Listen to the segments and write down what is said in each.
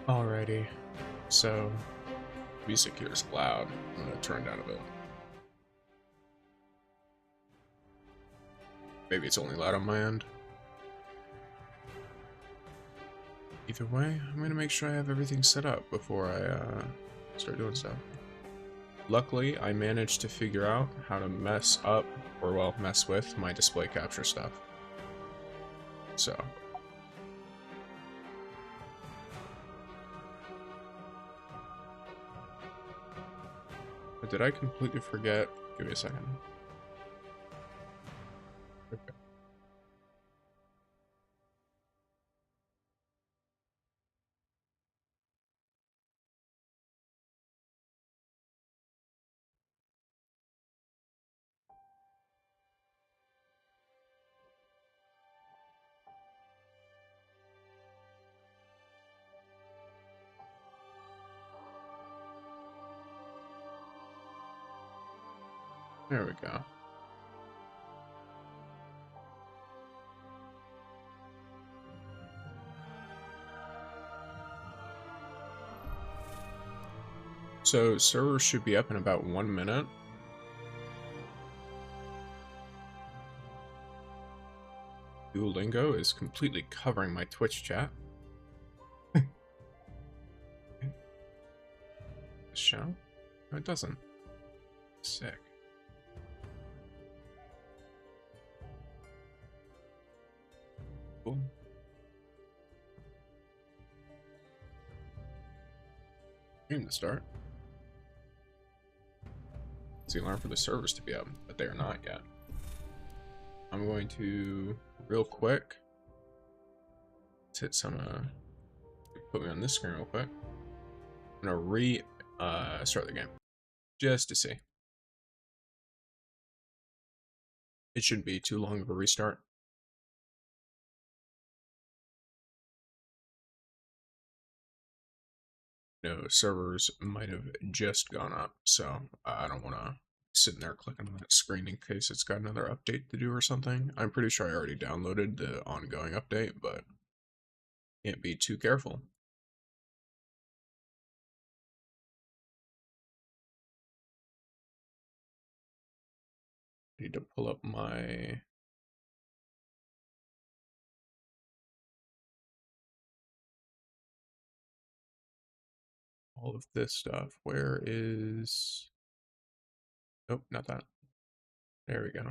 Alrighty, so music here is loud. I'm gonna turn it down a bit. Maybe it's only loud on my end. Either way, I'm gonna make sure I have everything set up before I start doing stuff. Luckily, I managed to figure out how to mess up, or well, mess with my display capture stuff. So. But did I completely forget? Give me a second. Okay. There we go. So server should be up in about 1 minute. Duolingo is completely covering my Twitch chat. Show? No, it doesn't. Sick. Cool. Stream to start. It's the alarm for the servers to be up, but they are not yet. I'm going to, real quick, let's hit some, put me on this screen real quick. I'm gonna start the game, just to see. It shouldn't be too long of a restart. No, servers might have just gone up, so I don't want to sitting there clicking on that screen in case it's got another update to do or something. I'm pretty sure I already downloaded the ongoing update, but can't be too careful. Need to pull up my all of this stuff. Where is... Nope, not that. There we go.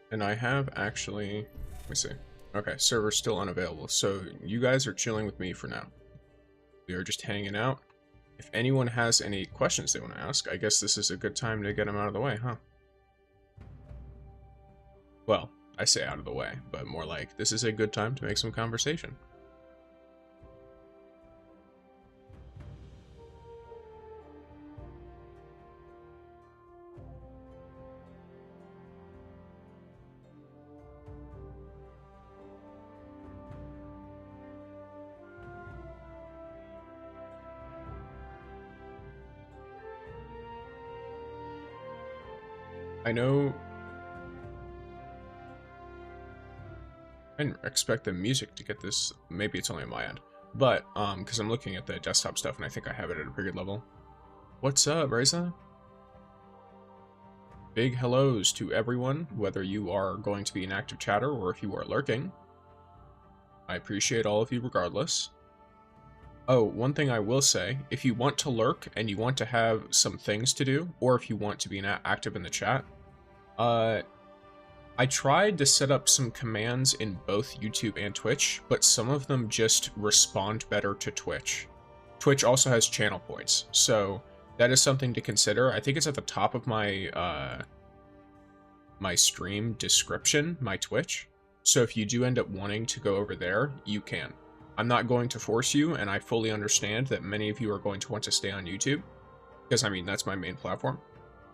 And I have actually, let me see. Okay, server's still unavailable. So you guys are chilling with me for now. We are just hanging out. If anyone has any questions they want to ask, I guess this is a good time to get them out of the way, huh? Well, I say out of the way, but more like this is a good time to make some conversation. I know I didn't expect the music to get this. Maybe it's only on my end, but because I'm looking at the desktop stuff and I think I have it at a pretty good level. What's up, Reza? Big hellos to everyone, whether you are going to be an active chatter or if you are lurking. I appreciate all of you regardless. Oh, one thing I will say, if you want to lurk and you want to have some things to do, or if you want to be active in the chat, I tried to set up some commands in both YouTube and Twitch, but some of them just respond better to Twitch. Twitch also has channel points, so that is something to consider. I think it's at the top of my my stream description, my Twitch. So if you do end up wanting to go over there, you can. I'm not going to force you, and I fully understand that many of you are going to want to stay on YouTube, because I mean, that's my main platform.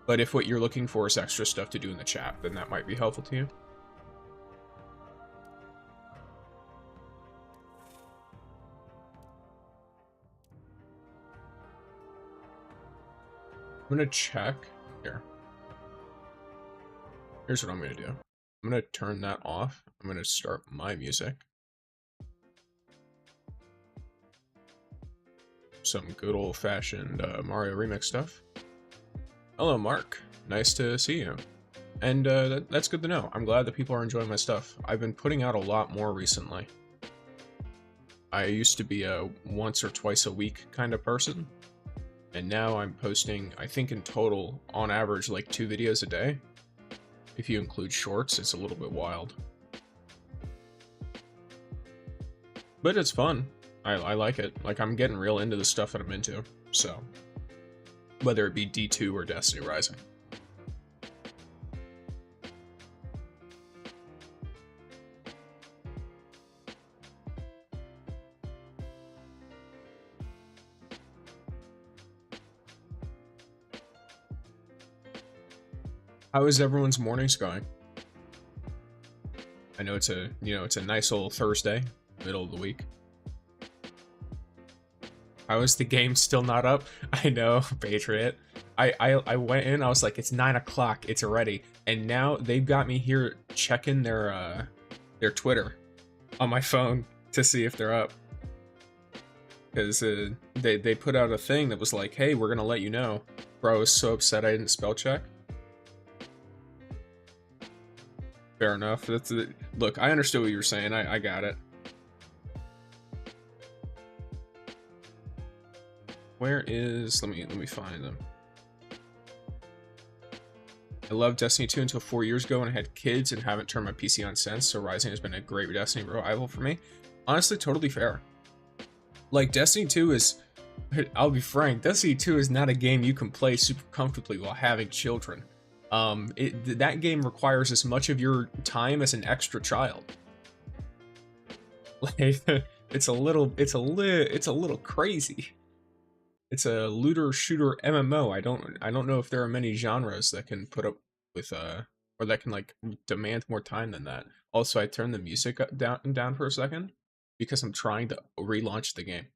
But if what you're looking for is extra stuff to do in the chat, then that might be helpful to you. I'm gonna check here. Here's what I'm gonna do. I'm gonna turn that off. I'm gonna start my music. Some good old-fashioned Mario remix stuff. Hello, Mark. Nice to see you. And that's good to know. I'm glad that people are enjoying my stuff. I've been putting out a lot more recently. I used to be a once or twice a week kind of person. And now I'm posting, I think in total, on average, like 2 videos a day. If you include shorts, it's a little bit wild. But it's fun. I like it. Like, I'm getting real into the stuff that I'm into, so. Whether it be D2 or Destiny Rising. How is everyone's mornings going? I know it's a, it's a nice old Thursday, middle of the week. How is the game still not up? I know, Patriot. I went in, I was like, it's 9 o'clock, it's ready. And now they've got me here checking their Twitter on my phone to see if they're up. Because they put out a thing that was like, hey, we're gonna let you know. Bro, I was so upset I didn't spell check. Fair enough. Look, I understood what you were saying. I got it. Where is... Let me find them. I loved Destiny 2 until 4 years ago when I had kids and haven't turned my PC on since, so Rising has been a great Destiny revival for me. Honestly, totally fair. Like, Destiny 2 is... I'll be frank, Destiny 2 is not a game you can play super comfortably while having children. That game requires as much of your time as an extra child. Like, it's a little crazy. It's a looter shooter MMO. I don't know if there are many genres that can put up with or that can like demand more time than that. Also, I turned the music down for a second because I'm trying to relaunch the game.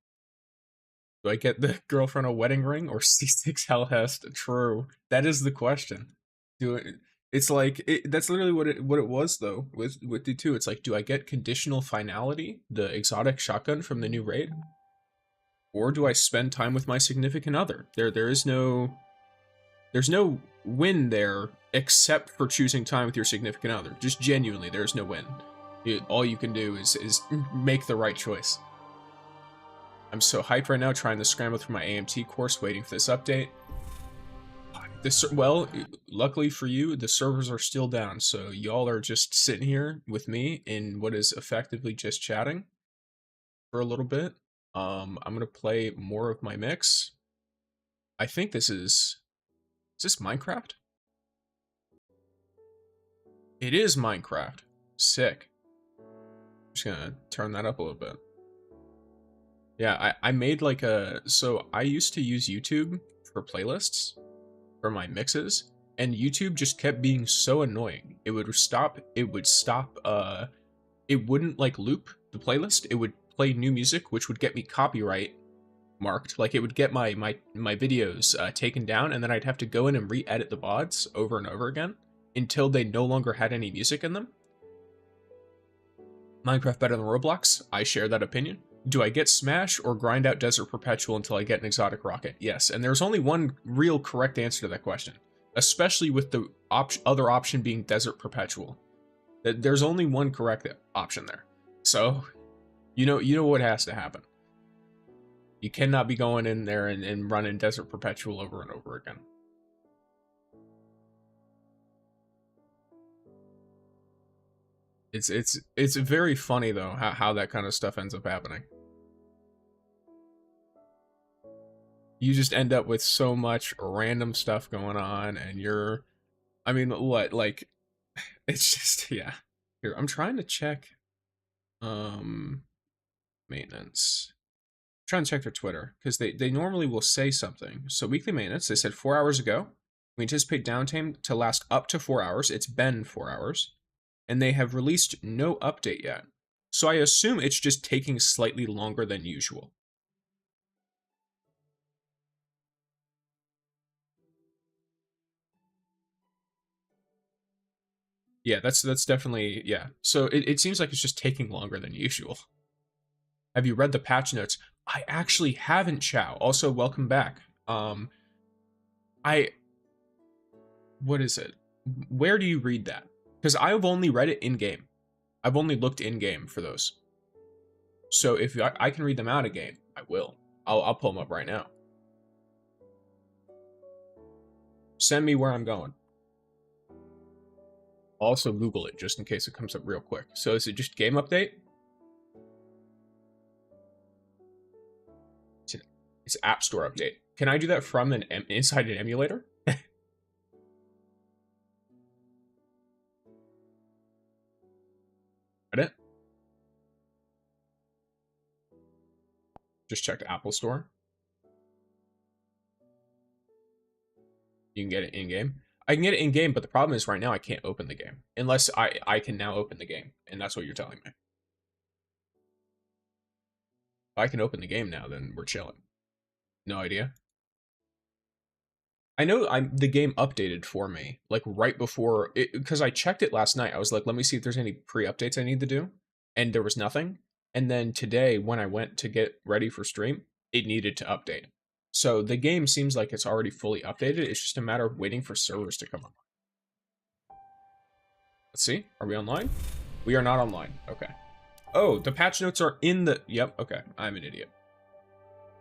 Do I get the girlfriend a wedding ring or C6 HELHEST? True. That is the question. It's like that's literally what it was though with D2. It's like, do I get conditional finality, the exotic shotgun from the new raid, or do I spend time with my significant other? There's no win there except for choosing time with your significant other. Just genuinely, there's no win. All you can do is make the right choice. I'm so hyped right now, trying to scramble through my AMT course, waiting for this update. Well, luckily for you, the servers are still down, so y'all are just sitting here with me in what is effectively just chatting for a little bit. I'm gonna play more of my mix. I think this is this Minecraft? It is Minecraft. Sick. I'm just gonna turn that up a little bit. Yeah, I made like so I used to use YouTube for playlists for my mixes, and YouTube just kept being so annoying. It would stop, it wouldn't like loop the playlist. It would play new music, which would get me copyright marked. Like, it would get my videos taken down, and then I'd have to go in and re-edit the VODs over and over again until they no longer had any music in them. Minecraft better than Roblox? I share that opinion. Do I get Smash or grind out Desert Perpetual until I get an exotic rocket? Yes, and there's only one real correct answer to that question, especially with the other option being Desert Perpetual. There's only one correct option there. So, you know what has to happen. You cannot be going in there and running Desert Perpetual over and over again. It's very funny though how that kind of stuff ends up happening. You just end up with so much random stuff going on, and you're, I mean, what, like, it's just, yeah. Here, I'm trying to check, maintenance. I'm trying to check their Twitter, because they normally will say something. So weekly maintenance, they said 4 hours ago. We anticipate downtime to last up to 4 hours. It's been 4 hours. And they have released no update yet. So I assume it's just taking slightly longer than usual. Yeah, that's definitely, yeah. So it seems like it's just taking longer than usual. Have you read the patch notes? I actually haven't, Chow. Also, welcome back. What is it? Where do you read that? Because I've only read it in-game. I've only looked in-game for those. So if I can read them out again, I will. I'll pull them up right now. Send me where I'm going. Also Google it, just in case it comes up real quick. So is it just game update? It's App Store update. Can I do that from inside an emulator? Reddit? Just check the Apple Store. You can get it in-game. I can get it in-game, but the problem is right now I can't open the game. Unless I can now open the game, and that's what you're telling me. If I can open the game now, then we're chilling. No idea. I know the game updated for me, like right before it, because I checked it last night. I was like, let me see if there's any pre-updates I need to do, and there was nothing. And then today, when I went to get ready for stream, it needed to update. So the game seems like it's already fully updated. It's just a matter of waiting for servers to come on. Let's see. Are we online? We are not online. Okay. Oh, the patch notes are in the... Yep, okay. I'm an idiot.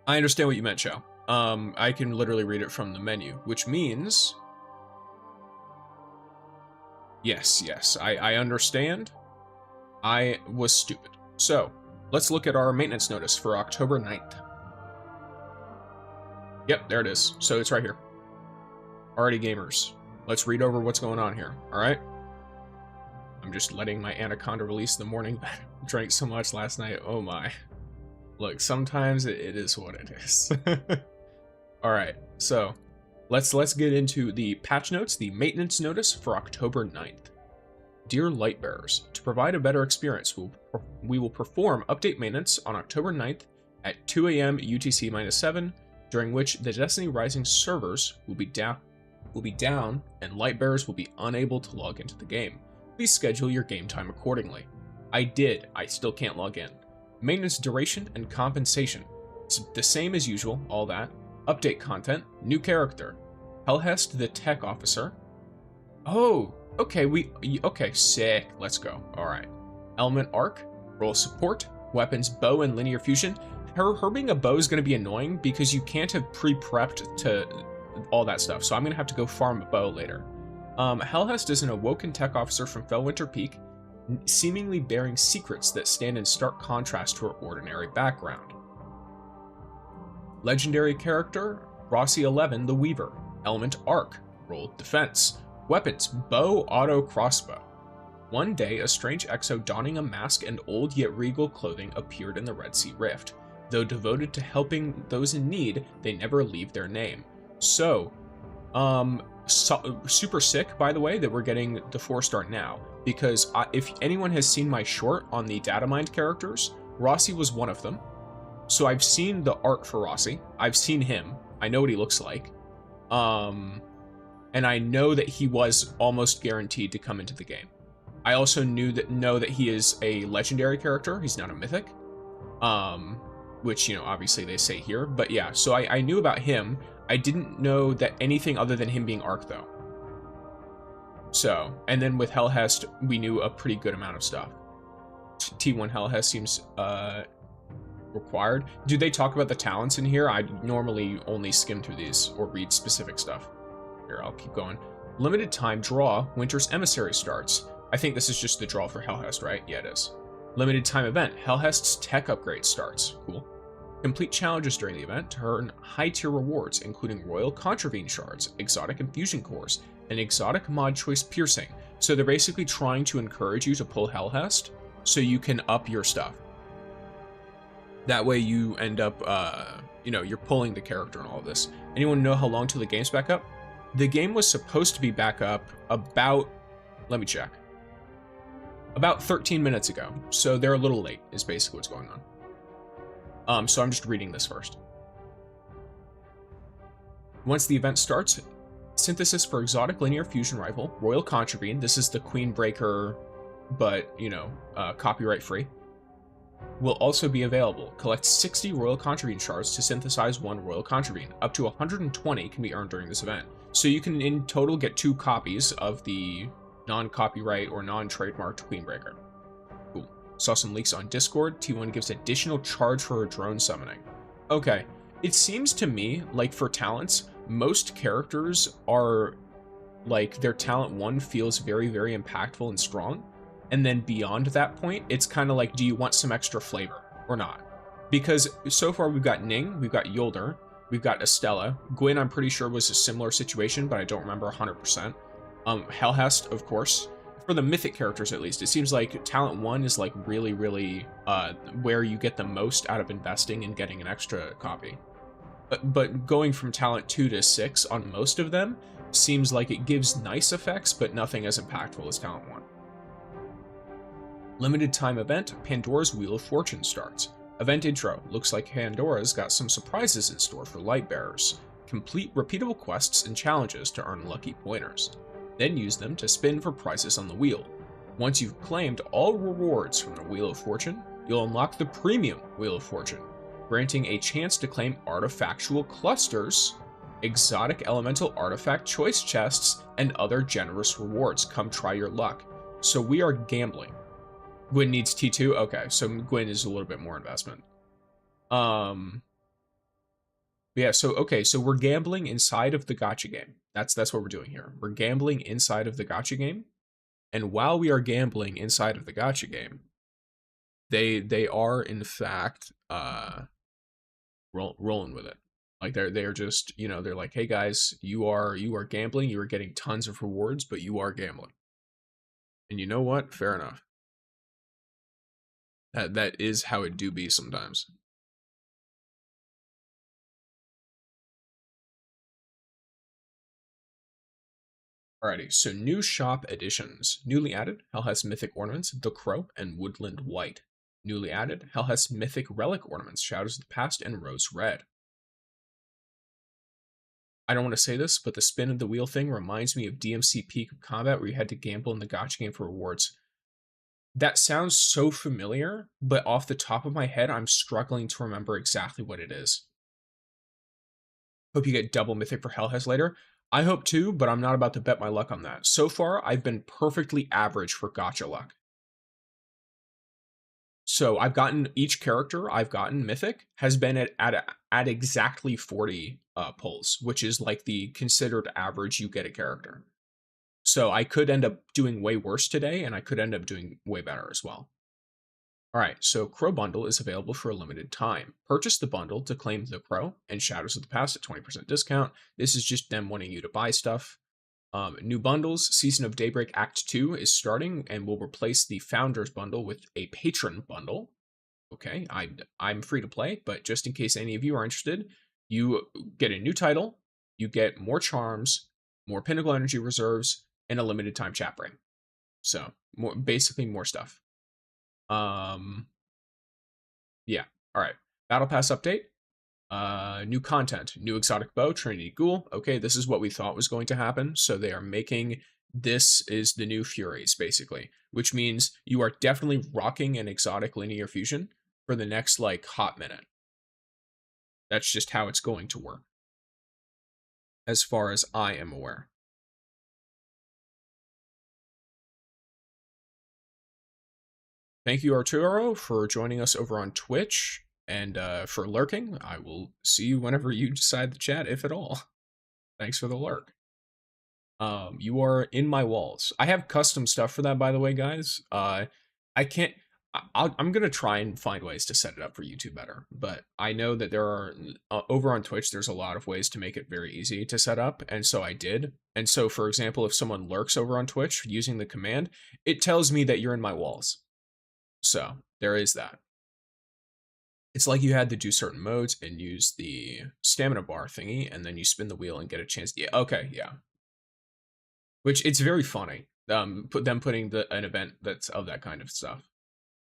I understand what you meant, Chow. I can literally read it from the menu, which means... Yes, I understand. I was stupid. So, let's look at our maintenance notice for October 9th. Yep, there it is. So it's right here. Alrighty, gamers. Let's read over what's going on here, alright? I'm just letting my anaconda release the morning. Drank so much last night, oh my. Look, sometimes it is what it is. Alright, so let's get into the patch notes, the maintenance notice for October 9th. Dear Lightbearers, to provide a better experience, we will perform update maintenance on October 9th at 2 AM UTC-7, during which the Destiny Rising servers will be down and Lightbearers will be unable to log into the game. Please schedule your game time accordingly. I still can't log in. Maintenance duration and compensation. It's the same as usual, all that. Update content, new character. HELHEST the Tech Officer. Oh, okay, okay, sick, let's go, alright. Element Arc, role support, weapons, bow, and linear fusion. Her being a bow is going to be annoying because you can't have pre-prepped to all that stuff, so I'm going to have to go farm a bow later. HELHEST is an awoken tech officer from Fellwinter Peak, seemingly bearing secrets that stand in stark contrast to her ordinary background. Legendary character, Rossi 11 the Weaver. Element Arc, role defense. Weapons, bow, auto, crossbow. One day, a strange exo donning a mask and old yet regal clothing appeared in the Red Sea Rift. Though devoted to helping those in need, they never leave their name. So, super sick, by the way, that we're getting the 4-star now, because if anyone has seen my short on the data mined characters, Rossi was one of them. So I've seen the art for Rossi. I've seen him. I know what he looks like. And I know that he was almost guaranteed to come into the game. I also know that he is a legendary character. He's not a mythic. Which, you know, obviously they say here. But yeah, so I knew about him. I didn't know that anything other than him being Arc, though. So, and then with HELHEST, we knew a pretty good amount of stuff. T1 HELHEST seems required. Do they talk about the talents in here? I normally only skim through these or read specific stuff. Here, I'll keep going. Limited time draw, Winter's Emissary starts. I think this is just the draw for HELHEST, right? Yeah, it is. Limited time event. HELHEST's tech upgrade starts. Cool. Complete challenges during the event to earn high-tier rewards, including Royal Contravene Shards, Exotic Infusion Cores, and Exotic Mod Choice Piercing. So they're basically trying to encourage you to pull HELHEST so you can up your stuff. That way you end up, you're pulling the character and all of this. Anyone know how long till the game's back up? The game was supposed to be back up about, let me check, about 13 minutes ago. So they're a little late is basically what's going on. So I'm just reading this first. Once the event starts, synthesis for Exotic Linear Fusion Rifle, Royal Contravene, this is the Queen Breaker, but, copyright free, will also be available. Collect 60 Royal Contravene shards to synthesize 1 Royal Contravene. Up to 120 can be earned during this event. So you can in total get 2 copies of the non-copyright or non-trademarked Queenbreaker. Cool. Saw some leaks on Discord. T1 gives additional charge for a drone summoning. Okay. It seems to me like for talents, most characters are like their talent 1 feels very, very impactful and strong. And then beyond that point, it's kind of like, do you want some extra flavor or not? Because so far we've got Ning, we've got Yolder, we've got Estella. Gwyn, I'm pretty sure was a similar situation, but I don't remember 100%. HELHEST, of course. For the mythic characters, at least, it seems like talent 1 is like really, really where you get the most out of investing and getting an extra copy. But going from talent 2 to 6 on most of them seems like it gives nice effects, but nothing as impactful as talent 1. Limited time event, Pandora's Wheel of Fortune starts. Event intro, looks like Pandora's got some surprises in store for light bearers. Complete repeatable quests and challenges to earn lucky pointers. Then use them to spin for prizes on the wheel. Once you've claimed all rewards from the Wheel of Fortune, you'll unlock the Premium Wheel of Fortune, granting a chance to claim artifactual clusters, exotic elemental artifact choice chests, and other generous rewards. Come try your luck. So we are gambling. Gwyn needs T2? Okay, so Gwyn is a little bit more investment. Yeah, so we're gambling inside of the gacha game. That's what we're doing here. We're gambling inside of the gacha game. And while we are gambling inside of the gacha game, they are in fact rolling with it. Like they're just, they're like, hey guys, you are gambling, you are getting tons of rewards, but you are gambling. And you know what? Fair enough. That is how it do be sometimes. Alrighty, so new shop additions. Newly added, HELHEST Mythic Ornaments, The Crow, and Woodland White. Newly added, HELHEST Mythic Relic Ornaments, Shadows of the Past, and Rose Red. I don't want to say this, but the spin of the wheel thing reminds me of DMC Peak of Combat, where you had to gamble in the gacha game for rewards. That sounds so familiar, but off the top of my head, I'm struggling to remember exactly what it is. Hope you get double mythic for HELHEST later. I hope too, but I'm not about to bet my luck on that. So far, I've been perfectly average for gacha luck. So I've gotten each character I've gotten mythic has been at exactly 40 pulls, which is like the considered average you get a character. So I could end up doing way worse today, and I could end up doing way better as well. All right, so Crow Bundle is available for a limited time. Purchase the bundle to claim the Crow and Shadows of the Past at 20% discount. This is just them wanting you to buy stuff. New bundles, Season of Daybreak Act 2 is starting and will replace the Founders Bundle with a Patron Bundle. Okay, I'm free to play, but just in case any of you are interested, you get a new title, you get more charms, more Pinnacle Energy Reserves, and a limited time chat break. So basically more stuff. Yeah. All right. Battle Pass update. New content, new exotic bow, Trinity Ghoul. Okay, this is what we thought was going to happen. So they are making this is the new Furies, basically, which means you are definitely rocking an exotic linear fusion for the next like hot minute. That's just how it's going to work, as far as I am aware. Thank you, Arturo, for joining us over on Twitch and for lurking. I will see you whenever you decide to chat, if at all. Thanks for the lurk. You are in my walls. I have custom stuff for that, by the way, guys. I can't. I'm gonna try and find ways to set it up for YouTube better, but I know that there are over on Twitch. There's a lot of ways to make it very easy to set up, and so I did. And so, for example, if someone lurks over on Twitch using the command, it tells me that you're in my walls. So there is that. It's like you had to do certain modes and use the stamina bar thingy, and then you spin the wheel and get a chance. Yeah, okay, yeah. Which it's very funny. Putting an event that's of that kind of stuff.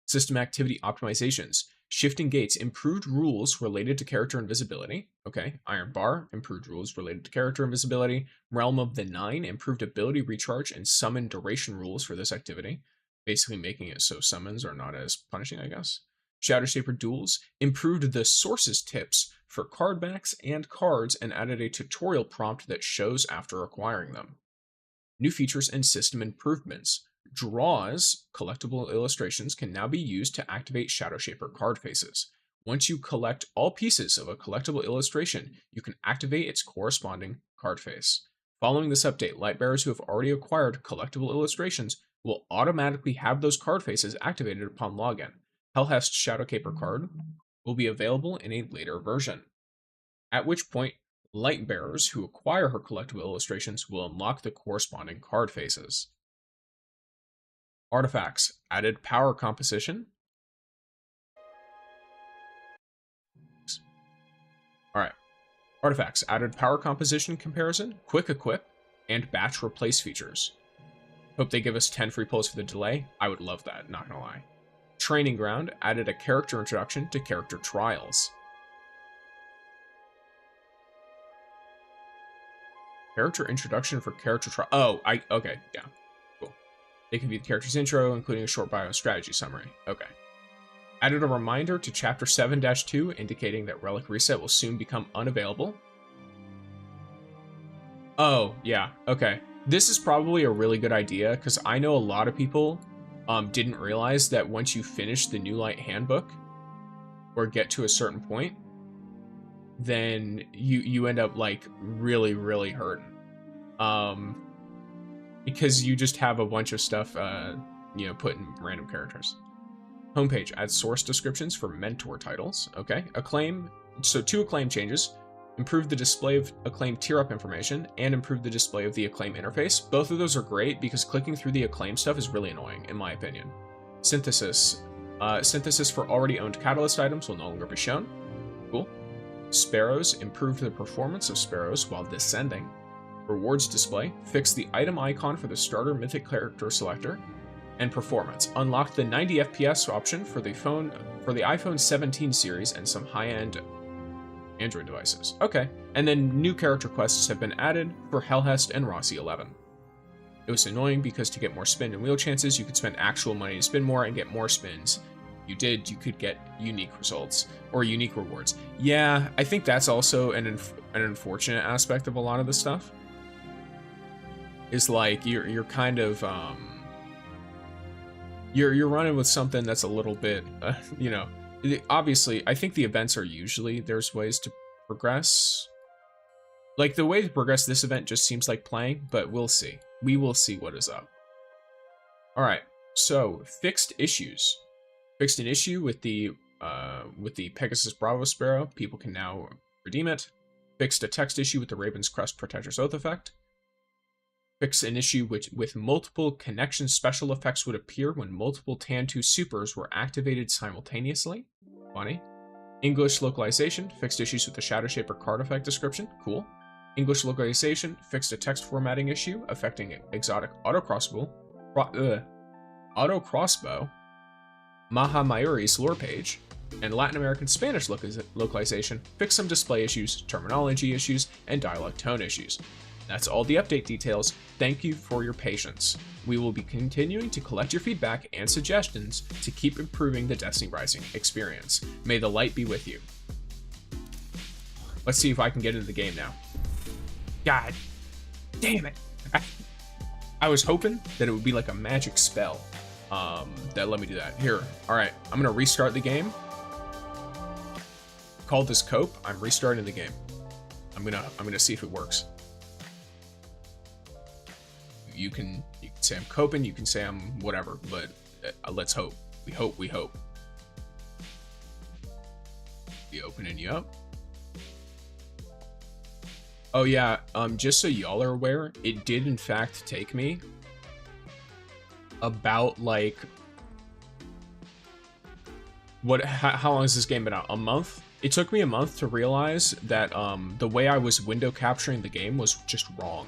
System activity optimizations. Shifting gates, improved rules related to character invisibility. Okay. Iron bar, improved rules related to character invisibility. Realm of the Nine, improved ability recharge and summon duration rules for this activity. Basically making it so summons are not as punishing, I guess. Shadow Shaper duels, improved the sources tips for card backs and cards and added a tutorial prompt that shows after acquiring them. New features and system improvements. Draws, collectible illustrations, can now be used to activate Shadow Shaper card faces. Once you collect all pieces of a collectible illustration, you can activate its corresponding card face. Following this update, lightbearers who have already acquired collectible illustrations will automatically have those card faces activated upon login. HELHEST Shadow Shaper card will be available in a later version, at which point lightbearers who acquire her collectible illustrations will unlock the corresponding card faces. Artifacts, added power composition. Alright. Artifacts, added power composition comparison, quick equip, and batch replace features. Hope they give us 10 free pulls for the delay. I would love that, not gonna lie. Training ground, added a character introduction to character trials. Character introduction for character trial. Oh, okay, yeah, cool. It can be the character's intro, including a short bio and strategy summary. Okay. Added a reminder to Chapter 7-2, indicating that Relic Reset will soon become unavailable. Oh, yeah, okay. This is probably a really good idea, because I know a lot of people didn't realize that once you finish the New Light Handbook, or get to a certain point, then you end up like really, really hurting. Because you just have a bunch of stuff, put in random characters. Homepage adds source descriptions for mentor titles. Okay. Acclaim. So 2 Acclaim changes. Improve the display of Acclaim tier up information and improve the display of the Acclaim interface. Both of those are great because clicking through the Acclaim stuff is really annoying, in my opinion. Synthesis. Synthesis for already owned Catalyst items will no longer be shown. Cool. Sparrows. Improve the performance of Sparrows while descending. Rewards display. Fix the item icon for the starter mythic character selector. And performance. Unlock the 90 FPS option for the iPhone 17 series and some high-end Android devices. Okay. And then new character quests have been added for HELHEST and Rossi 11. It was annoying because to get more spin and wheel chances, you could spend actual money to spin more and get more spins. You could get unique results or unique rewards. Yeah, I think that's also an unfortunate aspect of a lot of this stuff. Is like you're kind of you're running with something that's a little bit obviously I think the events are usually there's ways to progress. Like the way to progress this event just seems like playing, but we'll see. We will see what is up. All right, so fixed issues. Fixed an issue with the Pegasus Bravo Sparrow. People can now redeem it. Fixed a text issue with the Raven's Crest Protector's Oath effect. Fix an issue with multiple connection special effects would appear when multiple Tan2 supers were activated simultaneously. Funny. English localization. Fixed issues with the Shadow Shaper card effect description. Cool. English localization. Fixed a text formatting issue affecting exotic auto crossbow. Maha Mayuri's lore page. And Latin American Spanish localization. Fix some display issues, terminology issues, and dialogue tone issues. That's all the update details. Thank you for your patience. We will be continuing to collect your feedback and suggestions to keep improving the Destiny Rising experience. May the light be with you. Let's see if I can get into the game now. God damn it. I was hoping that it would be like a magic spell that let me do that. Here, all right, I'm gonna restart the game. Call this cope. I'm restarting the game. I'm gonna see if it works. You can say I'm coping, you can say I'm whatever, but let's hope. We hope. Be opening you up. Oh yeah, just so y'all are aware, it did in fact take me about like how long has this game been out? A month? It took me a month to realize that the way I was window capturing the game was just wrong.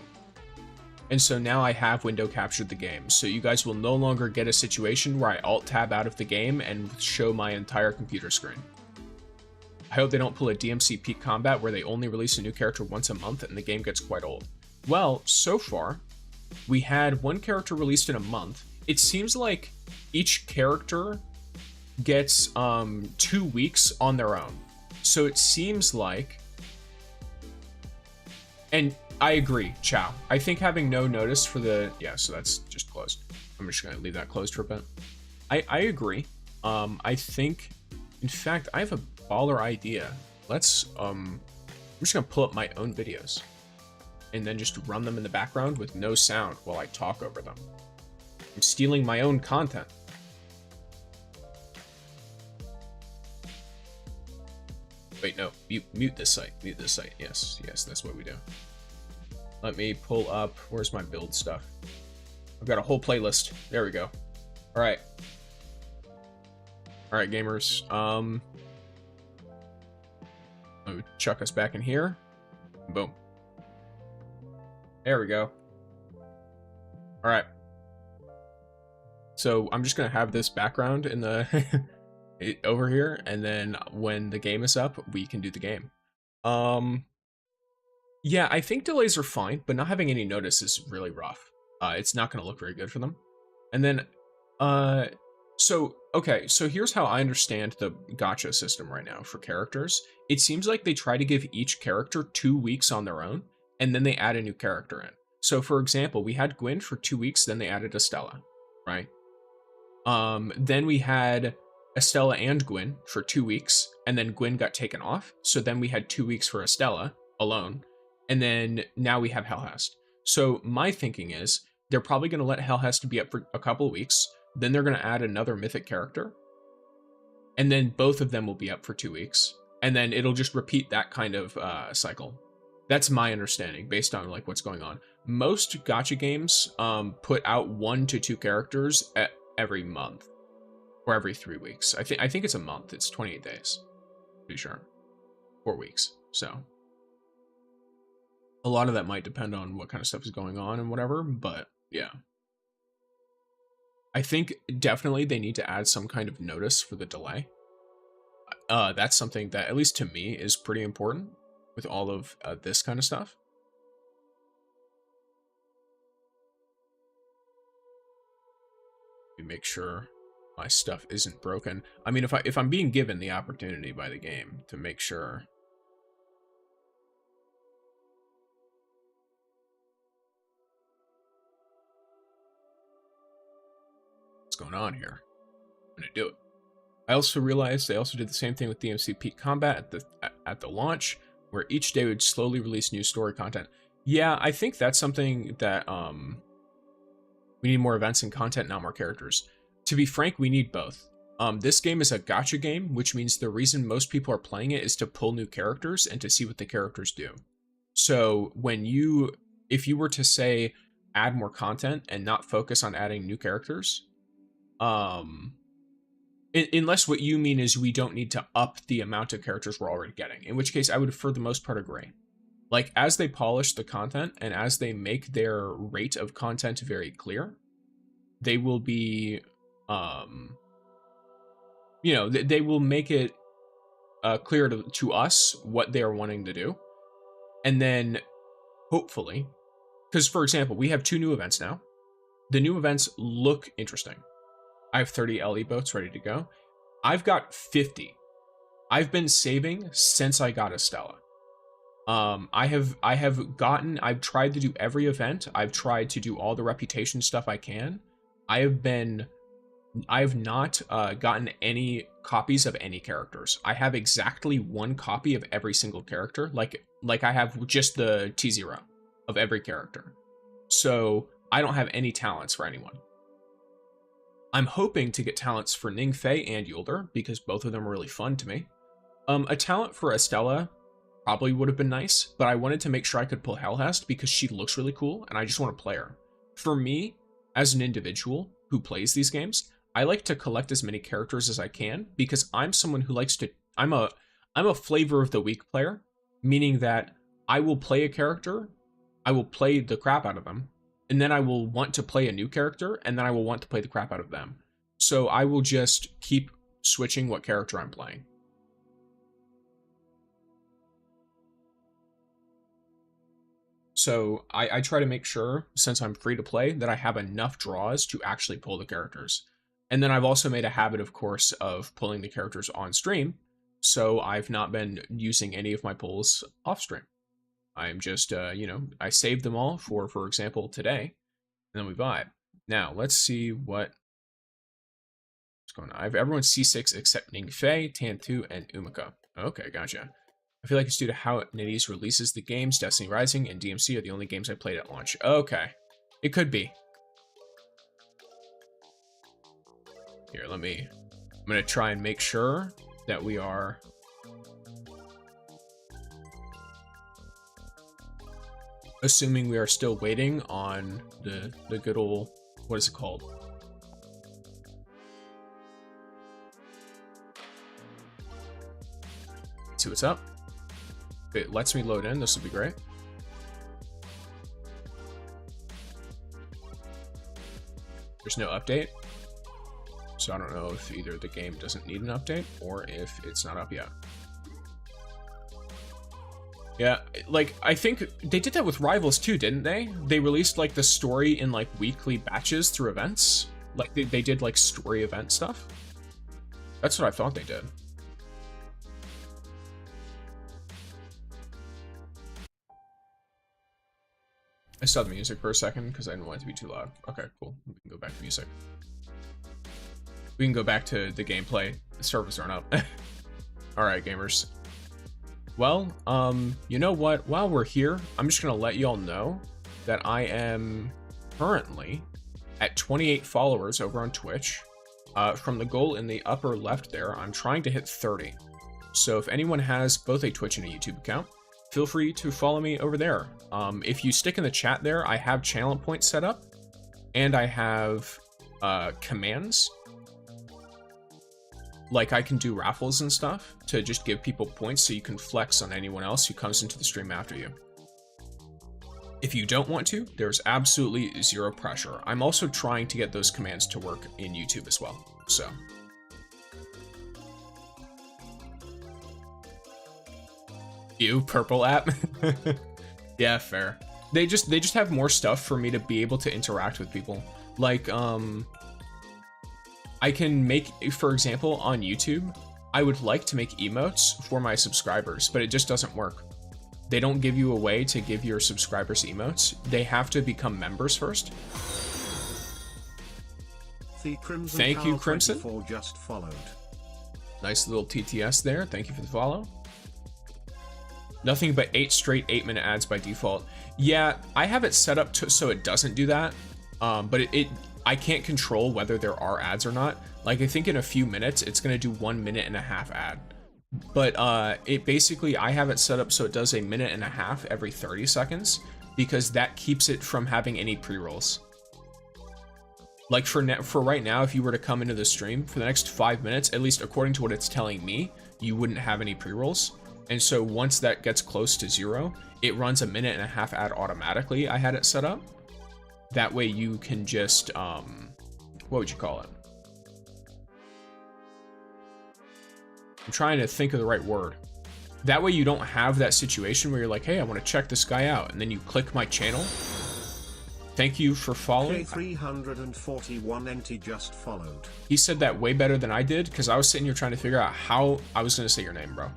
And so now I have window captured the game, so you guys will no longer get a situation where I alt tab out of the game and show my entire computer screen. I hope they don't pull a DMC Peak Combat where they only release a new character once a month and the game gets quite old. Well, so far, we had one character released in a month. It seems like each character gets 2 weeks on their own. So it seems like, and I agree, Chow. I think having no notice for the, yeah, so that's just closed. I'm just gonna leave that closed for a bit. I agree. I think, in fact, I have a baller idea. Let's, I'm just gonna pull up my own videos and then just run them in the background with no sound while I talk over them. I'm stealing my own content. Wait, no, mute this site, Yes, that's what we do. Let me pull up, where's my build stuff? I've got a whole playlist. There we go. All right, gamers. Let me chuck us back in here. Boom. There we go. All right. So I'm just gonna have this background in the over here, and then when the game is up, we can do the game. Yeah, I think delays are fine, but not having any notice is really rough. It's not gonna look very good for them. And then, so here's how I understand the gacha system right now for characters. It seems like they try to give each character 2 weeks on their own, and then they add a new character in. So for example, we had Gwyn for 2 weeks, then they added Estella, right? Then we had Estella and Gwyn for 2 weeks, and then Gwyn got taken off. So then we had 2 weeks for Estella alone, and then now we have HELHEST. So my thinking is they're probably going to let HELHEST be up for a couple of weeks, then they're going to add another mythic character, and then both of them will be up for 2 weeks, and then it'll just repeat that kind of cycle. That's my understanding based on like what's going on. Most gacha games put out 1 to 2 characters every month or every 3 weeks. I think it's a month. It's 28 days. Pretty sure. 4 weeks. So a lot of that might depend on what kind of stuff is going on and whatever, but yeah. I think definitely they need to add some kind of notice for the delay. That's something that, at least to me, is pretty important with all of this kind of stuff. Let me make sure my stuff isn't broken. I mean, if I'm being given the opportunity by the game to make sure. What's going on here? I'm gonna do it. I also realized they also did the same thing with DMC Peak Combat at the launch, where each day would slowly release new story content. Yeah, I think that's something that we need more events and content, not more characters. To be frank, we need both. This game is a gacha game, which means the reason most people are playing it is to pull new characters and to see what the characters do. So if you were to say add more content and not focus on adding new characters, unless what you mean is we don't need to up the amount of characters we're already getting, in which case I would for the most part agree. Like, as they polish the content and as they make their rate of content very clear, they will be, they will make it clear to us what they are wanting to do. And then hopefully, because for example, we have 2 new events now. The new events look interesting. I have 30 LE boats ready to go. I've got 50. I've been saving since I got Estella. I've tried to do every event. I've tried to do all the reputation stuff I can. I have not gotten any copies of any characters. I have exactly 1 copy of every single character. Like I have just the T0 of every character. So I don't have any talents for anyone. I'm hoping to get talents for Ningfei and Yulder because both of them are really fun to me. A talent for Estella probably would have been nice, but I wanted to make sure I could pull HELHEST because she looks really cool and I just want to play her. For me, as an individual who plays these games, I like to collect as many characters as I can because I'm someone who likes to, I'm a flavor of the week player, meaning that I will play a character, I will play the crap out of them, and then I will want to play a new character, and then I will want to play the crap out of them. So I will just keep switching what character I'm playing. So I try to make sure, since I'm free to play, that I have enough draws to actually pull the characters. And then I've also made a habit, of course, of pulling the characters on stream, so I've not been using any of my pulls off stream. I'm just, you know, I saved them all for example, today, and then we vibe. Now, let's see what's going on. I have everyone C6 except Ningfei, Tantu, and Umika. Okay, gotcha. I feel like it's due to how NetEase releases the games. Destiny Rising and DMC are the only games I played at launch. Okay, it could be. Here, I'm gonna try and make sure that we are... assuming we are still waiting on the good old, what is it called? Let's see what's up. If it lets me load in, this will be great. There's no update. So I don't know if either the game doesn't need an update or if it's not up yet. Yeah, like, I think they did that with Rivals too, didn't they? They released, like, the story in, like, weekly batches through events. Like, they did, like, story event stuff. That's what I thought they did. I stopped the music for a second because I didn't want it to be too loud. Okay, cool. We can go back to music. We can go back to the gameplay. The servers aren't up. Alright, gamers. Well, you know what? While we're here, I'm just gonna let y'all know that I am currently at 28 followers over on Twitch. From the goal in the upper left there, I'm trying to hit 30. So if anyone has both a Twitch and a YouTube account, feel free to follow me over there. If you stick in the chat there, I have channel points set up, and I have commands. Like, I can do raffles and stuff to just give people points so you can flex on anyone else who comes into the stream after you. If you don't want to, there's absolutely zero pressure. I'm also trying to get those commands to work in YouTube as well, so. Ew, purple app? Yeah, fair. They just have more stuff for me to be able to interact with people. Like, I can make, for example, on YouTube, I would like to make emotes for my subscribers, but it just doesn't work. They don't give you a way to give your subscribers emotes. They have to become members first. Thank you, Crimson. Just followed. Nice little TTS there. Thank you for the follow. Nothing but 8 straight 8-minute ads by default. Yeah, I have it set up so it doesn't do that, but I can't control whether there are ads or not. Like, I think in a few minutes, it's gonna do 1.5 minute ad. But it basically, I have it set up so it does 1.5 minutes every 30 seconds, because that keeps it from having any pre-rolls. Like, for right now, if you were to come into the stream, for the next 5 minutes, at least according to what it's telling me, you wouldn't have any pre-rolls. And so once that gets close to 0, it runs 1.5 minute ad automatically. I had it set up. That way you can just, what would you call it? I'm trying to think of the right word. That way you don't have that situation where you're like, hey, I want to check this guy out. And then you click my channel. Thank you for following. K341 NT just followed. He said that way better than I did, because I was sitting here trying to figure out how I was going to say your name, bro.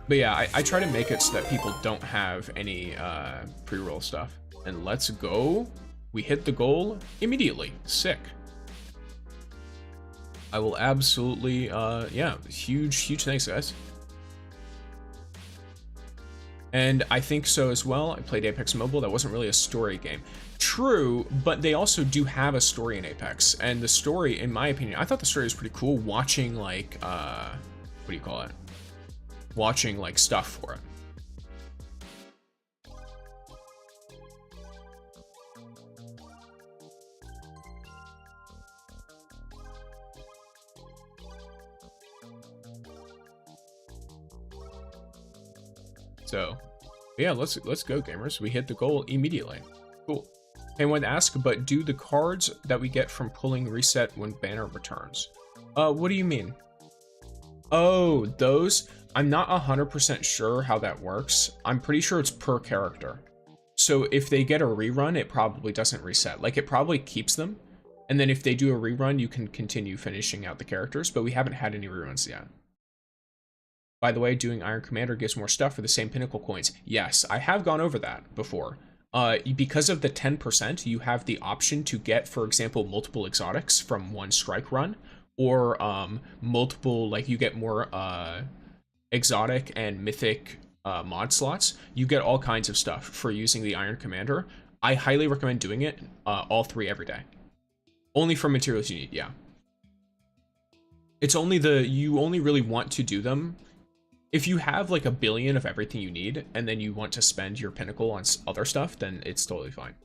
But yeah, I try to make it so that people don't have any pre-roll stuff. And let's go. We hit the goal immediately. Sick. I will absolutely, yeah, huge thanks, guys. And I think so as well. I played Apex Mobile. That wasn't really a story game. True, but they also do have a story in Apex, and the story, in my opinion, I thought the story was pretty cool. Watching like, what do you call it? Watching like stuff for it. So, yeah, let's go, gamers. We hit the goal immediately. Cool. I wanted to ask, but do the cards that we get from pulling reset when banner returns? What do you mean? Oh, those? I'm not 100% sure how that works. I'm pretty sure it's per character. So if they get a rerun, it probably doesn't reset. Like, it probably keeps them. And then if they do a rerun, you can continue finishing out the characters, but we haven't had any reruns yet. By the way, doing Iron Commander gives more stuff for the same pinnacle coins. Yes, I have gone over that before. Because of the 10%, you have the option to get, for example, multiple exotics from one strike run, or multiple, like you get more exotic and mythic mod slots. You get all kinds of stuff for using the Iron Commander. I highly recommend doing it, all 3 every day. Only for materials you need, yeah. It's only you only really want to do them if you have like 1 billion of everything you need, and then you want to spend your pinnacle on other stuff, then it's totally fine.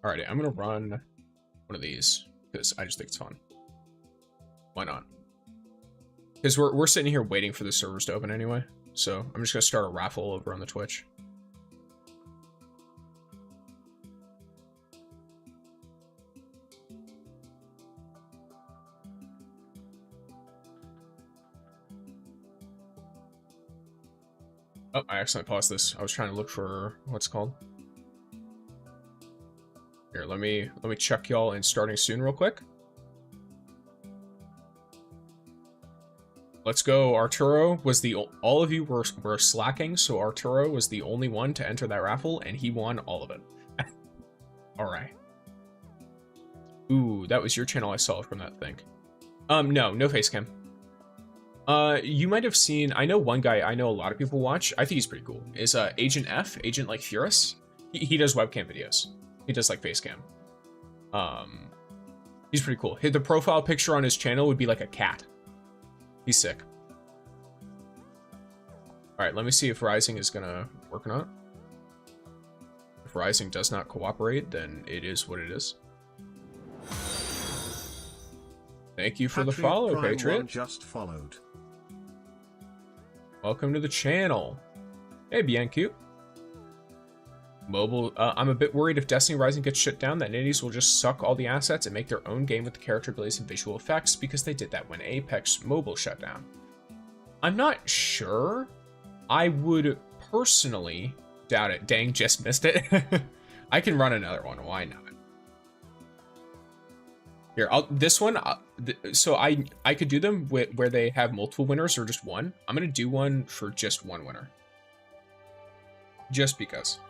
Alrighty, I'm gonna run one of these because I just think it's fun. Why not? Because we're sitting here waiting for the servers to open anyway, so I'm just gonna start a raffle over on the Twitch. Oh, I accidentally paused this. I was trying to look for what's it called. Here, let me check y'all in starting soon real quick. Let's go. Arturo was all of you were slacking, so Arturo was the only one to enter that raffle, and he won all of it. All right. Ooh, that was your channel I saw from that thing. No face cam. You might have seen, I know one guy I know a lot of people watch, I think he's pretty cool, is Agent F, Agent like Furus. He does webcam videos. He does like face cam. He's pretty cool. The profile picture on his channel would be like a cat. He's sick. Alright, let me see if Rising is gonna work or not. If Rising does not cooperate, then it is what it is. Thank you for the follow, Patriot. Just followed. Welcome to the channel. Hey, bien cute. Mobile, I'm a bit worried if Destiny Rising gets shut down that Nitties will just suck all the assets and make their own game with the character abilities and visual effects, because they did that when Apex Mobile shut down. I'm not sure. I would personally doubt it. Dang, just missed it. I can run another one. Why not? Here, this one, so I could do them where they have multiple winners or just one. I'm going to do one for just one winner. Just because.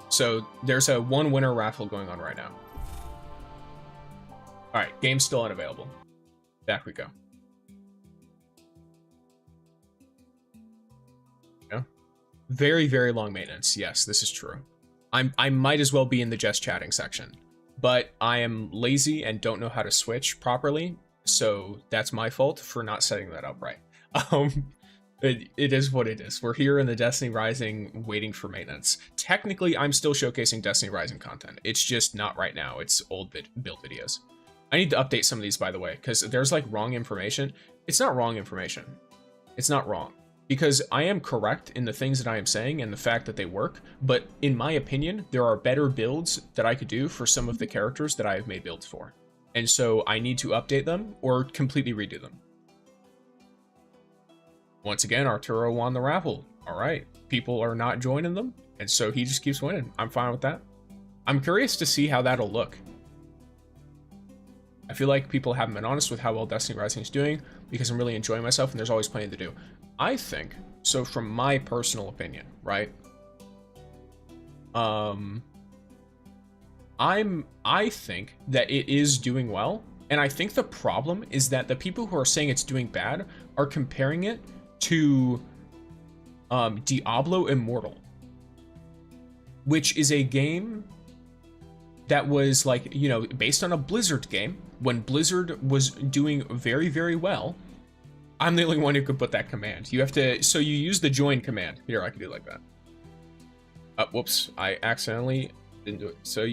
So there's a 1 winner raffle going on right now. All right, game's still unavailable. Back we go. Yeah. Very, very long maintenance. Yes, this is true. I might as well be in the just chatting section, but I am lazy and don't know how to switch properly, so that's my fault for not setting that up right. It is what it is. We're here in the Destiny Rising waiting for maintenance. Technically, I'm still showcasing Destiny Rising content. It's just not right now. It's old build videos. I need to update some of these, by the way, because there's like wrong information. It's not wrong information. It's not wrong. Because I am correct in the things that I am saying and the fact that they work, but in my opinion, there are better builds that I could do for some of the characters that I have made builds for. And so I need to update them or completely redo them. Once again, Arturo won the raffle. All right, people are not joining them, and so he just keeps winning. I'm fine with that. I'm curious to see how that'll look. I feel like people haven't been honest with how well Destiny Rising is doing because I'm really enjoying myself and there's always plenty to do. I think, so from my personal opinion, right? I think that it is doing well, and I think the problem is that the people who are saying it's doing bad are comparing it to Diablo Immortal, which is a game that was like, you know, based on a Blizzard game. When Blizzard was doing very, very well, I'm the only one who could put that command. You have to, so you use the join command. Here, I can do it like that. Whoops, I accidentally didn't do it. So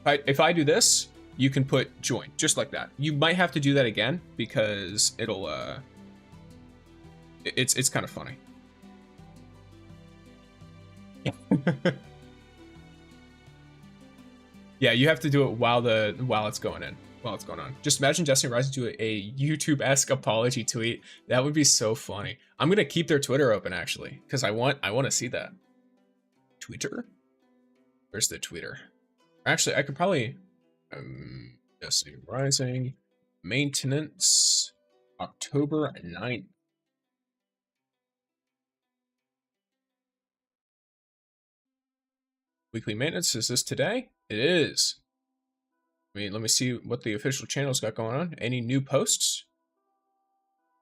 if I do this, you can put join, just like that. You might have to do that again because it'll, it's kind of funny. Yeah, you have to do it while it's going in, while it's going on. Just imagine Destiny Rising to a YouTube-esque apology tweet. That would be so funny. I'm gonna keep their Twitter open actually, because I want to see that. Twitter? Where's the Twitter? Actually, I could probably Destiny Rising maintenance October 9th. Weekly maintenance, is this today? It is. I mean, let me see what the official channel's got going on. Any new posts?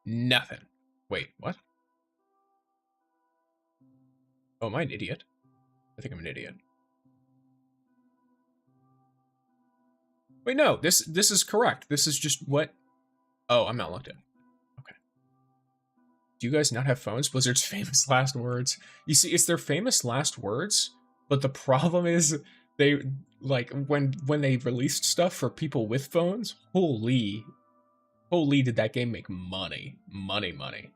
Nothing. Wait, what? Oh, am I an idiot? I think I'm an idiot. Wait, no, this is correct. This is just what... Oh, I'm not logged in. Okay. Do you guys not have phones? Blizzard's famous last words. You see, it's their famous last words, but the problem is they, like, when they released stuff for people with phones, holy did that game make money. Money.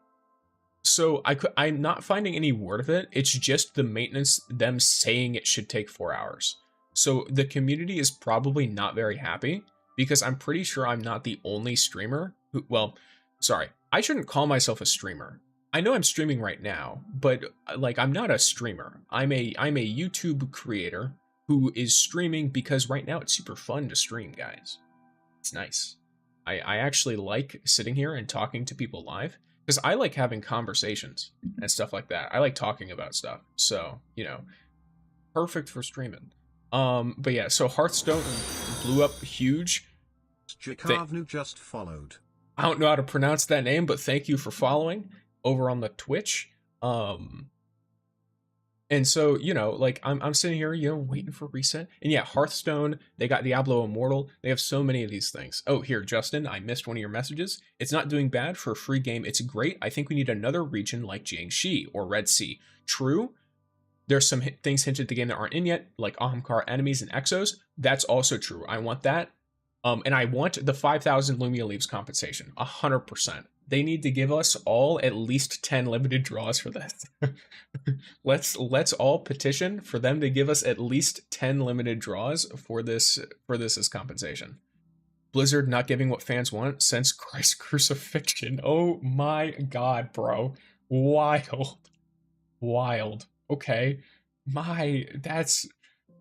So I'm not finding any word of it. It's just the maintenance, them saying it should take 4 hours. So the community is probably not very happy because I'm pretty sure I'm not the only streamer who, well, sorry, I shouldn't call myself a streamer. I know I'm streaming right now, but like I'm not a streamer. I'm a YouTube creator who is streaming because right now it's super fun to stream, guys. It's nice. I actually like sitting here and talking to people live because I like having conversations and stuff like that. I like talking about stuff. So, you know, perfect for streaming. But yeah, so Hearthstone blew up huge. Jakarvnu just followed. I don't know how to pronounce that name, but thank you for following over on the Twitch. And so, you know, like I'm sitting here, you know, waiting for reset. And yeah, Hearthstone, they got Diablo Immortal. They have so many of these things. Oh, here, Justin, I missed one of your messages. It's not doing bad for a free game. It's great. I think we need another region like Jiangxi or Red Sea. True. There's some things hinted at the game that aren't in yet, like Ahamkar enemies and exos. That's also true. I want that. And I want the 5,000 Lumia Leaves compensation, 100%. They need to give us all at least 10 limited draws for this. let's all petition for them to give us at least 10 limited draws for this as compensation. Blizzard not giving what fans want since Christ's crucifixion. Oh my god, bro. Wild. Okay. That's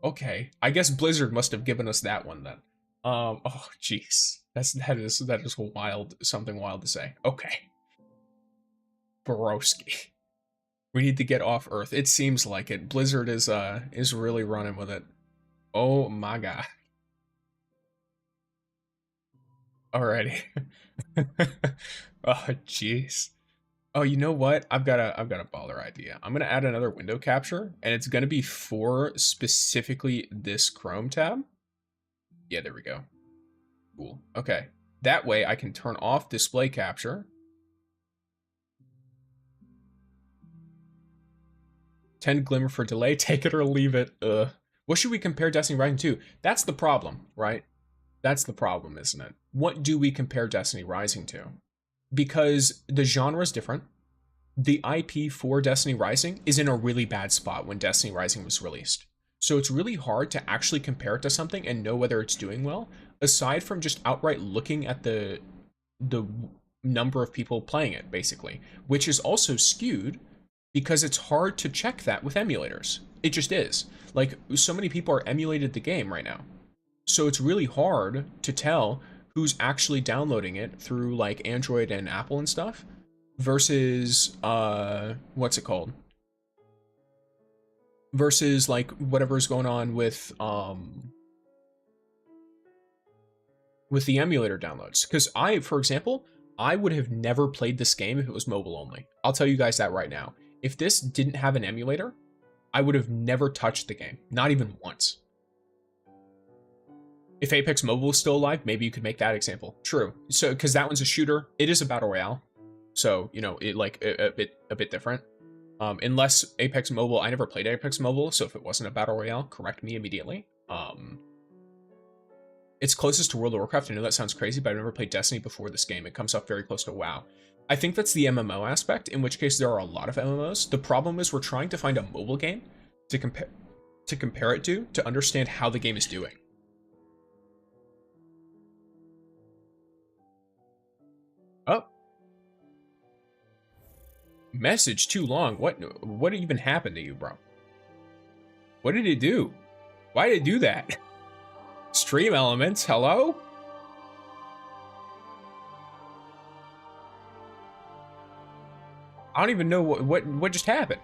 okay. I guess Blizzard must have given us that one then. Oh jeez. That is wild, something wild to say. Okay. Broski. We need to get off Earth. It seems like it. Blizzard is really running with it. Oh my god. Alrighty. Oh jeez. Oh, you know what? I've got a baller idea. I'm gonna add another window capture, and it's gonna be for specifically this Chrome tab. Yeah, there we go. Cool. Okay. That way I can turn off display capture. 10 glimmer for delay, take it or leave it. What should we compare Destiny Rising to? That's the problem, right? That's the problem, isn't it? What do we compare Destiny Rising to? Because the genre is different. The IP for Destiny Rising is in a really bad spot when Destiny Rising was released. So it's really hard to actually compare it to something and know whether it's doing well, aside from just outright looking at the number of people playing it, basically, which is also skewed because it's hard to check that with emulators. It just is. Like, so many people are emulated the game right now. So it's really hard to tell who's actually downloading it through like Android and Apple and stuff versus what's it called? Versus like whatever's going on with the emulator downloads. Because for example, I would have never played this game if it was mobile only. I'll tell you guys that right now. If this didn't have an emulator, I would have never touched the game, not even once. If Apex Mobile was still alive, maybe you could make that example. True. So, because that one's a shooter, it is a battle royale, so you know it like a bit different. Unless Apex Mobile, I never played Apex Mobile, so if it wasn't a battle royale, correct me immediately. It's closest to World of Warcraft. I know that sounds crazy, but I've never played Destiny before this game. It comes up very close to WoW. I think that's the MMO aspect, in which case there are a lot of MMOs. The problem is we're trying to find a mobile game to compare it to understand how the game is doing. Oh. Message too long. What even happened to you, bro? What did it do? Why did it do that? Stream elements, hello? I don't even know what just happened.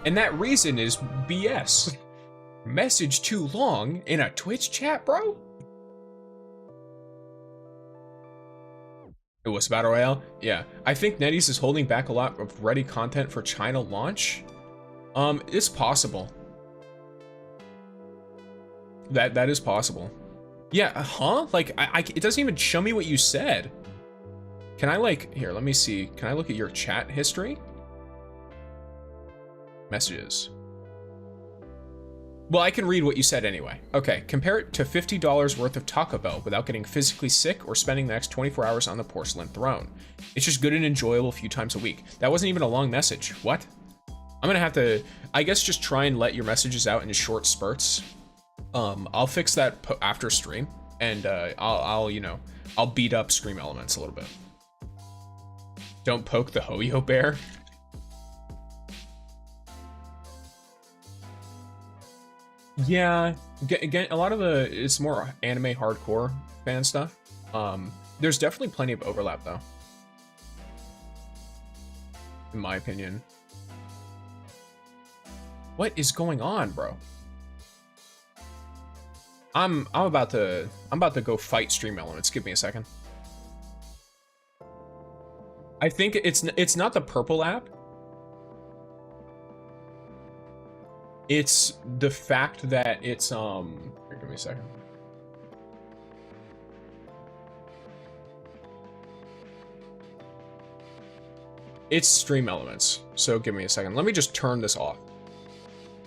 And that reason is BS. Message too long in a Twitch chat, bro? It was Battle Royale? Yeah. I think NetEase is holding back a lot of ready content for China launch. It's possible. That is possible. Yeah, huh? Like, it doesn't even show me what you said. Can I, like, here, let me see. Can I look at your chat history? Messages. Well, I can read what you said anyway. Okay, compare it to $50 worth of Taco Bell without getting physically sick or spending the next 24 hours on the porcelain throne. It's just good and enjoyable a few times a week. That wasn't even a long message. What? I'm gonna have to, I guess, just try and let your messages out in short spurts. I'll fix that after stream, and I'll beat up Scream Elements a little bit. Don't poke the Ho-Yo bear. Yeah, again, a lot of it's more anime hardcore fan stuff. There's definitely plenty of overlap though, in my opinion. What is going on, bro? I'm about to go fight Stream Elements. Give me a second. I think it's not the purple app. It's the fact that it's here, give me a second. It's Stream Elements. So give me a second. Let me just turn this off.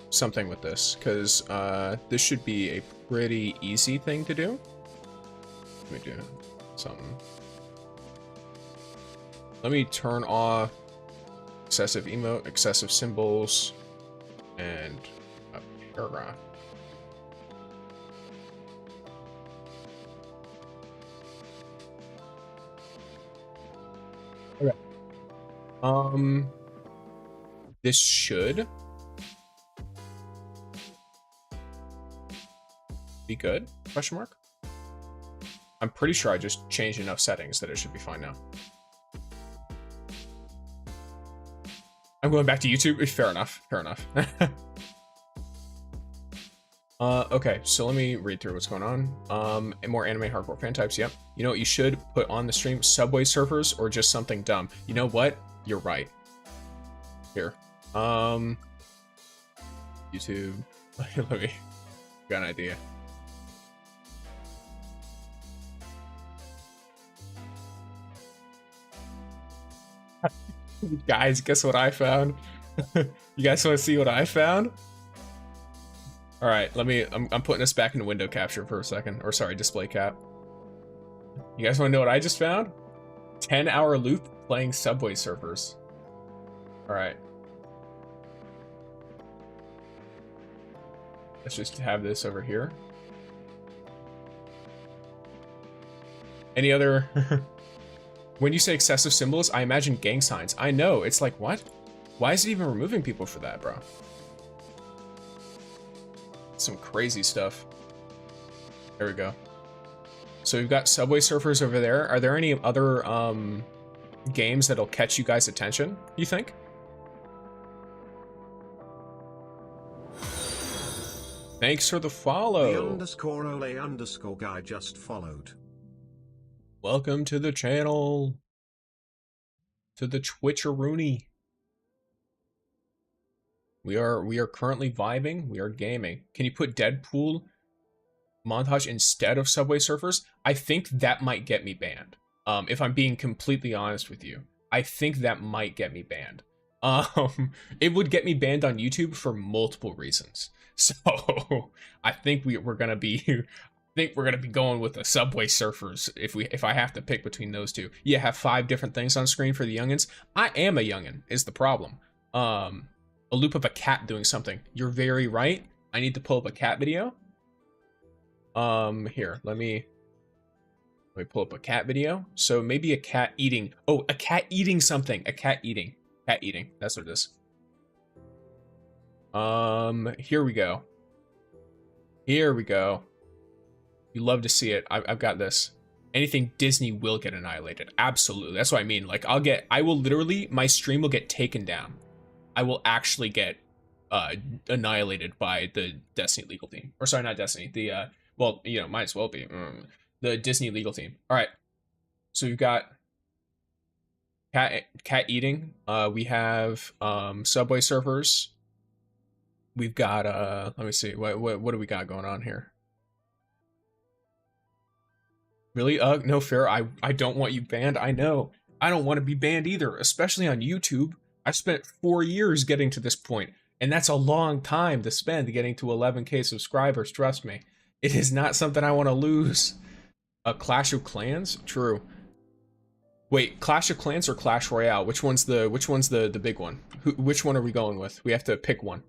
Something with this, because this should be a pretty easy thing to do. Let me do something. Let me turn off excessive emote, excessive symbols, and a paragraph. Okay. This should be good? Question mark? I'm pretty sure I just changed enough settings that it should be fine now. I'm going back to YouTube. Fair enough. Fair enough. Okay, so let me read through what's going on. And more anime hardcore fan types. Yep. You know what you should put on the stream? Subway surfers or just something dumb. You know what? You're right. Here. YouTube. Let me. Got an idea. Guys, guess what I found? You guys want to see what I found? All right, I'm putting us back into window capture for a second, or sorry, display cap. You guys want to know what I just found? 10-hour loop playing Subway Surfers. All right. Let's just have this over here. Any other? When you say excessive symbols, I imagine gang signs. I know, it's like, what? Why is it even removing people for that, bro? Some crazy stuff. There we go. So we've got Subway Surfers over there. Are there any other games that'll catch you guys' attention, you think? Thanks for the follow. The _ole_guy just followed. Welcome to the channel. to the Twitcheroony. We are currently vibing. We are gaming. Can you put Deadpool montage instead of Subway Surfers? I think that might get me banned. If I'm being completely honest with you, I think that might get me banned. It would get me banned on YouTube for multiple reasons. So I think we're gonna be going with the Subway Surfers if I have to pick between those two. Yeah, have 5 different things on screen for the youngins. I am a youngin is the problem. A loop of a cat doing something. You're very right. I need to pull up a cat video. Here, let me pull up a cat video. So maybe a cat eating. Oh, a cat eating something. A cat eating. Cat eating. That's what it is. Here we go. Here we go. You love to see it. I've got this. Anything Disney will get annihilated. Absolutely. That's what I mean. Like, I will literally, my stream will get taken down. I will actually get annihilated by the Destiny legal team. Or sorry, not Destiny. The, well, you know, might as well be. The Disney legal team. All right. So you've got cat eating. We have Subway Surfers. We've got let me see. What do we got going on here? Really? No fair. I don't want you banned. I know. I don't want to be banned either, especially on YouTube. I spent 4 years getting to this point, and that's a long time to spend getting to 11K subscribers, trust me. It is not something I want to lose. A Clash of Clans? True. Wait, Clash of Clans or Clash Royale? Which one's the big one? Which one are we going with? We have to pick one.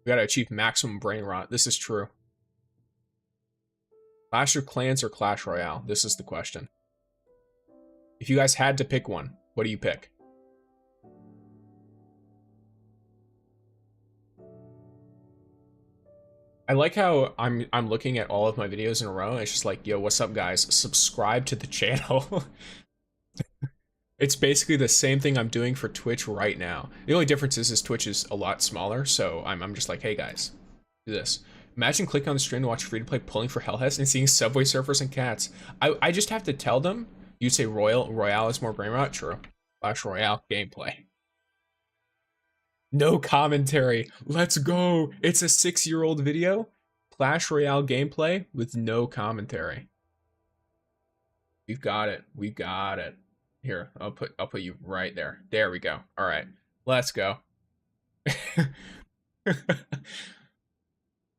We gotta achieve maximum brain rot. This is true. Clash of Clans or Clash Royale? This is the question. If you guys had to pick one, what do you pick? I like how I'm looking at all of my videos in a row and it's just like, yo, what's up guys? Subscribe to the channel. It's basically the same thing I'm doing for Twitch right now. The only difference is Twitch is a lot smaller, so I'm just like, hey guys, do this. Imagine clicking on the stream to watch free-to-play pulling for HELHEST and seeing Subway Surfers and cats. I just have to tell them. You'd say Royale is more brain rot? True. Clash Royale gameplay. No commentary. Let's go. It's a 6-year-old video. Clash Royale gameplay with no commentary. We've got it. We got it. Here, I'll put you right there. There we go. All right. Let's go.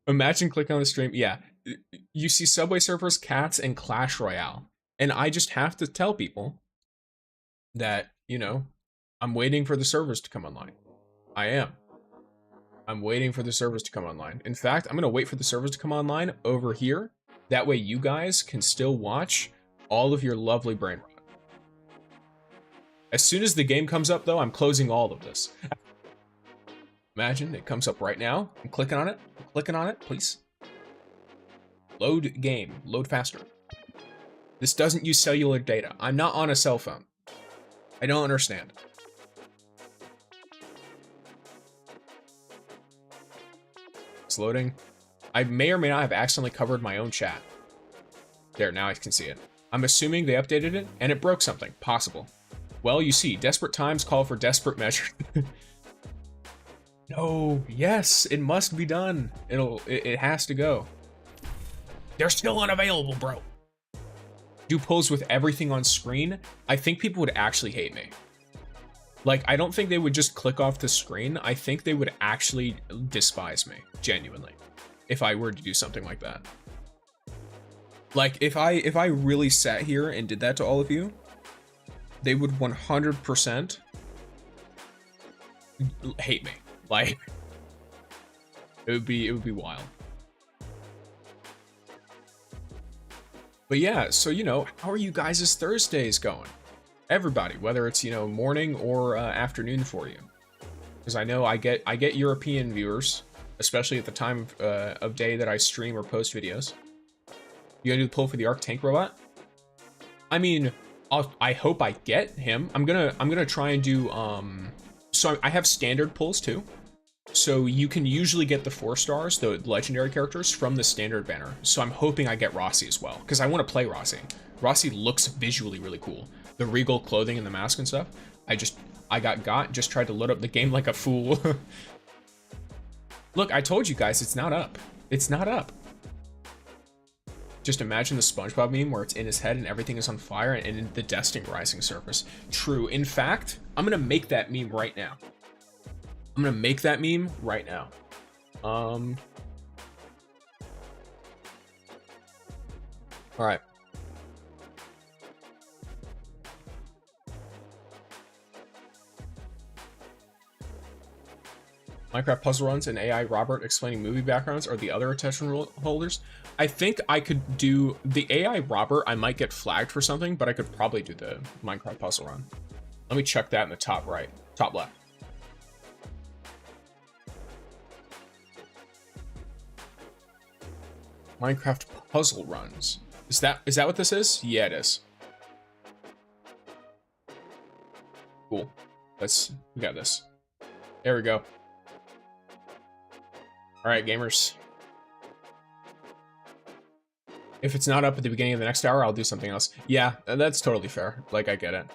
Imagine clicking on the stream. Yeah. You see Subway Surfers, cats, and Clash Royale. And I just have to tell people that, you know, I'm waiting for the servers to come online. I am. I'm waiting for the servers to come online. In fact, I'm going to wait for the servers to come online over here. That way you guys can still watch all of your lovely brain rot. As soon as the game comes up, though, I'm closing all of this. Imagine it comes up right now. I'm clicking on it. I'm clicking on it, please. Load game. Load faster. This doesn't use cellular data. I'm not on a cell phone. I don't understand. It's loading. I may or may not have accidentally covered my own chat. There, now I can see it. I'm assuming they updated it and it broke something. Possible. Well, you see, desperate times call for desperate measures. No, yes, it must be done. It has to go. They're still unavailable, bro. Do pulls with everything on screen. I think people would actually hate me. Like, I don't think they would just click off the screen. I think they would actually despise me, genuinely, if I were to do something like that. Like, if I really sat here and did that to all of you, they would 100% hate me. Like, it would be wild. But yeah, so, you know, how are you guys' Thursdays going? Everybody, whether it's, you know, morning or afternoon for you. Because I know I get European viewers, especially at the time of day that I stream or post videos. You gonna do the pull for the Arc Tank Robot? I mean, I hope I get him. I'm gonna try and do so I have standard pulls too. So you can usually get the 4 stars, the legendary characters, from the standard banner. So I'm hoping I get Rossi as well, because I want to play Rossi. Rossi looks visually really cool. the regal clothing and the mask and stuff. I got, just tried to load up the game like a fool. Look, I told you guys, it's not up. It's not up. Just imagine the SpongeBob meme where it's in his head and everything is on fire and in the destined rising surface. True. In fact, I'm gonna make that meme right now. I'm gonna make that meme right now. All right. Minecraft puzzle runs and AI Robert explaining movie backgrounds are the other attention holders. I think I could do the AI Robert. I might get flagged for something, but I could probably do the Minecraft puzzle run. Let me check that in the top right, top left. Minecraft puzzle runs. Is that what this is? Yeah, it is. Cool. We got this. There we go. All right, gamers. If it's not up at the beginning of the next hour, I'll do something else. Yeah, that's totally fair. Like, I get it.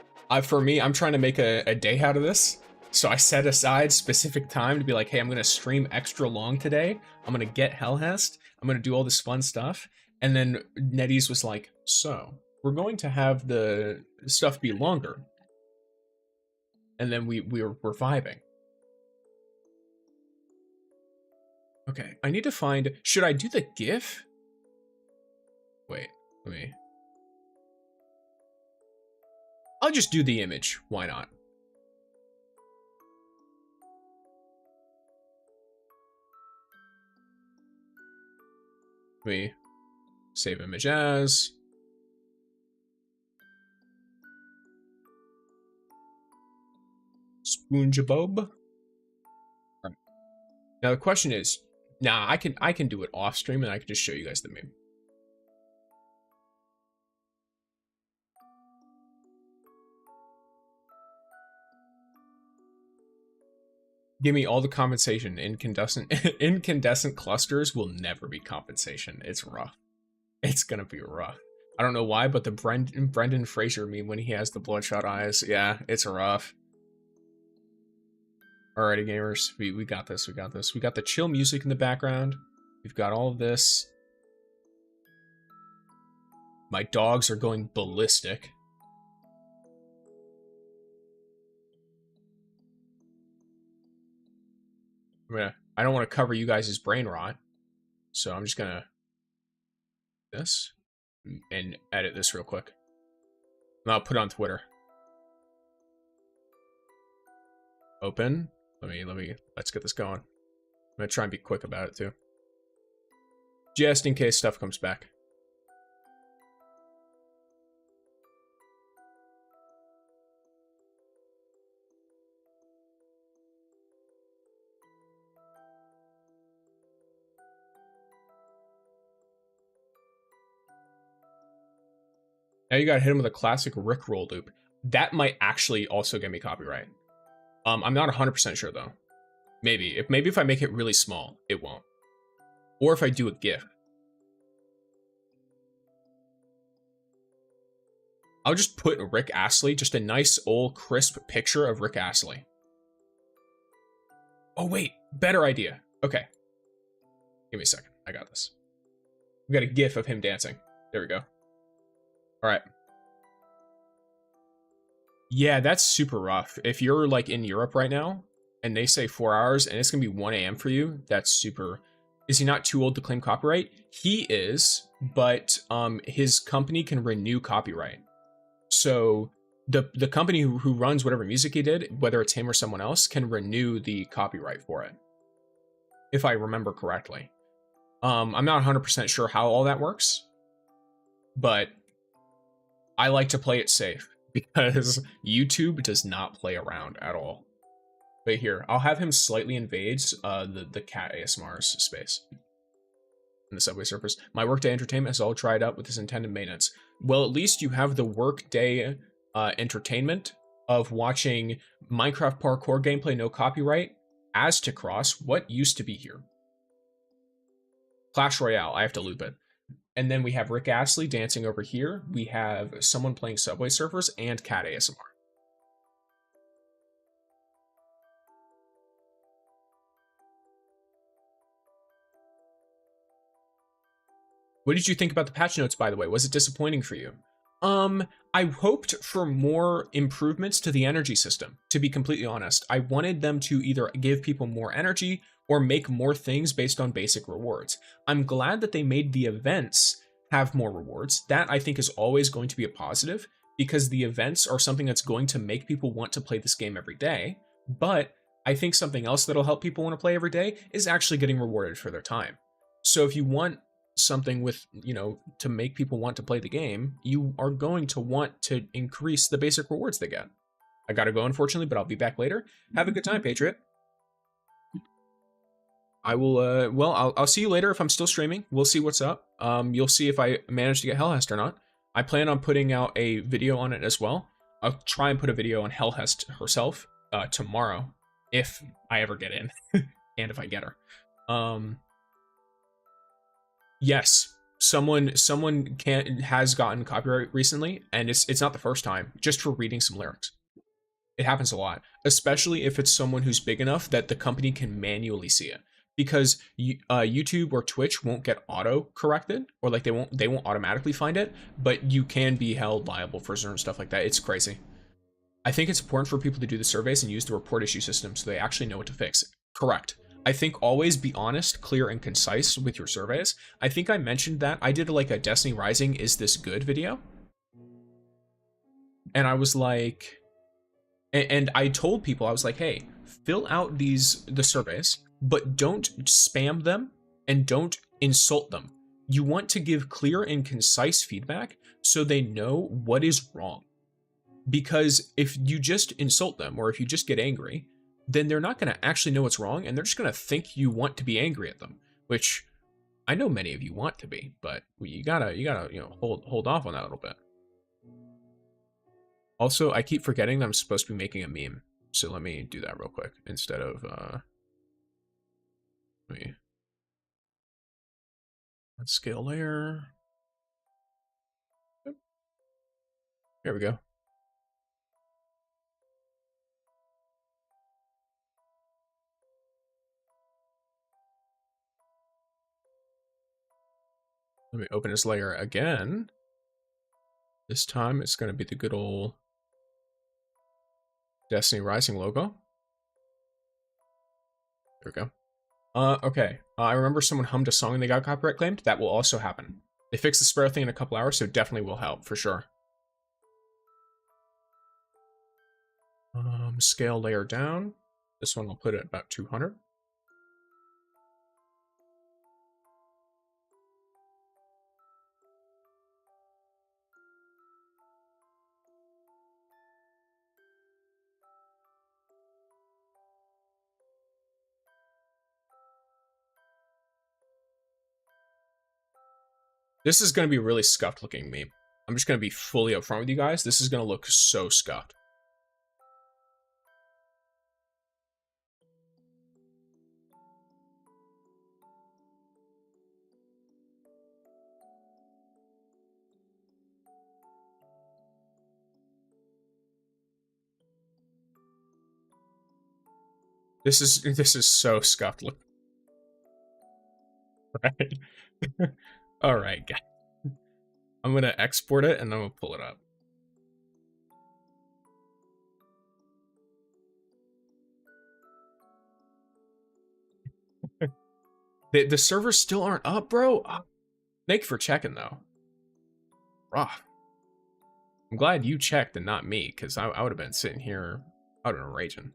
For me, I'm trying to make a day out of this. So I set aside specific time to be like, hey, I'm going to stream extra long today. I'm going to get HELHEST. I'm going to do all this fun stuff. And then NetEase was like, so we're going to have the stuff be longer. And then we're vibing. Okay, I need to find, should I do the GIF? Wait, I'll just do the image. Why not? Let me save image as. SpongeBob. Right. Now the question is, I can do it off stream and I can just show you guys the meme. Give me all the compensation. Incandescent clusters will never be compensation. It's rough. It's gonna be rough. I don't know why, but the Brendan Fraser meme when he has the bloodshot eyes, yeah, it's rough. Alrighty, gamers, we got this. We got this. We got the chill music in the background. We've got all of this. My dogs are going ballistic. I don't want to cover you guys' brain rot, so I'm just gonna this and edit this real quick. And I'll put it on Twitter. Open. Let's get this going. I'm gonna try and be quick about it too, just in case stuff comes back. Now you gotta hit him with a classic Rickroll loop. That might actually also get me copyright. I'm not 100% sure though. Maybe if I make it really small, it won't. Or if I do a GIF. I'll just put Rick Astley, just a nice old crisp picture of Rick Astley. Oh wait, better idea. Okay. Give me a second, I got this. We got a GIF of him dancing. There we go. All right. Yeah, that's super rough. If you're like in Europe right now and they say 4 hours and it's gonna be 1 a.m. for you, that's super. Is he not too old to claim copyright? He is, but his company can renew copyright. So the company who runs whatever music he did, whether it's him or someone else, can renew the copyright for it. If I remember correctly. I'm not 100% sure how all that works, but I like to play it safe because YouTube does not play around at all. But here, I'll have him slightly invades the cat ASMR's space in the subway surfers. My workday entertainment is all dried up with this intended maintenance. Well, at least you have the workday entertainment of watching Minecraft parkour gameplay, no copyright, as to cross what used to be here. Clash Royale, I have to loop it. And then we have Rick Astley dancing over here. We have someone playing Subway Surfers and cat ASMR. What did you think about the patch notes, by the way? Was it disappointing for you? I hoped for more improvements to the energy system, to be completely honest. I wanted them to either give people more energy or make more things based on basic rewards. I'm glad that they made the events have more rewards. That I think is always going to be a positive because the events are something that's going to make people want to play this game every day. But I think something else that'll help people want to play every day is actually getting rewarded for their time. So if you want something with, to make people want to play the game, you are going to want to increase the basic rewards they get. I gotta go, unfortunately, but I'll be back later. Have a good time, Patriot. I will, I'll see you later if I'm still streaming. We'll see what's up. You'll see if I manage to get HELHEST or not. I plan on putting out a video on it as well. I'll try and put a video on HELHEST herself tomorrow, if I ever get in, and if I get her. Yes, someone has gotten copyright recently, and it's not the first time, just for reading some lyrics. It happens a lot, especially if it's someone who's big enough that the company can manually see it. Because YouTube or Twitch won't get auto corrected, or like they won't automatically find it, but you can be held liable for certain stuff like that. It's crazy. I think it's important for people to do the surveys and use the report issue system so they actually know what to fix. Correct. I think always be honest, clear, and concise with your surveys. I think I mentioned that. I did like a Destiny Rising Is This Good video. And I was like, and I told people, I was like, hey, fill out the surveys, but don't spam them and don't insult them. You want to give clear and concise feedback so they know what is wrong. Because if you just insult them or if you just get angry, then they're not going to actually know what's wrong, and they're just going to think you want to be angry at them, which I know many of you want to be, but you gotta hold off on that a little bit. Also, I keep forgetting that I'm supposed to be making a meme, so let me do that real quick instead of let's scale layer. There we go. Let me open this layer again. This time it's going to be the good old Destiny Rising logo. There we go. Okay. I remember someone hummed a song and they got copyright claimed. That will also happen. They fixed the sparrow thing in a couple hours, so definitely will help for sure. Scale layer down. This one I'll put at about 200. This is going to be a really scuffed looking meme. I'm just going to be fully upfront with you guys. This is going to look so scuffed. This is so scuffed. Look. Right. All right, guys. I'm gonna export it and then we'll pull it up. The servers still aren't up, bro. Thank you for checking though. Rough. I'm glad you checked and not me, because I would have been sitting here, I would have been raging.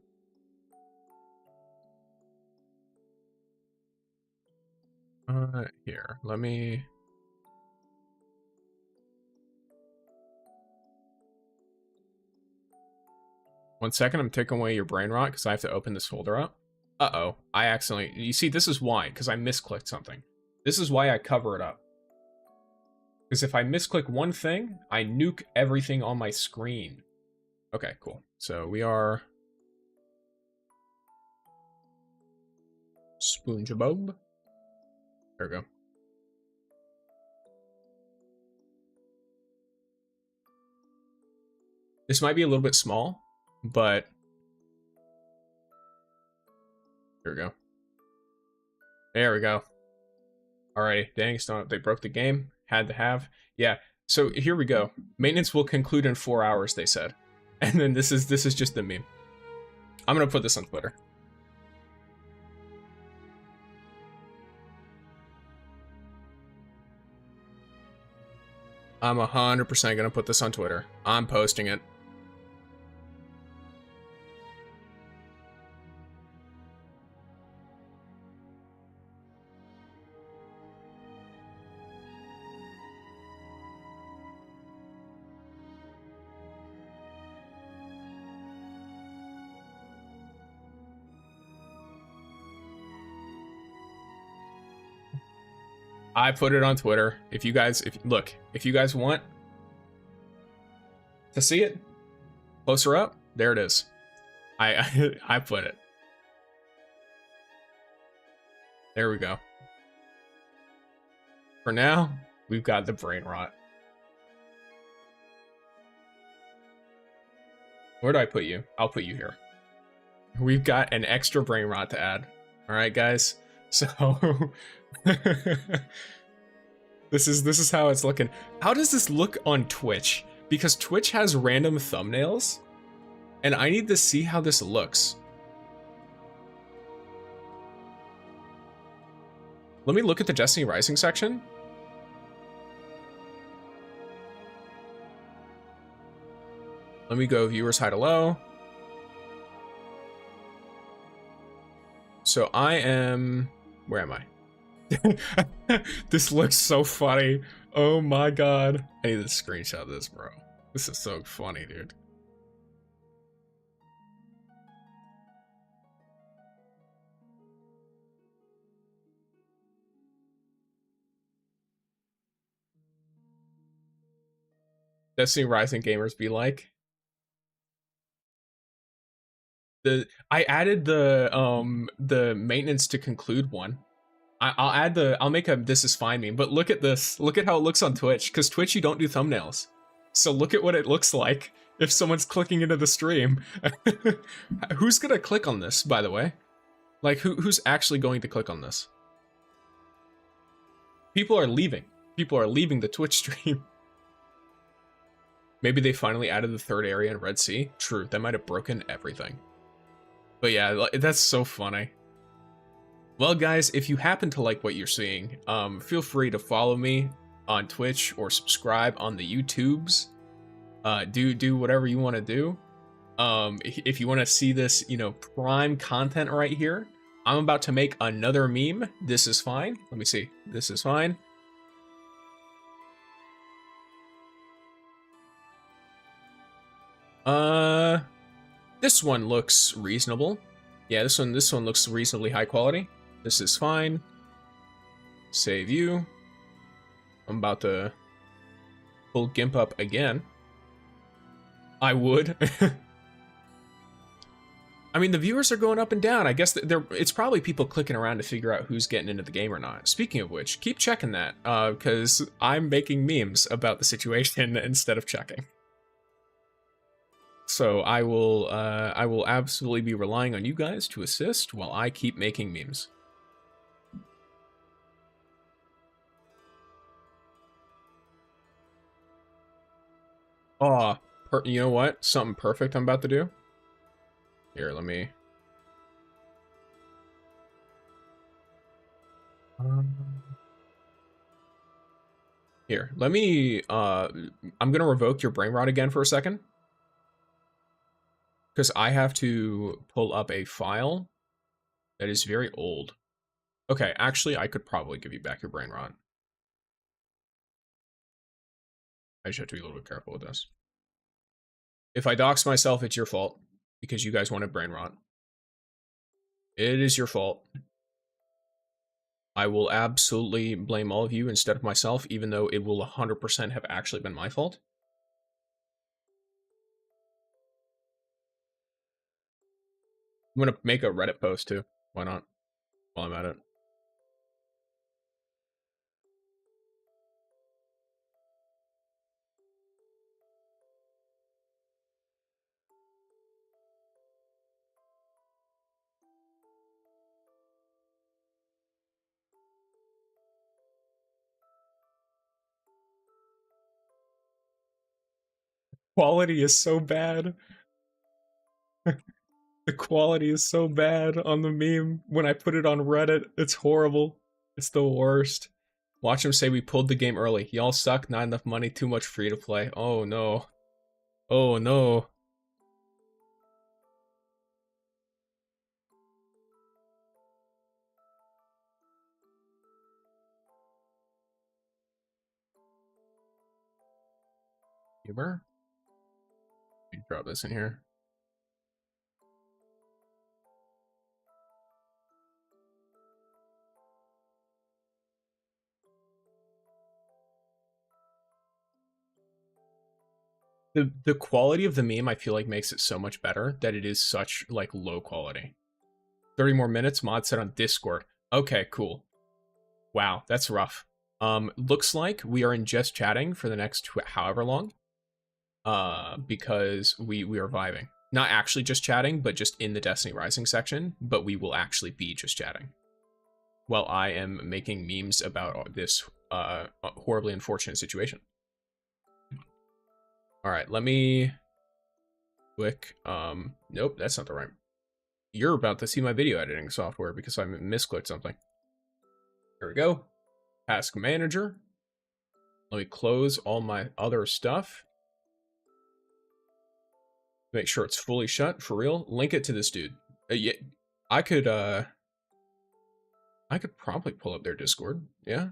Here, let me. One second, I'm taking away your brain rot because I have to open this folder up. Uh-oh, I accidentally, you see, this is why, because I misclicked something. This is why I cover it up. Because if I misclick one thing, I nuke everything on my screen. Okay, cool. So we are SpongeBob. There we go. This might be a little bit small, but here we go. There we go. Alrighty, dang, so they broke the game. Had to have. Yeah, so here we go. Maintenance will conclude in 4 hours, they said. And then this is just the meme. I'm gonna put this on Twitter. I'm 100% gonna put this on Twitter. I'm posting it. I put it on Twitter. If you guys want to see it closer up, there it is. I put it. There we go. For now, we've got the brain rot. Where do I put you? I'll put you here. We've got an extra brain rot to add. All right, guys. So this is how it's looking. How does this look on Twitch? Because Twitch has random thumbnails, and I need to see how this looks. Let me look at the Destiny Rising section. Let me go viewers high to low. So I am, where am I? This looks so funny. Oh my god. I need to screenshot this, bro. This is so funny, dude. Destiny Rising gamers be like. I added the maintenance to conclude one. I'll make a this is fine meme, but look at this. Look at how it looks on Twitch, because Twitch you don't do thumbnails. So look at what it looks like if someone's clicking into the stream. Who's gonna click on this, by the way? Like who's actually going to click on this? People are leaving. People are leaving the Twitch stream. Maybe they finally added the third area in Red Sea. True, that might have broken everything. But yeah, that's so funny. Well, guys, if you happen to like what you're seeing, feel free to follow me on Twitch or subscribe on the YouTubes. Do whatever you want to do. If you want to see this, prime content right here, I'm about to make another meme. This is fine. Let me see. This is fine. This one looks reasonable. Yeah, this one looks reasonably high quality. This is fine. Save you. I'm about to pull GIMP up again. I would. I mean, the viewers are going up and down. I guess it's probably people clicking around to figure out who's getting into the game or not. Speaking of which, keep checking that, because I'm making memes about the situation instead of checking. So I will absolutely be relying on you guys to assist while I keep making memes. Oh, you know what? Something perfect I'm about to do. Here, let me. Here, let me. I'm gonna revoke your brain rot again for a second. Because I have to pull up a file that is very old. Okay, actually, I could probably give you back your brain rot. I just have to be a little bit careful with this. If I dox myself, it's your fault. Because you guys wanted brain rot. It is your fault. I will absolutely blame all of you instead of myself, even though it will 100% have actually been my fault. I'm gonna make a Reddit post too. Why not? While I'm at it. quality is so bad. The quality is so bad on the meme. When I put it on Reddit, it's horrible. It's the worst. Watch him say we pulled the game early. Y'all suck, not enough money, too much free to play. Oh no. Oh no. Humor? Drop this in here. The quality of the meme I feel like makes it so much better that it is such like low quality. 30 more minutes, mod set on Discord. Okay, cool. Wow, that's rough. Looks like we are in just chatting for the next however long. Because we are vibing. Not actually just chatting, but just in the Destiny Rising section, but we will actually be just chatting. While I am making memes about this horribly unfortunate situation. Alright, let me click, nope, that's not the right. You're about to see my video editing software because I misclicked something. Here we go. Task Manager. Let me close all my other stuff. Make sure it's fully shut, for real. Link it to this dude. Yeah, I could probably pull up their Discord, yeah?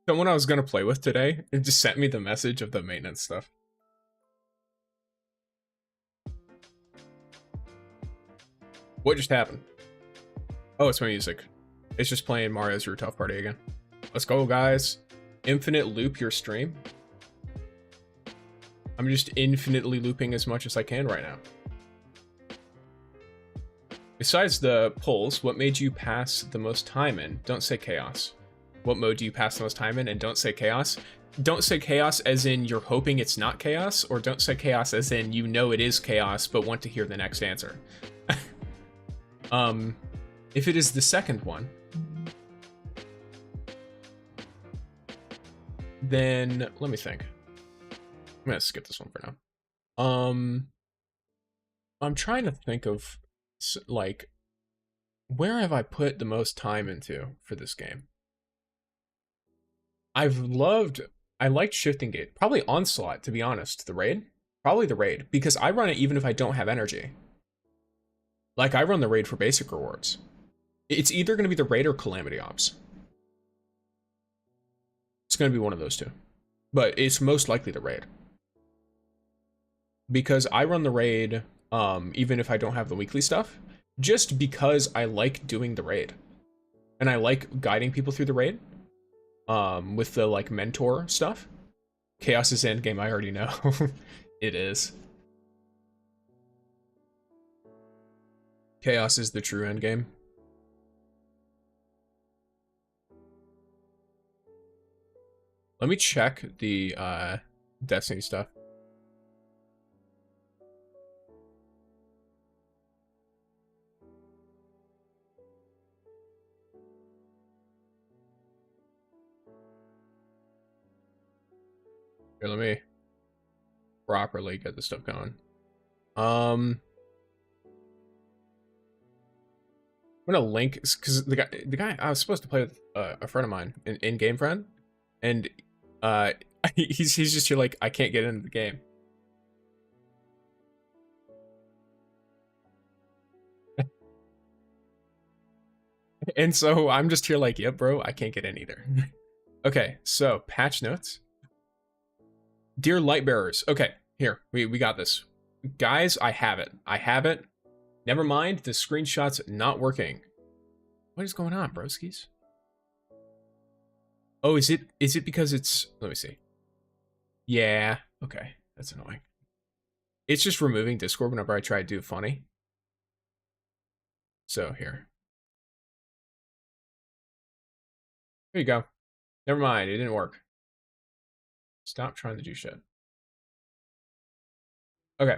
Someone I was gonna play with today, it just sent me the message of the maintenance stuff. What just happened? Oh, it's my music. It's just playing Mario's Rooftop Party again. Let's go, guys. Infinite loop your stream. I'm just infinitely looping as much as I can right now. Besides the polls, what made you pass the most time in? Don't say chaos. What mode do you pass the most time in? And don't say chaos. Don't say chaos as in you're hoping it's not chaos, or don't say chaos as in you know it is chaos but want to hear the next answer. If it is the second one, then let me think. I'm gonna skip this one for now. I'm trying to think of like where have I put the most time into for this game? I liked Shifting Gate. Probably Onslaught, to be honest. The raid? Probably the raid, because I run it even if I don't have energy. Like, I run the raid for basic rewards. It's either going to be the raid or Calamity Ops. It's going to be one of those two. But it's most likely the raid. Because I run the raid, even if I don't have the weekly stuff, just because I like doing the raid. And I like guiding people through the raid. With the, like, mentor stuff. Chaos is endgame, I already know. It is. Chaos is the true endgame. Let me check the, Destiny stuff. Here, let me properly get this stuff going. I'm gonna link because the guy I was supposed to play with a friend of mine, an in-game friend, and he's just here like I can't get into the game. And so I'm just here like, yep, bro, I can't get in either. Okay, so patch notes. Dear Lightbearers, okay, here, we got this. Guys, I have it. I have it. Never mind, the screenshot's not working. What is going on, broskies? Oh, is it because it's, let me see. Yeah, okay, that's annoying. It's just removing Discord whenever I try to do funny. So here. There you go. Never mind, it didn't work. Stop trying to do shit. Okay.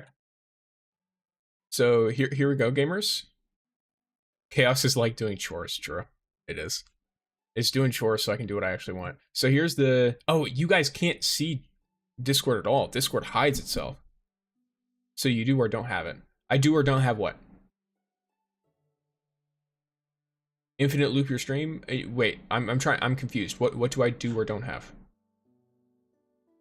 So here we go, gamers. Chaos is like doing chores, Drew. It is. It's doing chores so I can do what I actually want. So here's the... Oh, you guys can't see Discord at all. Discord hides itself. So you do or don't have it. I do or don't have what? Infinite loop your stream? Wait, I'm confused. What do I do or don't have?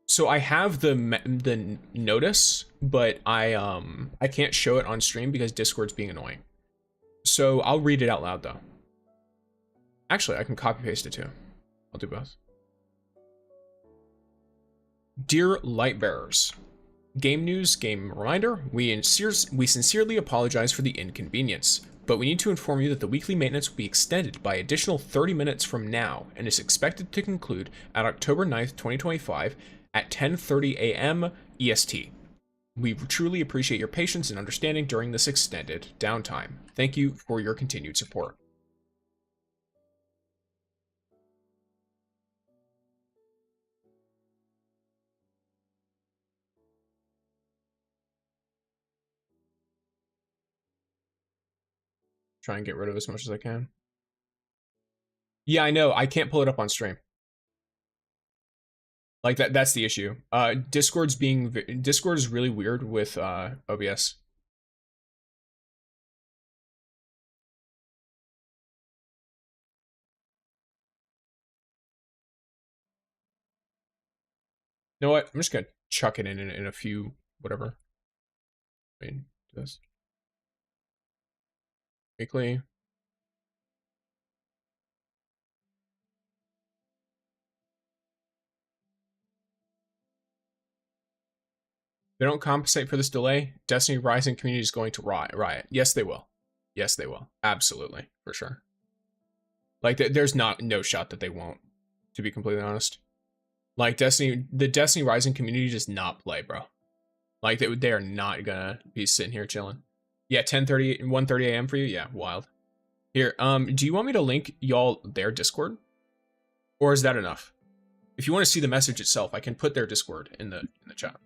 So I have the notice, but I can't show it on stream because Discord's being annoying. So I'll read it out loud though. Actually, I can copy paste it too. I'll do both. Dear light bearers, game news, game reminder, we sincerely apologize for the inconvenience, but we need to inform you that the weekly maintenance will be extended by additional 30 minutes from now and is expected to conclude at October 9th, 2025 at 10:30 a.m. EST. We truly appreciate your patience and understanding during this extended downtime. Thank you for your continued support. Try and get rid of as much as I can. Yeah, I know. I can't pull it up on stream. Like that's the issue. Discord is really weird with OBS. You know what? I'm just gonna chuck it in a few whatever. I mean, this weekly. They don't compensate for this delay. Destiny Rising community is going to riot. Yes, they will. Yes, they will. Absolutely, for sure. Like, there's no shot that they won't, to be completely honest. Like, the Destiny Rising community does not play, bro. Like, they are not gonna be sitting here chilling. Yeah, 10:30, 1:30 a.m. for you? Yeah, wild. Here, do you want me to link y'all their Discord? Or is that enough? If you want to see the message itself, I can put their Discord in the chat.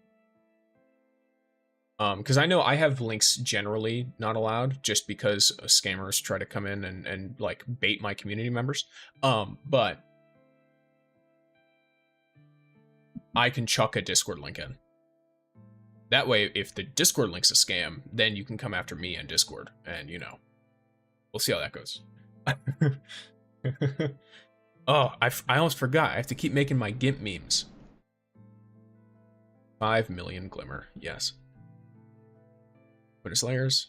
Because I know I have links generally not allowed just because scammers try to come in and like bait my community members. But I can chuck a Discord link in. That way, if the Discord link's a scam, then you can come after me on Discord, and you know, we'll see how that goes. Oh, I almost forgot. I have to keep making my GIMP memes. 5 million glimmer, yes. Witness layers.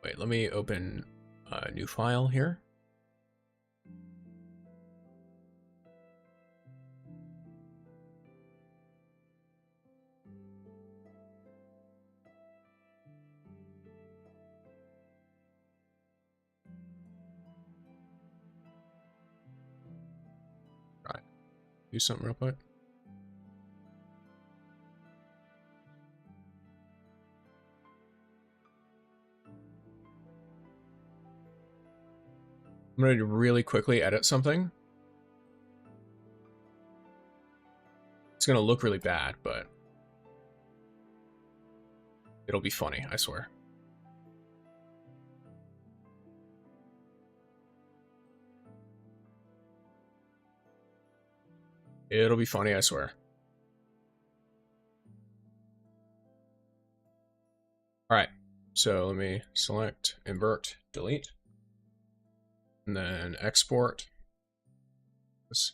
Wait, let me open a new file here. Right. Do something real quick. I'm going to really quickly edit something. It's going to look really bad, but it'll be funny, I swear. It'll be funny, I swear. Alright, so let me select, invert, delete. And then export this.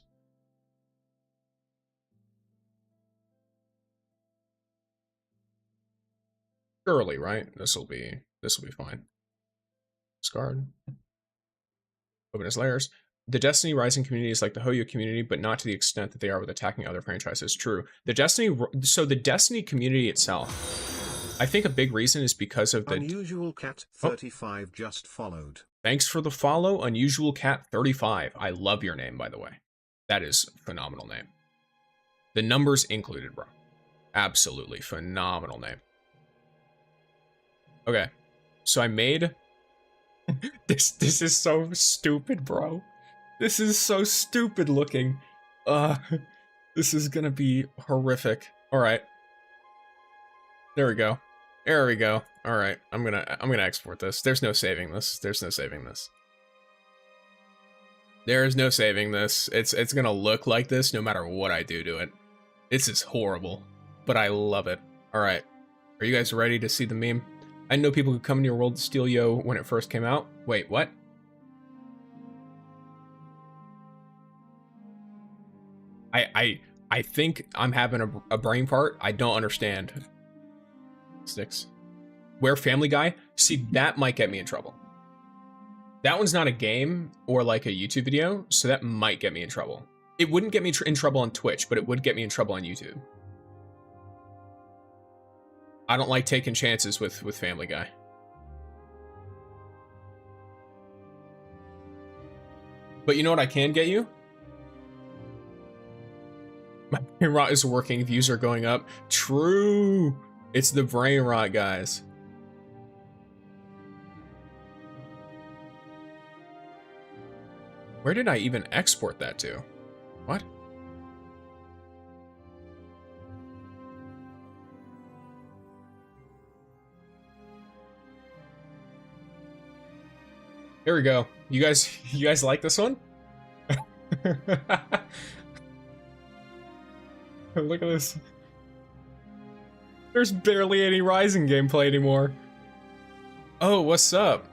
Surely, right? This will be fine. Discard. Open as layers. The Destiny Rising community is like the Hoyo community, but not to the extent that they are with attacking other franchises. True. The Destiny community itself, I think a big reason is because of the Unusual Cat 35 just followed. Thanks for the follow, Unusual Cat 35. I love your name, by the way. That is a phenomenal name. The numbers included, bro. Absolutely phenomenal name. Okay, so I made this is so stupid, bro. This is so stupid looking. This is gonna be horrific. All right. There we go. There we go. All right, I'm gonna export this. There's no saving this. There's no saving this. There is no saving this. It's gonna look like this no matter what I do to it. This is horrible, but I love it. All right, are you guys ready to see the meme? I know people could come into your world to steal yo when it first came out. Wait, what? I think I'm having a brain fart. I don't understand. Sticks. Where Family Guy? See, that might get me in trouble. That one's not a game or like a YouTube video, so that might get me in trouble. It wouldn't get me in trouble on Twitch, but it would get me in trouble on YouTube. I don't like taking chances with Family Guy. But you know what I can get you? My brain rot is working, views are going up. True! It's the brain rot, guys. Where did I even export that to? What? There we go. You guys like this one? Look at this. There's barely any Rising gameplay anymore. Oh, what's up?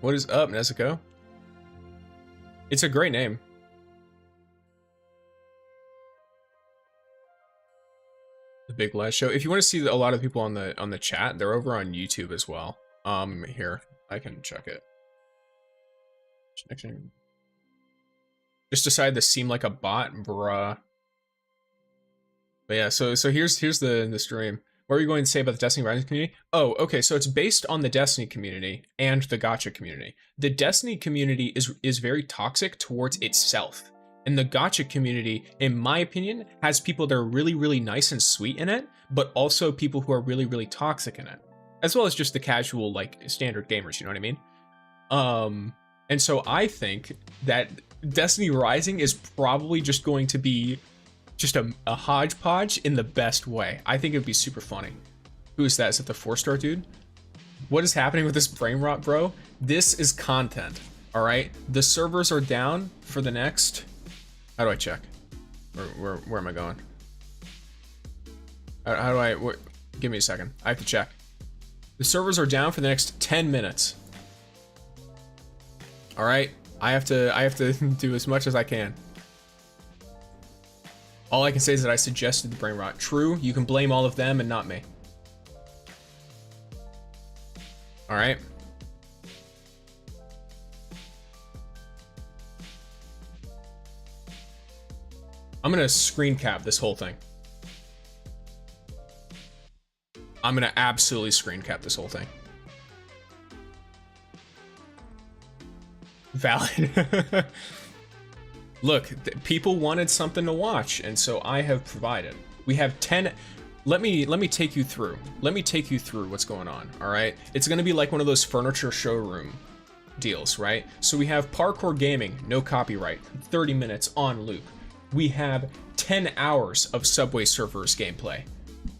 What is up, Nezuko? It's a great name. The Big Les Show. If you want to see a lot of people on the chat, they're over on YouTube as well. Here, I can check it. Just decided to seem like a bot, bruh. But yeah, so here's the stream. What are you going to say about the Destiny Rising community? Oh, okay, so it's based on the Destiny community and the gacha community. The Destiny community is very toxic towards itself. And the gacha community, in my opinion, has people that are really, really nice and sweet in it, but also people who are really, really toxic in it. As well as just the casual, like, standard gamers, you know what I mean? And so I think that Destiny Rising is probably just going to be just a hodgepodge in the best way. I think it would be super funny. Who is that? Is it the 4-star dude? What is happening with this brain rot, bro? This is content, all right? The servers are down for the next... How do I check? Where am I going? How do I... Give me a second. I have to check. The servers are down for the next 10 minutes. All right? I have to do as much as I can. All I can say is that I suggested the brain rot. True, you can blame all of them and not me. All right. I'm gonna screen cap this whole thing. I'm gonna absolutely screen cap this whole thing. Valid. Look, people wanted something to watch, and so I have provided. We have 10. Let me take you through. Let me take you through what's going on. All right, it's gonna be like one of those furniture showroom deals, right? So we have parkour gaming, no copyright, 30 minutes on loop. We have 10 hours of Subway Surfers gameplay.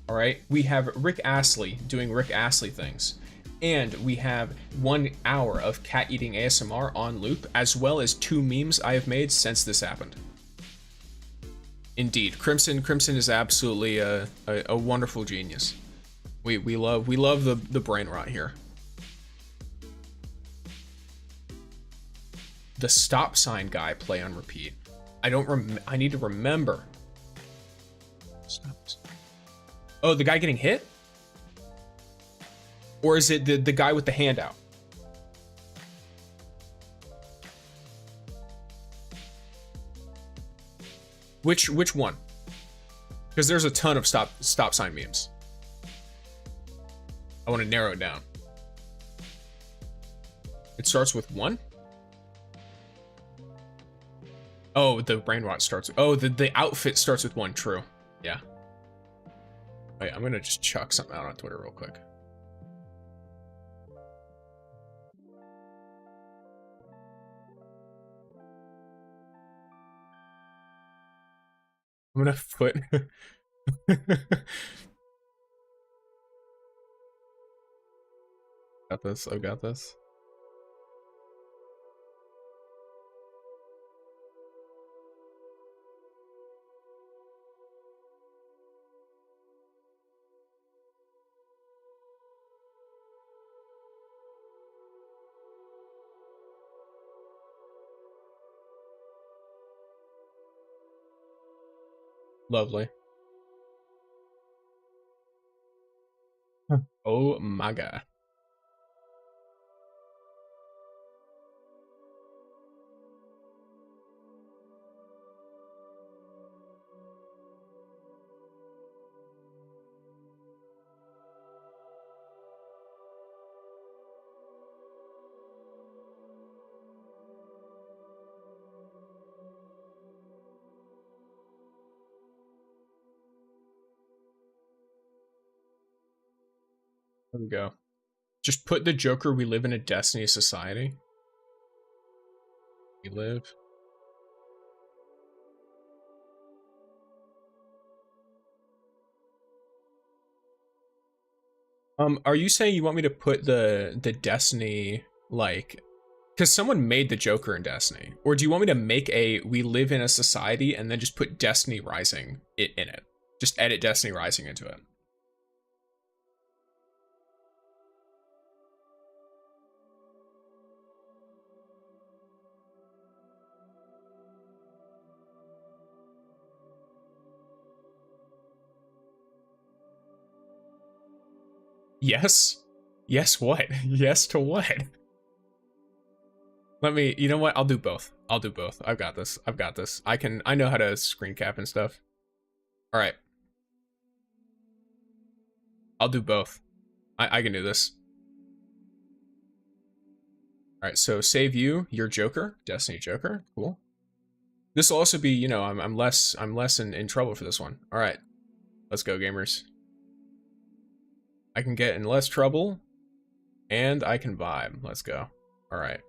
All right, we have Rick Astley doing Rick Astley things. And we have 1 hour of cat eating ASMR on loop, as well as 2 memes I have made since this happened. Indeed, Crimson is absolutely a wonderful genius. We love the brain rot here. The stop sign guy play on repeat. I need to remember. Stop. Oh, the guy getting hit? Or is it the guy with the handout? Which one? Because there's a ton of stop sign memes. I want to narrow it down. It starts with 1? Oh, the brain rot starts. Oh, the outfit starts with 1. True. Yeah. Wait, I'm gonna just chuck something out on Twitter real quick. I'm gonna put Got this. I got this. Lovely. Oh my god. There we go. Just put the Joker, we live in a Destiny society. We live. Are you saying you want me to put the Destiny, like, because someone made the Joker in Destiny, or do you want me to make a we live in a society and then just put Destiny Rising in it? Just edit Destiny Rising into it. Yes? Yes, what? Yes to what? Let me, you know what? I'll do both. I'll do both. I've got this. I've got this. I know how to screen cap and stuff. All right. I'll do both. I can do this. All right, so save you, your Joker, Destiny Joker. Cool. This will also be, you know, I'm less in trouble for this one. All right. Let's go, gamers. I can get in less trouble, and I can vibe. Let's go. All right.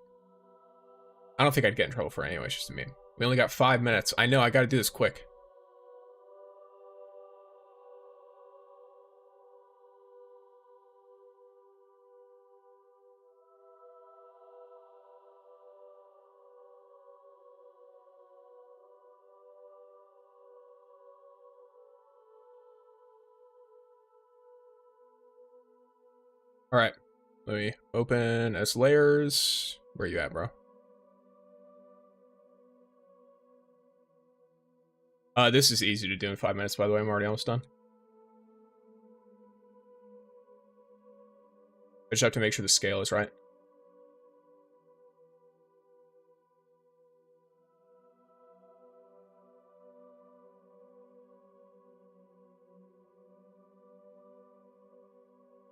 I don't think I'd get in trouble for it anyway, it's just a meme. We only got 5 minutes. I know, I gotta do this quick. All right, let me open as layers. Where you at, bro? This is easy to do in 5 minutes, by the way. I'm already almost done. I just have to make sure the scale is right.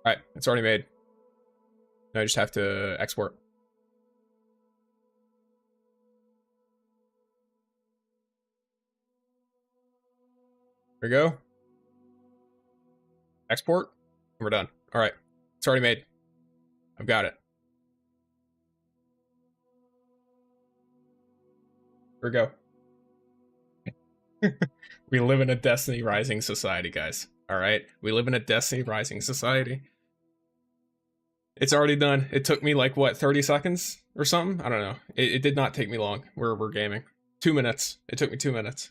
All right, it's already made. Now I just have to export. There we go. Export. We're done. All right, it's already made. I've got it. Here we go. We live in a Destiny Rising society, guys. All right, we live in a Destiny Rising society. It's already done. It took me like what, 30 seconds or something? I don't know. It did not take me long. We're gaming. 2 minutes. It took me 2 minutes.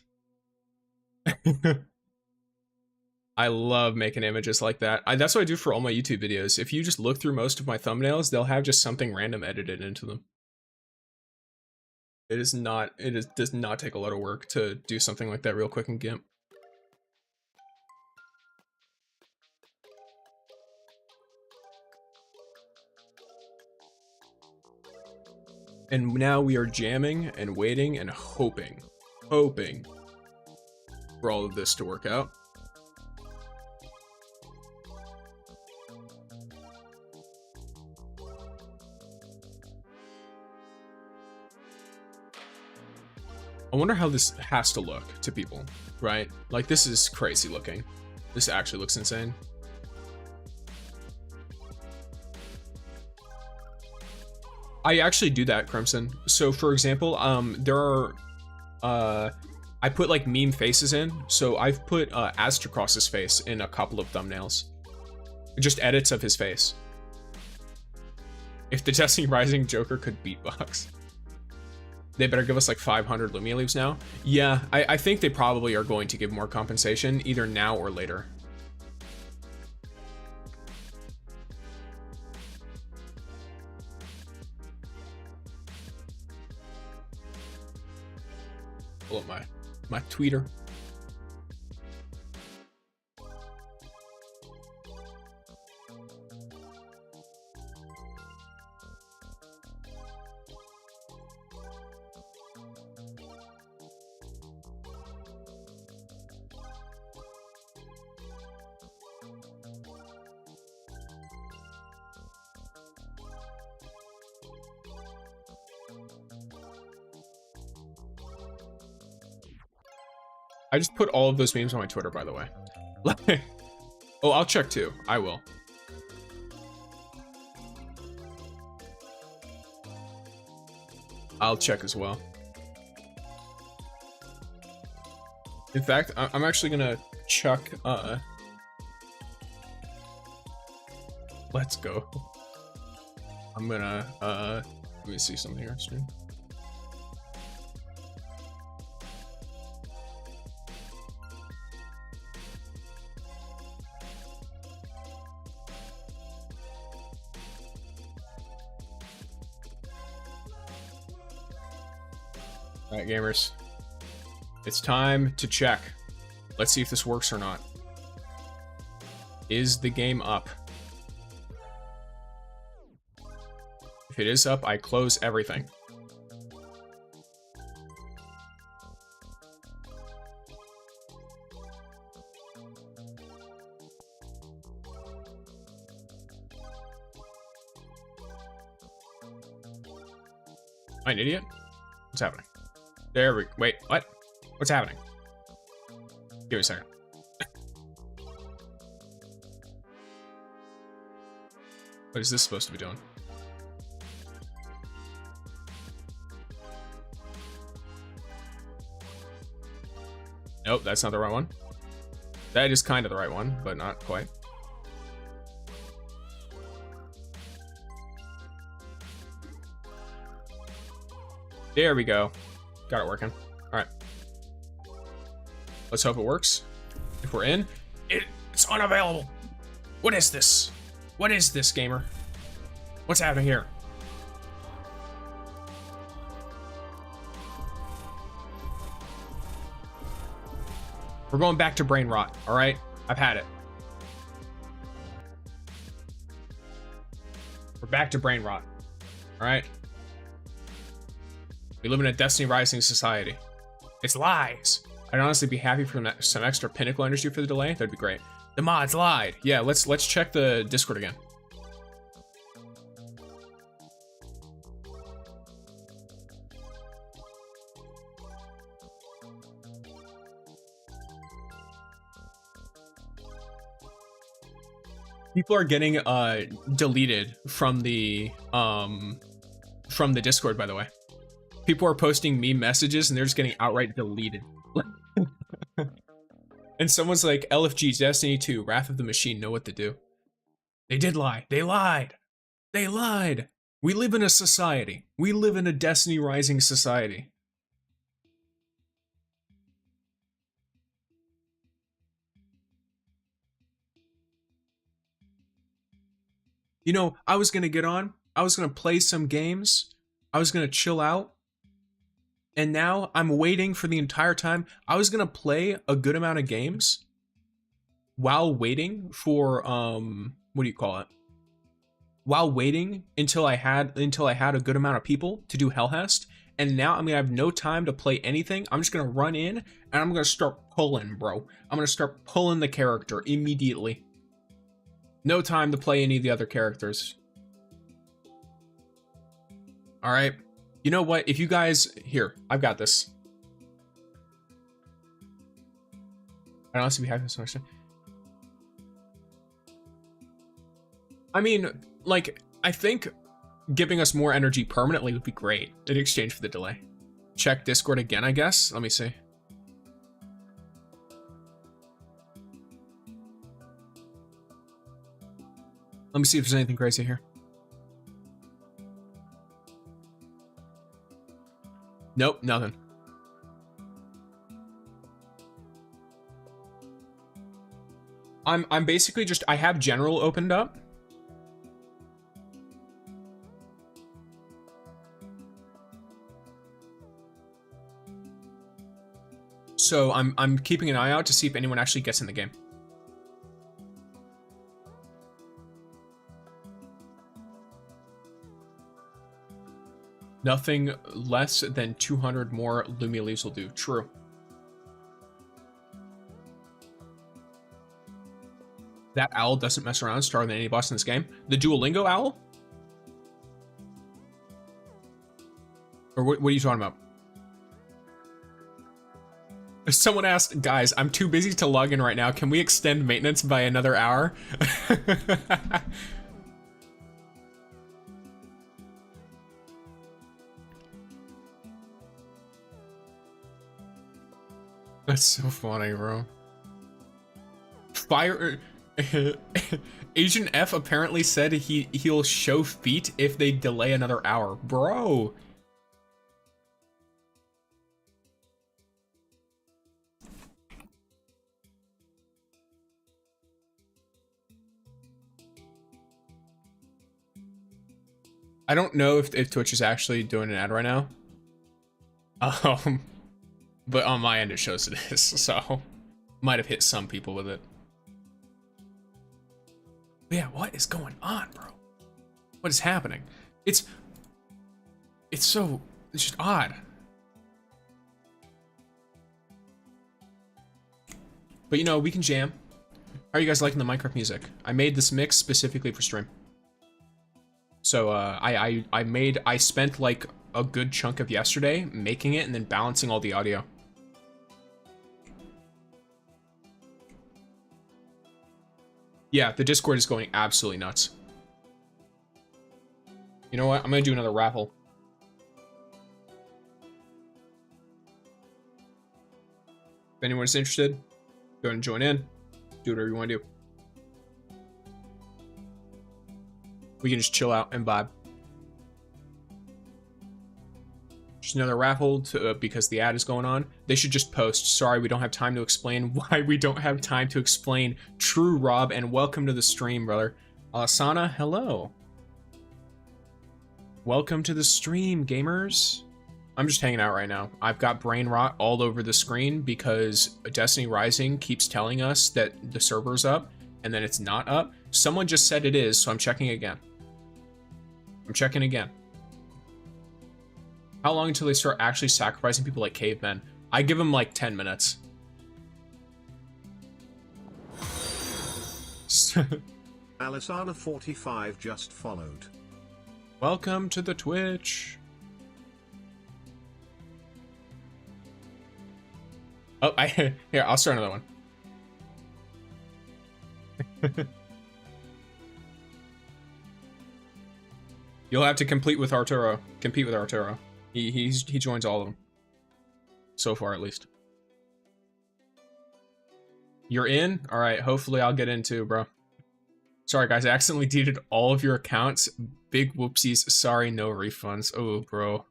I love making images like that. That's what I do for all my YouTube videos. If you just look through most of my thumbnails, they'll have just something random edited into them. It does not take a lot of work to do something like that real quick in GIMP. And now we are jamming and waiting and hoping for all of this to work out. I wonder how this has to look to people, right? Like, this is crazy looking. This actually looks insane. I actually do that, Crimson. So for example, there are, I put like meme faces in. So I've put Astrocross's face in a couple of thumbnails. Just edits of his face. If the Destiny Rising Joker could beatbox, they better give us like 500 Lumia leaves now. Yeah, I think they probably are going to give more compensation either now or later. Pull up my tweeter. I just put all of those memes on my Twitter, by the way. Oh, I'll check too. I will. I'll check as well. In fact, I'm actually gonna chuck, let's go. I'm gonna, let me see something here soon. Alright, gamers. It's time to check. Let's see if this works or not. Is the game up? If it is up, I close everything. Am I an idiot? What's happening? There we... Wait, what? What's happening? Give me a second. What is this supposed to be doing? Nope, that's not the right one. That is kind of the right one, but not quite. There we go. Got it working. All right. Let's hope it works. If we're in, it's unavailable. What is this? What is this, gamer? What's happening here? We're going back to brain rot, all right? I've had it. We're back to brain rot, all right? We live in a Destiny Rising society. It's lies. I'd honestly be happy for some extra pinnacle energy for the delay. That'd be great. The mods lied. Yeah, let's check the Discord again. People are getting deleted from the Discord, by the way. People are posting meme messages and they're just getting outright deleted. And someone's like, LFG, Destiny 2, Wrath of the Machine, know what to do. They did lie. They lied. They lied. We live in a society. We live in a Destiny Rising society. You know, I was gonna get on. I was gonna play some games. I was gonna chill out. And now I'm waiting for the entire time. I was gonna play a good amount of games while waiting for what do you call it? While waiting until I had a good amount of people to do HELHEST, and now I'm gonna have no time to play anything. I'm just gonna run in and I'm gonna start pulling, bro. I'm gonna start pulling the character immediately. No time to play any of the other characters. All right. You know what? If you guys... Here, I've got this. I don't honestly be happy so much. I mean, like, I think giving us more energy permanently would be great in exchange for the delay. Check Discord again, I guess. Let me see. Let me see if there's anything crazy here. Nope, nothing. I'm basically just, I have general opened up. So I'm keeping an eye out to see if anyone actually gets in the game. Nothing less than 200 more Lumia leaves will do. True. That owl doesn't mess around, stronger than any boss in this game. The Duolingo owl? Or what are you talking about? Someone asked, guys, I'm too busy to log in right now. Can we extend maintenance by another hour? That's so funny, bro. Fire... Agent F apparently said he'll show feet if they delay another hour. Bro. I don't know if Twitch is actually doing an ad right now. But on my end it shows it is, so might have hit some people with it. But yeah, what is going on, bro? What is happening? It's just odd. But you know, we can jam. How are you guys liking the Minecraft music? I made this mix specifically for stream. So I spent like a good chunk of yesterday making it and then balancing all the audio. Yeah, the Discord is going absolutely nuts. You know what? I'm gonna do another raffle. If anyone's interested, go ahead and join in. Do whatever you want to do. We can just chill out and vibe. Just another raffle because the ad is going on. They should just post. Sorry, we don't have time to explain why we don't have time to explain. True, Rob, and welcome to the stream, brother. Asana, hello. Welcome to the stream, gamers. I'm just hanging out right now. I've got brain rot all over the screen because Destiny Rising keeps telling us that the server's up and then it's not up. Someone just said it is, so I'm checking again. I'm checking again. How long until they start actually sacrificing people like cavemen? I give them like 10 minutes. Alisana 45 just followed. Welcome to the Twitch. Oh, here, I'll start another one. You'll have to compete with Arturo. He joins all of them. So far, at least. You're in? Alright, hopefully I'll get in too, bro. Sorry, guys, I accidentally deleted all of your accounts. Big whoopsies. Sorry, no refunds. Oh, bro.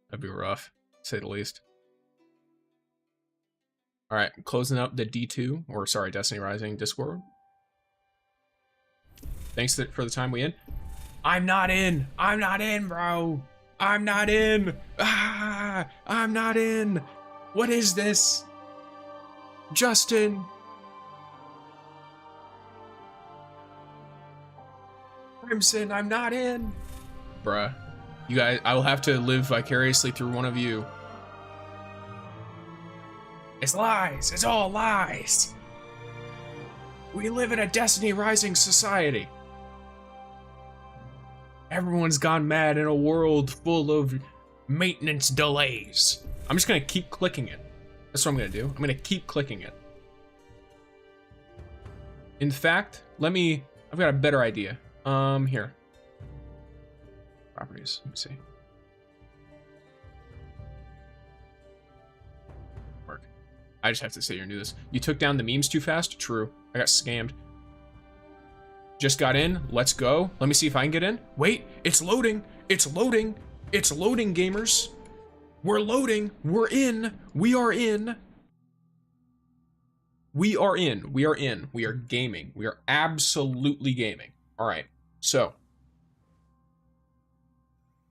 That'd be rough, to say the least. Alright, closing up the D2, or sorry, Destiny Rising Discord. Thanks for the time we in. I'm not in! I'm not in, bro! I'm not in! Ah! I'm not in! What is this? Justin! Crimson, I'm not in! Bruh. You guys, I will have to live vicariously through one of you. It's lies! It's all lies! We live in a Destiny Rising society. Everyone's gone mad in a world full of maintenance delays. I'm just gonna keep clicking it. That's what I'm gonna do. I'm gonna keep clicking it. In fact, I've got a better idea. Here. Properties, let me see. Work. I just have to sit here and do this. You took down the memes too fast? True. I got scammed. Just got in. Let's go. Let me see if I can get in. Wait, it's loading. It's loading. It's loading, gamers. We're loading. We're in. We are in. We are in. We are in. We are gaming. We are absolutely gaming. All right. So,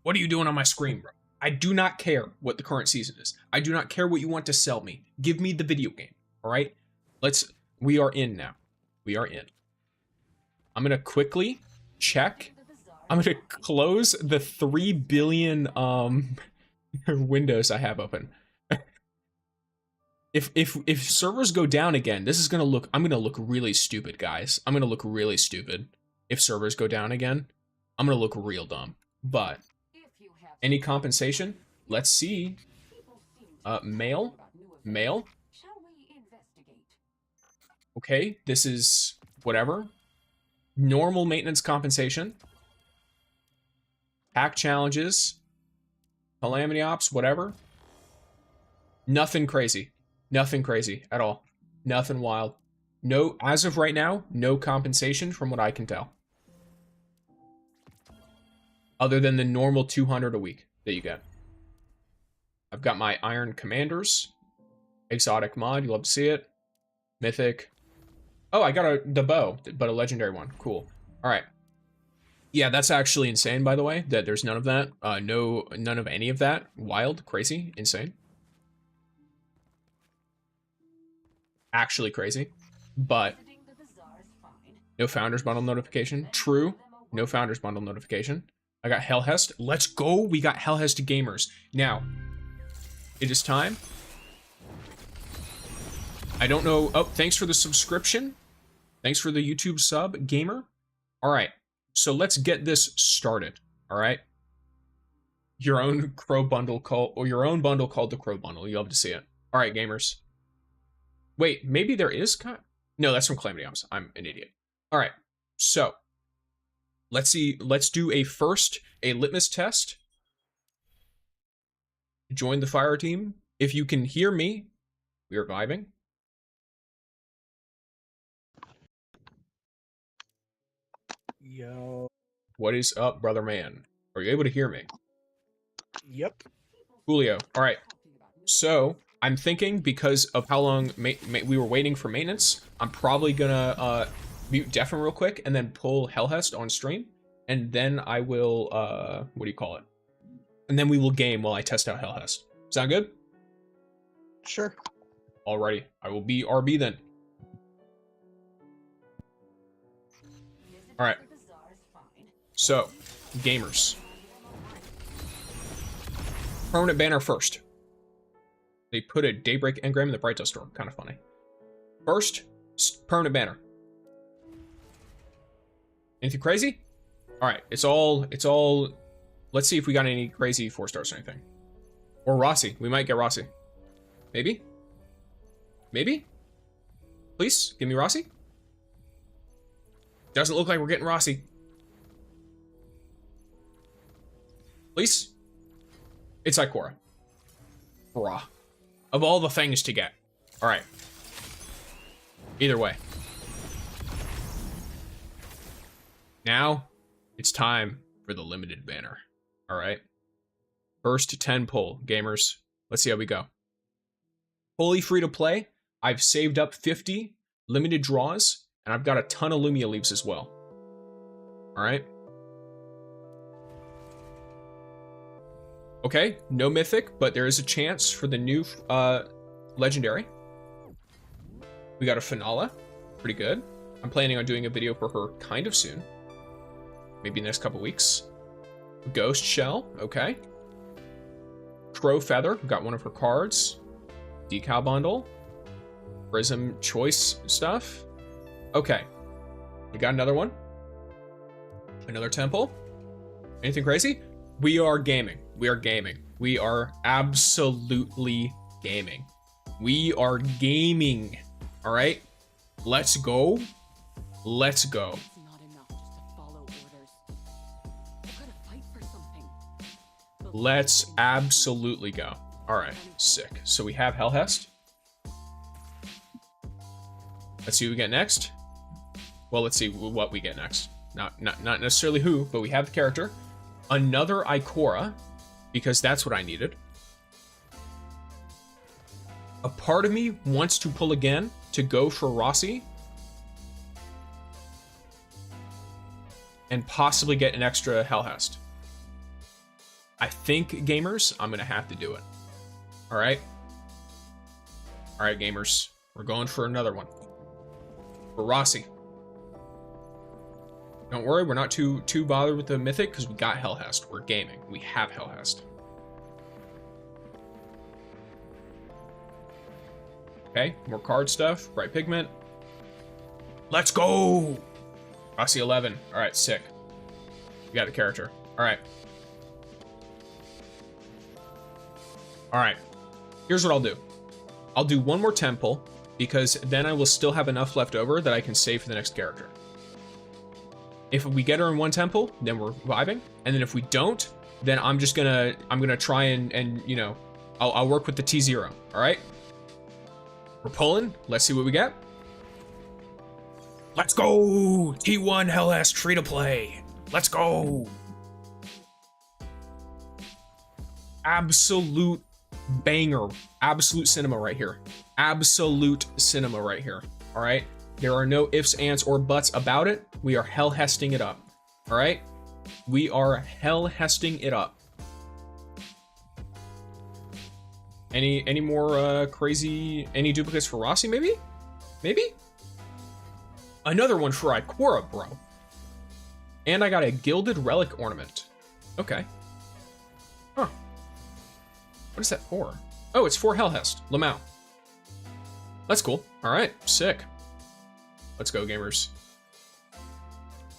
what are you doing on my screen, bro? I do not care what the current season is. I do not care what you want to sell me. Give me the video game. All right. We are in now. We are in. I'm going to quickly check. I'm going to close the 3 billion windows I have open. If servers go down again, this is gonna look. I'm gonna look really stupid, guys. I'm gonna look really stupid if servers go down again. I'm gonna look real dumb. But any compensation? Let's see. Mail. Okay, this is whatever. Normal maintenance compensation. Hack challenges. Calamity ops, whatever. Nothing crazy. Nothing crazy at all. Nothing wild. No, as of right now, no compensation from what I can tell. Other than the normal 200 a week that you get. I've got my Iron Commanders. Exotic mod, you love to see it. Mythic. Oh, I got the bow, but a legendary one. Cool. All right. Yeah, that's actually insane, by the way, that there's none of that. None of any of that. Wild, crazy, insane. Actually crazy. But no Founders Bundle notification. True. No Founders Bundle notification. I got HELHEST. Let's go. We got HELHEST gamers. Now, it is time. I don't know. Oh, thanks for the subscription. Thanks for the YouTube sub, gamer. All right. So let's get this started. All right. Your own Crow bundle called, or your own bundle called the Crow Bundle. You'll have to see it. All right, gamers. Wait, maybe there is no, that's from Calamity Ops. I'm an idiot. All right, so let's see. Let's do a litmus test. Join the fire team. If you can hear me, we are vibing. Yo. What is up, brother man? Are you able to hear me? Yep. Julio. All right. So I'm thinking because of how long we were waiting for maintenance, I'm probably gonna mute Deafin real quick and then pull HELHEST on stream, and then I will what do you call it? And then we will game while I test out HELHEST. Sound good? Sure. Alrighty, I will be RB then. All right. So, gamers. Permanent banner first. They put a Daybreak engram in the Bright Dust store. Kind of funny. First, permanent banner. Anything crazy? All right, it's all. Let's see if we got any crazy 4 stars or anything. Or Rossi. We might get Rossi. Maybe? Maybe? Please, give me Rossi. Doesn't look like we're getting Rossi. Please? It's Ikora. Bruh. Of all the things to get. Alright. Either way. Now, it's time for the limited banner. Alright. First 10 pull, gamers. Let's see how we go. Fully free to play. I've saved up 50 limited draws, and I've got a ton of Lumia leaves as well. Alright. Okay, no mythic, but there is a chance for the new legendary. We got a Finala, pretty good. I'm planning on doing a video for her kind of soon. Maybe next couple weeks. Ghost Shell, okay. Crow Feather, got one of her cards. Decal Bundle. Prism Choice stuff. Okay, we got another one. Another temple. Anything crazy? We are gaming. We are gaming. We are absolutely gaming. We are gaming. All right, let's go. Let's go. It's not enough just to follow orders. You gotta fight for something. Let's absolutely go. All right, sick. So we have HELHEST. Let's see what we get next. Well, let's see what we get next. Not necessarily who, but we have the character. Another Ikora, because that's what I needed. A part of me wants to pull again to go for Rossi and possibly get an extra HELHEST. I think, gamers, I'm gonna have to do it. All right, gamers, we're going for another one for Rossi. Don't worry, we're not too bothered with the mythic because we got HELHEST. We're gaming. We have HELHEST. Okay, more card stuff. Bright pigment. Let's go! Rossi 11. All right, sick. We got the character. All right. All right. Here's what I'll do. I'll do one more temple because then I will still have enough left over that I can save for the next character. If we get her in one temple, then we're vibing. And then if we don't, then I'm gonna try and you know, I'll work with the T0. All right. We're pulling. Let's see what we get. Let's go! T1 HELHEST free to play. Let's go! Absolute banger. Absolute cinema right here. Absolute cinema right here. All right? There are no ifs, ands, or buts about it. We are HELHESTing it up. All right? We are HELHESTing it up. Any more crazy, any duplicates for Rossi, maybe? Maybe? Another one for Ikora, bro. And I got a gilded relic ornament. Okay. Huh. What is that for? Oh, it's for HELHEST. Lamau. That's cool. All right, sick. Let's go, gamers.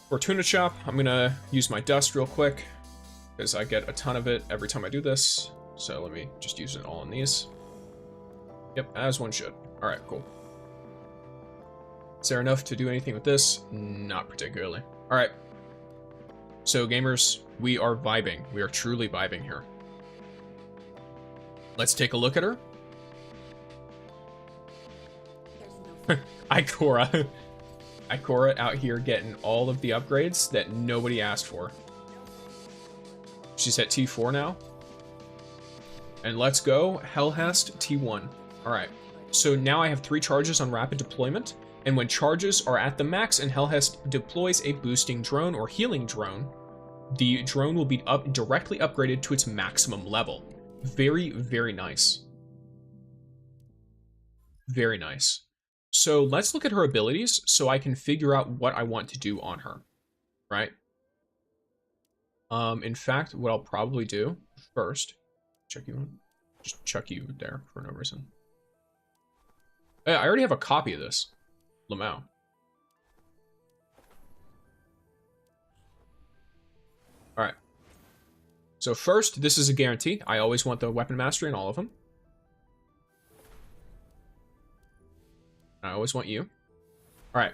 Fortuna Shop, I'm gonna use my dust real quick because I get a ton of it every time I do this. So let me just use it all on these. Yep, as one should. All right, cool. Is there enough to do anything with this? Not particularly. All right. So gamers, we are vibing. We are truly vibing here. Let's take a look at her. Ikora. Ikora out here getting all of the upgrades that nobody asked for. She's at T4 now. And let's go, HELHEST T1. All right, so now I have 3 charges on rapid deployment, and when charges are at the max and HELHEST deploys a boosting drone or healing drone, the drone will be directly upgraded to its maximum level. Very, very nice. Very nice. So let's look at her abilities so I can figure out what I want to do on her, right? In fact, what I'll probably do first, just chuck you there for no reason. Hey, I already have a copy of this. Lamau. All right. So first, this is a guarantee. I always want the weapon mastery in all of them. I always want you. All right.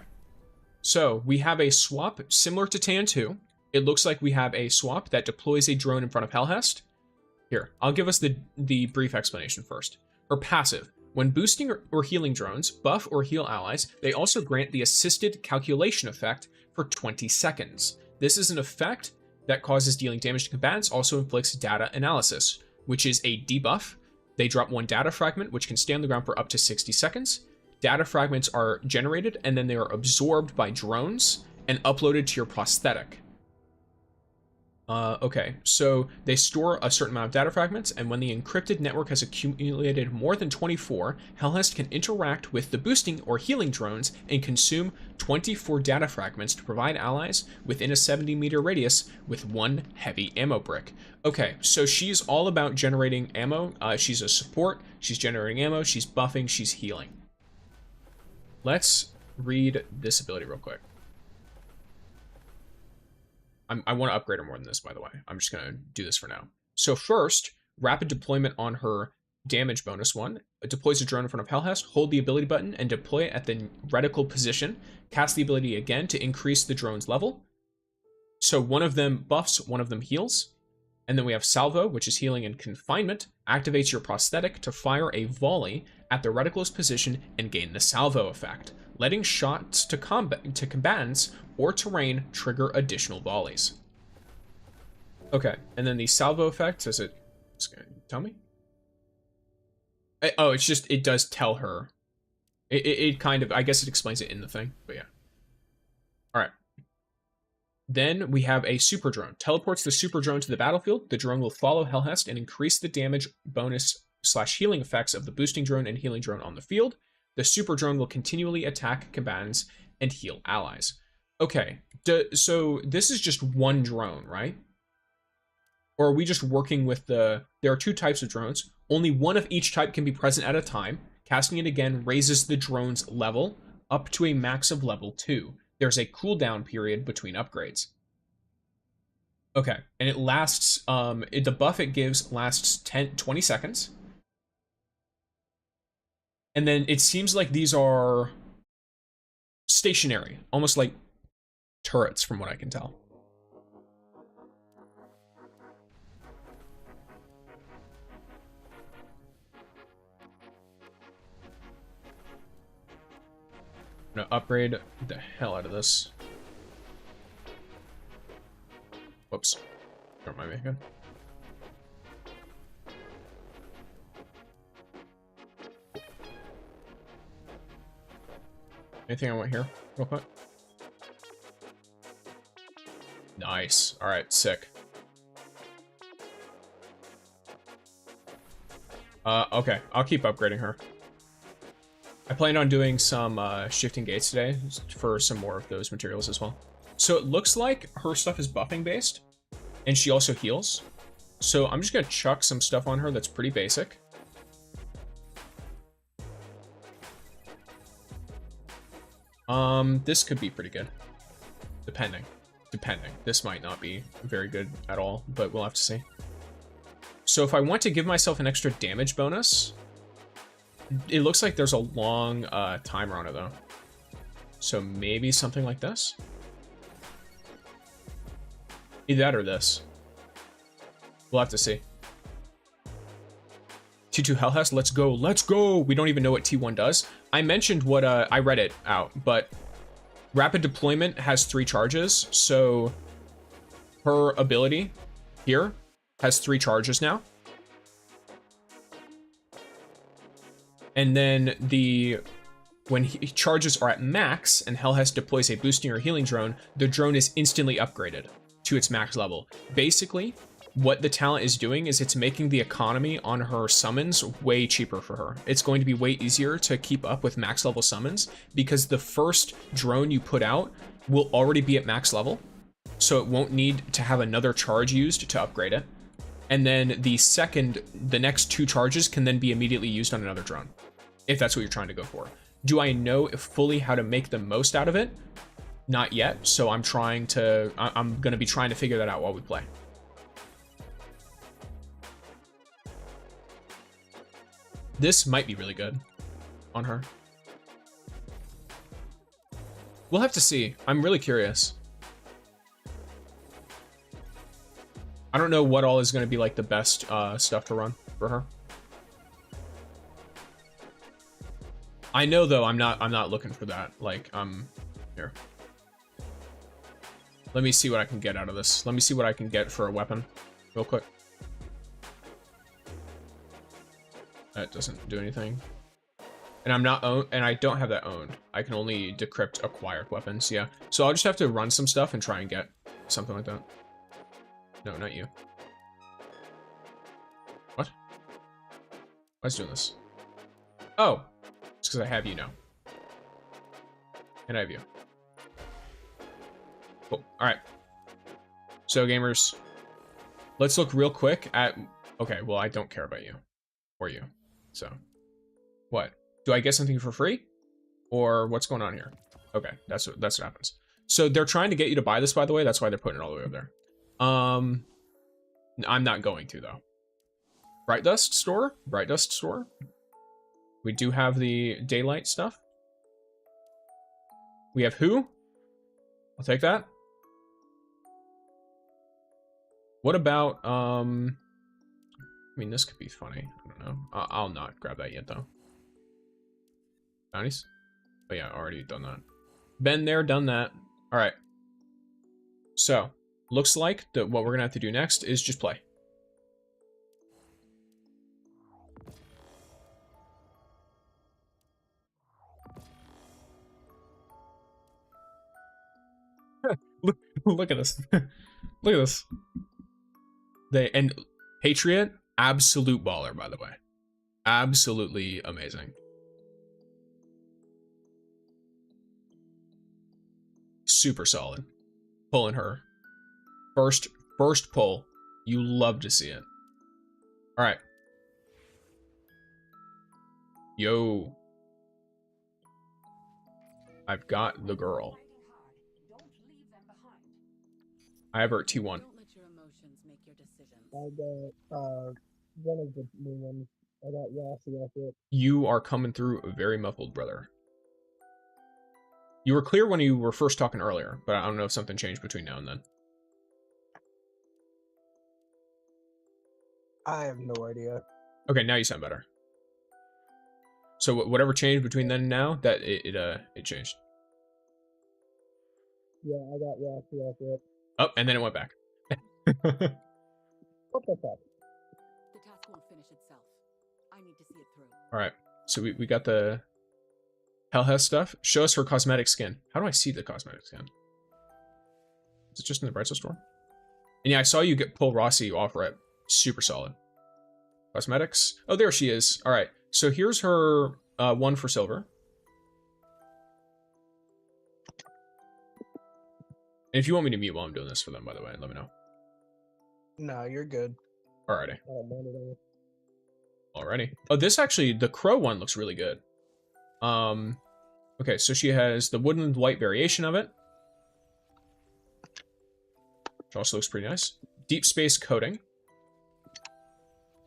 So we have a swap similar to Tan 2. It looks like we have a swap that deploys a drone in front of HELHEST. Here, I'll give us the brief explanation first. Her passive. When boosting or healing drones, buff or heal allies, they also grant the assisted calculation effect for 20 seconds. This is an effect that causes dealing damage to combatants, also inflicts data analysis, which is a debuff. They drop 1 data fragment, which can stay on the ground for up to 60 seconds. Data fragments are generated, and then they are absorbed by drones and uploaded to your prosthetic. Okay, so they store a certain amount of data fragments, and when the encrypted network has accumulated more than 24, HELHEST can interact with the boosting or healing drones and consume 24 data fragments to provide allies within a 70-meter radius with 1 heavy ammo brick. Okay, so she's all about generating ammo. She's a support, she's generating ammo, she's buffing, she's healing. Let's read this ability real quick. I want to upgrade her more than this, by the way. I'm just going to do this for now. So first, rapid deployment on her damage bonus one. It deploys a drone in front of HELHEST. Hold the ability button and deploy it at the reticle position. Cast the ability again to increase the drone's level. So one of them buffs, one of them heals. And then we have Salvo, which is healing and confinement. Activates your prosthetic to fire a volley at the reticle's position and gain the Salvo effect. Letting shots to combatants or terrain trigger additional volleys. Okay, and then the salvo effect, is it, tell me? Oh, it's just, it does tell her. It kind of, I guess it explains it in the thing, but yeah. All right. Then we have a super drone. Teleports the super drone to the battlefield. The drone will follow HELHEST and increase the damage bonus / healing effects of the boosting drone and healing drone on the field. The super drone will continually attack combatants and heal allies. Okay, so this is just one drone, right? Or are we just working with there are two types of drones. Only one of each type can be present at a time. Casting it again raises the drone's level up to a max of level 2. There's a cooldown period between upgrades. Okay, and it lasts, the buff it gives lasts 20 seconds. And then it seems like these are stationary, almost like turrets from what I can tell. I'm gonna upgrade the hell out of this. Whoops. Don't mind me again. Anything I want here, real quick? Nice. All right, sick. Okay, I'll keep upgrading her. I plan on doing some shifting gates today for some more of those materials as well. So it looks like her stuff is buffing based, and she also heals. So I'm just gonna chuck some stuff on her that's pretty basic. This could be pretty good. Depending. This might not be very good at all, but we'll have to see. So if I want to give myself an extra damage bonus, it looks like there's a long timer on it though. So maybe something like this? Either that or this. We'll have to see. T2 HELHEST, let's go, let's go! We don't even know what T1 does. I mentioned what, I read it out, but rapid deployment has 3 charges, so her ability here has 3 charges now. And then when charges are at max and HELHEST deploys a boosting or healing drone, the drone is instantly upgraded to its max level. Basically, what the talent is doing is it's making the economy on her summons way cheaper for her. It's going to be way easier to keep up with max level summons because the first drone you put out will already be at max level, so it won't need to have another charge used to upgrade it. And then the next 2 charges can then be immediately used on another drone, if that's what you're trying to go for. Do I know fully how to make the most out of it? Not yet, so I'm going to be trying to figure that out while we play. This might be really good on her. We'll have to see. I'm really curious. I don't know what all is going to be like the best stuff to run for her. I know though I'm not looking for that. Like here. Let me see what I can get out of this. Let me see what I can get for a weapon real quick. That doesn't do anything. And I don't have that owned. I can only decrypt acquired weapons, yeah. So I'll just have to run some stuff and try and get something like that. No, not you. What? Why is it doing this? Oh, it's because I have you now. And I have you. Cool. All right. So gamers, let's look real quick at, okay, well, I don't care about you or you. So what? Do I get something for free or what's going on here? Okay. That's what happens. So they're trying to get you to buy this, by the way. That's why they're putting it all the way up there. I'm not going to though. Bright Dust store. We do have the daylight stuff. We have who? I'll take that. What about, I mean, this could be funny. I don't know. I'll not grab that yet, though. Bounties? Oh, yeah, already done that. Been there, done that. All right. So, looks like that what we're going to have to do next is just play. Look at this. Look at this. And Patriot, absolute baller, by the way. Absolutely amazing. Super solid. Pulling her. First pull. You love to see it. Alright. Yo. I've got the girl. I have her at T1. Don't let your emotions make your decisions. I got one of the new ones. I got Rossi off it. You are coming through very muffled, brother. You were clear when you were first talking earlier, but I don't know if something changed between now and then. I have no idea. Okay, now you sound better. So whatever changed between then and now, that it changed. Yeah, I got Rossi off it. Oh, and then it went back. What the fuck? The task won't finish itself. I need to see it through. All right, so we got the HELHEST stuff. Show us her cosmetic skin. How do I see the cosmetic skin? Is it just in the Brightsoul store? And yeah, I saw you pull Rossi off right. Super solid. Cosmetics. Oh, there she is. All right, so here's her one for silver. And if you want me to mute while I'm doing this for them, by the way, let me know. No, you're good. Alrighty. I don't mind it all. Alrighty. Oh, this actually, the crow one looks really good. Okay, so she has the woodland white variation of it, which also looks pretty nice. Deep space coating.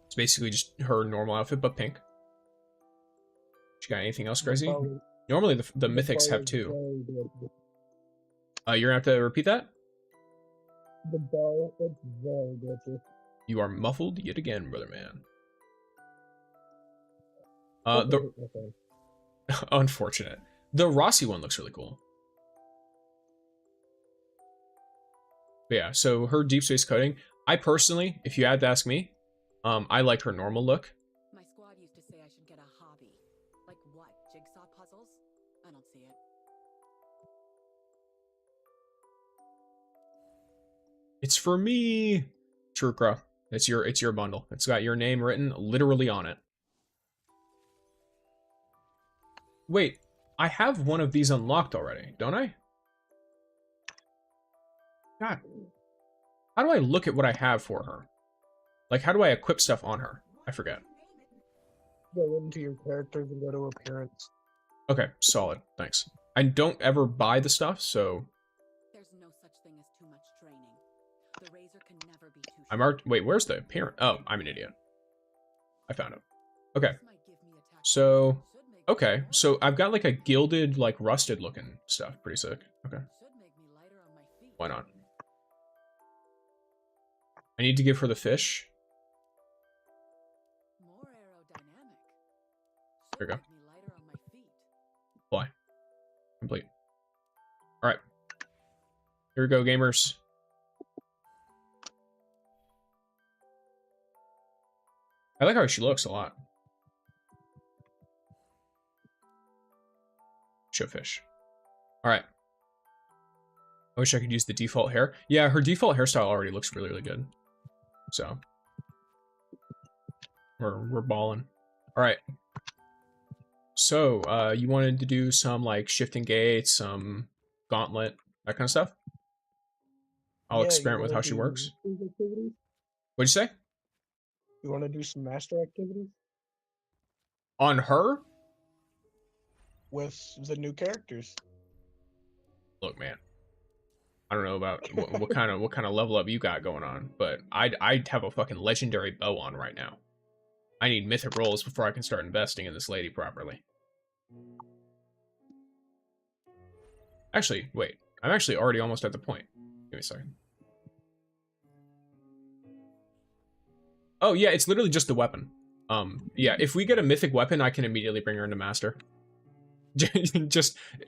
It's basically just her normal outfit, but pink. She got anything else crazy? Normally the mythics have two. You're gonna have to repeat that? The bow, it's very glitchy. You are muffled yet again, brother man. Unfortunate. The Rossi one looks really cool. But yeah, so her deep space coating. I personally, if you had to ask me, I like her normal look. My squad used to say I should get a hobby. Like what? Jigsaw puzzles? I don't see it. It's for me. True Crow. It's your bundle. It's got your name written literally on it. Wait, I have one of these unlocked already, don't I? God. How do I look at what I have for her? Like, how do I equip stuff on her? I forget. Go into your characters and go to appearance. Okay, solid. Thanks. I don't ever buy the stuff, so... There's no such thing as too much training. The razor can never be too sharp. I'm already... Wait, where's the appearance? Oh, I'm an idiot. I found it. Okay. This might give me a tactic. So... Should make me Okay, lighter. so I've got like a gilded, like rusted looking stuff. Pretty sick. Okay. Should make me lighter on my feet. Why not? I need to give her the fish. More aerodynamic. There we Should go. make me lighter on my feet. Fly. Complete. Alright. Here we go, gamers. I like how she looks a lot. Show fish. Alright. I wish I could use the default hair. Yeah, her default hairstyle already looks really, really good. So. We're balling. Alright. So, you wanted to do some, like, shifting gates, some gauntlet, that kind of stuff? I'll Yeah, experiment you with wanna how she do works. these activities? What'd you say? You want to do some master activities On her? with the new characters? Look, man. I don't know about what kind of level up you got going on, but I'd have a fucking legendary bow on right now. I need mythic rolls before I can start investing in this lady properly. Actually, wait. I'm actually already almost at the point. Give me a second. Oh, yeah, it's literally just the weapon. Yeah, if we get a mythic weapon, I can immediately bring her into master.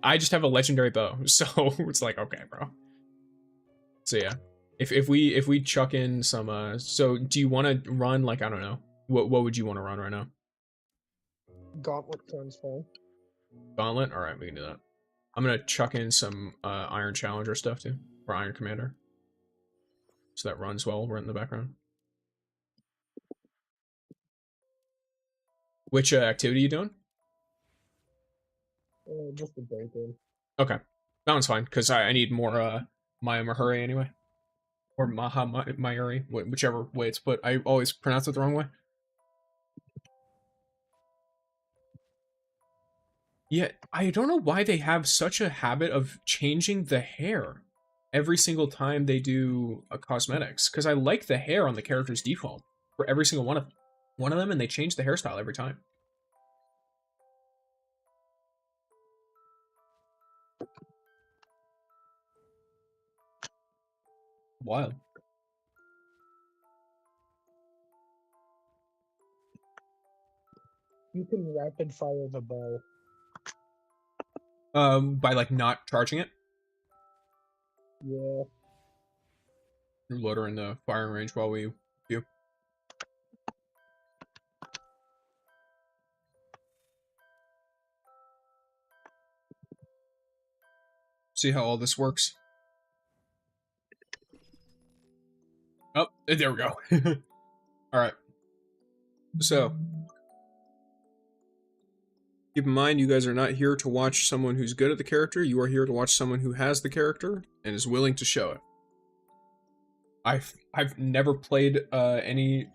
I just have a legendary bow, so it's like, okay, bro. So yeah, if we chuck in some, so do you want to run, like, I don't know, what would you want to run right now? Gauntlet sounds fine. Gauntlet? All right, we can do that. I'm gonna chuck in some Iron Challenger stuff too. for Iron Commander. So that runs well right in the background. Which activity you doing? Just a break-in. Okay. That one's fine, because I need more Maya Mahuri anyway. Or Maha Mayuri, whichever way it's put. I always pronounce it the wrong way. Yeah, I don't know why they have such a habit of changing the hair every single time they do a cosmetics. Because I like the hair on the character's default for every single one of them, and they change the hairstyle every time. Wild. You can rapid fire the bow. By like not charging it. Yeah. Load her in the firing range while we view. See how all this works? Oh, there we go. Alright. So, keep in mind, you guys are not here to watch someone who's good at the character. You are here to watch someone who has the character and is willing to show it. I've never played any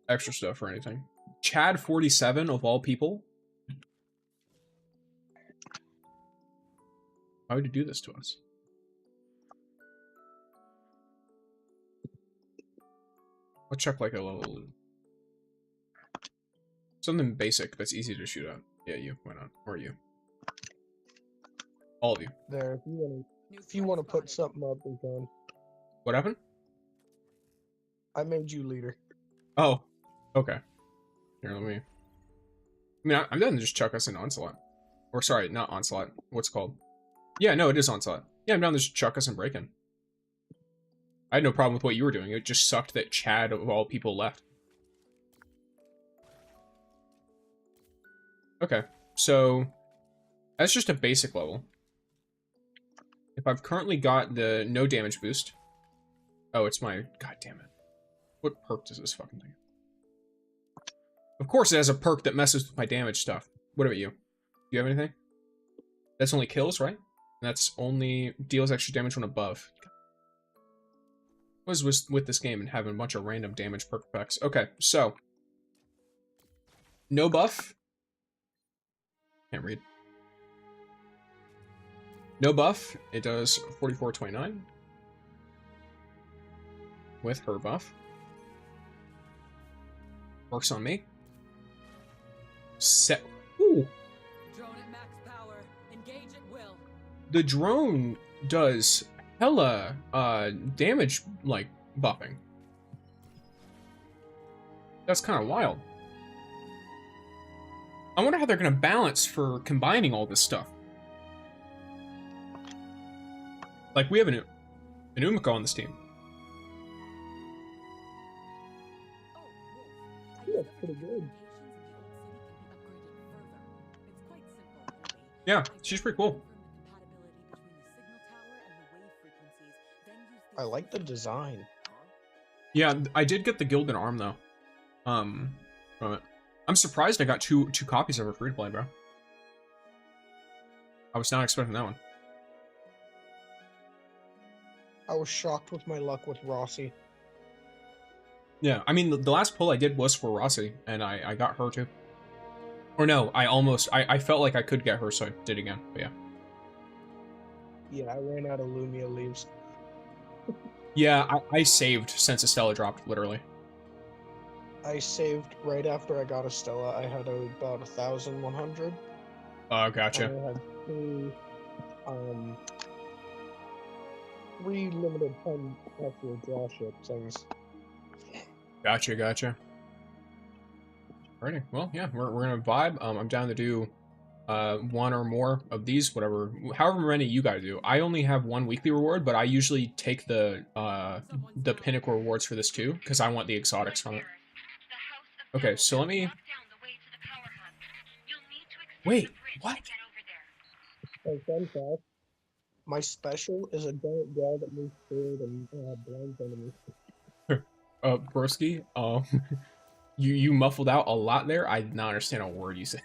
extra stuff or anything. Chad 47 of all people. Why would you do this to us? Let's check like a little something basic that's easy to shoot at. Yeah, you. Why not? Or you. All of you. There, if you want to put something up, we can. What happened? I made you leader. Oh, okay. Here, let me. I mean, I'm done to just chuck us in Onslaught. Or sorry, not Onslaught. What's it called? Yeah, no, it is Onslaught. Yeah, I'm down to just chuck us in Break-In. I had no problem with what you were doing. It just sucked that Chad, of all people, left. Okay, so that's just a basic level. If I've currently got the no damage boost. Oh, it's my... God damn it. What perk does this fucking thing? Of course it has a perk that messes with my damage stuff. What about you? Do you have anything? That's only kills, right? That's only deals extra damage when above. What is with this game and having a bunch of random damage perk effects? Okay, so. No buff. Can't read. No buff. It does 4429. With her buff. Works on me. Set. Ooh. Drone at max power. Engage at will. The drone does hella damage, like, buffing. That's kind of wild. I wonder how they're going to balance for combining all this stuff. Like, we have an Umiko on this team. That's pretty good. Yeah, she's pretty cool. I like the design. Yeah, I did get the Gilded Arm, though. From it. I'm surprised I got two copies of her free to play, bro. I was not expecting that one. I was shocked with my luck with Rossi. Yeah, I mean, the last pull I did was for Rossi, and I got her too. Or no, I felt like I could get her, so I did again, but yeah. Yeah, I ran out of Lumia leaves. Yeah, I saved since Estella dropped, literally. I saved right after I got Estella. I had about 1,100. Oh, gotcha. I had three limited time actual draw ship things. Gotcha. Alrighty, well, yeah, we're gonna vibe. I'm down to do one or more of these, however many you guys do. I only have one weekly reward, but I usually take the pinnacle rewards for this too, because I want the exotics from it. Okay, so let me... Wait, what? Hey, fun fact. My special is a giant wall that moves forward and blinds enemies. Broski, you muffled out a lot there. I did not understand a word you said.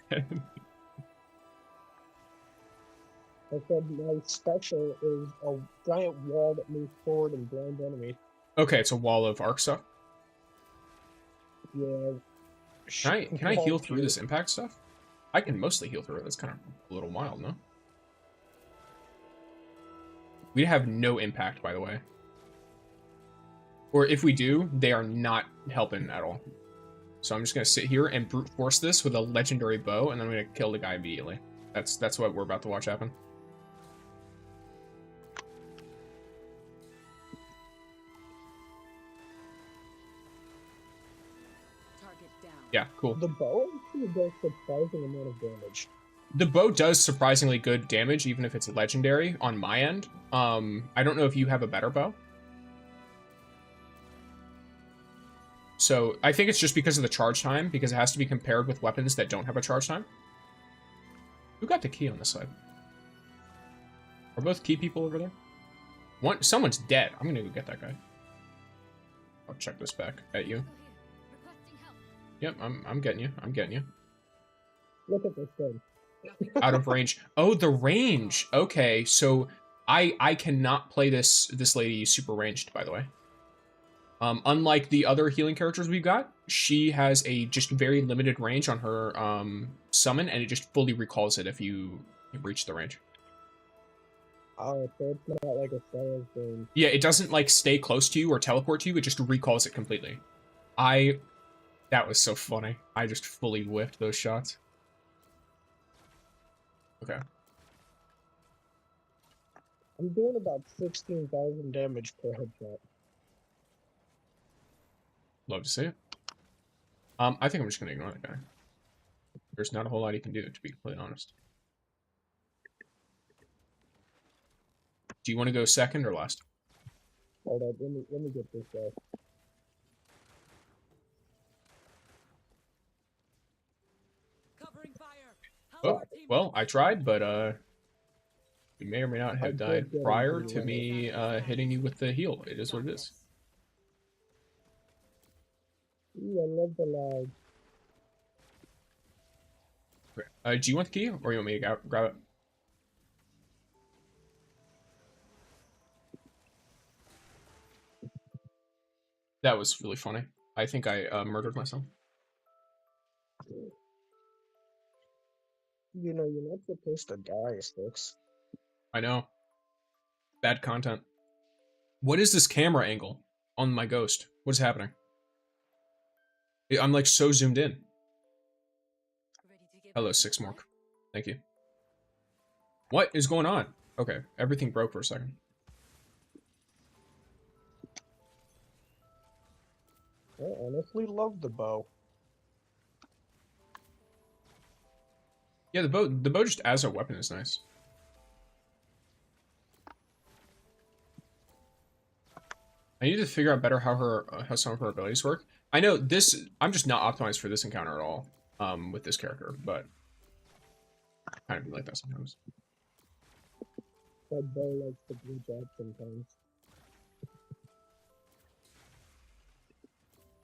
I said my special is a giant wall that moves forward and blinds enemies. Okay, it's a wall of arc stuff. Yeah. Can I heal through this impact stuff? I can mostly heal through it. That's kind of a little wild, no? We have no impact, by the way. Or if we do, they are not helping at all. So I'm just gonna sit here and brute force this with a legendary bow, and then I'm gonna kill the guy immediately. That's what we're about to watch happen. Target down. Yeah, cool. The bow actually does surprising amount of damage. The bow does surprisingly good damage, even if it's legendary on my end. I don't know if you have a better bow. So I think it's just because of the charge time, because it has to be compared with weapons that don't have a charge time. Who got the key on this side? Are both key people over there? Someone's dead. I'm gonna go get that guy. I'll check this back at you. Yep, I'm getting you. I'm getting you. Look at this thing. Out of range. Oh, the range. Okay, so I cannot play this lady super ranged, by the way. Unlike the other healing characters we've got, she has a just very limited range on her summon, and it just fully recalls it if you reach the range. Oh, so it's not like a Stella's game. Yeah, it doesn't like stay close to you or teleport to you, it just recalls it completely. That was so funny. I just fully whiffed those shots. Okay. I'm doing about 16,000 damage per headshot. Love to see it. I think I'm just gonna ignore that guy. There's not a whole lot he can do, to be completely honest. Do you want to go second or last? Hold up, let me get this guy. Covering fire. Oh, well, I tried, but you may or may not have died prior to me hitting you with the heal. It is what it is. Ooh, I love the lag. Okay. Do you want the key, or you want me to grab it? That was really funny. I think I murdered myself. You know, you're not supposed to die, Sticks. I know. Bad content. What is this camera angle on my ghost? What is happening? I'm like so zoomed in. Hello, Sixmork. Thank you. What is going on? Okay, everything broke for a second. I honestly love the bow. Yeah, the bow just as a weapon is nice. I need to figure out better how some of her abilities work. I know this. I'm just not optimized for this encounter at all. With this character, but I kind of be like that sometimes. That bow likes to glitch out sometimes.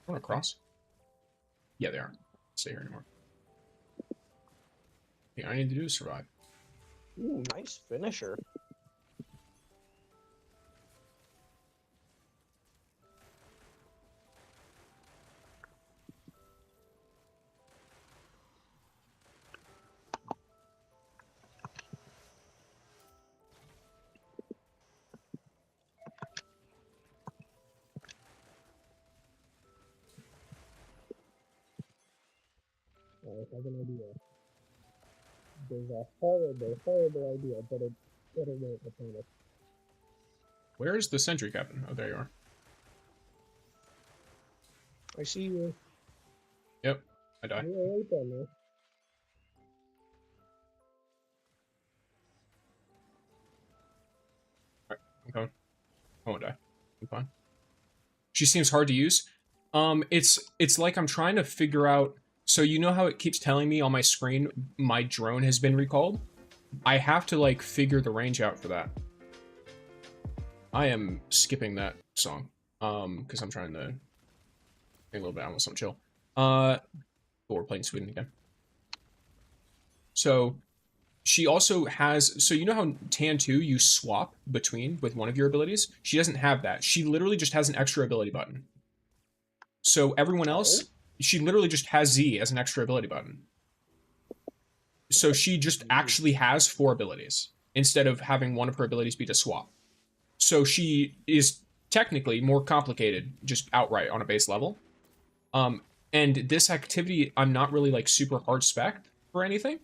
Want to cross? Yeah, they aren't. Stay here anymore. The all I need to do is survive. Ooh, nice finisher. I have an idea. There's a horrible idea, but it won't attain us. Where is the sentry captain? Oh, there you are. I see you. Yep, I die. You're right down there. Alright, I'm coming. I won't die. I'm fine. She seems hard to use. It's like I'm trying to figure out. So you know how it keeps telling me on my screen my drone has been recalled? I have to like figure the range out for that. I am skipping that song. Because I'm trying to think a little bit. I want something chill. But we're playing Sweden again. So she also has, so you know how Tan 2 you swap between with one of your abilities? She doesn't have that. She literally just has an extra ability button. So everyone else, she literally just has Z as an extra ability button. So she just actually has 4 abilities instead of having one of her abilities be to swap. So she is technically more complicated just outright on a base level. And this activity, I'm not really like super hard spec for anything.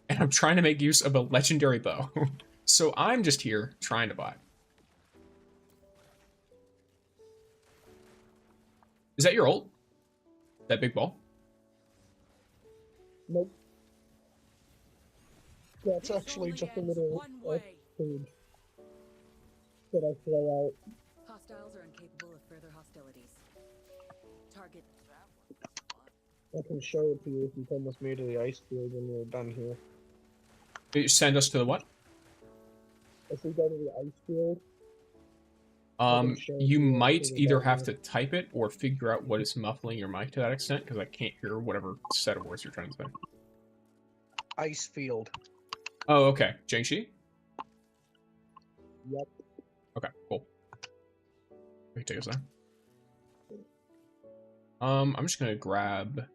And I'm trying to make use of a legendary bow. So I'm just here trying to buy. Is that your ult? That big ball? Nope. That's actually just a little page that I throw out. Hostiles are incapable of further hostilities. Target. I can show it to you if you come with me to the ice field when we're done here. You send us to the what? If we go to the ice field, You might either have to type it or figure out what is muffling your mic to that extent, because I can't hear whatever set of words you're trying to say. Ice field. Oh, okay. Jiangxi? Yep. Okay, cool. We can take us there. I'm just gonna grab...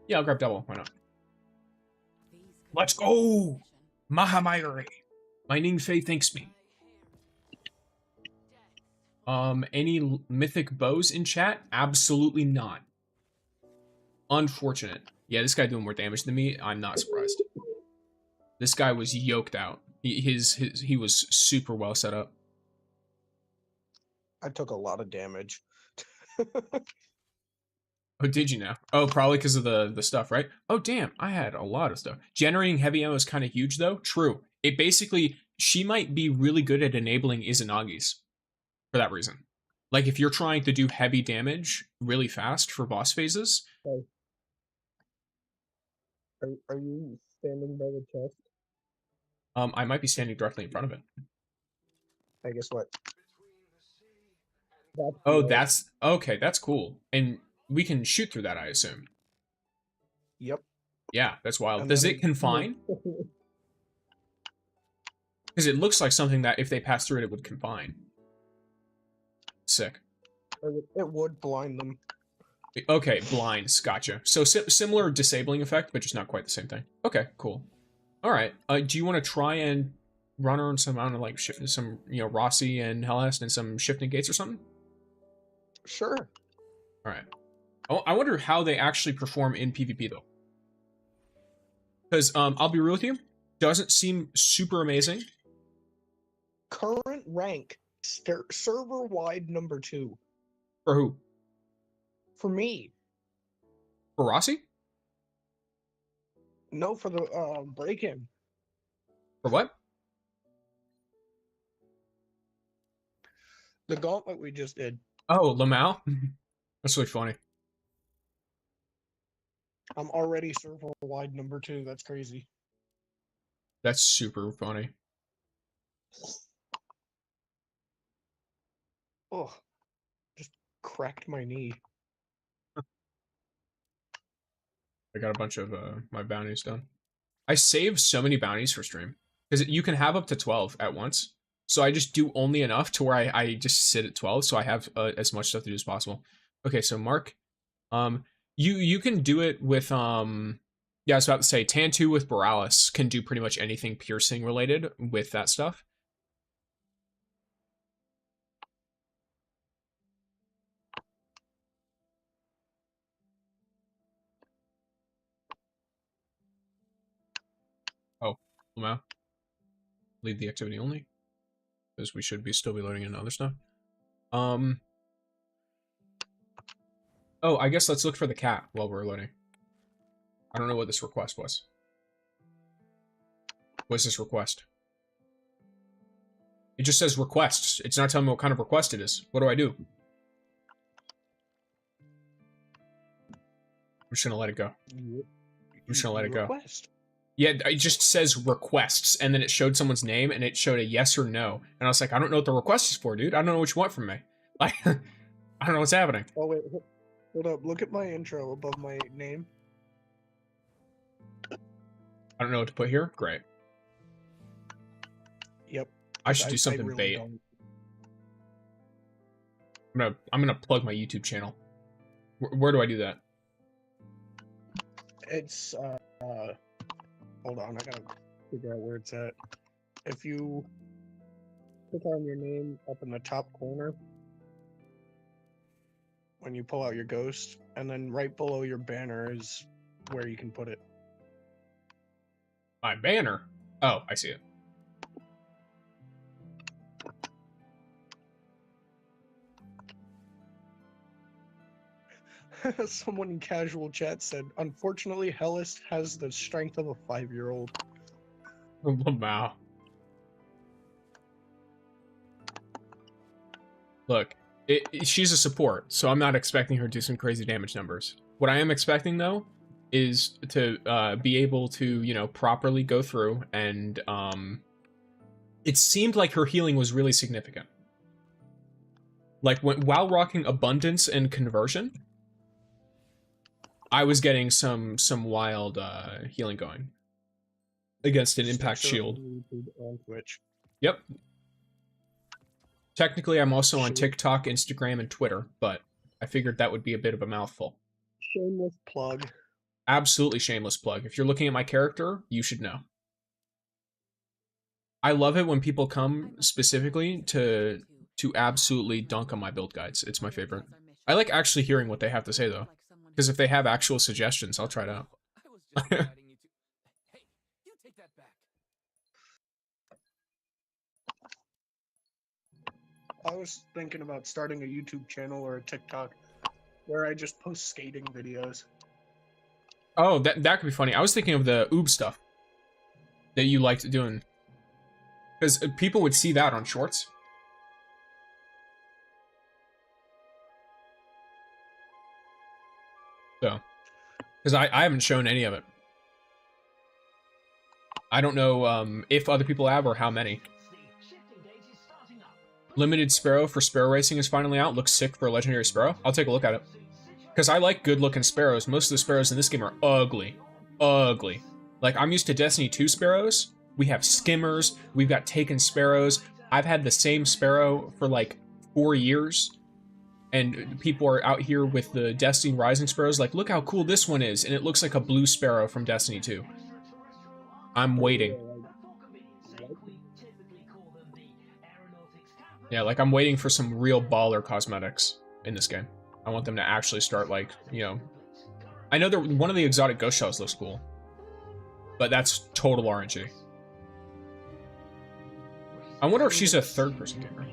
Yeah, I'll grab double. Why not? Let's go! Mahamairi! My Ningfei thanks me. Any mythic bows in chat? Absolutely not. Unfortunate. Yeah, this guy doing more damage than me. I'm not surprised. This guy was yoked out. He was super well set up. I took a lot of damage. Oh, did you now? Oh, probably because of the stuff, right? Oh, damn. I had a lot of stuff. Generating heavy ammo is kind of huge, though. True. It basically... She might be really good at enabling Izanagi's. For that reason. Like, if you're trying to do heavy damage really fast for boss phases... Okay. Are you standing by the chest? I might be standing directly in front of it. I guess what? That's... Okay, that's cool. And we can shoot through that, I assume. Yep. Yeah, that's wild. And Does then it confine? Because it looks like something that if they pass through it, it would confine. Sick. It would blind them. Okay, blinds. Gotcha. So similar disabling effect, but just not quite the same thing. Okay, cool. All right. Do you want to try and run on some, I don't know, like shift some, Rossi and HELHEST and some shifting gates or something? Sure. All right. Oh, I wonder how they actually perform in PvP though. Because I'll be real with you, doesn't seem super amazing. Current rank, server-wide number 2. For who? For me. For Rossi? No, for the break-in. For what? The gauntlet we just did. Oh, Lamau? That's really funny. I'm already server-wide number 2. That's crazy. That's super funny. Oh, just cracked my knee. I got a bunch of my bounties done. I save so many bounties for stream. Because you can have up to 12 at once. So I just do only enough to where I just sit at 12, so I have as much stuff to do as possible. Okay, so Mark, you can do it with yeah, I was about to say Tan 2 with Borealis can do pretty much anything piercing related with that stuff. Oh, Lamau. Leave the activity only. Because we should still be loading in other stuff. Oh, I guess let's look for the cat while we're loading. I don't know what this request was. What's this request? It just says requests. It's not telling me what kind of request it is. What do I do? I'm just gonna let it go. I'm just gonna let it go. Request. Yeah, it just says requests, and then it showed someone's name, and it showed a yes or no. And I was like, I don't know what the request is for, dude. I don't know what you want from me. Like, I don't know what's happening. Oh wait, hold up. Look at my intro above my name. I don't know what to put here. Great. Yep. I should do something really bait. don't. I'm gonna plug my YouTube channel. Where do I do that? It's hold on, I gotta figure out where it's at. If you click on your name up in the top corner when you pull out your ghost, and then right below your banner is where you can put it. My banner. Oh, I see it. Someone in casual chat said, unfortunately, HELHEST has the strength of a 5-year-old. Wow. Look, she's a support, so I'm not expecting her to do some crazy damage numbers. What I am expecting, though, is to be able to, you know, properly go through, and it seemed like her healing was really significant. Like, while rocking Abundance and Conversion, I was getting some wild healing going against an impact shield. On Twitch. Yep. Technically, I'm also on TikTok, Instagram, and Twitter, but I figured that would be a bit of a mouthful. Shameless plug. Absolutely shameless plug. If you're looking at my character, you should know. I love it when people come specifically to absolutely dunk on my build guides. It's my favorite. I like actually hearing what they have to say, though. Because if they have actual suggestions, I'll try it out. I was thinking about starting a YouTube channel or a TikTok where I just post skating videos. Oh, that could be funny. I was thinking of the oob stuff that you liked doing. Because people would see that on shorts. So, because I haven't shown any of it. I don't know if other people have or how many. Limited Sparrow for Sparrow Racing is finally out. Looks sick for a Legendary Sparrow. I'll take a look at it. Because I like good-looking Sparrows. Most of the Sparrows in this game are ugly. Ugly. Like, I'm used to Destiny 2 Sparrows. We have Skimmers. We've got Taken Sparrows. I've had the same Sparrow for, like, 4 years. And people are out here with the Destiny Rising Sparrows like, look how cool this one is. And it looks like a blue Sparrow from Destiny 2. I'm waiting. Yeah, like, I'm waiting for some real baller cosmetics in this game. I want them to actually start, like, you know... I know that one of the exotic ghost shells looks cool. But that's total RNG. I wonder if she's a third-person gamer.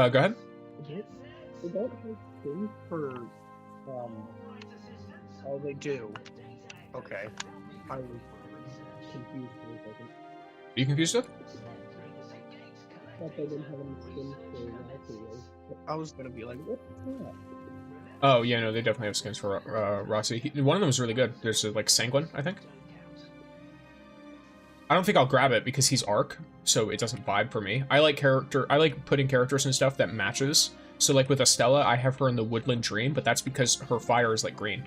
Go ahead. They don't have things for, oh, they do. Okay. I was confused for a second. Are you confused with? I thought they didn't have any skins for Rossi. I was gonna be like, what's that? Oh, yeah, no, they definitely have skins for Rossi. One of them is really good. There's, like, Sanguine, I think. I don't think I'll grab it because he's Arc, so it doesn't vibe for me. I like putting characters and stuff that matches. So, like, with Estella, I have her in the Woodland Dream, but that's because her fire is, like, green.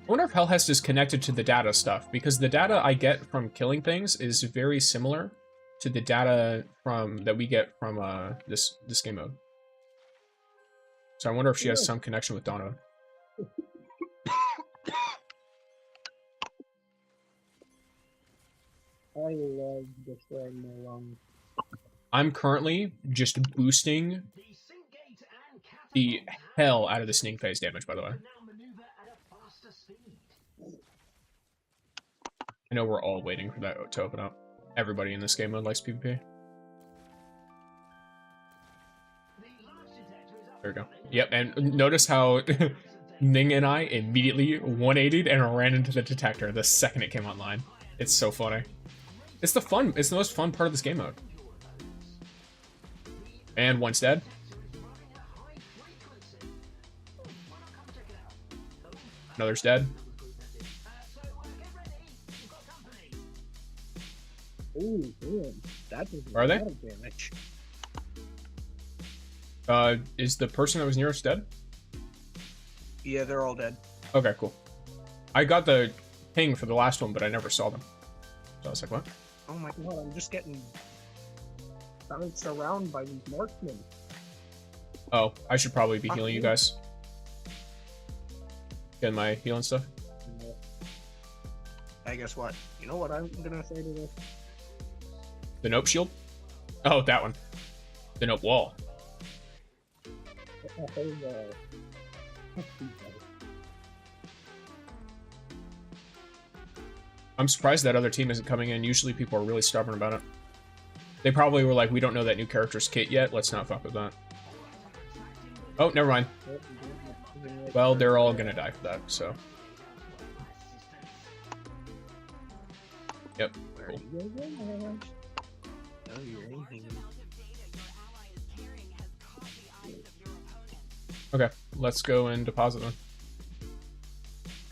I wonder if HELHEST is connected to the data stuff, because the data I get from killing things is very similar to the data that we get from this game mode. So I wonder if she has some connection with Dawnwood. I love destroying my lungs. I'm currently just boosting the hell out of the Sneak Phase damage, by the way. I know we're all waiting for that to open up. Everybody in this game mode likes PvP. There we go. Yep, and notice how Ning and I immediately 180'd and ran into the detector the second it came online. It's so funny. It's the most fun part of this game mode. And one's dead. Another's dead. Ooh, damn. That does Are a they? lot of damage. Is the person that was nearest dead? Yeah, they're all dead. Okay, cool. I got the ping for the last one, but I never saw them. So I was like, what? Oh my god, I'm just getting bounced around by these marksmen. Oh, I should probably be healing you guys. Getting my healing stuff. Hey, guess what? You know what I'm gonna say to this? The nope shield? Oh, that one. The nope wall. I'm surprised that other team isn't coming in. Usually people are really stubborn about it. They probably were like, we don't know that new character's kit yet. Let's not fuck with that. Oh, never mind. Well, they're all gonna die for that, so. Yep, cool. Oh, you're anything. Okay, let's go and deposit them.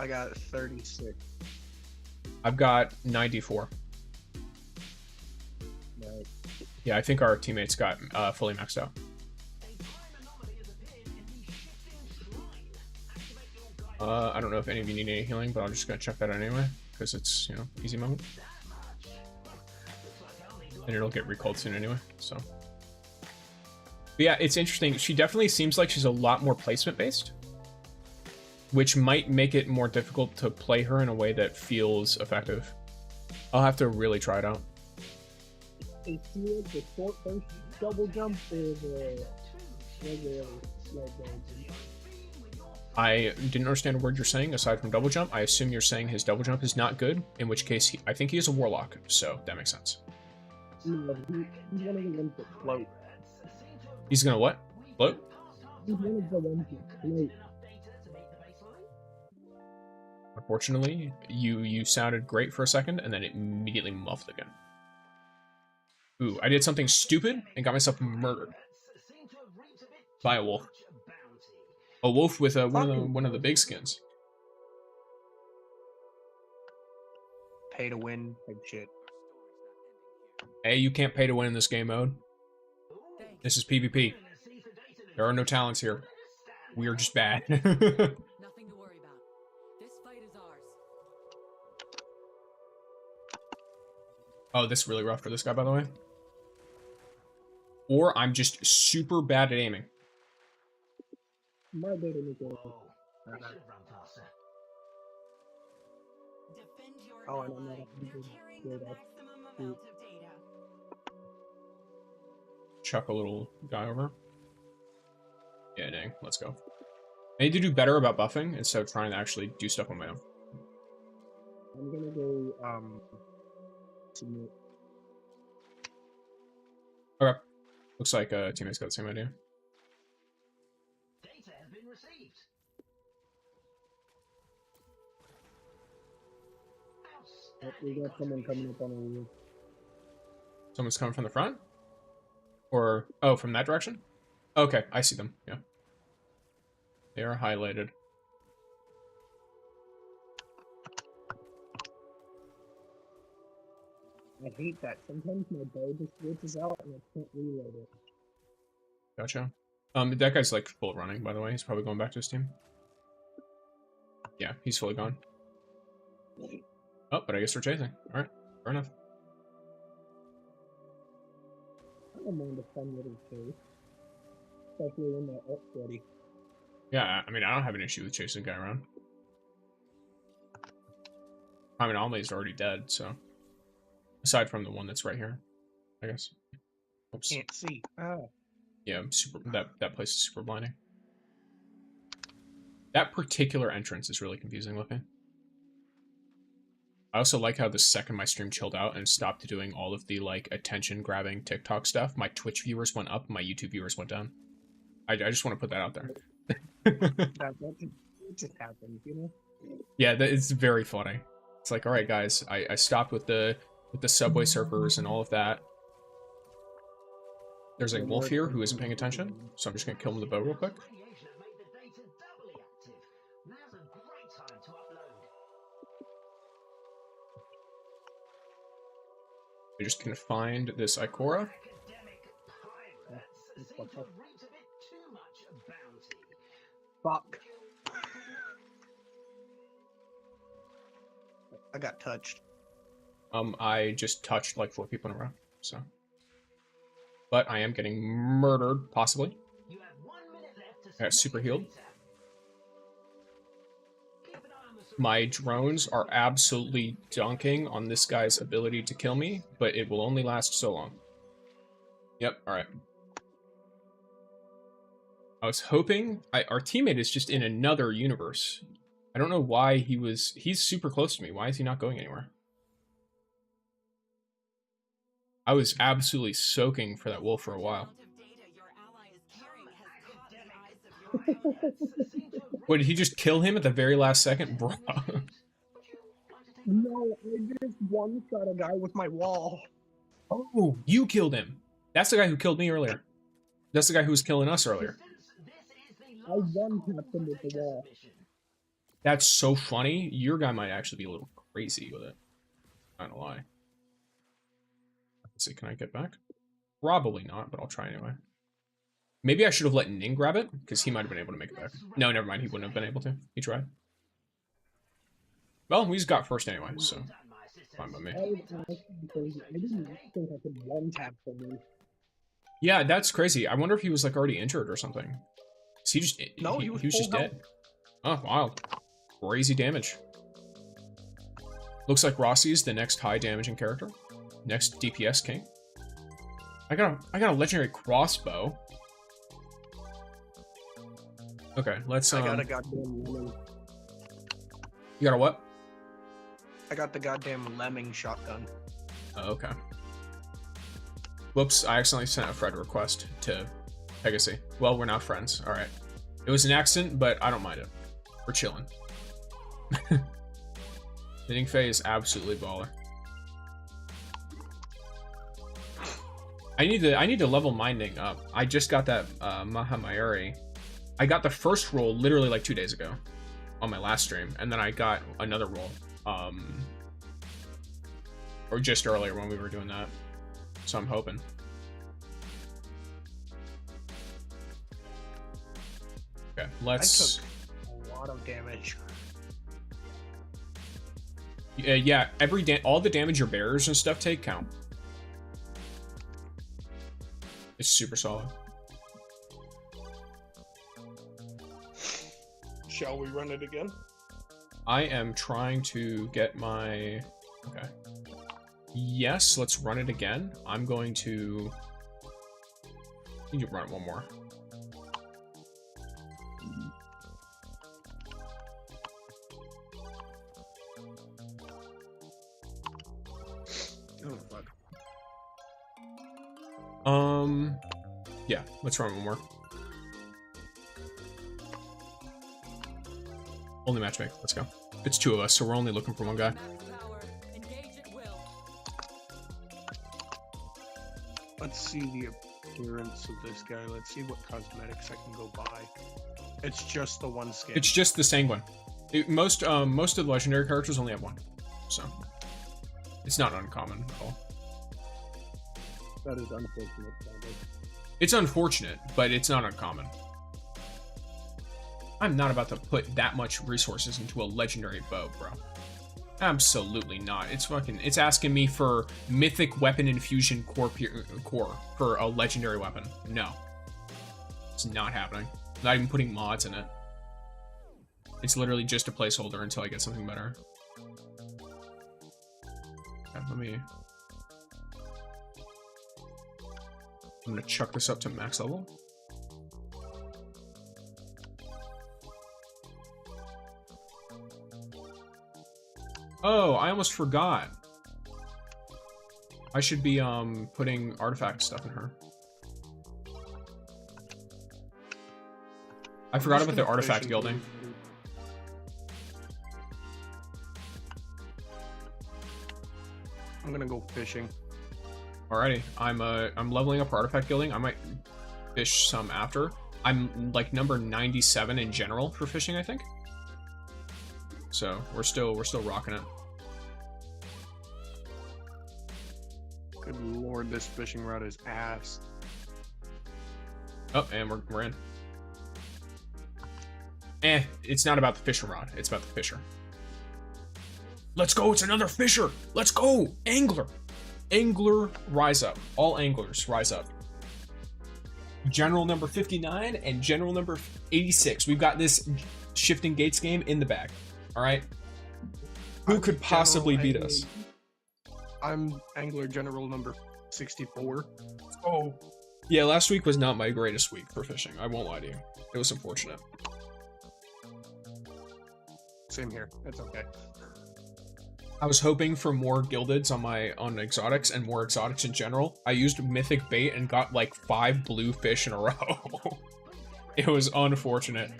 I got 36. I've got 94. Nice. Yeah, I think our teammates got fully maxed out. I don't know if any of you need any healing, but I'm just gonna check that out anyway, because it's, you know, easy mode. And it'll get recalled soon anyway, so. But yeah, it's interesting. She definitely seems like she's a lot more placement-based, which might make it more difficult to play her in a way that feels effective. I'll have to really try it out. Is she like the short burst double jump or the regular like I didn't understand a word you're saying aside from double jump. I assume you're saying his double jump is not good, in which case I think he is a warlock, so that makes sense. No, he's one of the ones that float. He's gonna what? Float? He's one of the ones that float. Unfortunately, you sounded great for a second, and then it immediately muffled again. Ooh, I did something stupid and got myself murdered by a wolf. A wolf with one of the big skins. Pay to win, big shit. Hey, you can't pay to win in this game mode. This is PvP. There are no talents here. We are just bad. Nothing to worry about. This fight is ours. Oh, this is really rough for this guy, by the way. Or I'm just super bad at aiming. My data is Oh, and I'm not good at Chuck a little guy over. Yeah, dang. Let's go. I need to do better about buffing instead of trying to actually do stuff on my own. I'm gonna go, submit. Okay. Looks like teammates got the same idea. Data has been received. We got someone coming up on our roof. Someone's coming from the front? Or, oh, from that direction? Okay, I see them, yeah. They are highlighted. I hate that. Sometimes my bow just glitches out and I can't reload it. Gotcha. That guy's like full running, by the way. He's probably going back to his team. Yeah, he's fully gone. Oh, but I guess we're chasing. Alright, fair enough. I don't mind a fun little chase. Especially when they're up ready. Yeah, I mean, I don't have an issue with chasing a guy around. I mean, Almay's already dead, so... Aside from the one that's right here, I guess. Oops. Can't see. Ah. Yeah, super. That place is super blinding. That particular entrance is really confusing looking. I also like how the second my stream chilled out and stopped doing all of the like attention-grabbing TikTok stuff, my Twitch viewers went up, my YouTube viewers went down. I just want to put that out there. That just happens, you know? Yeah, it's very funny. It's like, all right, guys, I stopped with the subway surfers and all of that. There's a wolf here who isn't paying attention, so I'm just gonna kill him with a bow real quick. We just can find this Ikora. Fuck. I got touched. I just touched like 4 people in a row, so. But I am getting murdered, possibly. I got super healed. My drones are absolutely dunking on this guy's ability to kill me, but it will only last so long. Yep, alright. I was hoping... our teammate is just in another universe. I don't know why he's super close to me. Why is he not going anywhere? I was absolutely soaking for that wolf for a while. What, did he just kill him at the very last second? Bro. No, I just one-shot a guy with my wall. Oh, you killed him. That's the guy who killed me earlier. That's the guy who was killing us earlier. I one-tapped him with the wall. That's so funny. Your guy might actually be a little crazy with it. Not gonna lie. Let's see, can I get back? Probably not, but I'll try anyway. Maybe I should have let Ning grab it, because he might have been able to make it back. No, never mind. He wouldn't have been able to. He tried. Well, we just got first anyway, so fine by me. I didn't think I could one-tap someone. Yeah, that's crazy. I wonder if he was like already injured or something. Is he just No, he was was just full dead. Oh, wild. Crazy damage. Looks like Rossi's the next high damaging character. Next DPS king. I got a legendary crossbow. Okay, let's I got a goddamn lemming. You got a what? I got the goddamn lemming shotgun. Oh, okay. Whoops, I accidentally sent a friend request to Pegasus. Well, we're now friends. Alright. It was an accident, but I don't mind it. We're chilling. Knitting Fae is absolutely baller. I need to level my Ning up. I just got that Mahamayuri. I got the first roll literally like 2 days ago on my last stream, and then I got another roll or just earlier when we were doing that. So I'm hoping. Okay, let's. I took a lot of damage. Yeah, all the damage your bearers and stuff take count. It's super solid. Shall we run it again? I am trying to get my... Okay. Yes, let's run it again. I'm going to... need to run it one more. Oh, fuck. Yeah, let's run one more. Only matchmake. Let's go. It's 2 of us, so we're only looking for one guy. Let's see the appearance of this guy. Let's see what cosmetics I can go buy. It's just the one skin. It's just the Sanguine. Most of the legendary characters only have one, so it's not uncommon at all. That is unfortunate, sadly. It's unfortunate, but it's not uncommon. I'm not about to put that much resources into a legendary bow, bro. Absolutely not. It's asking me for mythic weapon infusion core for a legendary weapon. No. It's not happening. Not even putting mods in it. It's literally just a placeholder until I get something better. Okay, I'm gonna chuck this up to max level. Oh, I almost forgot. I should be putting artifact stuff in her. I forgot about the artifact gilding. I'm gonna go fishing. Alrighty, I'm leveling up artifact gilding. I might fish some after. I'm like number 97 in general for fishing, I think. So we're still rocking it. Good lord, this fishing rod is ass. Oh, and we're in. It's not about the fishing rod. It's about the fisher. Let's go. It's another fisher. Let's go. Angler. Angler, rise up. All anglers, rise up. General number 59 and general number 86. We've got this shifting gates game in the bag. All right. Who could possibly beat us? I'm angler general number 64. Oh. Yeah, last week was not my greatest week for fishing. I won't lie to you. It was unfortunate. Same here. It's okay. I was hoping for more gildeds on exotics and more exotics in general. I used mythic bait and got like 5 blue fish in a row. It was unfortunate.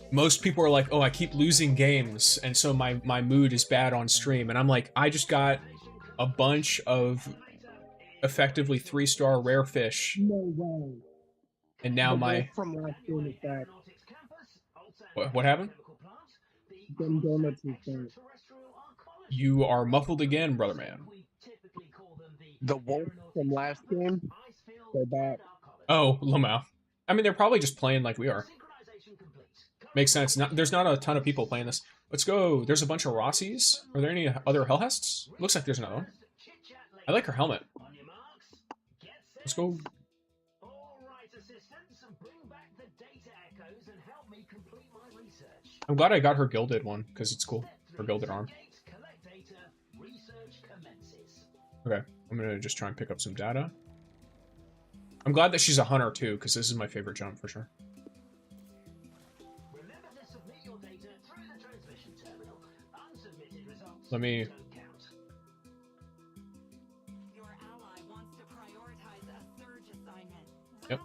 Most people are like, oh, I keep losing games, and so my mood is bad on stream. And I'm like, I just got a bunch of effectively 3-star rare fish. No way. And now my... From last game is back. What happened? Them donuts is back. You are muffled again, brother man. The wolf From last game, they're back. Oh, Lamau. I mean, they're probably just playing like we are. Makes sense. There's not a ton of people playing this. Let's go. There's a bunch of Rossies. Are there any other HELHESTs? Looks like there's another one. I like her helmet. Let's go. I'm glad I got her gilded one, because it's cool. Her gilded arm. Okay, I'm gonna just try and pick up some data. I'm glad that she's a hunter too, because this is my favorite jump for sure. Let me... Yep.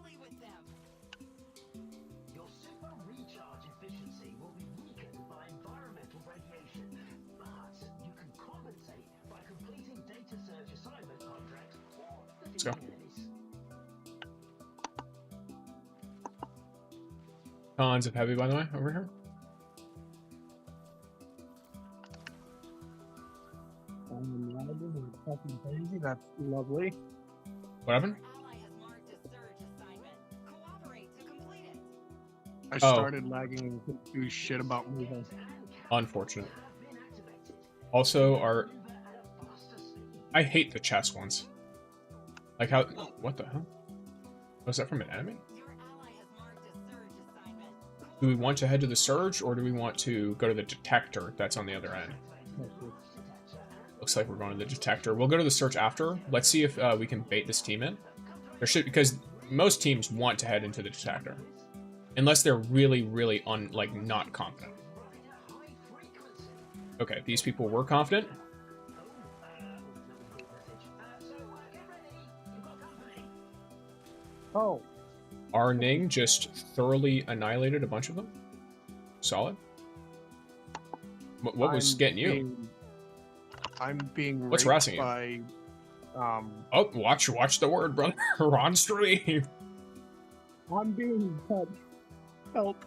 Let's go. Tons of heavy, by the way, over here. Fucking crazy. That's lovely. What happened? I started lagging and couldn't do shit about moving. Unfortunate. Also, I hate the chest ones. Like how... What the hell? Was that from an enemy? Do we want to head to the surge, or do we want to go to the detector that's on the other end? Looks like we're going to the detector. We'll go to the search after. Let's see if we can bait this team in. There should, because most teams want to head into the detector. Unless they're really, really not confident. Okay, these people were confident. Oh. Our Ning just thoroughly annihilated a bunch of them. Solid. What was getting you? I'm being What's harassing by, Oh, watch the word, brother. On stream. I'm being touched. Help.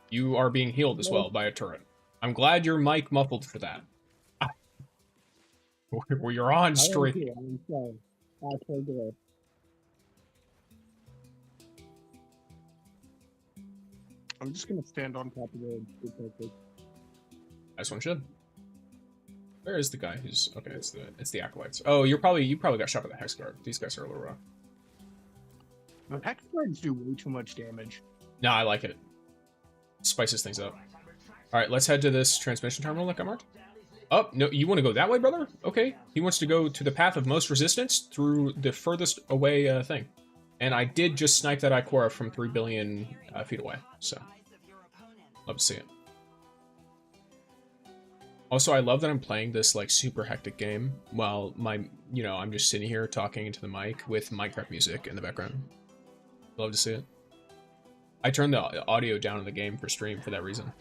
You are being healed as well by a turret. I'm glad your mic muffled for that. Well, you're on stream. I'm sorry. I forgive. I'm just gonna stand on top of the detector. This one should. Where is the guy who's okay? It's the acolytes. Oh, you probably got shot by the hex guard. These guys are a little rough. The hex guards do way too much damage. No, I like it. Spices things up. All right, let's head to this transmission terminal that got marked. Oh, no, you want to go that way, brother? Okay. He wants to go to the path of most resistance through the furthest away thing. And I did just snipe that Ikora from 3 billion feet away, so love to see it. Also, I love that I'm playing this like super hectic game while I'm just sitting here talking into the mic with Minecraft music in the background. Love to see it. I turned the audio down in the game for stream for that reason.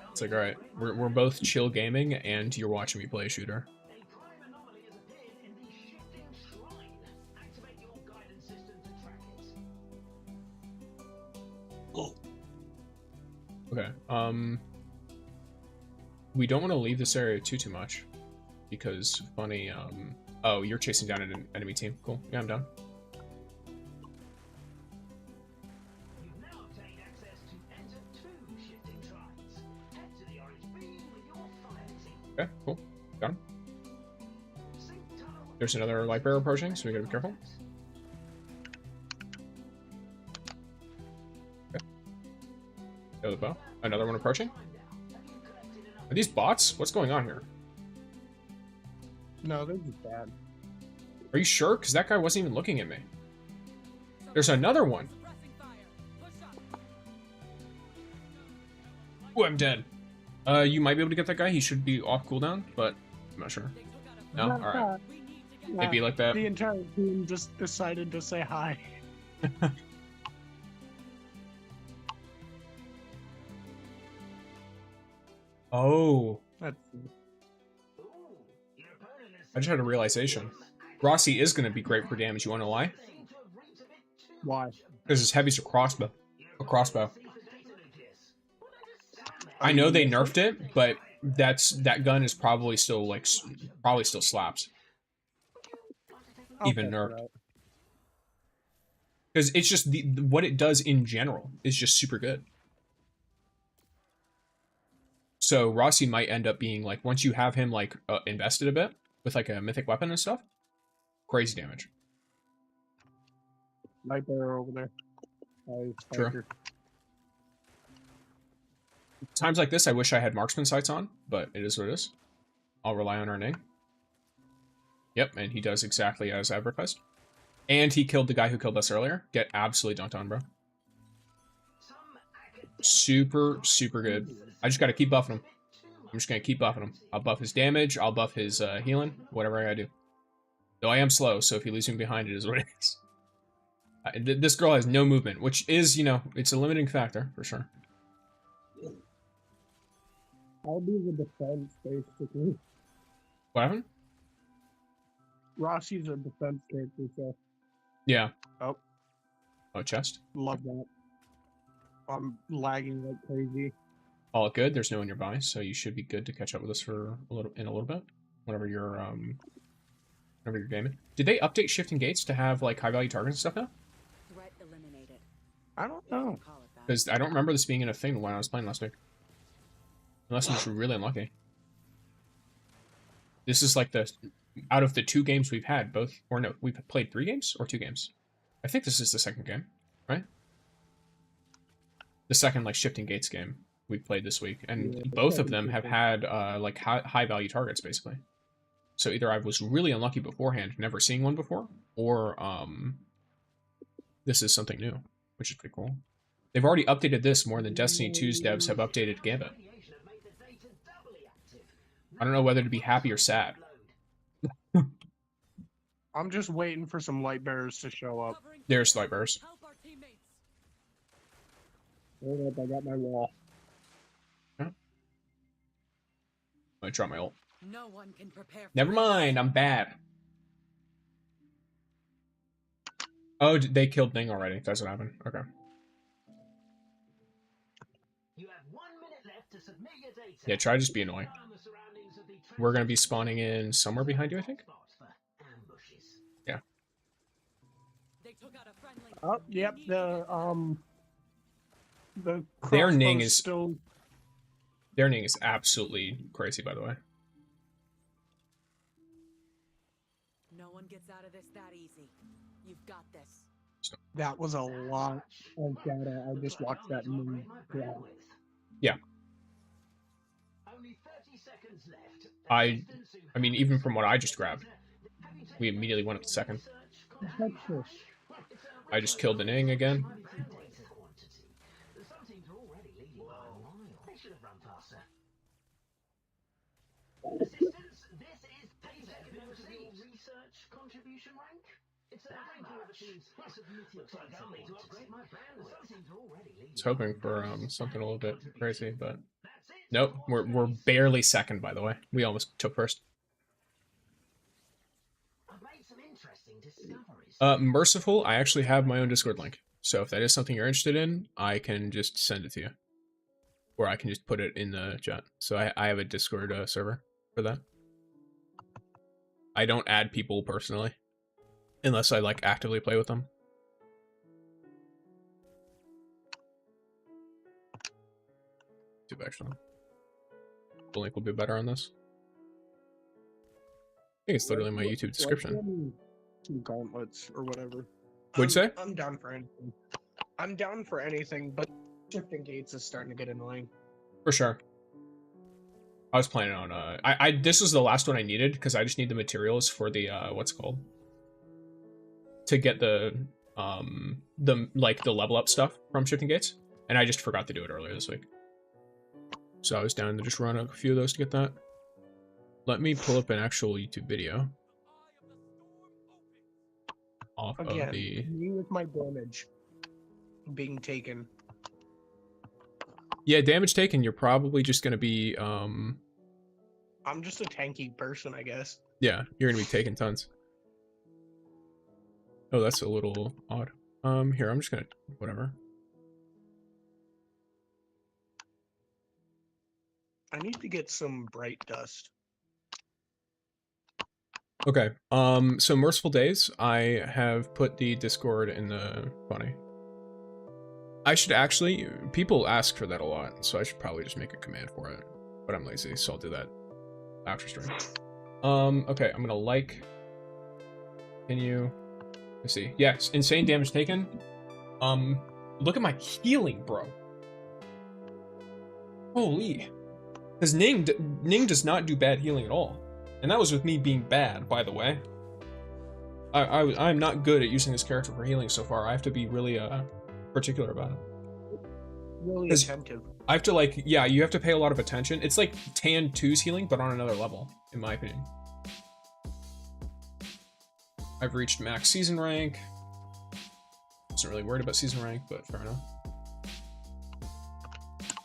It's like, all right, we're both chill gaming, and you're watching me play a shooter. Okay, we don't want to leave this area too much. because funny. Oh, you're chasing down an enemy team. Cool. Yeah, I'm down. Okay, cool. Got him. There's another light bearer approaching, so we gotta be careful. Okay. Another bow. Another one approaching. Are these bots? What's going on here? No, they're just bad. Are you sure? Because that guy wasn't even looking at me. There's another one. Ooh, I'm dead. You might be able to get that guy. He should be off cooldown, but I'm not sure. No? Alright. Maybe like that. The entire team just decided to say hi. Oh. That's... I just had a realization. Rossi is going to be great for damage. You want to know why? Why? Because his heavy's a crossbow. A crossbow. I know they nerfed it, but that gun is probably still like still slaps. Even nerfed. Because it's just what it does in general is just super good. So Rossi might end up being like, once you have him like invested a bit with like a mythic weapon and stuff, crazy damage. Light bearer over there. True. Times like this, I wish I had marksman sights on, but it is what it is. I'll rely on our Ning. Yep, and he does exactly as advertised. And he killed the guy who killed us earlier. Get absolutely dunked on, bro. Super, super good. I just gotta keep buffing him. I'm just gonna keep buffing him. I'll buff his damage, I'll buff his healing, whatever I gotta do. Though I am slow, so if he leaves me behind, it is what it is. This girl has no movement, which is, you know, it's a limiting factor, for sure. I'll be the defense, basically. What happened? Rossi's a defense character, so Yeah. Oh. Oh, chest. Love that. I'm lagging like crazy. All good. There's no one nearby, so you should be good to catch up with us for a little bit. Whenever you're gaming. Did they update shifting gates to have like high value targets and stuff now? Threat eliminated. I don't know. Because I don't remember this being in a thing when I was playing last week. Unless I'm just really unlucky. This is like out of the 2 games we've had, we've played 3 games or 2 games. I think this is the second game, right? The second like shifting gates game we've played this week, and both of them have had like high value targets basically. So either I was really unlucky beforehand, never seeing one before, or this is something new, which is pretty cool. They've already updated this more than Destiny 2's devs have updated Gambit. I don't know whether to be happy or sad. I'm just waiting for some light bearers to show up. There's light bearers. hold up, I got my wall. I drop my ult. No one can prepare. Never mind, I'm bad. Oh, they killed Ning already. That's what happened. Okay. You have 1 minute left to submit your data. Yeah, try to just be annoying. We're gonna be spawning in somewhere behind you, I think. Yeah. Oh, yep. The Their Ning crossbow's is still. Their Ning is absolutely crazy, by the way. No one gets out of this that easy. You've got this. That was a lot of data. I just watched that movie. Yeah. I mean, even from what I just grabbed, we immediately went up to second. I just killed the Ning again. I was hoping for something a little bit crazy, but nope. We're barely second, by the way. We almost took first. Merciful, I actually have my own Discord link. So if that is something you're interested in, I can just send it to you. Or I can just put it in the chat. So I have a Discord server for that. I don't add people personally. Unless I, like, actively play with them. YouTube, actually. The link will be better on this. I think it's literally my YouTube description. Some gauntlets or whatever. What'd you say? I'm down for anything. I'm down for anything, but shifting gates is starting to get annoying. For sure. I was planning on this was the last one I needed because I just need the materials for the what's it called? To get the level up stuff from shifting gates. And I just forgot to do it earlier this week. So I was down to just run a few of those to get that. Let me pull up an actual YouTube video. Off Again, of the... me with my damage being taken. Yeah, damage taken, you're probably just gonna be I'm just a tanky person, I guess. yeah, you're gonna be taking tons. Oh, that's a little odd. Here, I'm just gonna whatever. I need to get some bright dust. Okay. So Merciful Days, I have put the Discord in the funny. I should actually, people ask for that a lot, so I should probably just make a command for it. But I'm lazy, so I'll do that after stream. Okay, I'm gonna continue. Let's see. Yes, insane damage taken. Look at my healing, bro. Holy. Because Ning does not do bad healing at all. And that was with me being bad, by the way. I'm not good at using this character for healing so far. I have to be really particular about it. Really attentive. I have to, like, yeah, you have to pay a lot of attention. It's like Tan 2's healing, but on another level, in my opinion. I've reached max season rank. Wasn't really worried about season rank, but fair enough.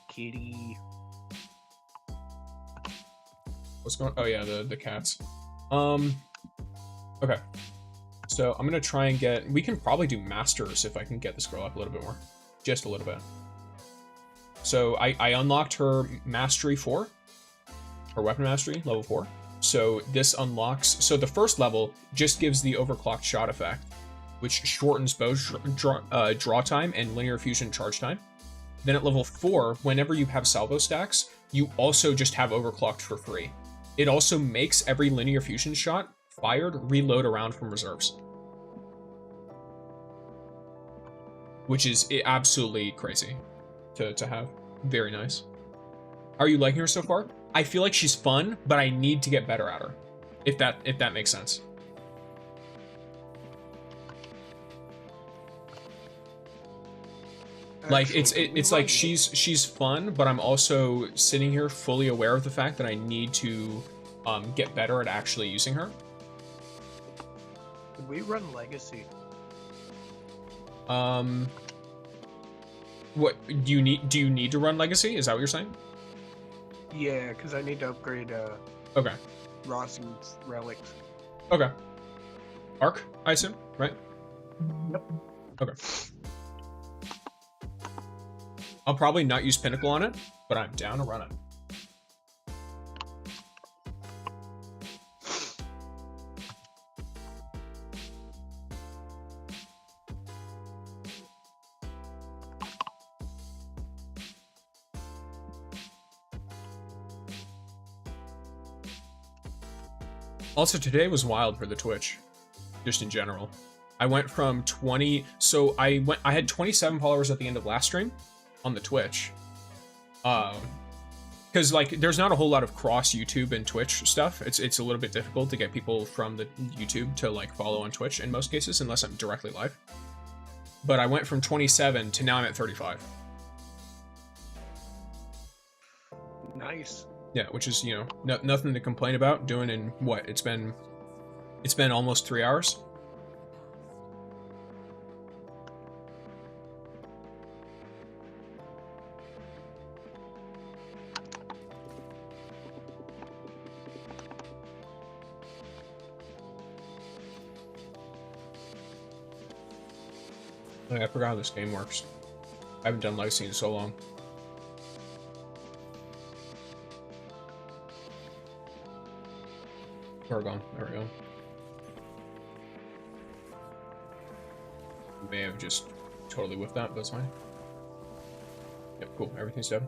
Kitty. What's going on? Oh yeah, the cats. Okay. So I'm gonna try and get, we can probably do masters if I can get this girl up a little bit more. Just a little bit. So I unlocked her mastery 4. Her weapon mastery, level 4. So this unlocks, so the first level just gives the overclocked shot effect, which shortens bow draw time and linear fusion charge time. Then at level 4, whenever you have salvo stacks, you also just have overclocked for free. It also makes every linear fusion shot fired reload around from reserves. Which is absolutely crazy to have. Very nice. Are you liking her so far? I feel like she's fun, but I need to get better at her. If that makes sense. Like it's like she's fun, but I'm also sitting here fully aware of the fact that I need to get better at actually using her. Did we run Legacy? What do you need to run Legacy? Is that what you're saying? Yeah, because I need to upgrade Okay. Rossi's relics. Okay. Arc, I assume, right? Yep. Okay. I'll probably not use Pinnacle on it, but I'm down to run it. Also, today was wild for the Twitch, just in general. I went from 20, so I had 27 followers at the end of last stream on the Twitch. Because like there's not a whole lot of cross YouTube and Twitch stuff. It's a little bit difficult to get people from the YouTube to like follow on Twitch in most cases, unless I'm directly live. But I went from 27 to now I'm at 35. Nice. Yeah, which is, you know, nothing to complain about. Doing in what? It's been almost 3 hours. Oh, I forgot how this game works. I haven't done Legacy in so long. We're gone. There we go. May have just totally whiffed that, but it's fine. Yep, cool. Everything's done.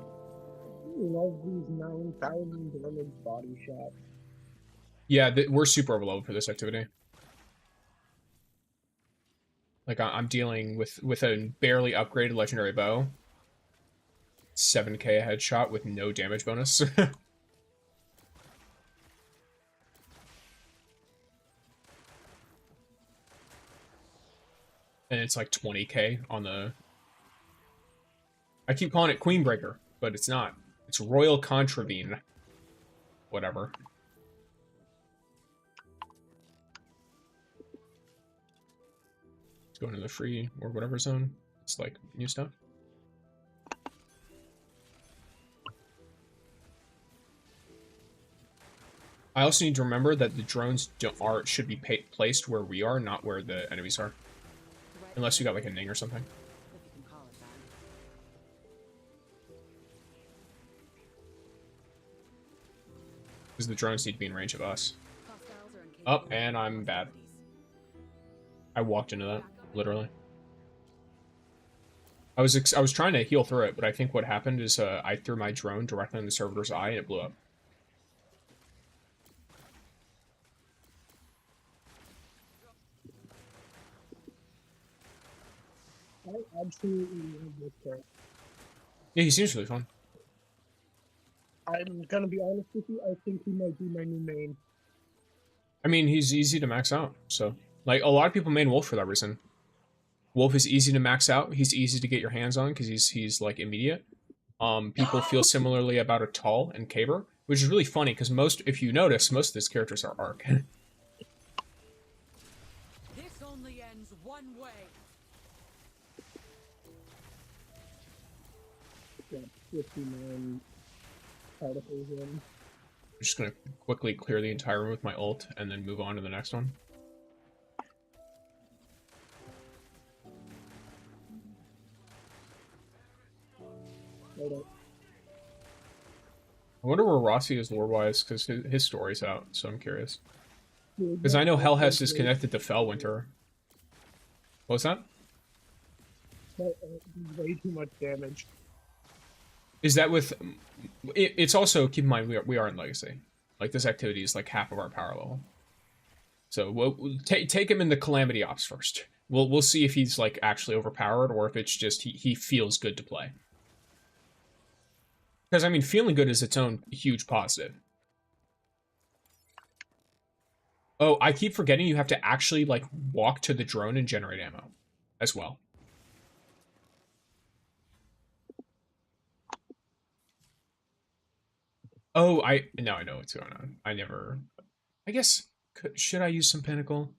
Love these 9,000 damage body shots. Yeah, we're super overloaded for this activity. Like, I'm dealing with a barely upgraded legendary bow. 7k headshot with no damage bonus. And it's like 20k on the... I keep calling it Queen Breaker, but it's not. It's Royal Contravene. Whatever. Let's go into the free or whatever zone. It's like new stuff. I also need to remember that the drones should be placed where we are, not where the enemies are. Unless you got like a ning or something. If you can call it that. Because the drones need to be in range of us. Hostiles are incapable Up, and I'm bad. I walked into that, literally. I was trying to heal through it, but I think what happened is I threw my drone directly in the servitor's eye and it blew up. I absolutely love this guy. Yeah, he seems really fun. I'm gonna be honest with you, I think he might be my new main. I mean, he's easy to max out, so... Like, a lot of people main Wolf for that reason. Wolf is easy to max out, he's easy to get your hands on, because he's like, immediate. People feel similarly about a Tall and Caber, which is really funny, because if you notice, most of these characters are Arc. This only ends one way. Yeah, 59 particles in. I'm just gonna quickly clear the entire room with my ult, and then move on to the next one. Hold up. I wonder where Rossi is lore-wise, because his story's out, so I'm curious. Dude, Because I know that- Hellhest is that- connected to Fellwinter. What was that? that, way too much damage. Is that with... It's also, keep in mind, we are in Legacy. Like, this activity is like half of our power level. So, we'll take him in the Calamity Ops first. We'll see if he's, like, actually overpowered, or if it's just he feels good to play. Because, I mean, feeling good is its own huge positive. Oh, I keep forgetting you have to actually, like, walk to the drone and generate ammo as well. Oh, now I know what's going on. I guess, should I use some Pinnacle?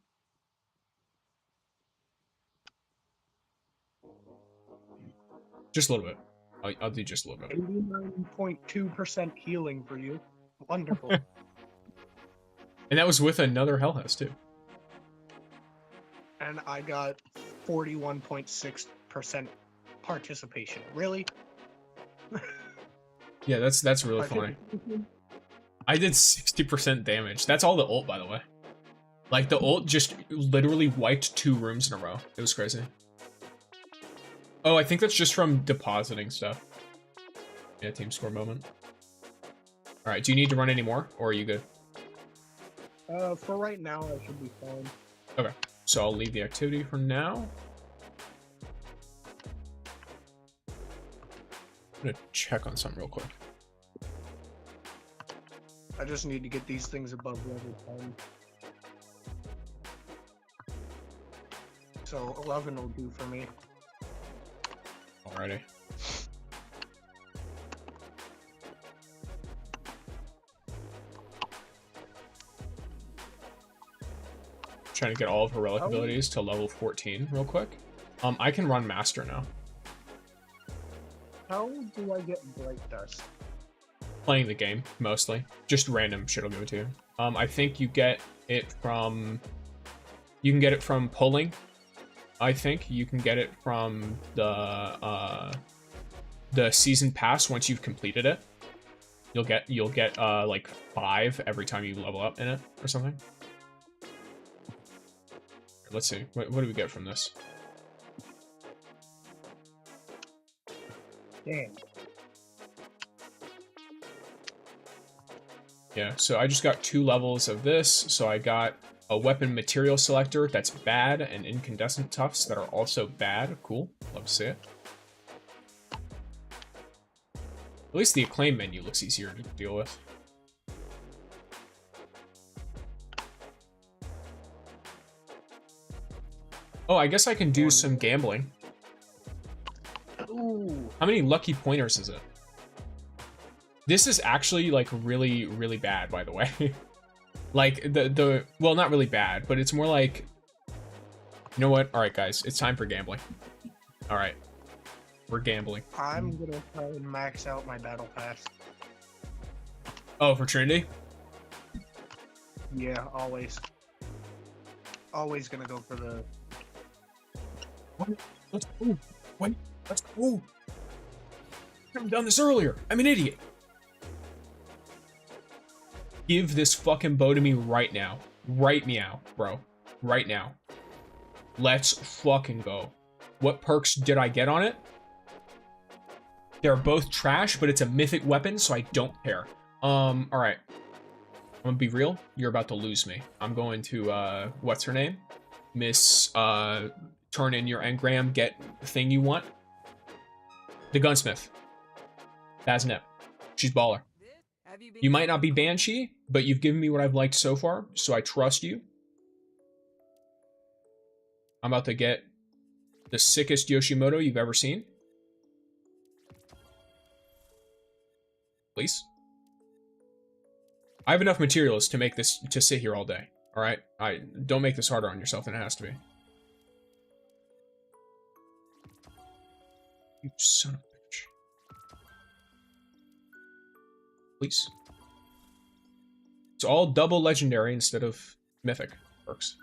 Just a little bit. I'll do just a little bit. 89.2% healing for you. Wonderful. And that was with another Hellhest, too. And I got 41.6% participation. Really? Yeah, that's really funny. I did 60% damage. That's all the ult, by the way. Like, the ult just literally wiped 2 rooms in a row. It was crazy. Oh, I think that's just from depositing stuff. Yeah, team score moment. Alright, do you need to run any more, or are you good? For right now, I should be fine. Okay, so I'll leave the activity for now. I'm gonna check on something real quick. I just need to get these things above Level 10. So 11 will do for me. Alrighty. Trying to get all of her relic abilities to level 14 real quick. I can run master now. How do I get Bright Dust? Playing the game, mostly. Just random shit will give it to you. I think you get it from... You can get it from pulling. I think you can get it from the season pass once you've completed it. You'll get like 5 every time you level up in it or something. Let's see. What do we get from this? Damn. Yeah, so I just got 2 levels of this. So I got a weapon material selector that's bad and incandescent tufts that are also bad. Cool. Love to see it. At least the acclaim menu looks easier to deal with. Oh, I guess I can do some gambling. Ooh. How many lucky pointers is it? This is actually like really, really bad, by the way. Like well, not really bad, but it's more like, you know what? All right, guys, it's time for gambling. All right, we're gambling. I'm gonna try and max out my battle pass. Oh, for Trinity? Yeah, always. Always gonna go for the. What? Let's go. Wait, let's go. I haven't done this earlier. I'm an idiot. Give this fucking bow to me right now. Right meow, bro. Right now. Let's fucking go. What perks did I get on it? They're both trash, but it's a mythic weapon, so I don't care. Alright. I'm gonna be real. You're about to lose me. I'm going to, what's her name? Miss, turn in your engram, get the thing you want. The gunsmith. Bazinet. She's baller. You might not be Banshee, but you've given me what I've liked so far, so I trust you. I'm about to get the sickest Yoshimoto you've ever seen. Please. I have enough materials to make this, to sit here all day. Alright? Don't make this harder on yourself than it has to be. You son of a bitch. Please. It's all double legendary instead of mythic perks.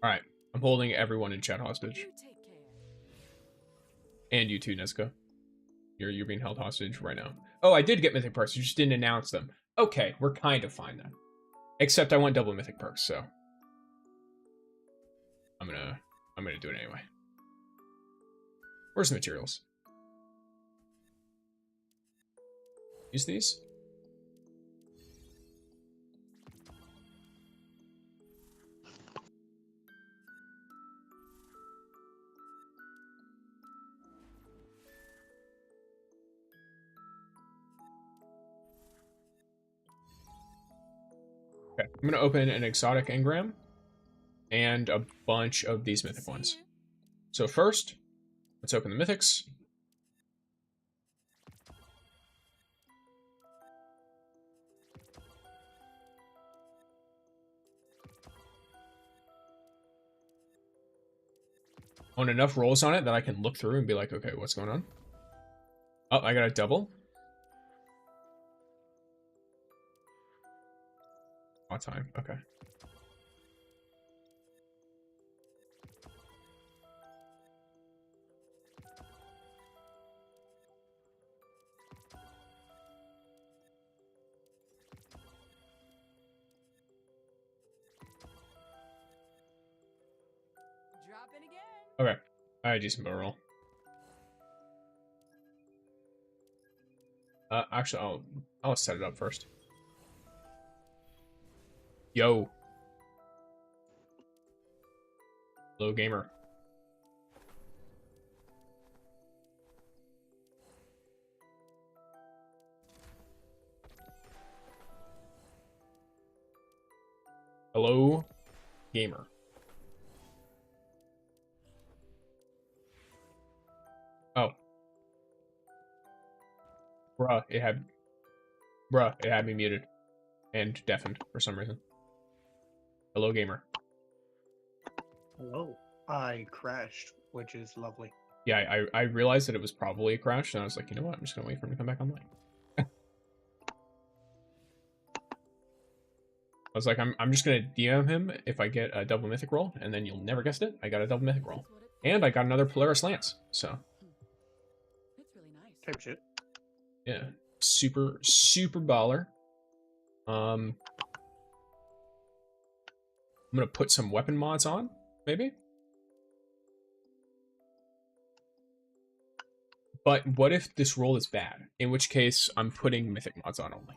Alright, I'm holding everyone in chat hostage. You take care. And you too, Nezuko. You're being held hostage right now. Oh, I did get mythic perks, you just didn't announce them. Okay, we're kind of fine then. Except I want double mythic perks, so I'm gonna do it anyway. Where's the materials? Use these? Okay, I'm gonna open an exotic engram and a bunch of these mythic ones. So first, let's open the mythics. On enough rolls on it that I can look through and be like, okay, what's going on? Oh, I got a double. Odd time, okay. Drop in again. Okay, I do some bow roll. Actually, I'll set it up first. Yo. Hello, gamer. Hello, gamer. Oh. Bruh, it had me muted and deafened for some reason. Hello, gamer. Hello. I crashed, which is lovely. Yeah, I realized that it was probably a crash, and I was like, you know what? I'm just gonna wait for him to come back online. I was like, I'm just gonna DM him if I get a double mythic roll, and then you'll never guess it. I got a double mythic roll, and I got another Polaris Lance. So It's type shit. Yeah. Super baller. I'm gonna put some weapon mods on, maybe? But what if this roll is bad? In which case, I'm putting mythic mods on only.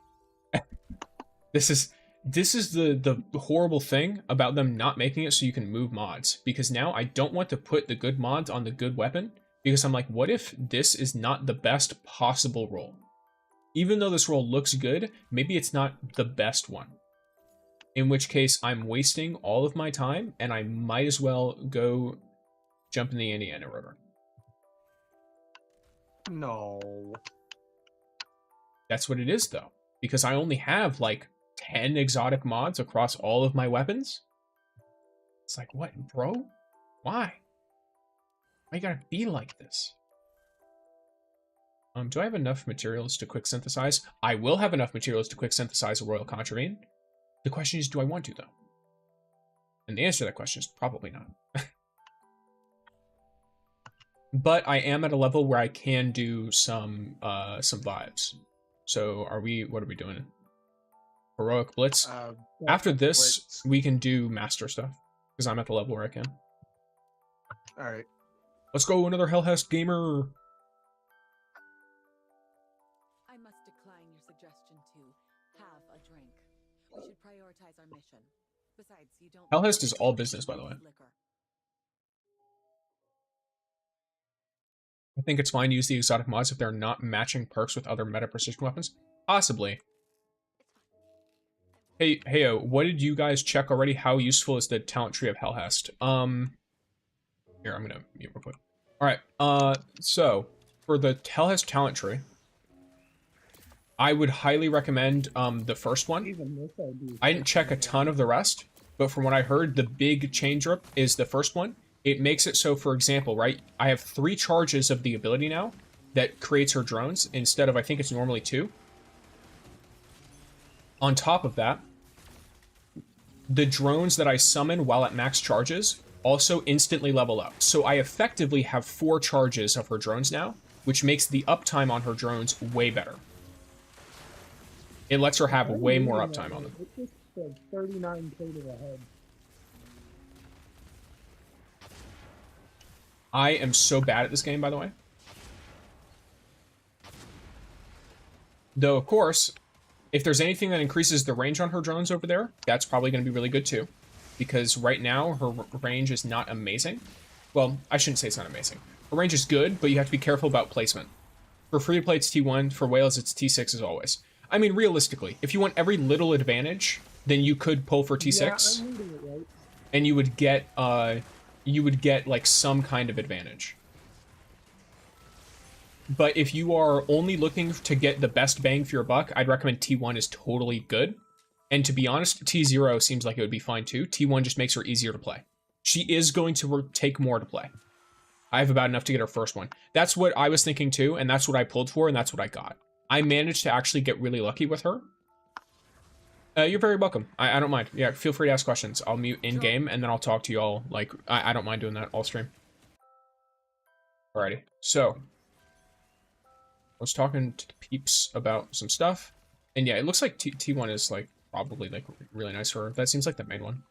This is the horrible thing about them not making it so you can move mods. Because now I don't want to put the good mods on the good weapon. Because I'm like, what if this is not the best possible roll? Even though this roll looks good, maybe it's not the best one. In which case, I'm wasting all of my time, and I might as well go jump in the Indiana River. No. That's what it is, though. Because I only have, like, 10 exotic mods across all of my weapons. It's like, what, bro? Why? Why you gotta be like this? Do I have enough materials to quick synthesize? I will have enough materials to quick synthesize a Royal Contravene. The question is, do I want to, though? And the answer to that question is probably not. But I am at a level where I can do some vibes. So what are we doing? Heroic Blitz? After this, Blitz. we can do master stuff. Because I'm at the level where I can. Alright. Let's go, another HELHEST gamer! I must decline your suggestion to have a drink. We should prioritize our mission. Besides, you don't. HELHEST is all business, by the way. Liquor. I think it's fine to use the exotic mods if they're not matching perks with other meta precision weapons. Possibly. Hey, heyo, what did you guys check already? How useful is the talent tree of HELHEST? Here, I'm gonna mute real quick. Alright, so, for the HELHEST talent tree, I would highly recommend, the first one. Even this idea. I didn't check a ton of the rest, but from what I heard, the big change up is the first one. It makes it so, for example, right, I have 3 charges of the ability now that creates her drones, instead of, I think it's normally 2. On top of that, the drones that I summon while at max charges also instantly level up. So I effectively have 4 charges of her drones now, which makes the uptime on her drones way better. It lets her have way more uptime on them. It just said 39 total ahead. I am so bad at this game, by the way. Though, of course, if there's anything that increases the range on her drones over there, that's probably going to be really good too. Because right now, her range is not amazing. Well, I shouldn't say it's not amazing. Her range is good, but you have to be careful about placement. For free to play, it's T1. For whales, it's T6 as always. I mean, realistically, if you want every little advantage, then you could pull for T6. Yeah, I'm reading it right. And you would get like some kind of advantage. But if you are only looking to get the best bang for your buck, I'd recommend T1 is totally good. And to be honest, T0 seems like it would be fine too. T1 just makes her easier to play. She is going to take more to play. I have about enough to get her first one. That's what I was thinking too, and that's what I pulled for, and that's what I got. I managed to actually get really lucky with her. You're very welcome. I don't mind. Yeah, feel free to ask questions. I'll mute in-game, and then I'll talk to you all. Like, I don't mind doing that all stream. Alrighty, so. I was talking to the peeps about some stuff. And yeah, it looks like T1 is, like, probably, like, really nice for her. That seems like the main one.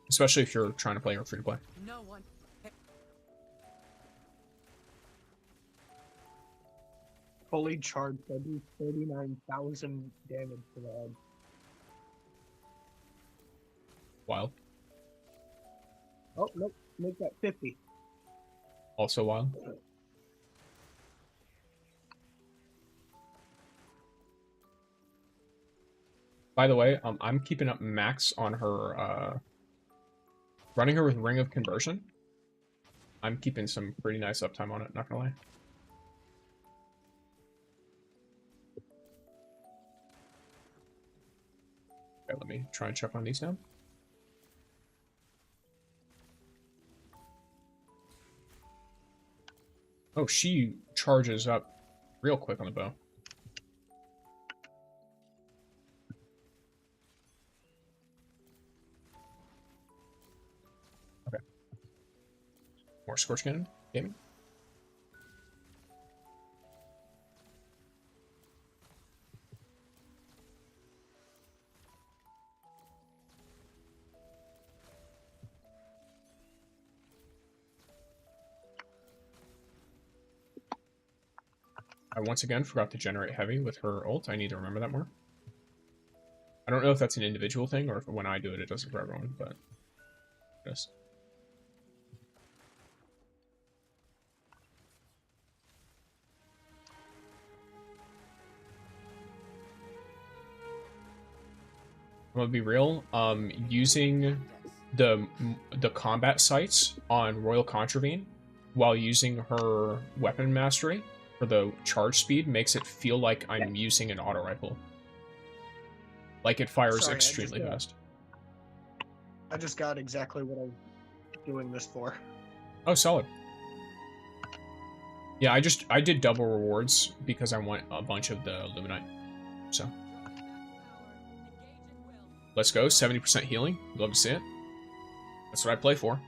Especially if you're trying to play or free-to-play. No one. Fully charged, I do 39,000 damage to the head. Wild. Oh, nope. Make that 50. Also wild. By the way, I'm keeping up max on her, running her with Ring of Conversion. I'm keeping some pretty nice uptime on it, not gonna lie. Okay, let me try and check on these now. Oh, she charges up real quick on the bow. Okay. More Scorch Cannon gaming. I once again forgot to generate heavy with her ult. I need to remember that more. I don't know if that's an individual thing or if when I do it, it does it for everyone, but yes. I'm gonna be real. Using the combat sights on Royal Contravene while using her weapon mastery for the charge speed makes it feel like I'm using an auto rifle. Like it fires Sorry, extremely fast. I just got exactly what I'm doing this for. Oh, solid. Yeah, I did double rewards because I want a bunch of the Illuminite. So let's go. 70% healing. Love to see it. That's what I play for.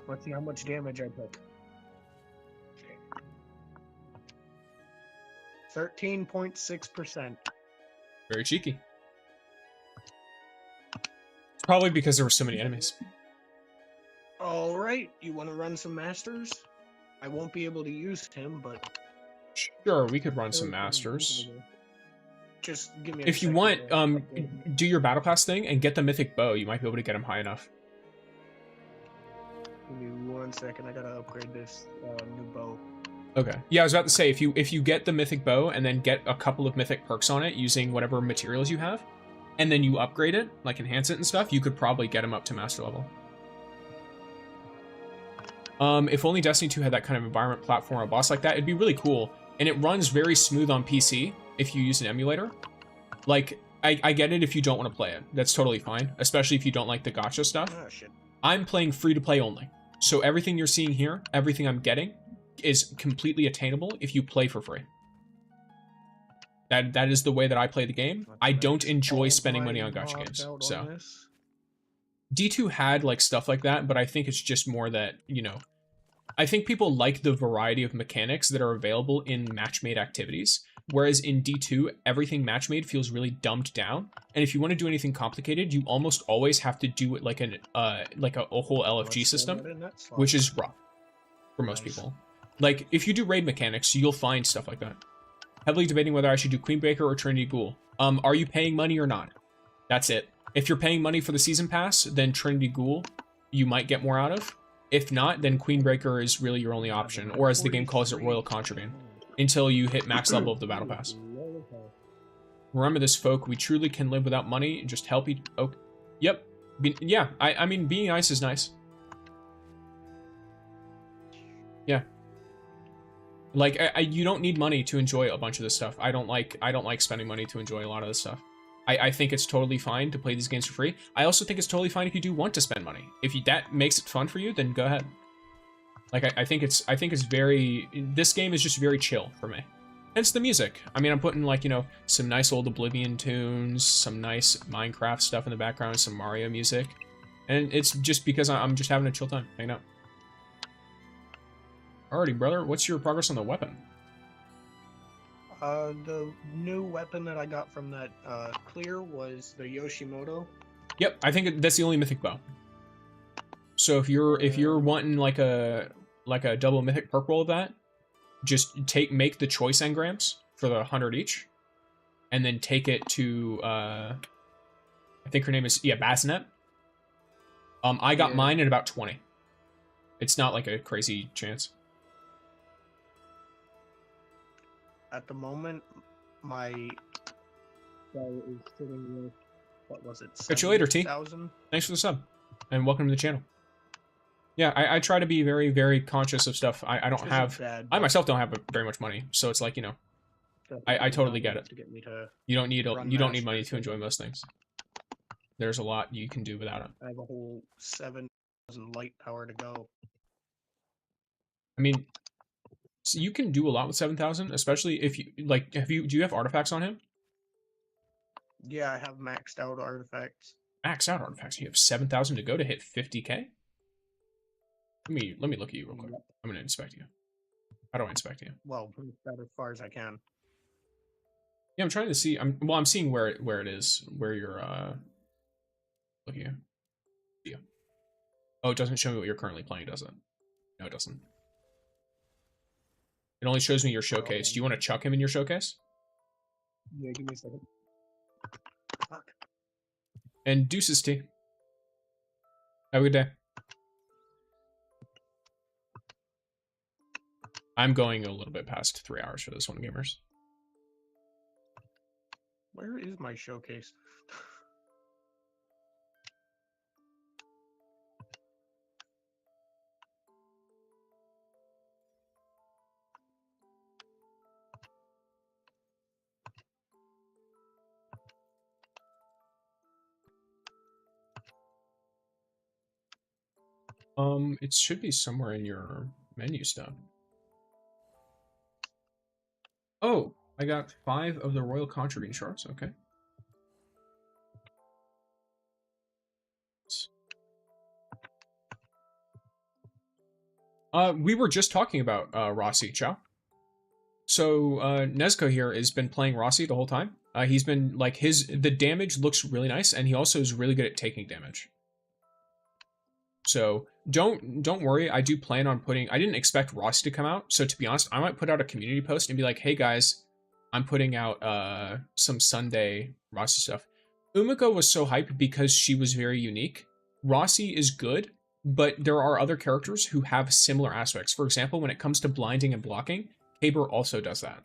Let's see how much damage I took. 13.6%. Very cheeky. It's probably because there were so many enemies. All right, you want to run some masters? I won't be able to use him, but Sure, we could run some masters. just give me. If you want, do your battle pass thing and get the mythic bow. You might be able to get him high enough. Give me 1 second. I gotta upgrade this new bow. Okay. Yeah, I was about to say if you get the mythic bow and then get a couple of mythic perks on it using whatever materials you have, and then you upgrade it, like enhance it and stuff, you could probably get him up to master level. If only Destiny 2 had that kind of environment platform, a boss like that, it'd be really cool. And it runs very smooth on PC if you use an emulator. Like, I get it if you don't want to play it. That's totally fine, especially if you don't like the gacha stuff. Oh, shit. I'm playing free-to-play only. So everything you're seeing here, everything I'm getting, is completely attainable if you play for free. That is the way that I play the game. I don't enjoy spending money on gacha games. So D2 had like stuff like that, but I think it's just more that, you know, I think people like the variety of mechanics that are available in match-made activities, whereas in D2, everything match-made feels really dumbed down. And if you want to do anything complicated, you almost always have to do it like a whole LFG system, which is rough for most people. Like, if you do raid mechanics, you'll find stuff like that. Heavily debating whether I should do Queenbreaker or Trinity Ghoul. Are you paying money or not? That's it. If you're paying money for the season pass, then Trinity Ghoul you might get more out of. If not, then Queenbreaker is really your only option, or as the game calls it, Royal Contravene, until you hit max level of the battle pass. Remember this, folk. We truly can live without money and just help each. Oh, yep. Yeah. I mean, being nice is nice. Yeah. Like, you don't need money to enjoy a bunch of this stuff. I don't like spending money to enjoy a lot of this stuff. I think it's totally fine to play these games for free. I also think it's totally fine if you do want to spend money. If that makes it fun for you, then go ahead. Like, I think it's very... This game is just very chill for me. Hence the music. I mean, I'm putting, like, you know, some nice old Oblivion tunes, some nice Minecraft stuff in the background, some Mario music. And it's just because I'm just having a chill time, hanging out. Alrighty, brother, what's your progress on the weapon? The new weapon that I got from that clear was the Yoshimoto. Yep, I think that's the only mythic bow. So if you're wanting like a double mythic perk roll of that, just make the choice engrams for the 100 each, and then take it to I think her name is Bassinet. I got mine at about 20. It's not like a crazy chance. At the moment, my guy is sitting with, what was it? Catch you later, T. 000? Thanks for the sub, and welcome to the channel. Yeah, I try to be very, very conscious of stuff. I don't have... Bad, I myself don't have very much money, so it's like, you know, I totally get it. To get me to you don't need money to enjoy most things. There's a lot you can do without it. I have a whole 7,000 light power to go. I mean... So you can do a lot with 7,000, especially if you like. Do you have artifacts on him? Yeah, I have maxed out artifacts. Max out artifacts. You have 7,000 to go to hit 50k. Let me look at you real quick. I'm gonna inspect you. How do I inspect you? Well, as far as I can. Yeah, I'm trying to see. I'm seeing where it is, where you're looking at. Yeah. Oh, it doesn't show me what you're currently playing, does it? No, it doesn't. It only shows me your showcase. Do you want to chuck him in your showcase? Yeah, give me a second. Fuck. And deuces T. Have a good day. I'm going a little bit past 3 hours for this one, gamers. Where is my showcase? It should be somewhere in your menu stuff. Oh, I got 5 of the Royal Contravene shards. Okay. We were just talking about Rossi, Chow. So Nezuko here has been playing Rossi the whole time. He's been like the damage looks really nice, and he also is really good at taking damage. So don't worry. I do plan on I didn't expect Rossi to come out. So to be honest, I might put out a community post and be like, hey guys, I'm putting out some Sunday Rossi stuff. Umiko was so hyped because she was very unique. Rossi is good, but there are other characters who have similar aspects. For example, when it comes to blinding and blocking, Caber also does that.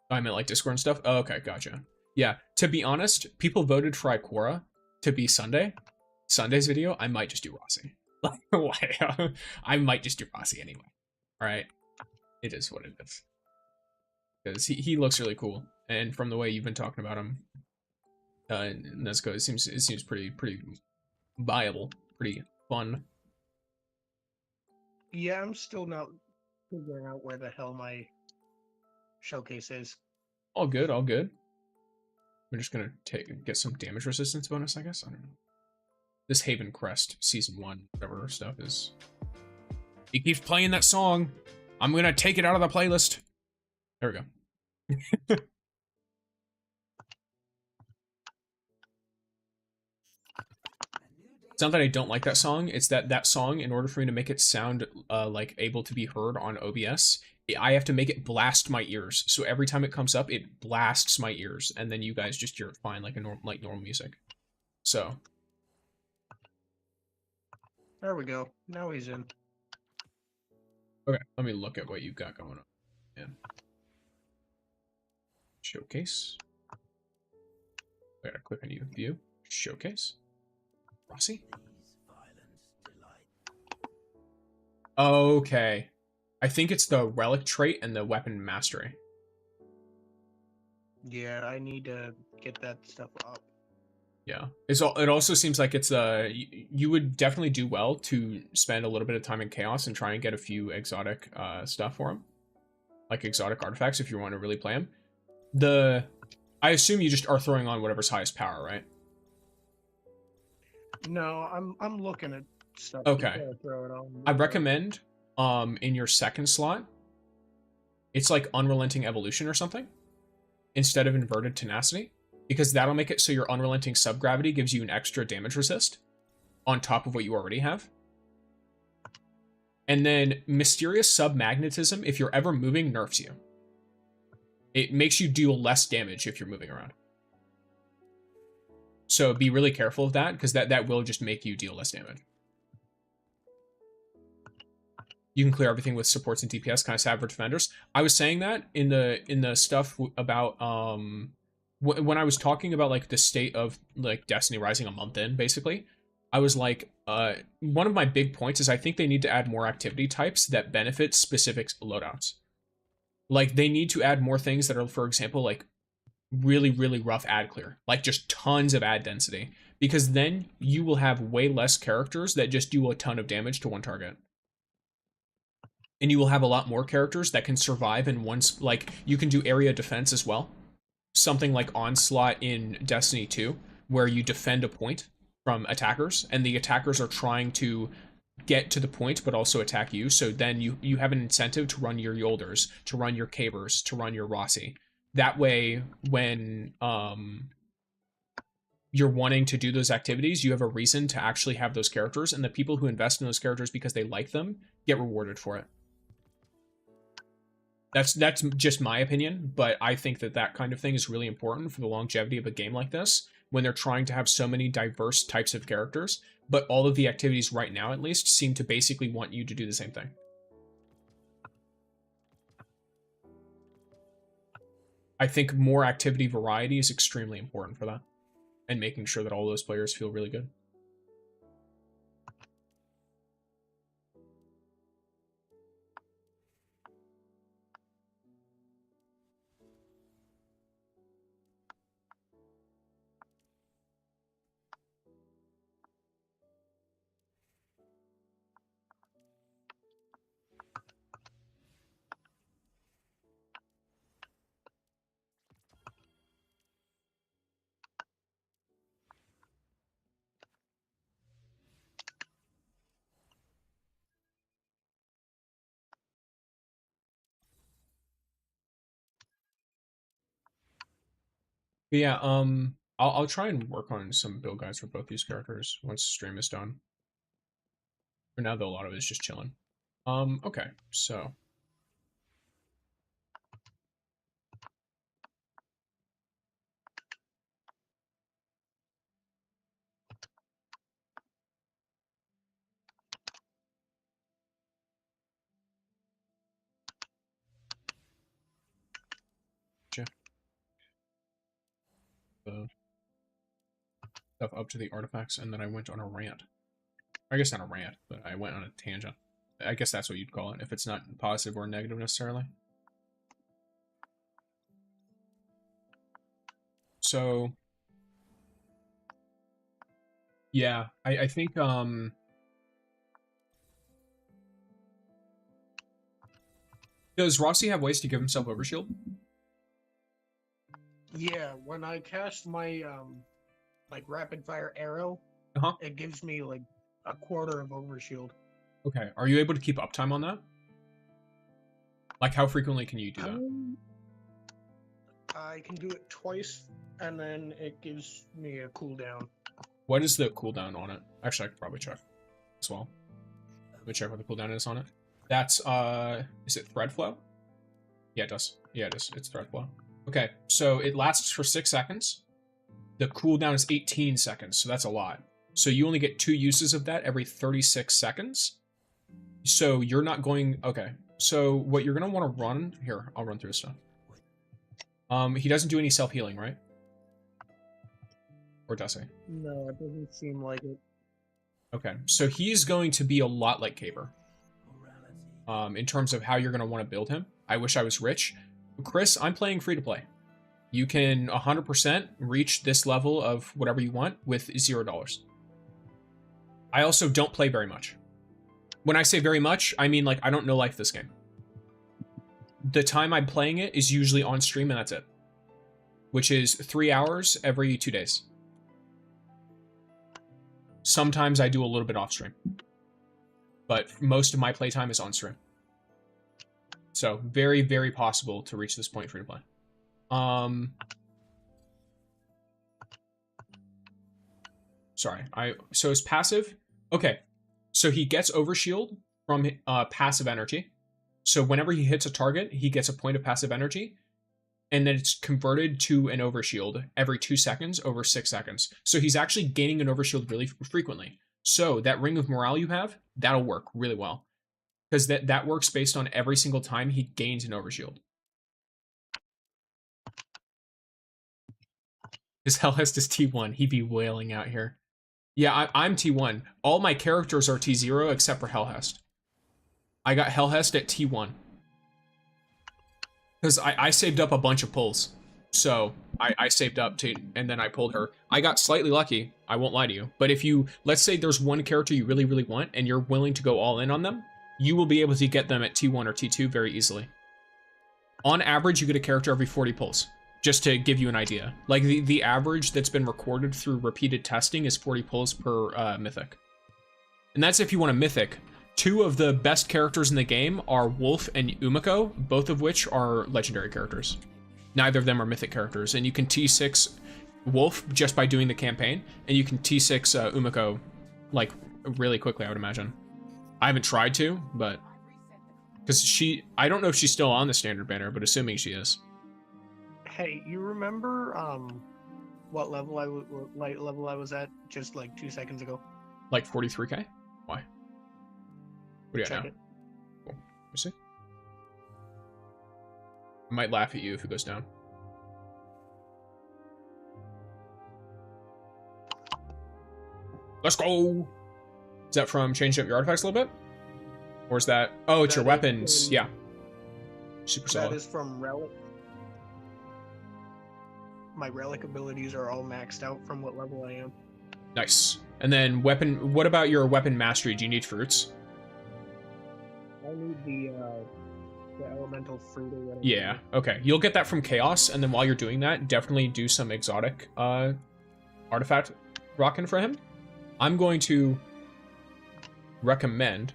I meant like Discord and stuff. Oh, okay, gotcha. Yeah, to be honest, people voted for Ikora to be Sunday's video. I might just do Rossi. I might just do Rossi anyway. All right, it is what it is. Because he looks really cool, and from the way you've been talking about him, Nezuko, it seems pretty viable, pretty fun. Yeah, I'm still not figuring out where the hell my showcase is. All good, all good. I'm just gonna get some damage resistance bonus, I guess. I don't know. This Haven Crest Season 1, whatever stuff is. He keeps playing that song. I'm gonna take it out of the playlist. There we go. It's not that I don't like that song. It's that song, in order for me to make it sound like able to be heard on OBS, I have to make it blast my ears. So every time it comes up, it blasts my ears, and then you guys just hear it fine, like normal music. So there we go. Now he's in. Okay, let me look at what you've got going on. Yeah. Showcase. I gotta click on you. View. Showcase. Rossi? Okay. I think it's the relic trait and the weapon mastery. Yeah, I need to get that stuff up. Yeah. It also seems like it's you would definitely do well to spend a little bit of time in chaos and try and get a few exotic stuff for him. Like exotic artifacts if you want to really play him. I assume you just are throwing on whatever's highest power, right? No, I'm looking at stuff. Okay. Throw it on. I recommend in your second slot, it's like Unrelenting Evolution or something instead of Inverted Tenacity, because that'll make it so your Unrelenting Subgravity gives you an extra damage resist on top of what you already have. And then Mysterious Submagnetism, if you're ever moving, nerfs you. It makes you deal less damage if you're moving around. So be really careful of that, because that will just make you deal less damage. You can clear everything with supports and DPS, kind of sad for defenders. I was saying that in the stuff about when I was talking about like the state of like Destiny Rising a month in, basically, I was like, one of my big points is I think they need to add more activity types that benefit specific loadouts. Like they need to add more things that are, for example, like really rough ad clear, like just tons of ad density, because then you will have way less characters that just do a ton of damage to one target. And you will have a lot more characters that can survive in one, like you can do area defense as well. something like Onslaught in Destiny 2, where you defend a point from attackers, and the attackers are trying to get to the point but also attack you. So then you have an incentive to run your Yolders, to run your Cabers, to run your Rossi. That way, when you're wanting to do those activities, you have a reason to actually have those characters, and the people who invest in those characters because they like them get rewarded for it. That's just my opinion, but I think that kind of thing is really important for the longevity of a game like this, when they're trying to have so many diverse types of characters, but all of the activities right now, at least, seem to basically want you to do the same thing. I think more activity variety is extremely important for that, and making sure that all those players feel really good. But yeah, I'll try and work on some build guides for both these characters once the stream is done. For now, though, a lot of it is just chilling. Okay, so the stuff up to the artifacts, and then I went on a rant. I guess not a rant, but I went on a tangent. I guess that's what you'd call it, if it's not positive or negative necessarily. So yeah, I think does Rossi have ways to give himself overshield? Yeah, when I cast my like rapid fire arrow, it gives me like a quarter of overshield. Okay, are you able to keep uptime on that? Like, how frequently can you do that? I can do it twice, and then it gives me a cooldown. What is the cooldown on it? Actually, I could probably check as well. Let me check what the cooldown is on it. That's, is it thread flow? Yeah, it does. Yeah, it is. It's thread flow. Okay, so it lasts for 6 seconds. The cooldown is 18 seconds, so that's a lot. So you only get 2 uses of that every 36 seconds. So you're not going... Okay, so what you're going to want to run... Here, I'll run through stuff. He doesn't do any self-healing, right? Or does he? No, it doesn't seem like it. Okay, so he's going to be a lot like Caber. In terms of how you're going to want to build him. I wish I was rich. Chris, I'm playing free-to-play. You can 100% reach this level of whatever you want with $0. I also don't play very much. When I say very much, I mean, like, I don't know life this game. The time I'm playing it is usually on stream, and that's it. Which is 3 hours every 2 days. Sometimes I do a little bit off stream. But most of my playtime is on stream. So, very, very possible to reach this point free to play. Sorry, so his passive, okay. So he gets overshield from passive energy. So whenever he hits a target, he gets a point of passive energy, and then it's converted to an overshield every 2 seconds over 6 seconds. So he's actually gaining an overshield really frequently. So that ring of morale you have, that'll work really well. Because that works based on every single time he gains an overshield. His HELHEST is T1. He'd be wailing out here. Yeah, I'm T1. All my characters are T0 except for HELHEST. I got HELHEST at T1. Because I saved up a bunch of pulls. So I saved up to, and then I pulled her. I got slightly lucky, I won't lie to you. But if you, let's say there's one character you really, really want, and you're willing to go all in on them, you will be able to get them at T1 or T2 very easily. On average, you get a character every 40 pulls. just to give you an idea. Like the average that's been recorded through repeated testing is 40 pulls per mythic. And that's if you want a mythic. Two of the best characters in the game are Wolf and Umiko, both of which are legendary characters. Neither of them are mythic characters, and you can T6 Wolf just by doing the campaign, and you can T6 Umiko like really quickly, I would imagine. I haven't tried to, but because I don't know if she's still on the standard banner, but assuming she is. Hey, you remember what level light level I was at just like 2 seconds ago? Like 43k? Why? What do you got Check now? it. Cool. Let me see. I might laugh at you if it goes down. Let's go! Is that from changing up your artifacts a little bit? Or is that... Oh, it's your weapons. Yeah. Super solid. That is from Relic. My Relic abilities are all maxed out from what level I am. Nice. And then weapon... What about your weapon mastery? Do you need fruits? I need the elemental fruit or whatever. Yeah, okay. You'll get that from Chaos, and then while you're doing that, definitely do some exotic artifact rocking for him. I'm going to recommend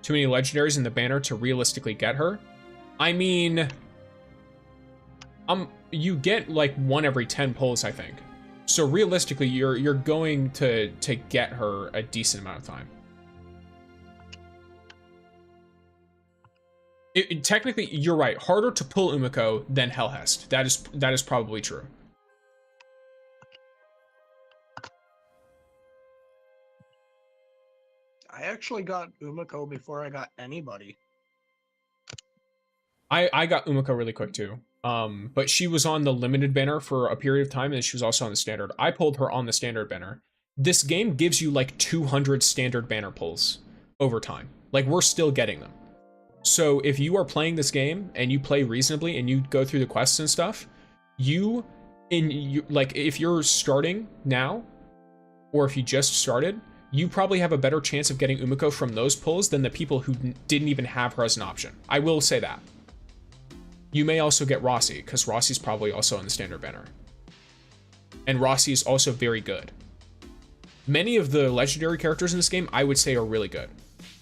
too many legendaries in the banner to realistically get her. I mean, you get like 1 every 10 pulls, I think. So realistically, you're going to get her a decent amount of time. Technically, you're right. Harder to pull Umiko than HELHEST. That is probably true. I actually got Umiko before I got anybody. I got Umiko really quick too. But she was on the limited banner for a period of time, and she was also on the standard. I pulled her on the standard banner. This game gives you like 200 standard banner pulls over time. Like, we're still getting them. So if you are playing this game and you play reasonably and you go through the quests and stuff, like if you're starting now, or if you just started, you probably have a better chance of getting Umiko from those pulls than the people who didn't even have her as an option. I will say that. You may also get Rossi, because Rossi's probably also on the standard banner. And Rossi is also very good. Many of the legendary characters in this game, I would say, are really good.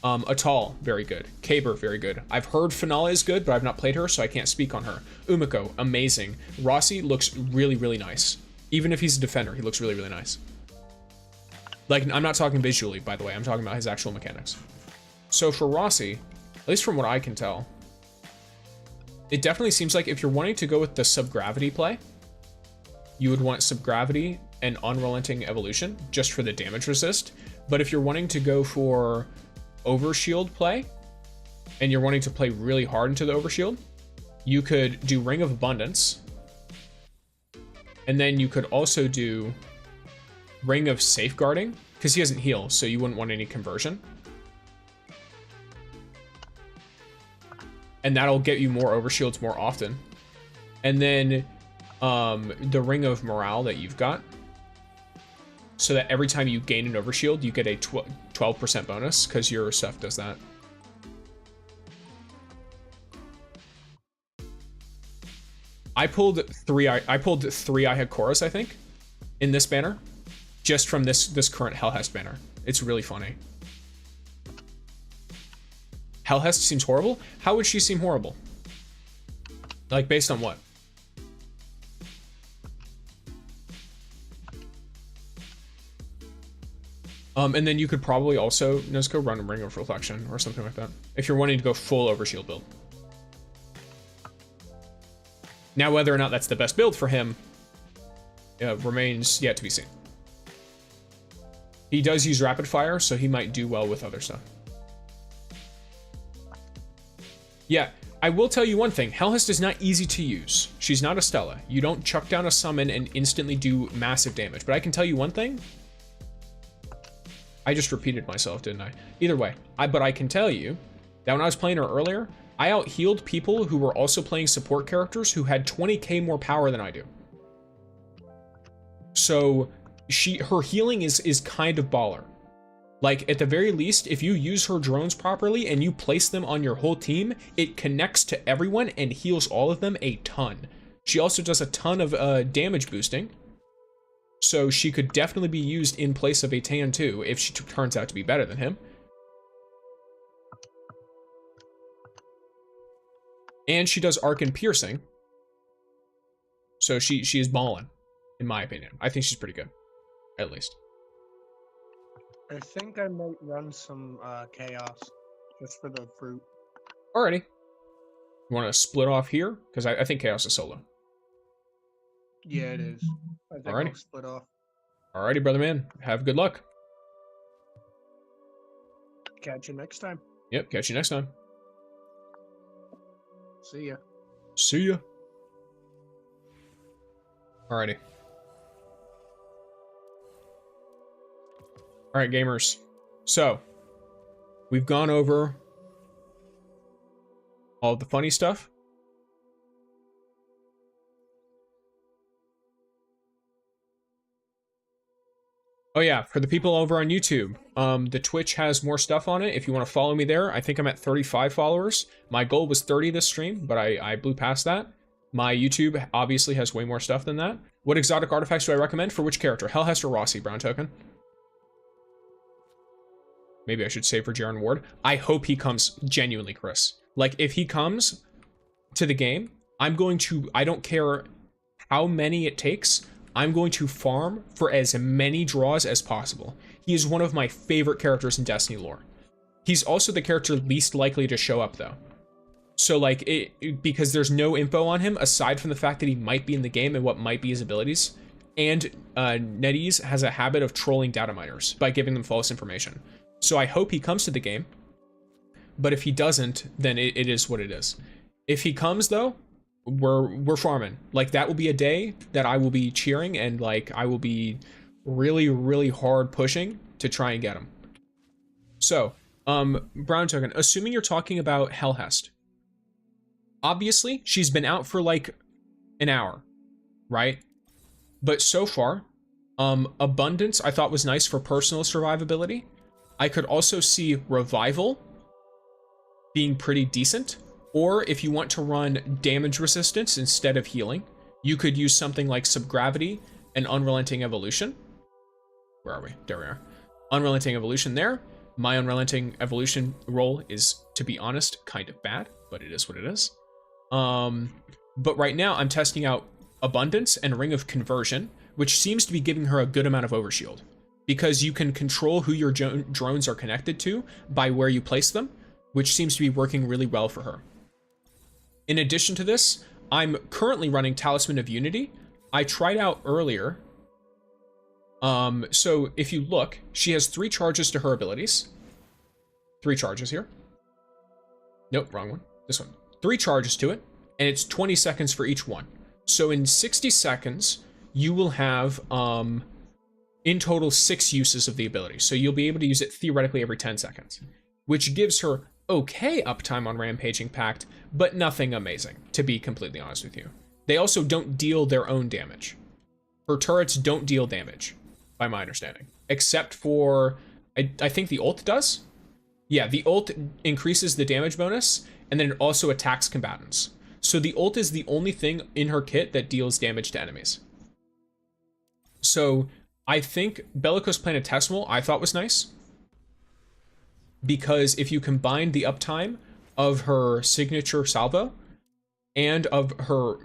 Atal, very good. Kaber, very good. I've heard Finale is good, but I've not played her, so I can't speak on her. Umiko, amazing. Rossi looks really, really nice. Even if he's a defender, he looks really, really nice. Like, I'm not talking visually, by the way. I'm talking about his actual mechanics. So for Rossi, at least from what I can tell, it definitely seems like if you're wanting to go with the subgravity play, you would want subgravity and unrelenting evolution just for the damage resist. But if you're wanting to go for overshield play and you're wanting to play really hard into the overshield, you could do Ring of Abundance, and then you could also do Ring of Safeguarding, because he doesn't heal, so you wouldn't want any conversion. And that'll get you more overshields more often. And then the Ring of Morale that you've got, so that every time you gain an overshield, you get a 12% bonus, because your stuff does that. I pulled three Ihakoras, I think, in this banner, just from this current HELHEST banner. It's really funny. HELHEST seems horrible? How would she seem horrible? Like, based on what? And then you could probably also, Nezuko, run a Ring of Reflection or something like that, if you're wanting to go full overshield build. Now, whether or not that's the best build for him remains yet to be seen. He does use Rapid Fire, so he might do well with other stuff. Yeah, I will tell you one thing. HELHEST is not easy to use. She's not a Stella. You don't chuck down a summon and instantly do massive damage. But I can tell you one thing. I just repeated myself, didn't I? Either way, but I can tell you that when I was playing her earlier, I out-healed people who were also playing support characters who had 20k more power than I do. So her healing is kind of baller. Like, at the very least, if you use her drones properly and you place them on your whole team, it connects to everyone and heals all of them a ton. She also does a ton of damage boosting. So she could definitely be used in place of a Tan too, if she turns out to be better than him. And she does arc and piercing. So she is ballin', in my opinion. I think she's pretty good, at least. I think I might run some chaos just for the fruit. Alrighty. You want to split off here? Because I think chaos is solo. Yeah, it is. I think Alrighty. I'll split off. Alrighty, brother man. Have good luck. Catch you next time. Yep, catch you next time. See ya. See ya. Alrighty. Alright, gamers. So, we've gone over all the funny stuff. Oh yeah, for the people over on YouTube, the Twitch has more stuff on it. If you want to follow me there, I think I'm at 35 followers. My goal was 30 this stream, but I blew past that. My YouTube obviously has way more stuff than that. What exotic artifacts do I recommend for which character? HELHEST or Rossi, Brown Token? Maybe I should say for Jaren Ward. I hope he comes genuinely, Chris. Like, if he comes to the game, I'm going to, I don't care how many it takes, I'm going to farm for as many draws as possible. He is one of my favorite characters in Destiny lore. He's also the character least likely to show up, though. So, like, because there's no info on him, aside from the fact that he might be in the game and what might be his abilities. And NetEase has a habit of trolling data miners by giving them false information. So I hope he comes to the game. But if he doesn't, then it is what it is. If he comes, though, we're farming. Like, that will be a day that I will be cheering, and like I will be really, really hard pushing to try and get him. So, Brown Token, assuming you're talking about HELHEST, obviously she's been out for like an hour, right? But so far, Abundance I thought was nice for personal survivability. I could also see Revival being pretty decent. Or if you want to run damage resistance instead of healing, you could use something like Subgravity and Unrelenting Evolution. Where are we? There we are. Unrelenting Evolution there. My Unrelenting Evolution role is, to be honest, kind of bad, but it is what it is. But right now I'm testing out Abundance and Ring of Conversion, which seems to be giving her a good amount of overshield, because you can control who your drones are connected to by where you place them, which seems to be working really well for her. In addition to this, I'm currently running Talisman of Unity. I tried out earlier. So if you look, she has 3 charges to her abilities. 3 charges here. Nope, wrong one. This one. 3 charges to it, and it's 20 seconds for each one. So in 60 seconds, you will have, in total, 6 uses of the ability. So you'll be able to use it theoretically every 10 seconds, which gives her okay uptime on Rampaging Pact, but nothing amazing, to be completely honest with you. They also don't deal their own damage. Her turrets don't deal damage, by my understanding, except for, I think the ult does? Yeah, the ult increases the damage bonus, and then it also attacks combatants. So the ult is the only thing in her kit that deals damage to enemies. So I think Bellicose Planetesimal I thought was nice, because if you combine the uptime of her signature salvo and of her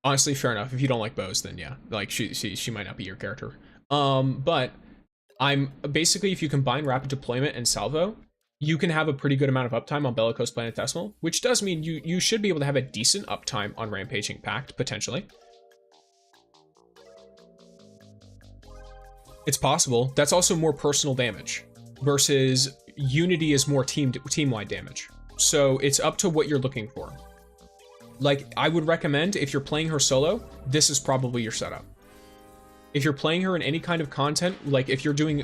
honestly, fair enough. If you don't like bows, then yeah, like she might not be your character. But I'm basically, if you combine rapid deployment and salvo, you can have a pretty good amount of uptime on Bellicose Planetesimal, which does mean you should be able to have a decent uptime on Rampaging Pact, potentially. It's possible. That's also more personal damage, versus Unity is more team-wide damage. So it's up to what you're looking for. Like, I would recommend, if you're playing her solo, this is probably your setup. If you're playing her in any kind of content, like if you're doing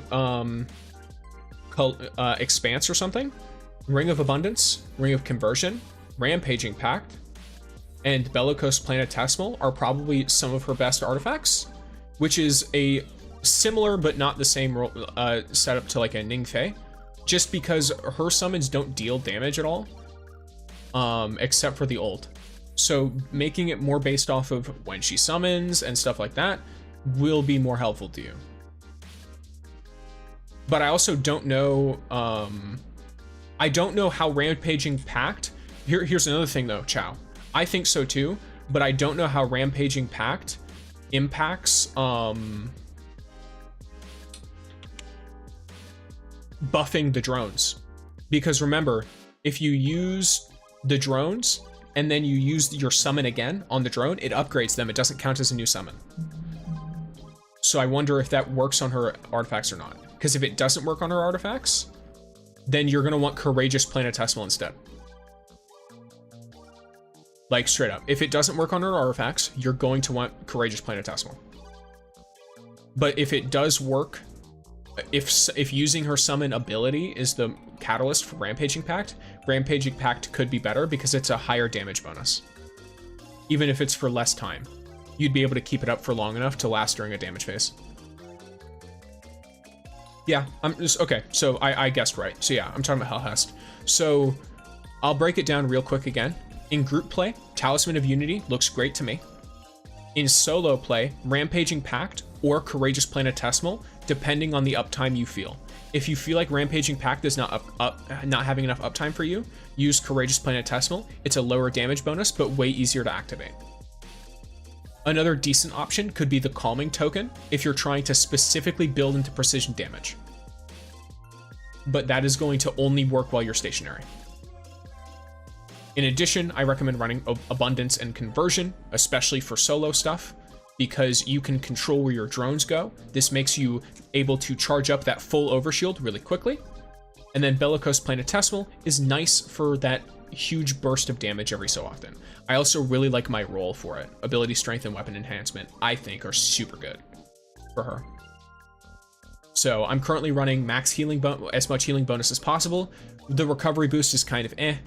Expanse or something, Ring of Abundance, Ring of Conversion, Rampaging Pact, and Bellicose Planetesimal are probably some of her best artifacts, which is a similar but not the same setup to like a Ningfei, just because her summons don't deal damage at all. except for the ult. So making it more based off of when she summons and stuff like that will be more helpful to you. But I also don't know, I don't know how Rampaging Pact, here's another thing though, Chow. I think so too, but I don't know how Rampaging Pact impacts buffing the drones. Because remember, if you use the drones and then you use your summon again on the drone, it upgrades them. It doesn't count as a new summon. So I wonder if that works on her artifacts or not. Because if it doesn't work on her artifacts, then you're going to want Courageous Planetesimal instead. Like straight up. If it doesn't work on her artifacts, you're going to want Courageous Planetesimal. But if it does work, if using her summon ability is the catalyst for Rampaging Pact, Rampaging Pact could be better because it's a higher damage bonus. Even if it's for less time, you'd be able to keep it up for long enough to last during a damage phase. Yeah, I'm just, okay, so I guessed right. So yeah, I'm talking about HELHEST. So I'll break it down real quick again. In group play, Talisman of Unity looks great to me. In solo play, Rampaging Pact or Courageous Planetesimal, depending on the uptime you feel. If you feel like Rampaging Pact is not having enough uptime for you, use Courageous Planetesimal. It's a lower damage bonus, but way easier to activate. Another decent option could be the Calming token if you're trying to specifically build into precision damage. But that is going to only work while you're stationary. In addition, I recommend running Abundance and Conversion, especially for solo stuff, because you can control where your drones go. This makes you able to charge up that full overshield really quickly. And then Bellicose Planetesimal is nice for that huge burst of damage every so often. I also really like my role for it. Ability Strength and Weapon Enhancement, I think, are super good for her. So I'm currently running max healing, as much healing bonus as possible. The recovery boost is kind of eh.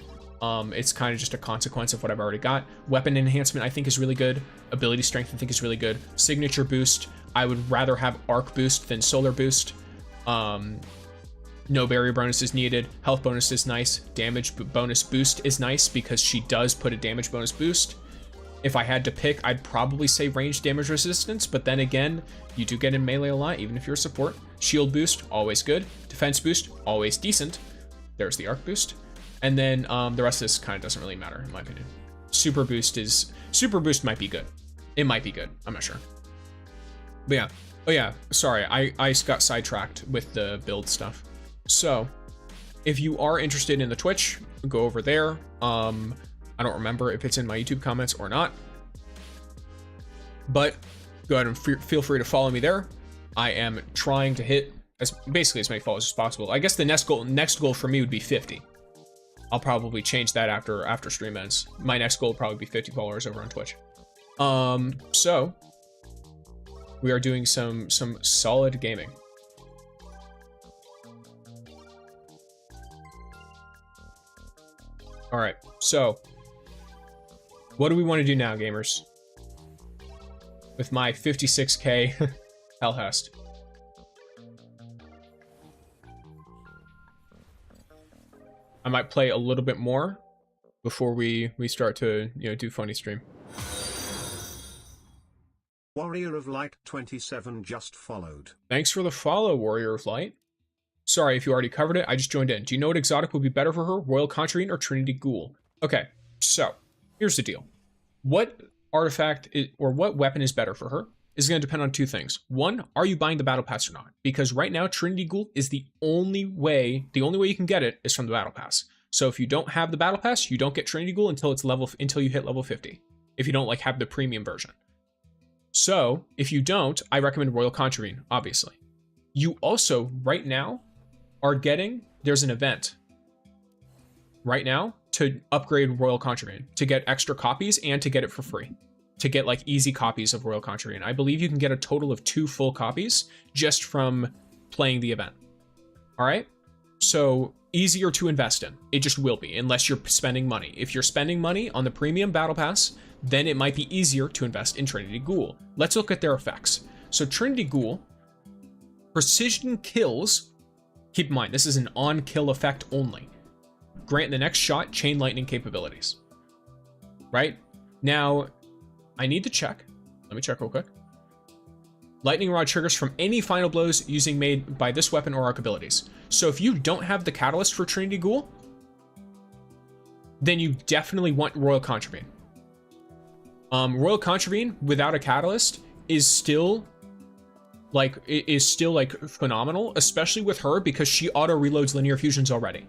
It's kind of just a consequence of what I've already got. Weapon Enhancement I think is really good. Ability Strength I think is really good. Signature Boost, I would rather have Arc Boost than Solar Boost. No barrier bonus is needed. Health bonus is nice. Damage bonus boost is nice because she does put a damage bonus boost. If I had to pick, I'd probably say range damage resistance, but then again, you do get in melee a lot, even if you're a support. Shield boost, always good. Defense boost, always decent. There's the arc boost. And then the rest of this kind of doesn't really matter, in my opinion. Super boost might be good. It might be good, I'm not sure. But yeah, oh yeah, sorry, I got sidetracked with the build stuff. So, if you are interested in the Twitch, go over there. I don't remember if it's in my YouTube comments or not. But go ahead and feel free to follow me there. I am trying to hit basically as many followers as possible. I guess the next goal for me would be 50. I'll probably change that after stream ends. My next goal will probably be 50 followers over on Twitch. So we are doing some solid gaming. All right, so what do we want to do now, gamers? With my 56k HELHEST. I might play a little bit more before we start to, do funny stream. Warrior of Light 27 just followed. Thanks for the follow, Warrior of Light. Sorry if you already covered it, I just joined in. Do you know what exotic would be better for her? Royal Contrarine or Trinity Ghoul? Okay, so here's the deal. What artifact or what weapon is better for her is going to depend on two things. One, are you buying the battle pass or not? Because right now, Trinity Ghoul is the only way you can get it is from the battle pass. So if you don't have the battle pass, you don't get Trinity Ghoul until you hit level 50. If you don't have the premium version. So if you don't, I recommend Royal Contrarine, obviously. You also right now are getting, there's an event right now to upgrade Royal Contrarine to get extra copies and to get it for free. To get easy copies of Royal Contrarine. I believe you can get a total of 2 full copies just from playing the event. All right, so easier to invest in. It just will be, unless you're spending money. If you're spending money on the premium battle pass, then it might be easier to invest in Trinity Ghoul. Let's look at their effects. So Trinity Ghoul, precision kills, keep in mind, this is an on-kill effect only. grant the next shot chain lightning capabilities. Right? Now, I need to check. Let me check real quick. Lightning Rod triggers from any final blows using made by this weapon or arc abilities. So if you don't have the catalyst for Trinity Ghoul, then you definitely want Royal Contravene. Royal Contravene without a catalyst is still like phenomenal, especially with her because she auto reloads linear fusions already.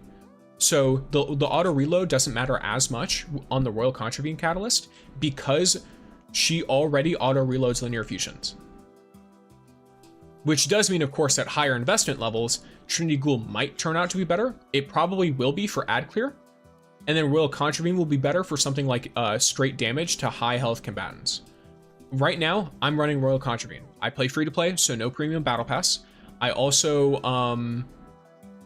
So the auto reload doesn't matter as much on the Royal Contravene catalyst because she already auto reloads linear fusions. Which does mean, of course, at higher investment levels, Trinity Ghoul might turn out to be better. It probably will be for ad clear. And then Royal Contravene will be better for something like straight damage to high health combatants. Right now, I'm running Royal Contravene. I play free to play, so no premium battle pass. I also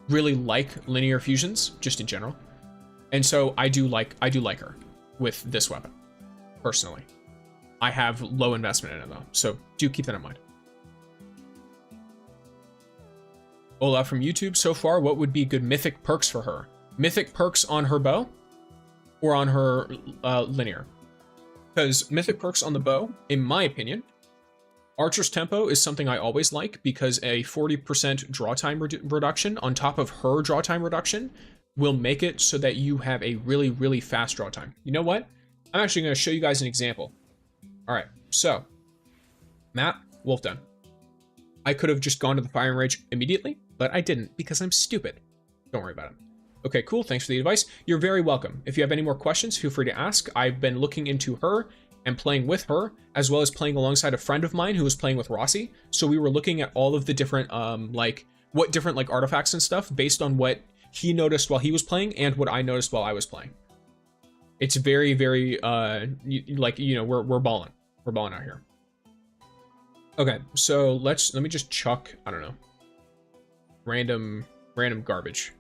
really like linear fusions, just in general. And so I do like her with this weapon, personally. I have low investment in it though, so do keep that in mind. Ola from YouTube, so far, what would be good mythic perks for her? Mythic perks on her bow or on her linear? Because mythic perks on the bow, in my opinion, Archer's Tempo is something I always like because a 40% draw time reduction on top of her draw time reduction will make it so that you have a really, really fast draw time. You know what? I'm actually going to show you guys an example. All right, so map, Wolf Den. I could have just gone to the firing range immediately, but I didn't because I'm stupid. Don't worry about it. Okay, cool. Thanks for the advice. You're very welcome. If you have any more questions, feel free to ask. I've been looking into her and playing with her, as well as playing alongside a friend of mine who was playing with Rossi. So we were looking at all of the different, what different artifacts and stuff based on what he noticed while he was playing and what I noticed while I was playing. It's very, very, we're balling. We're balling out here. Okay, so let me just chuck, I don't know, random garbage.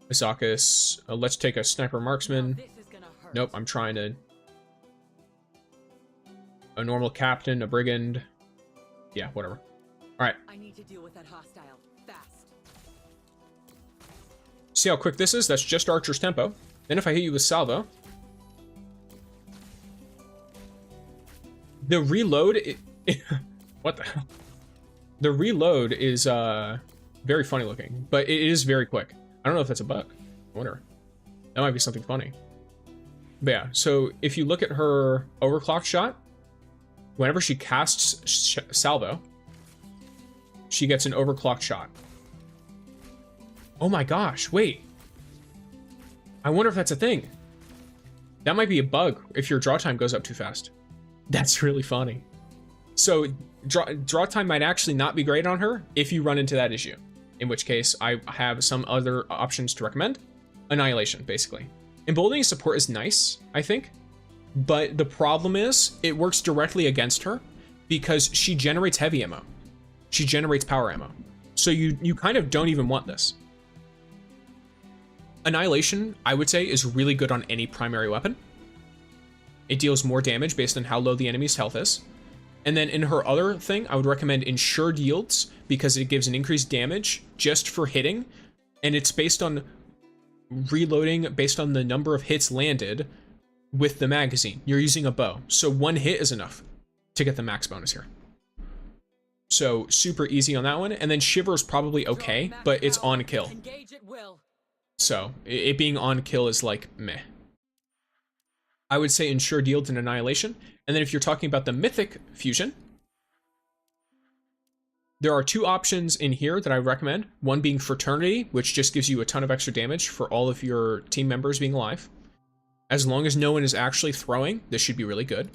Isaacus, let's take a sniper marksman. Nope, I'm trying to. A normal captain, a brigand. Yeah, whatever. All right. I need to deal with that hostile fast. See how quick this is? That's just Archer's Tempo. Then if I hit you with salvo, the reload. What the hell? The reload is very funny looking, but it is very quick. I don't know if that's a bug. I wonder. That might be something funny. But yeah, so if you look at her overclock shot, whenever she casts salvo, she gets an overclocked shot. Oh my gosh, wait. I wonder if that's a thing. That might be a bug if your draw time goes up too fast. That's really funny. So draw time might actually not be great on her if you run into that issue. In which case, I have some other options to recommend. Annihilation, basically. Emboldening support is nice, I think. But the problem is, it works directly against her because she generates heavy ammo. She generates power ammo. So you kind of don't even want this. Annihilation, I would say, is really good on any primary weapon. It deals more damage based on how low the enemy's health is. And then in her other thing, I would recommend Ensured Yields because it gives an increased damage just for hitting. And it's based on reloading based on the number of hits landed with the magazine. You're using a bow. So one hit is enough to get the max bonus here. So super easy on that one. And then Shiver is probably okay, but it's on kill. So it being on kill is like meh. I would say Ensured Yields and Annihilation. And then if you're talking about the Mythic Fusion, there are two options in here that I recommend. One being Fraternity, which just gives you a ton of extra damage for all of your team members being alive. As long as no one is actually throwing, this should be really good.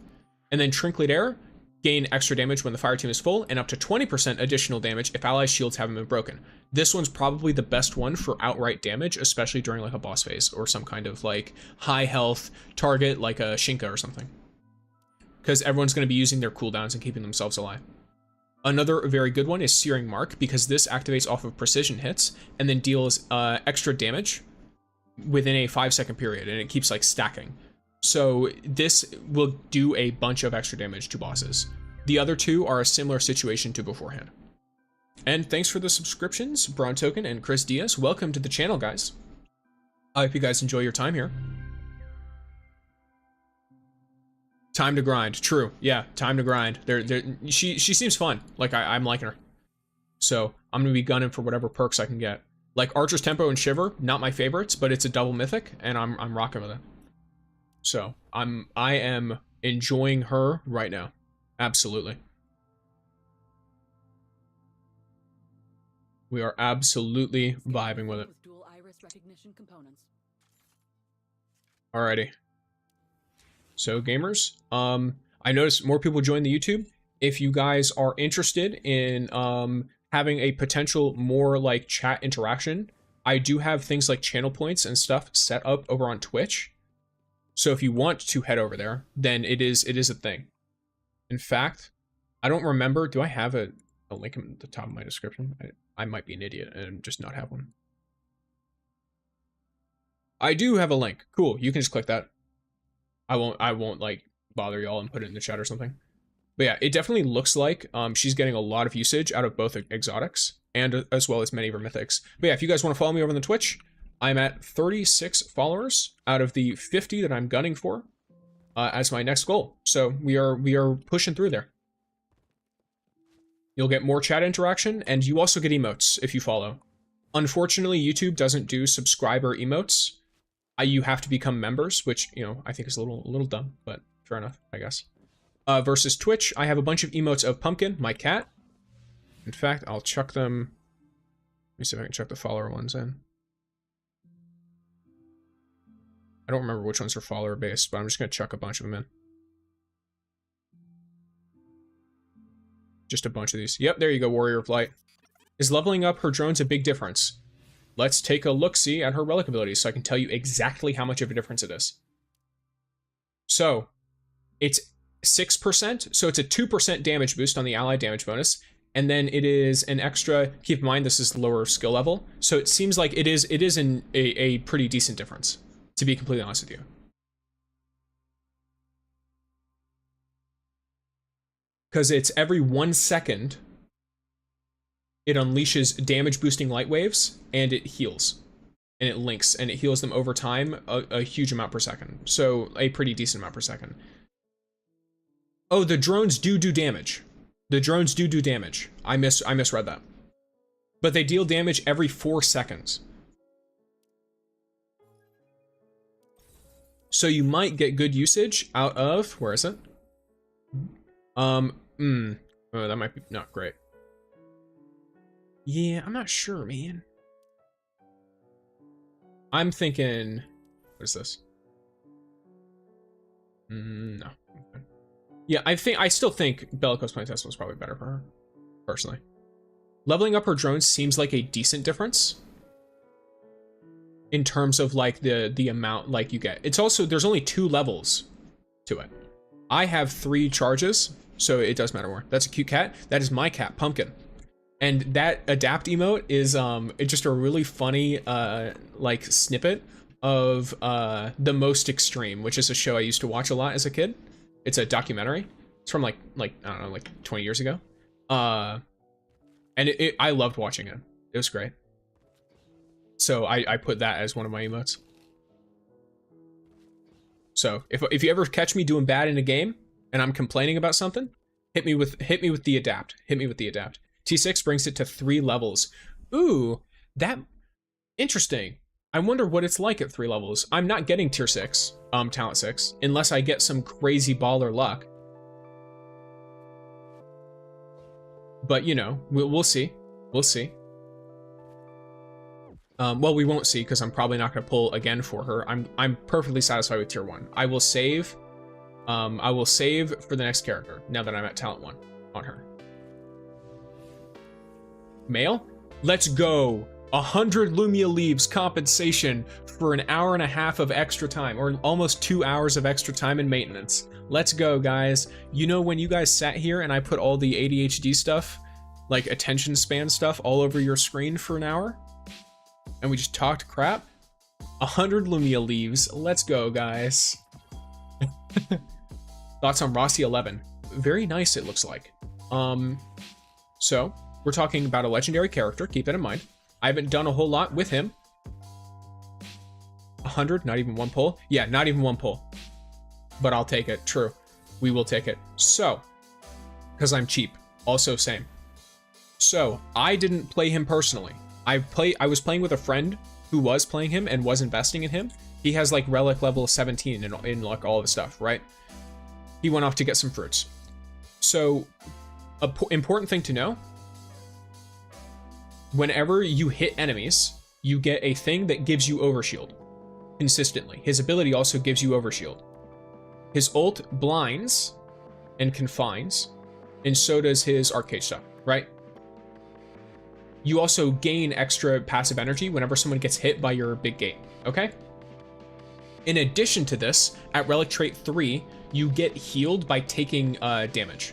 And then Trinket Air, gain extra damage when the fire team is full, and up to 20% additional damage if ally shields haven't been broken. This one's probably the best one for outright damage, especially during like a boss phase or some kind of like high health target like a Shinka or something. Because everyone's going to be using their cooldowns and keeping themselves alive. Another very good one is Searing Mark, because this activates off of precision hits and then deals extra damage within a 5-second period, and it keeps like stacking. So this will do a bunch of extra damage to bosses. The other two are a similar situation to beforehand. And thanks for the subscriptions, Braun Token and Chris Diaz. Welcome to the channel, guys. I hope you guys enjoy your time here. Time to grind. True. Yeah, time to grind. She seems fun. Like, I'm liking her. So, I'm going to be gunning for whatever perks I can get. Like, Archer's Tempo and Shiver, not my favorites, but it's a double mythic, and I'm rocking with it. So, I am enjoying her right now. Absolutely. We are absolutely vibing with it. Dual iris recognition components. Alrighty. So gamers, I noticed more people join the YouTube. If you guys are interested in having a potential more like chat interaction, I do have things like channel points and stuff set up over on Twitch. So if you want to head over there, then it is a thing. In fact, I don't remember, do I have a link at the top of my description? I might be an idiot and just not have one. I do have a link. Cool, you can just click that. I won't like bother y'all and put it in the chat or something. But yeah, it definitely looks like she's getting a lot of usage out of both exotics and as well as many of her mythics. But yeah, if you guys want to follow me over on the Twitch, I'm at 36 followers out of the 50 that I'm gunning for as my next goal. So we are pushing through there. You'll get more chat interaction, and you also get emotes if you follow. Unfortunately, YouTube doesn't do subscriber emotes. You have to become members, which, you know, I think is a little dumb, but fair enough, I guess. Versus Twitch, I have a bunch of emotes of Pumpkin, my cat. In fact, I'll chuck them. Let me see if I can chuck the follower ones in. I don't remember which ones are follower based, but I'm just gonna chuck a bunch of them in. Just a bunch of these. Yep, there you go, Warrior of Light. Is leveling up her drones a big difference? Let's take a look-see at her relic abilities so I can tell you exactly how much of a difference it is. So, it's 6%, so it's a 2% damage boost on the allied damage bonus, and then it is an extra, keep in mind this is lower skill level, so it seems like it is a pretty decent difference, to be completely honest with you. Because it's every 1 second, it unleashes damage boosting light waves, and it heals. And it links, and it heals them over time a huge amount per second. So, a pretty decent amount per second. Oh, the drones do damage. The drones do damage. I misread that. But they deal damage every 4 seconds. So you might get good usage out of, where is it? Oh, that might be not great. Yeah, I'm not sure, man. I'm thinking, what is this? No. Okay. Yeah, I still think Bellicose Playtest was probably better for her, personally. Leveling up her drones seems like a decent difference in terms of like the amount like you get. It's also, there's only 2 levels to it. I have 3 charges, so it does matter more. That's a cute cat. That is my cat, Pumpkin. And that adapt emote is it's just a really funny like snippet of The Most Extreme, which is a show I used to watch a lot as a kid. It's a documentary. It's from like I don't know, like 20 years ago. And I loved watching it. It was great. So I put that as one of my emotes. So if you ever catch me doing bad in a game and I'm complaining about something, hit me with the adapt. Hit me with the adapt. T6 brings it to 3 levels. Ooh, that interesting. I wonder what it's like at 3 levels. I'm not getting tier 6, talent 6, unless I get some crazy baller luck. But you know, we'll see. We'll see. Well, we won't see because I'm probably not going to pull again for her. I'm perfectly satisfied with tier 1. I will save for the next character now that I'm at talent 1 on her. Male? Let's go. 100 Lumia leaves compensation for an hour and a half of extra time, or almost 2 hours of extra time in maintenance. Let's go, guys. You know, when you guys sat here and I put all the ADHD stuff, like attention span stuff, all over your screen for an hour, and we just talked crap? 100 Lumia leaves. Let's go, guys. Thoughts on Rossi 11? Very nice, it looks like. So we're talking about a legendary character, keep that in mind. I haven't done a whole lot with him. 100, not even one pull. Yeah, not even one pull. But I'll take it. True. We will take it. So, because I'm cheap. Also same. So, I didn't play him personally. I was playing with a friend who was playing him and was investing in him. He has like relic level 17 in like all the stuff, right? He went off to get some fruits. So, important thing to know, whenever you hit enemies, you get a thing that gives you overshield consistently. His ability also gives you overshield. His ult blinds and confines, and so does his arcade stuff, right? You also gain extra passive energy whenever someone gets hit by your big gate, okay? In addition to this, at Relic Trait 3, you get healed by taking damage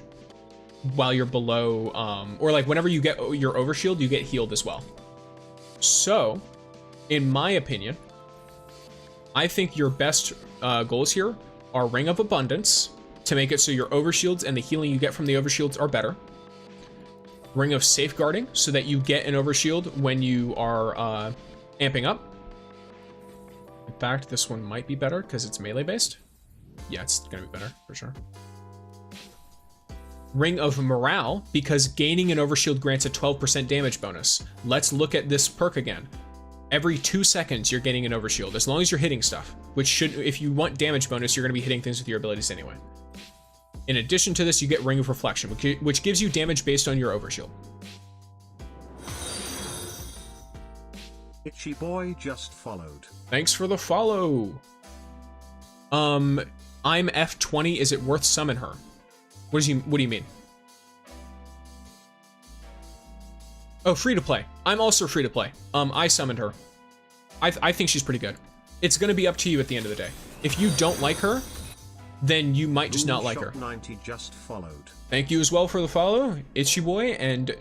while you're below, or like whenever you get your overshield, you get healed as well. So, in my opinion, I think your best goals here are Ring of Abundance, to make it so your overshields and the healing you get from the overshields are better. Ring of Safeguarding, so that you get an overshield when you are amping up. In fact, this one might be better because it's melee based. Yeah, it's gonna be better for sure. Ring of Morale, because gaining an overshield grants a 12% damage bonus. Let's look at this perk again. Every 2 seconds, you're getting an overshield, as long as you're hitting stuff, which should, if you want damage bonus, you're gonna be hitting things with your abilities anyway. In addition to this, you get Ring of Reflection, which gives you damage based on your overshield. Itchy Boy just followed. Thanks for the follow. I'm F20. Is it worth summon her? What do you mean? Oh, free to play. I'm also free to play. I summoned her. I think she's pretty good. It's gonna be up to you at the end of the day. If you don't like her, then you might just not like her. 90 just followed. Thank you as well for the follow, Itchy Boy and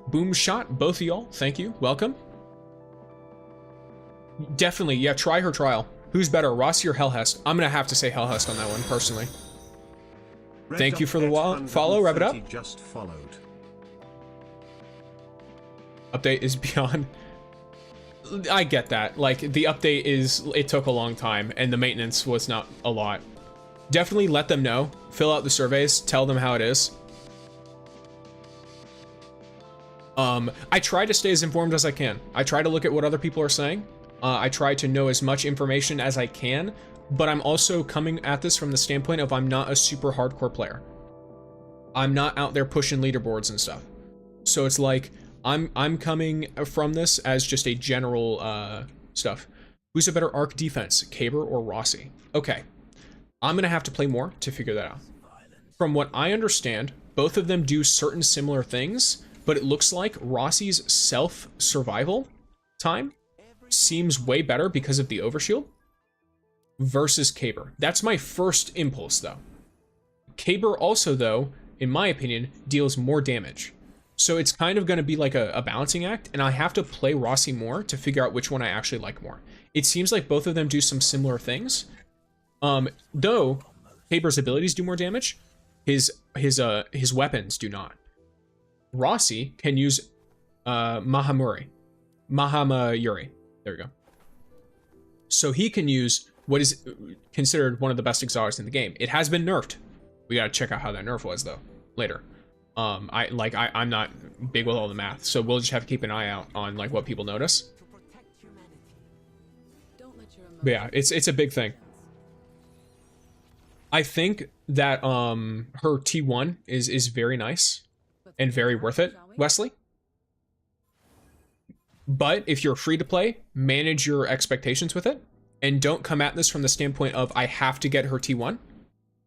Boom Shot, both of y'all. Thank you. Welcome. Definitely, yeah, try her trial. Who's better, Rossi or HELHEST? I'm gonna have to say HELHEST on that one, personally. Thank you for the follow, wrap it up. Just followed. Update is beyond. I get that. Like, the update is, it took a long time, and the maintenance was not a lot. Definitely let them know. Fill out the surveys. Tell them how it is. I try to stay as informed as I can. I try to look at what other people are saying. I try to know as much information as I can, but I'm also coming at this from the standpoint of I'm not a super hardcore player. I'm not out there pushing leaderboards and stuff. So it's like, I'm coming from this as just a general stuff. Who's a better arc defense, Caber or Rossi? Okay. I'm gonna have to play more to figure that out. From what I understand, both of them do certain similar things, but it looks like Rossi's self-survival time seems way better because of the overshield versus Caber. That's my first impulse, though. Caber also, though, in my opinion, deals more damage. So it's kind of going to be like a balancing act, and I have to play Rossi more to figure out which one I actually like more. It seems like both of them do some similar things. Though Caber's abilities do more damage, his weapons do not. Rossi can use Mahamuri. There we go. So he can use what is considered one of the best exotics in the game. It has been nerfed. We gotta check out how that nerf was though later. I'm not big with all the math, so we'll just have to keep an eye out on like what people notice. But yeah, it's a big thing. I think that her T1 is very nice and very worth it, Wesley. But if you're free to play, manage your expectations with it, and don't come at this from the standpoint of I have to get her T1.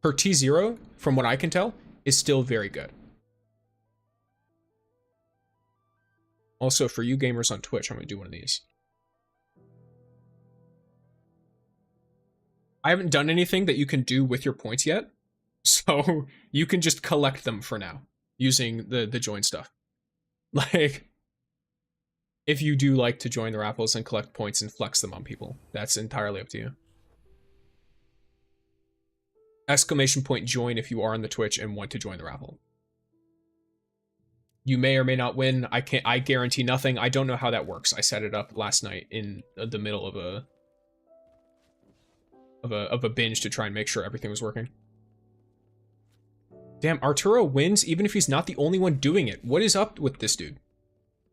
Her T0, from what I can tell, is still very good. Also, for you gamers on Twitch, I'm gonna do one of these. I haven't done anything that you can do with your points yet, so you can just collect them for now using the join stuff. Like, if you do like to join the raffles and collect points and flex them on people, that's entirely up to you. Exclamation point join if you are on the Twitch and want to join the raffle. You may or may not win. I guarantee nothing. I don't know how that works. I set it up last night in the middle of of a binge to try and make sure everything was working. Damn, Arturo wins even if he's not the only one doing it. What is up with this dude?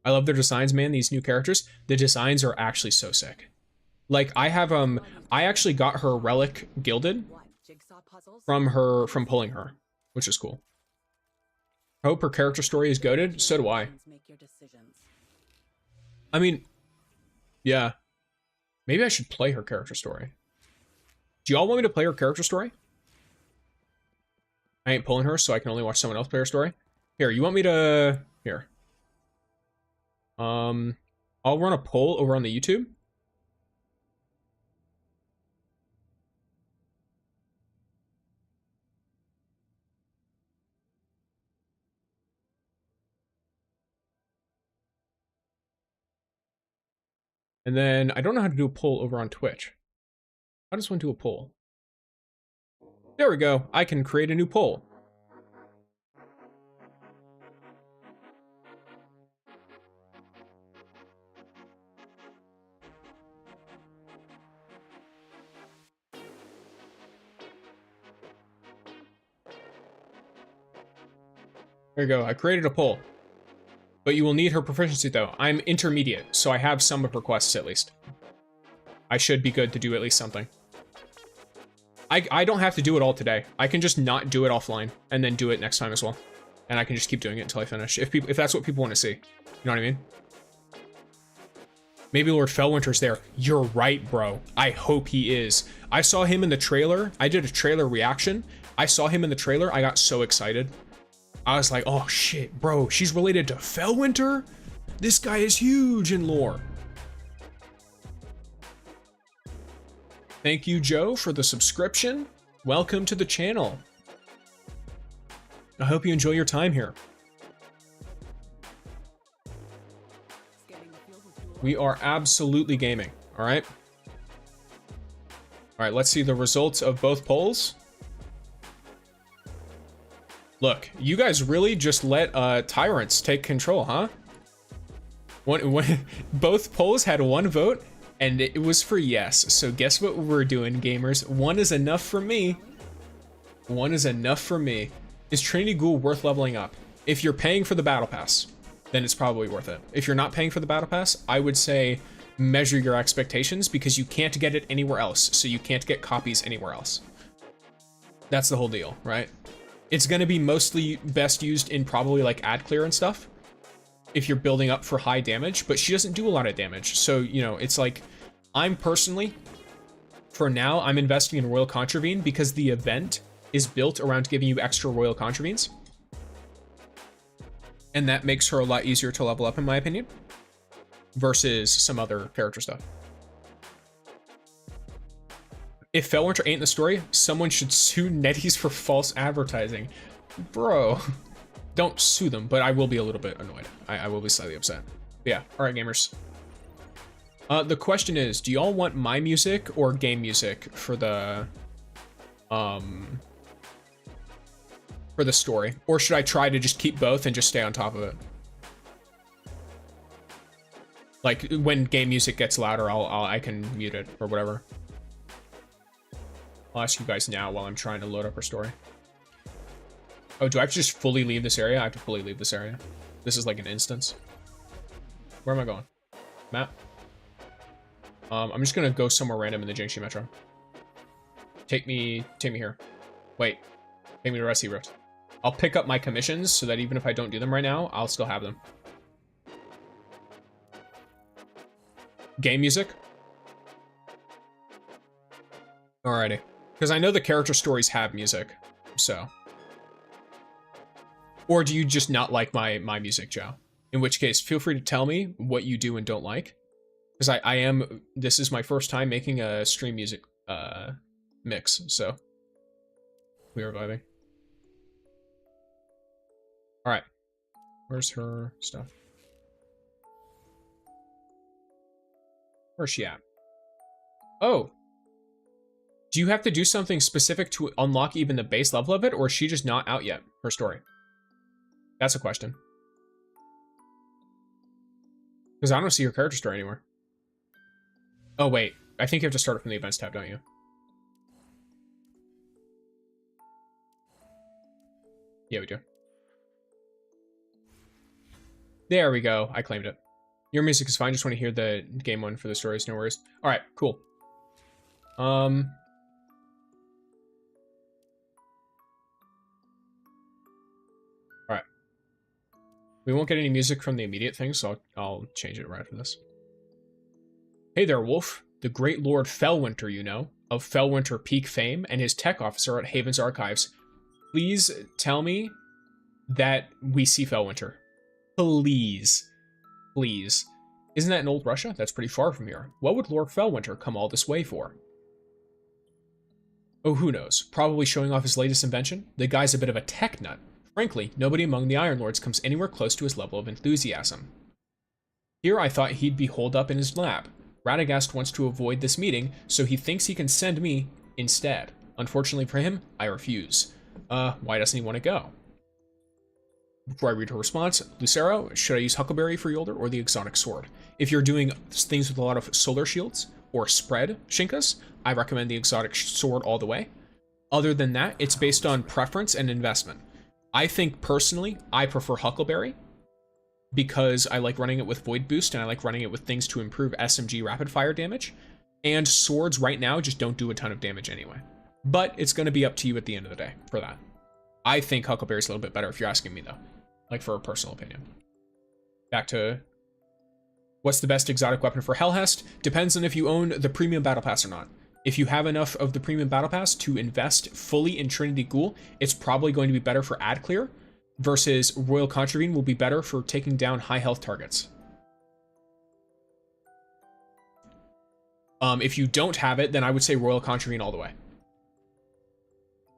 I love their designs, man. These new characters, the designs are actually so sick. Like I have I actually got her relic gilded from pulling her, which is cool. Hope her character story is goated. So do I. I mean, yeah. Maybe I should play her character story. Do y'all want me to play her character story? I ain't pulling her, so I can only watch someone else play her story. Here, you want me to... Here. I'll run a poll over on the YouTube. And then, I don't know how to do a poll over on Twitch. How does one do a poll? There we go. I can create a new poll. There you go. I created a poll. But you will need her proficiency, though. I'm intermediate, so I have some of her quests, at least. I should be good to do at least something. I don't have to do it all today. I can just not do it offline, and then do it next time as well. And I can just keep doing it until I finish, if that's what people want to see. You know what I mean? Maybe Lord Fellwinter's there. You're right, bro. I hope he is. I saw him in the trailer. I did a trailer reaction. I saw him in the trailer. I got so excited. I was like, oh shit, bro, she's related to Fellwinter? This guy is huge in lore. Thank you, Joe, for the subscription. Welcome to the channel. I hope you enjoy your time here. We are absolutely gaming, all right? All right, let's see the results of both polls. Look, you guys really just let tyrants take control, huh? Both polls had one vote, and it was for yes. So guess what we're doing, gamers? One is enough for me. One is enough for me. Is Trinity Ghoul worth leveling up? If you're paying for the battle pass, then it's probably worth it. If you're not paying for the battle pass, I would say measure your expectations because you can't get it anywhere else. So you can't get copies anywhere else. That's the whole deal, right? It's going to be mostly best used in probably like ad clear and stuff if you're building up for high damage, but she doesn't do a lot of damage. So, you know, it's like I'm personally, for now, I'm investing in Royal Contravene because the event is built around giving you extra Royal Contravenes. And that makes her a lot easier to level up, in my opinion, versus some other character stuff. If Fellwinter ain't in the story, someone should sue NetEase for false advertising. Bro, don't sue them, but I will be a little bit annoyed. I will be slightly upset. But yeah, all right, gamers. The question is, do y'all want my music or game music for the story? Or should I try to just keep both and just stay on top of it? Like, when game music gets louder, I can mute it or whatever. I'll ask you guys now while I'm trying to load up her story. Oh, do I have to just fully leave this area? I have to fully leave this area. This is like an instance. Where am I going? Map? I'm just gonna go somewhere random in the Jingxi Metro. Take me here. Wait. Take me to Rest Heroes. I'll pick up my commissions so that even if I don't do them right now, I'll still have them. Game music? Alrighty. Because I know the character stories have music, so. Or do you just not like my music, Joe? In which case, feel free to tell me what you do and don't like. Because this is my first time making a stream music mix, so. We are vibing. Alright. Where's her stuff? Where's she at? Oh! Do you have to do something specific to unlock even the base level of it, or is she just not out yet, her story? That's a question. Because I don't see her character story anywhere. Oh, wait. I think you have to start it from the events tab, don't you? Yeah, we do. There we go. I claimed it. Your music is fine. Just want to hear the game one for the stories. No worries. All right, cool. All right. We won't get any music from the immediate thing, so I'll change it right after this. Hey there, Wolf. The great Lord Fellwinter, you know, of Fellwinter Peak fame, and his tech officer at Haven's Archives. Please tell me that we see Fellwinter. Please. Please. Isn't that in Old Russia? That's pretty far from here. What would Lord Fellwinter come all this way for? Oh, who knows? Probably showing off his latest invention? The guy's a bit of a tech nut. Frankly, nobody among the Iron Lords comes anywhere close to his level of enthusiasm. Here I thought he'd be holed up in his lab. Radagast wants to avoid this meeting, so he thinks he can send me instead. Unfortunately for him, I refuse. Why doesn't he want to go? Before I read her response, Lucero, should I use Huckleberry for Yolder or the exotic sword? If you're doing things with a lot of solar shields or spread Shinkas, I recommend the exotic sword all the way. Other than that, it's based on preference and investment. I think personally, I prefer Huckleberry because I like running it with Void Boost and I like running it with things to improve SMG rapid fire damage. And swords right now just don't do a ton of damage anyway. But it's going to be up to you at the end of the day for that. I think Huckleberry's a little bit better if you're asking me though. Like for a personal opinion. Back to what's the best exotic weapon for Hellhest? Depends on if you own the premium battle pass or not. If you have enough of the premium battle pass to invest fully in Trinity Ghoul, it's probably going to be better for ad clear versus Royal Contravene will be better for taking down high health targets. If you don't have it, then I would say Royal Contravene all the way.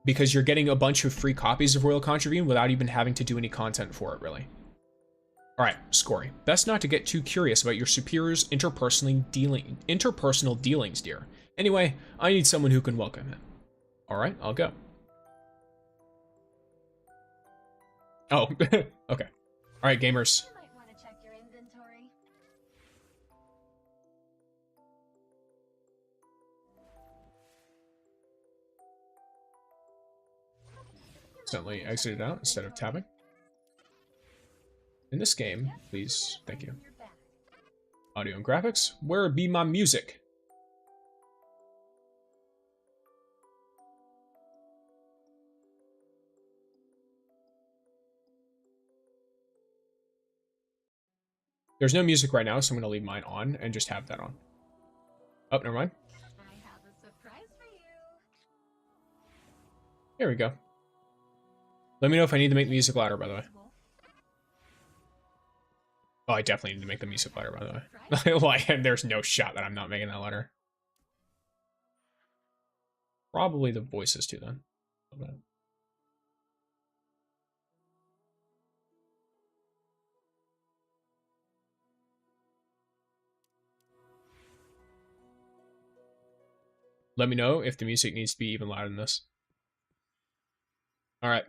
Because you're getting a bunch of free copies of Royal Contravene without even having to do any content for it, really. All right, Scory. Best not to get too curious about your superior's interpersonal dealings, dear. Anyway, I need someone who can welcome him. All right, I'll go. Oh, okay. All right, gamers. You might want to check your inventory. Accidentally exited out instead of tabbing. In this game, please, thank you. Audio and graphics, where be my music? There's no music right now, so I'm going to leave mine on and just have that on. Oh, never mind. I have a surprise for you. Here we go. Let me know if I need to make the music louder, by the way. Oh, I definitely need to make the music louder, by the way. Like, there's no shot that I'm not making that louder. Probably the voices too, then. Let me know if the music needs to be even louder than this. All right.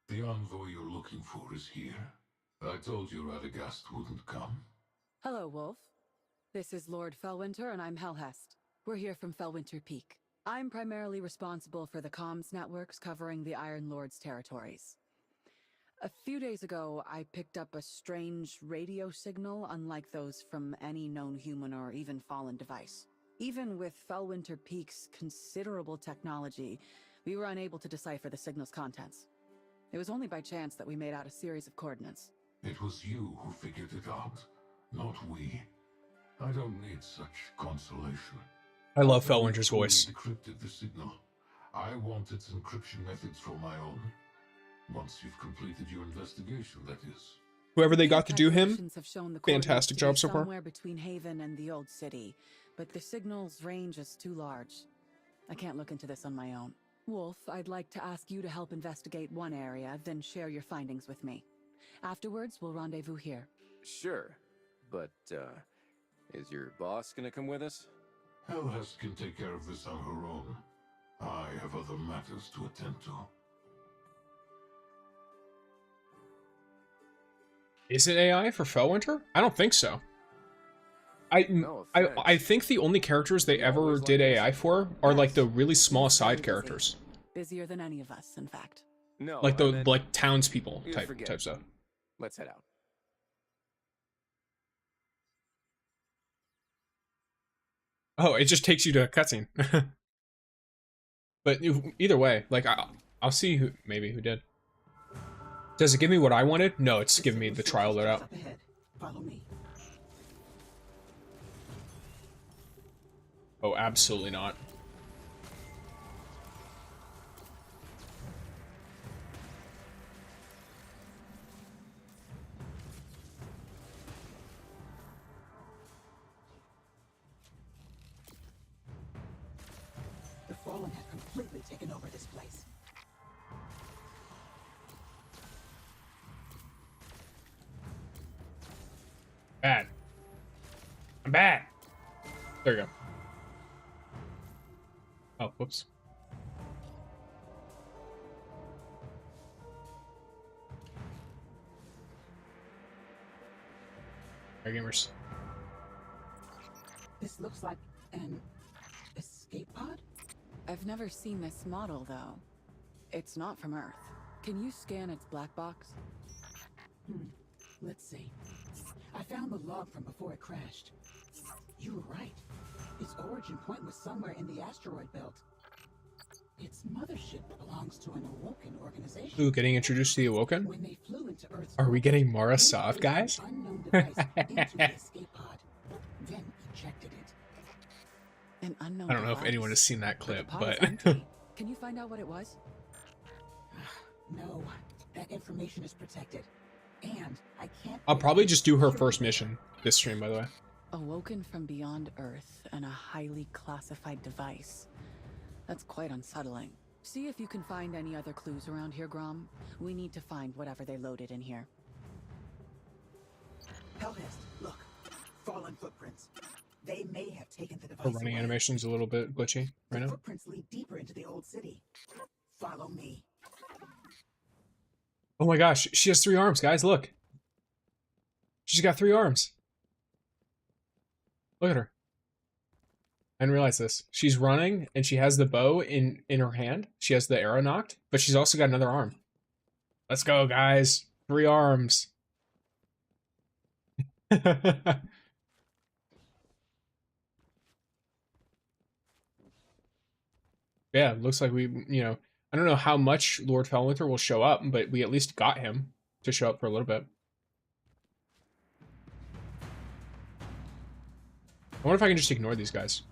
The envoy you're looking for is here. I told you Radagast wouldn't come. Hello, Wolf. This is Lord Fellwinter, and I'm HELHEST. We're here from Fellwinter Peak. I'm primarily responsible for the comms networks covering the Iron Lord's territories. A few days ago, I picked up a strange radio signal unlike those from any known human or even fallen device. Even with Fellwinter Peak's considerable technology, we were unable to decipher the signal's contents. It was only by chance that we made out a series of coordinates. It was you who figured it out, not we. I don't need such consolation. I love Fellwinter's voice. Decrypted the signal. I want its encryption methods for my own. Once you've completed your investigation, that is. Whoever they got to do him, Calculations have shown the fantastic job coordinates to so be far. Somewhere between Haven and the old city, but the signal's range is too large. I can't look into this on my own. Wolf, I'd like to ask you to help investigate one area, then share your findings with me. Afterwards, we'll rendezvous here. Sure, but, is your boss gonna come with us? Hellhest can take care of this on her own. I have other matters to attend to. Is it AI for Fellwinter? I don't think so. I think the only characters they ever did AI for are like the really small side characters. Busier than any of us, in fact. No, Like I the meant- like townspeople You type forget. stuff. Let's head out. Oh, it just takes you to a cutscene. But either way, like I'll see who who did. Does it give me what I wanted? No, it's giving me the trial loadout. Follow me. Oh, absolutely not. The Fallen have completely taken over this place. Bad. I'm bad. There you go. Oh, whoops. Our gamers. This looks like an escape pod? I've never seen this model, though. It's not from Earth. Can you scan its black box? Let's see. I found the log from before it crashed. You were right. Its origin point was somewhere in the asteroid belt. Its mothership belongs to an Awoken organization. Ooh, getting introduced to the Awoken? When they flew into Earth's Are we getting Mara they soft, placed guys? an unknown device into the escape pod, then ejected it. An unknown I don't know if device. anyone has seen that The clip, pod is but empty. Can you find out what it was? No, that information is protected. And I can't... I'll probably just do her first mission this stream, by the way. Awoken from beyond Earth and a highly classified device. That's quite unsettling. See if you can find any other clues around here, Grom. We need to find whatever they loaded in here. HELHEST, look. Fallen footprints. They may have taken the device Her running away. animation's a little bit glitchy right The now. footprints lead deeper into the old city. Follow me. Oh my gosh, she has 3 arms, guys, look. She's got 3 arms. Look at her. I didn't realize this. She's running and she has the bow in her hand. She has the arrow knocked, but she's also got another arm. Let's go, guys. 3 arms. Yeah, looks like we, I don't know how much Lord Fellwinter will show up, but we at least got him to show up for a little bit. I wonder if I can just ignore these guys.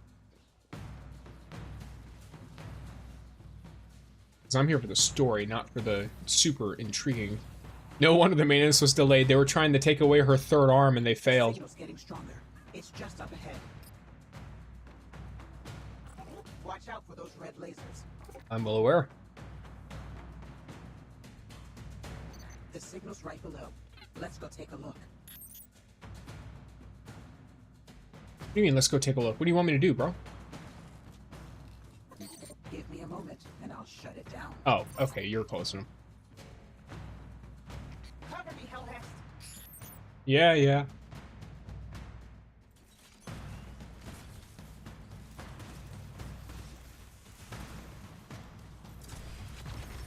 Because I'm here for the story, not for the super intriguing. No wonder the maintenance was delayed. They were trying to take away her 3rd arm and they failed. Signal's getting stronger. It's just up ahead. Watch out for those red lasers. I'm well aware. The signal's right below. Let's go take a look. What do you mean, let's go take a look? What do you want me to do, bro? Give me a moment, and I'll shut it down. Oh, okay, you're close to him. Cover me, HELHEST. Yeah.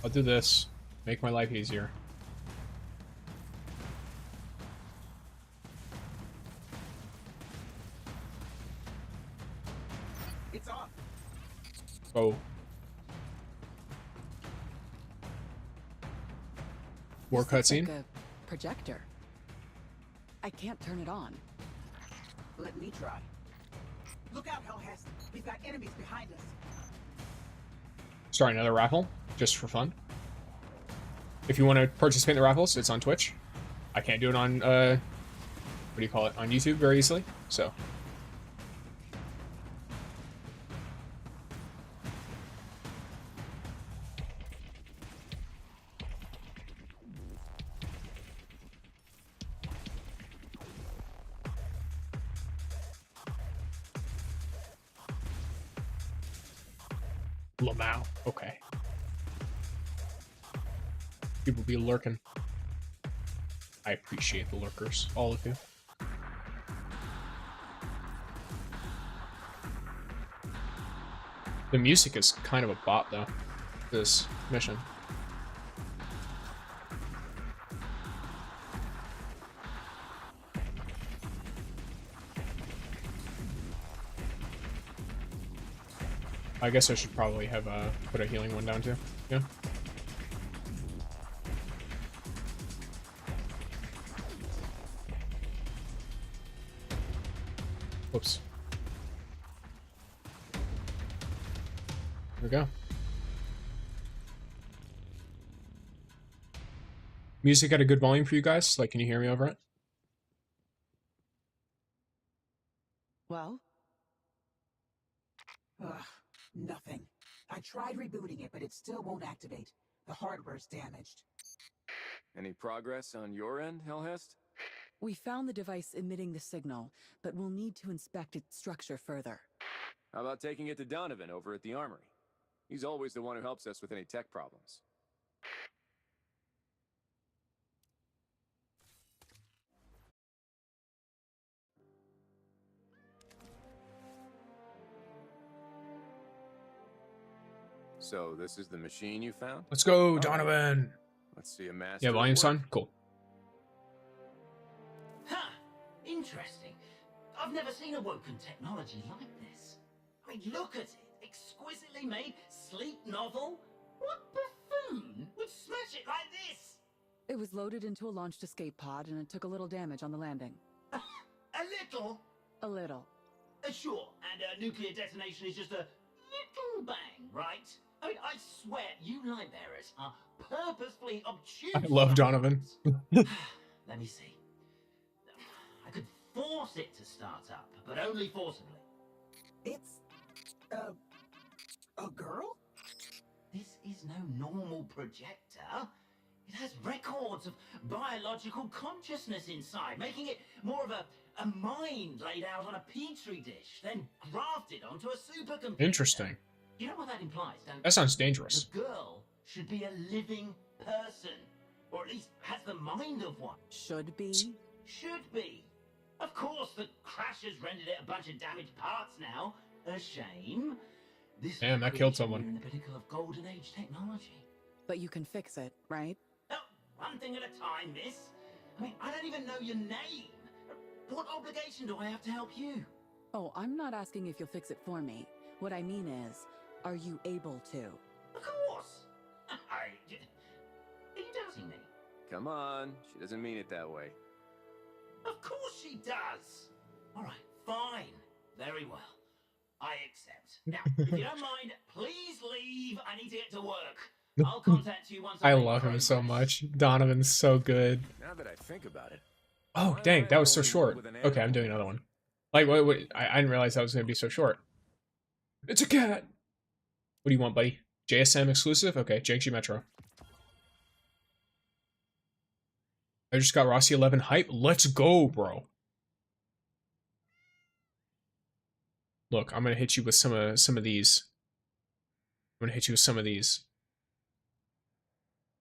I'll do this. Make my life easier. It's off. Oh. More This looks cutscene? like a projector. I can't turn it on. Let me try. Look out, HELHEST. We've got enemies behind us. Start another raffle, just for fun. If you want to participate in the raffles, it's on Twitch. I can't do it on, what do you call it, on YouTube very easily, so. Lamau, okay. People be lurking. I appreciate the lurkers, all of you. The music is kind of a bop, though, this mission. I guess I should probably have put a healing one down too. Yeah. Whoops. There we go. Music at a good volume for you guys? Like, can you hear me over it? Well? Ugh, nothing. I tried rebooting it, but it still won't activate. The hardware's damaged. Any progress on your end, HELHEST? We found the device emitting the signal, but we'll need to inspect its structure further. How about taking it to Donovan over at the Armory? He's always the one who helps us with any tech problems. So, this is the machine you found? Let's go, Donovan! Let's see a master. Yeah, volume's on? Cool. Huh! Interesting. I've never seen a Woken technology like this. I mean, look at it. Exquisitely made, sleek novel. What buffoon would smash it like this? It was loaded into a launched escape pod, and it took a little damage on the landing. A little? A little. Sure, and nuclear detonation is just a little bang, right? I mean, I swear, you light bearers are purposefully obtuse. I love Donovan. Let me see. I could force it to start up, but only forcibly. It's a girl? This is no normal projector. It has records of biological consciousness inside, making it more of a mind laid out on a petri dish, then grafted onto a supercomputer. Interesting. You know what that implies, don't you? That sounds dangerous. The girl should be a living person, or at least has the mind of one. Should be? Should be. Of course, the crash has rendered it a bunch of damaged parts now. A shame. This Damn, that killed someone. in the pinnacle of golden age technology. But you can fix it, right? Oh, one thing at a time, miss. I mean, I don't even know your name. What obligation do I have to help you? Oh, I'm not asking if you'll fix it for me. What I mean is, are you able to? Of course. Are you doubting me? Come on, she doesn't mean it that way. Of course she does. All right, fine. Very well. I accept. Now, if you don't mind, please leave. I need to get to work. I'll contact you once I make love him progress. so much. Donovan's so good. Now that I think about it. Oh, dang, that was so short. Okay, I'm doing another one. Like, wait, I didn't realize that was going to be so short. It's a cat! What do you want, buddy? JSM exclusive? Okay, Jiangxi Metro. I just got Rossi 11 hype. Let's go, bro. Look, I'm going to hit you with some of these. I'm going to hit you with some of these.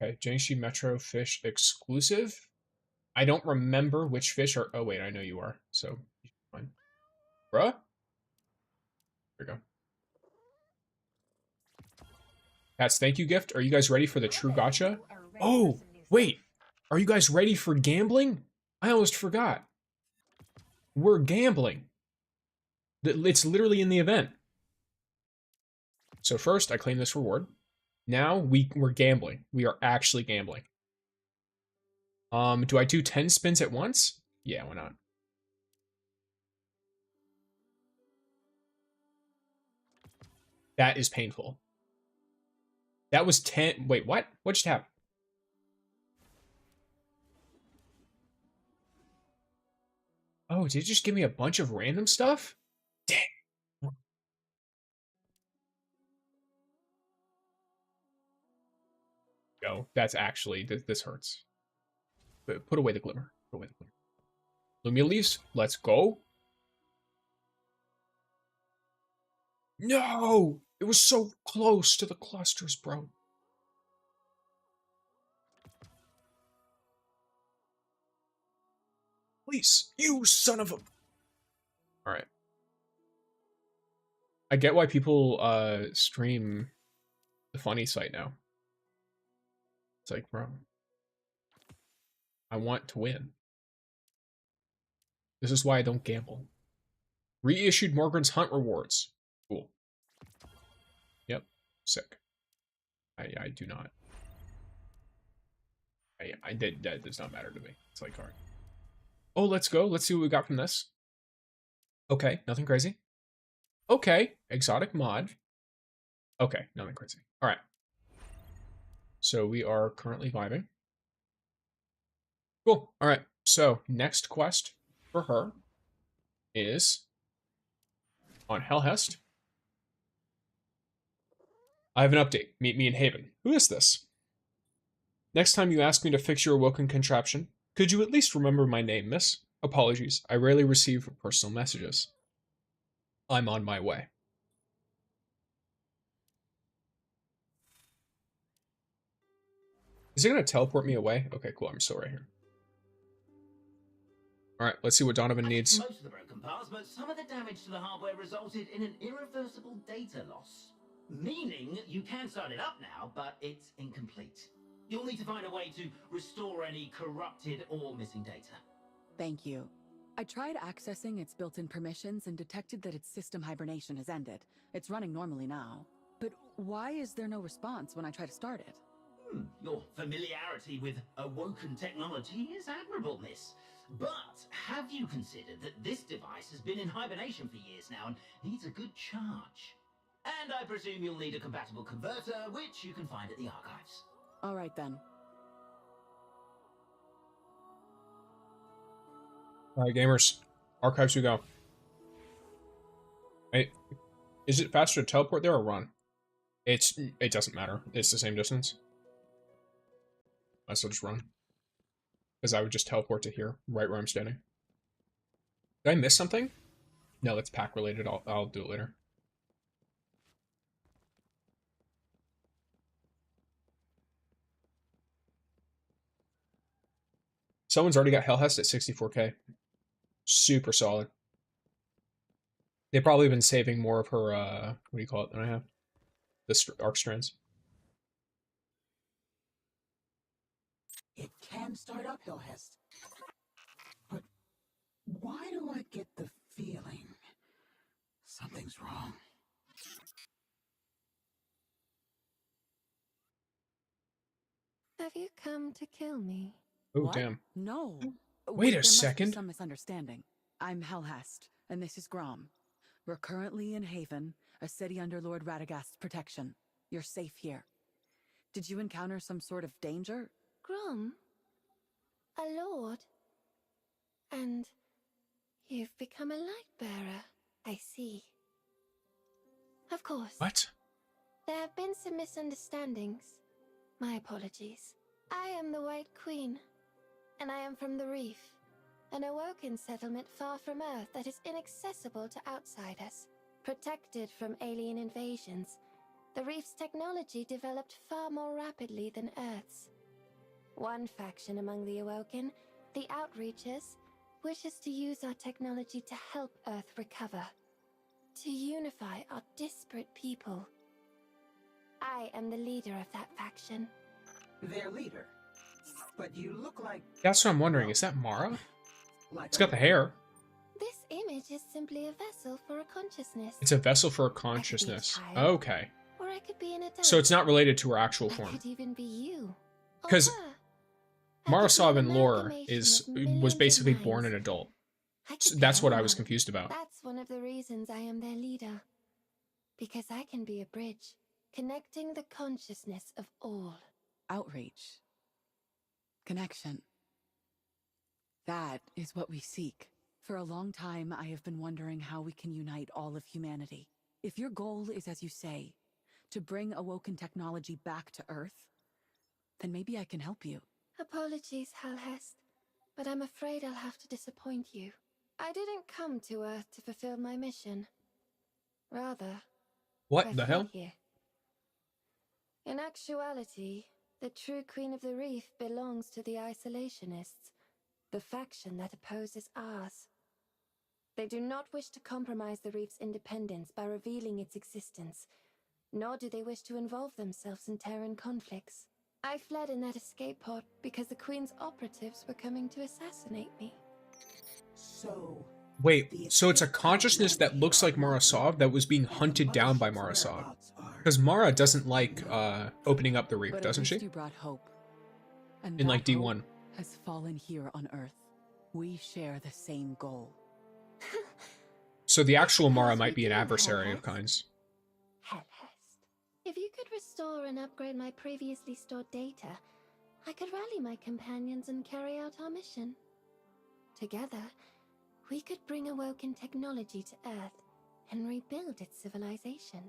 Okay, Jiangxi Metro fish exclusive. I don't remember which fish are... Oh, wait, I know you are. So, fine. Bruh? There we go. Pat's thank you gift. Are you guys ready for the true gacha? Oh, wait. Are you guys ready for gambling? I almost forgot. We're gambling. It's literally in the event. So first, I claim this reward. Now, we're gambling. We are actually gambling. Do I do 10 spins at once? Yeah, why not? That is painful. That was 10. Wait, what? What just happened? Oh, did it just give me a bunch of random stuff? Dang. Go. That's actually, this hurts. But put away the glimmer. Put away the glimmer. Lumia leaves. Let's go. No! It was so close to the clusters, bro. Please, you son of a... Alright. I get why people stream the funny site now. It's like, bro, I want to win. This is why I don't gamble. Reissued Morgan's Hunt rewards. Cool. Sick. I do not. That does not matter to me. It's like, alright. Oh, let's go. Let's see what we got from this. Okay, nothing crazy. Okay, exotic mod. Okay, nothing crazy. Alright. So we are currently vibing. Cool. Alright, so next quest for her is on HELHEST. I have an update. Meet me in Haven. Who is this? Next time you ask me to fix your awoken contraption, could you at least remember my name, miss? Apologies, I rarely receive personal messages. I'm on my way. Is it going to teleport me away? Okay, cool, I'm still right here. Alright, let's see what Donovan needs. Most of the broken parts, but some of the damage to the hardware resulted in an irreversible data loss. Meaning you can start it up now, but it's incomplete. You'll need to find a way to restore any corrupted or missing data. Thank you. I tried accessing its built-in permissions and detected that its system hibernation has ended. It's running normally now. But why is there no response when I try to start it? Your familiarity with awoken technology is admirable, miss. But have you considered that this device has been in hibernation for years now and needs a good charge? And I presume you'll need a compatible converter, which you can find at the archives. All right then. All right, gamers. Archives we go. Hey, is it faster to teleport there or run? It doesn't matter. It's the same distance. Might as well just run. Because I would just teleport to here, right where I'm standing. Did I miss something? No, it's pack related. I'll do it later. Someone's already got HELHEST at 64k. Super solid. They've probably been saving more of her, what do you call it, than I have? The arc strands. It can start up, HELHEST. But why do I get the feeling something's wrong? Have you come to kill me? Oh, What? damn. No. Wait a there must be second. some misunderstanding. I'm HELHEST, and this is Grom. We're currently in Haven, a city under Lord Radagast's protection. You're safe here. Did you encounter some sort of danger? Grom? A lord? And you've become a light bearer, I see. Of course. What? There have been some misunderstandings. My apologies. I am the White Queen, and I am from the Reef, an awoken settlement far from Earth that is inaccessible to outsiders. Protected from alien invasions, the Reef's technology developed far more rapidly than Earth's. One faction among the Awoken, the Outreachers, wishes to use our technology to help Earth recover, to unify our disparate people. I am the leader of that faction. Their leader. But you look like... That's what I'm wondering. Is that Mara? like It's got the hair. This image is simply a vessel for a consciousness. It's a vessel for a consciousness. I could be a child, Okay. or I could be an adult. So it's not related to her actual I form. could even be you. or 'Cause her. I could Marasov be in an lore amalgamation of millions was of basically minds. born an adult. I could So be that's what I was anyone. confused about. That's one of the reasons I am their leader. Because I can be a bridge, connecting the consciousness of all. Outreach. Connection. That is what we seek. For a long time, I have been wondering how we can unite all of humanity. If your goal is, as you say, to bring awoken technology back to Earth, then maybe I can help you. Apologies, HELHEST, but I'm afraid I'll have to disappoint you. I didn't come to Earth to fulfill my mission. Rather, What I the fled hell? here. In actuality, the true Queen of the Reef belongs to the Isolationists, the faction that opposes ours. They do not wish to compromise the Reef's independence by revealing its existence, nor do they wish to involve themselves in Terran conflicts. I fled in that escape pod because the Queen's operatives were coming to assassinate me. So... Wait, so it's a consciousness that looks like Marasov that was being hunted down by Marasov. Whereabouts are Because Mara doesn't like opening up the reef, But doesn't at she? least you brought hope. And In like that D1. hope has fallen here on Earth. We share the same goal. So the actual Mara Suppose might we be an do, adversary of HELHEST. kinds. HELHEST. If you could restore and upgrade my previously stored data, I could rally my companions and carry out our mission. Together, we could bring awoken technology to Earth and rebuild its civilization.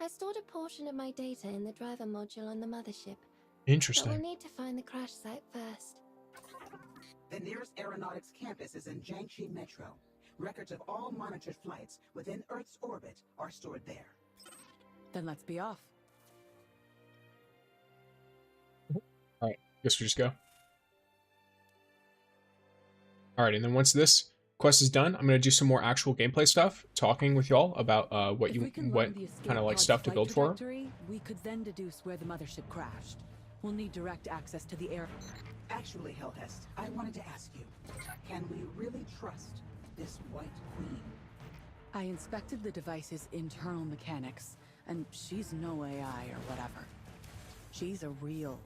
I stored a portion of my data in the driver module on the mothership. But Interesting. we'll need to find the crash site first. The nearest aeronautics campus is in Jiangxi Metro. Records of all monitored flights within Earth's orbit are stored there. Then let's be off. Alright, guess we just go. Alright, and then once this quest is done, I'm gonna do some more actual gameplay stuff, talking with y'all about what kind of like stuff to build for. We could then deduce where the mothership crashed. We'll need direct access to the air. Actually, HELHEST, I wanted to ask you, can we really trust this White Queen? I inspected the device's internal mechanics, and she's no AI or whatever. She's a real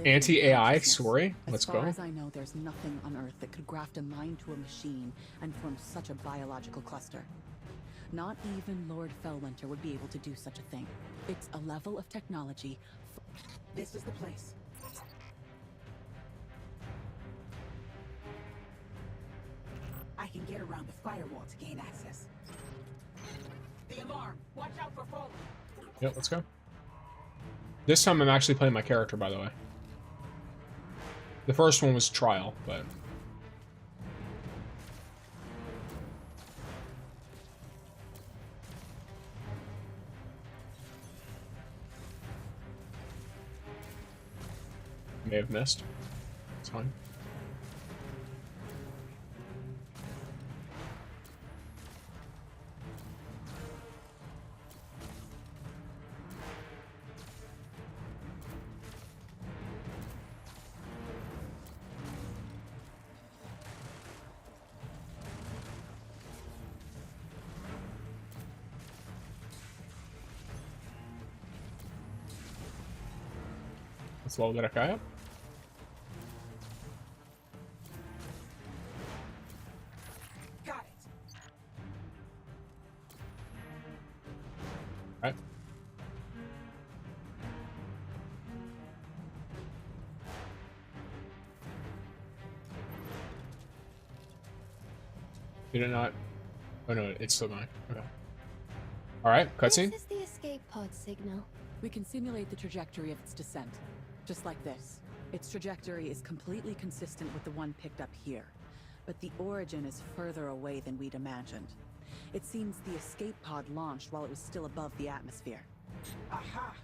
anti-AI consciousness. story. Let's go. As far go. as I know, there's nothing on Earth that could graft a mind to a machine and form such a biological cluster. Not even Lord Fellwinter would be able to do such a thing. It's a level of technology. This is the place. I can get around the firewall to gain access. The alarm! Watch out for falling! Yep, let's go. This time I'm actually playing my character, by the way. The first one was trial, but... may have missed. It's fine. Let's level that guy up. Got it. Alright. Did it not? Oh no, it's still going. Okay. Alright, cutscene. This is the escape pod signal. We can simulate the trajectory of its descent, just like this. Its trajectory is completely consistent with the one picked up here, but the origin is further away than we'd imagined. It seems the escape pod launched while it was still above the atmosphere. Aha!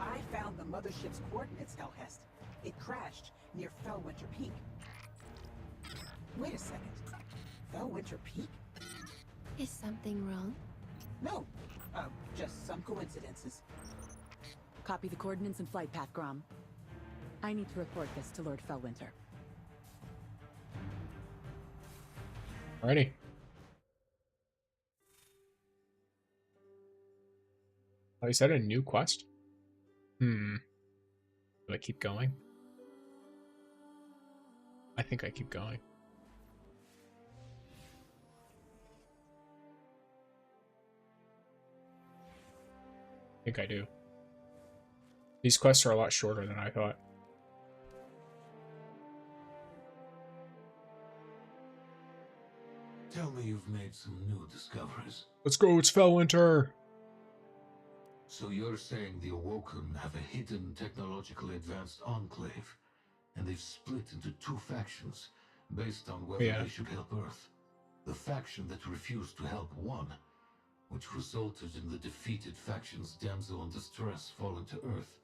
I found the mothership's coordinates, HELHEST. It crashed near Fellwinter Peak. Wait a second. Fellwinter Peak? Is something wrong? No. Just some coincidences. Copy the coordinates and flight path, Grom. I need to report this to Lord Fellwinter. Alrighty. Oh, is that a new quest? Do I keep going? I think I keep going. I think I do. These quests are a lot shorter than I thought. Tell me you've made some new discoveries. Let's go, it's Fellwinter! So you're saying the Awoken have a hidden technologically advanced enclave, and they've split into two factions based on whether they should help Earth. The faction that refused to help won, which resulted in the defeated faction's damsel in distress falling to Earth.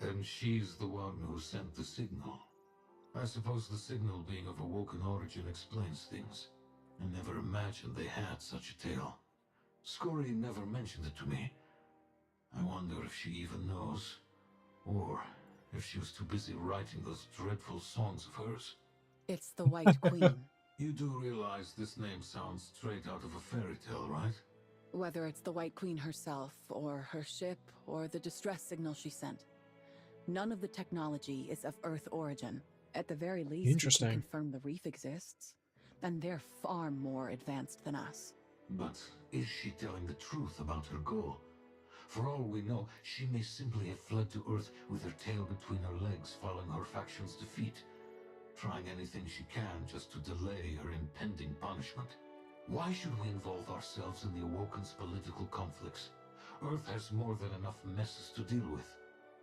And she's the one who sent the signal. I suppose the signal being of Awoken origin explains things. I never imagined they had such a tale. Scori never mentioned it to me. I wonder if she even knows, or if she was too busy writing those dreadful songs of hers. It's the White Queen. You do realize this name sounds straight out of a fairy tale, right? Whether it's the White Queen herself, or her ship, or the distress signal she sent. None of the technology is of Earth origin. At the very least, we Interesting. can confirm the reef exists. And they're far more advanced than us. But is she telling the truth about her goal? For all we know, she may simply have fled to Earth with her tail between her legs following her faction's defeat, trying anything she can just to delay her impending punishment. Why should we involve ourselves in the Awoken's political conflicts? Earth has more than enough messes to deal with.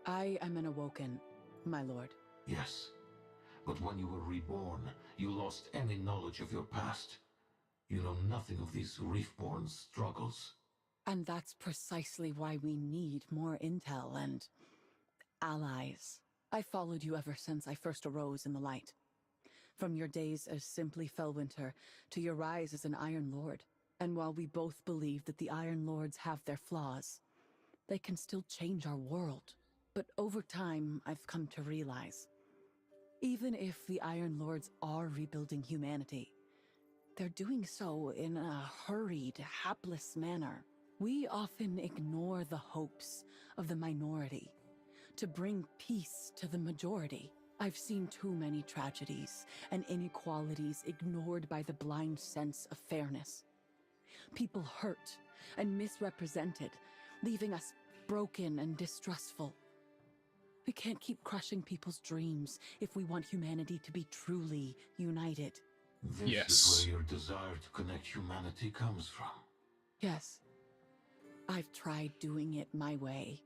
I am an Awoken, my lord. Yes, but when you were reborn, you lost any knowledge of your past. You know nothing of these Reefborn struggles. And that's precisely why we need more intel and allies. I followed you ever since I first arose in the light. From your days as simply Fellwinter to your rise as an Iron Lord. And while we both believe that the Iron Lords have their flaws, they can still change our world. But over time, I've come to realize, even if the Iron Lords are rebuilding humanity, they're doing so in a hurried, hapless manner. We often ignore the hopes of the minority to bring peace to the majority. I've seen too many tragedies and inequalities ignored by the blind sense of fairness. People hurt and misrepresented, leaving us broken and distrustful. We can't keep crushing people's dreams if we want humanity to be truly united. This is where your desire to connect humanity comes from. Yes. I've tried doing it my way,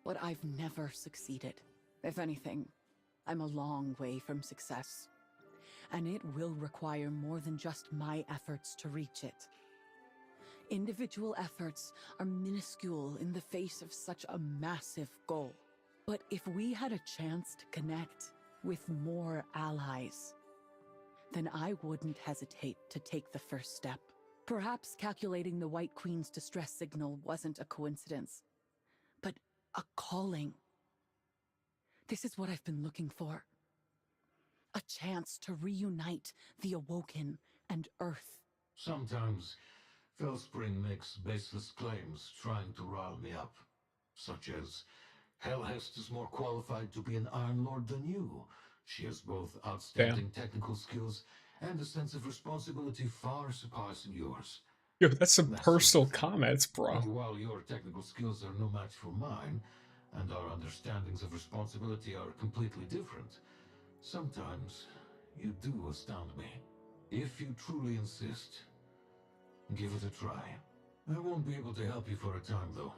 but I've never succeeded. If anything, I'm a long way from success. And it will require more than just my efforts to reach it. Individual efforts are minuscule in the face of such a massive goal. But if we had a chance to connect with more allies, then I wouldn't hesitate to take the first step. Perhaps calculating the White Queen's distress signal wasn't a coincidence, but a calling. This is what I've been looking for. A chance to reunite the Awoken and Earth. Sometimes Fellspring makes baseless claims trying to rile me up, such as, HELHEST is more qualified to be an Iron Lord than you. She has both outstanding technical skills and a sense of responsibility far surpassing yours. Yo, that's some personal comments, bro. And while your technical skills are no match for mine, and our understandings of responsibility are completely different, sometimes you do astound me. If you truly insist, give it a try. I won't be able to help you for a time, though.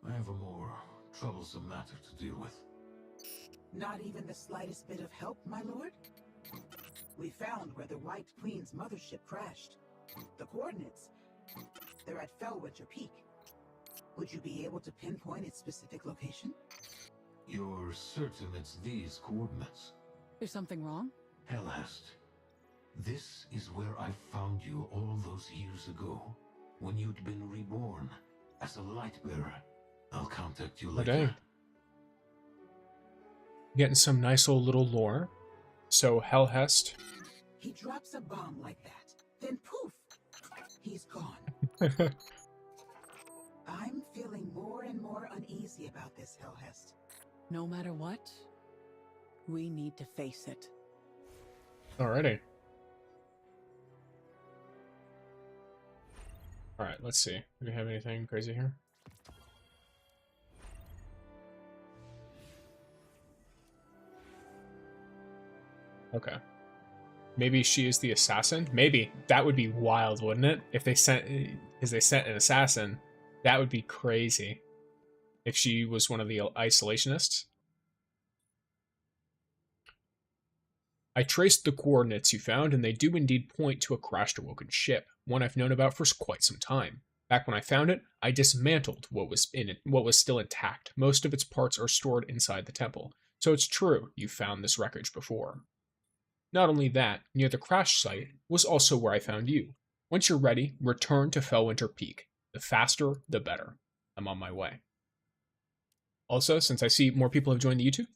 I have a more troublesome matter to deal with. Not even the slightest bit of help, my lord? We found where the White Queen's mothership crashed. The coordinates, they're at Fellwinter Peak. Would you be able to pinpoint its specific location? You're certain it's these coordinates? Is something wrong? HELHEST. This is where I found you all those years ago, when you'd been reborn as a light bearer. I'll contact you later. Dang. Getting some nice old little lore. So HELHEST. He drops a bomb like that, then poof, he's gone. I'm feeling more and more uneasy about this, HELHEST. No matter what, we need to face it. Alrighty. Alright, let's see. Do we have anything crazy here? Okay. Maybe she is the assassin? Maybe. That would be wild, wouldn't it? If they sent... Because they sent an assassin. That would be crazy. If she was one of the isolationists. I traced the coordinates you found, and they do indeed point to a crashed Awoken ship, one I've known about for quite some time. Back when I found it, I dismantled what was in it, what was still intact. Most of its parts are stored inside the temple, so it's true you found this wreckage before. Not only that, near the crash site was also where I found you. Once you're ready, return to Fellwinter Peak. The faster, the better. I'm on my way. Also, since I see more people have joined the YouTube,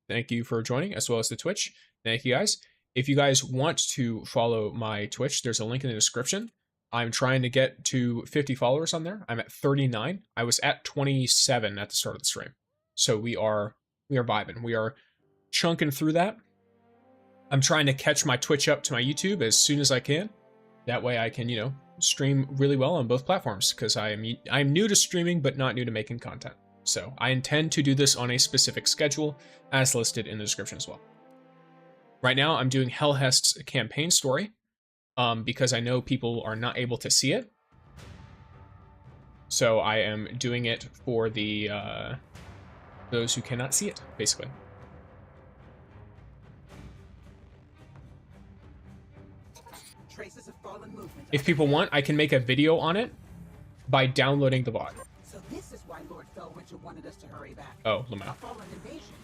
thank you for joining, as well as the Twitch. Thank you guys. If you guys want to follow my Twitch, there's a link in the description. I'm trying to get to 50 followers on there. I'm at 39. I was at 27 at the start of the stream. So we are vibing. We are chunking through that. I'm trying to catch my Twitch up to my YouTube as soon as I can. That way I can, you know, stream really well on both platforms, because I'm new to streaming but not new to making content. So I intend to do this on a specific schedule as listed in the description as well. Right now I'm doing HELHEST's campaign story because I know people are not able to see it. So I am doing it for the those who cannot see it, basically. Traces of fallen movement. If people want, I can make a video on it by downloading the bot. So this is why Lord Fellwinter wanted us to hurry back. Oh, Lamau. A fallen invasion.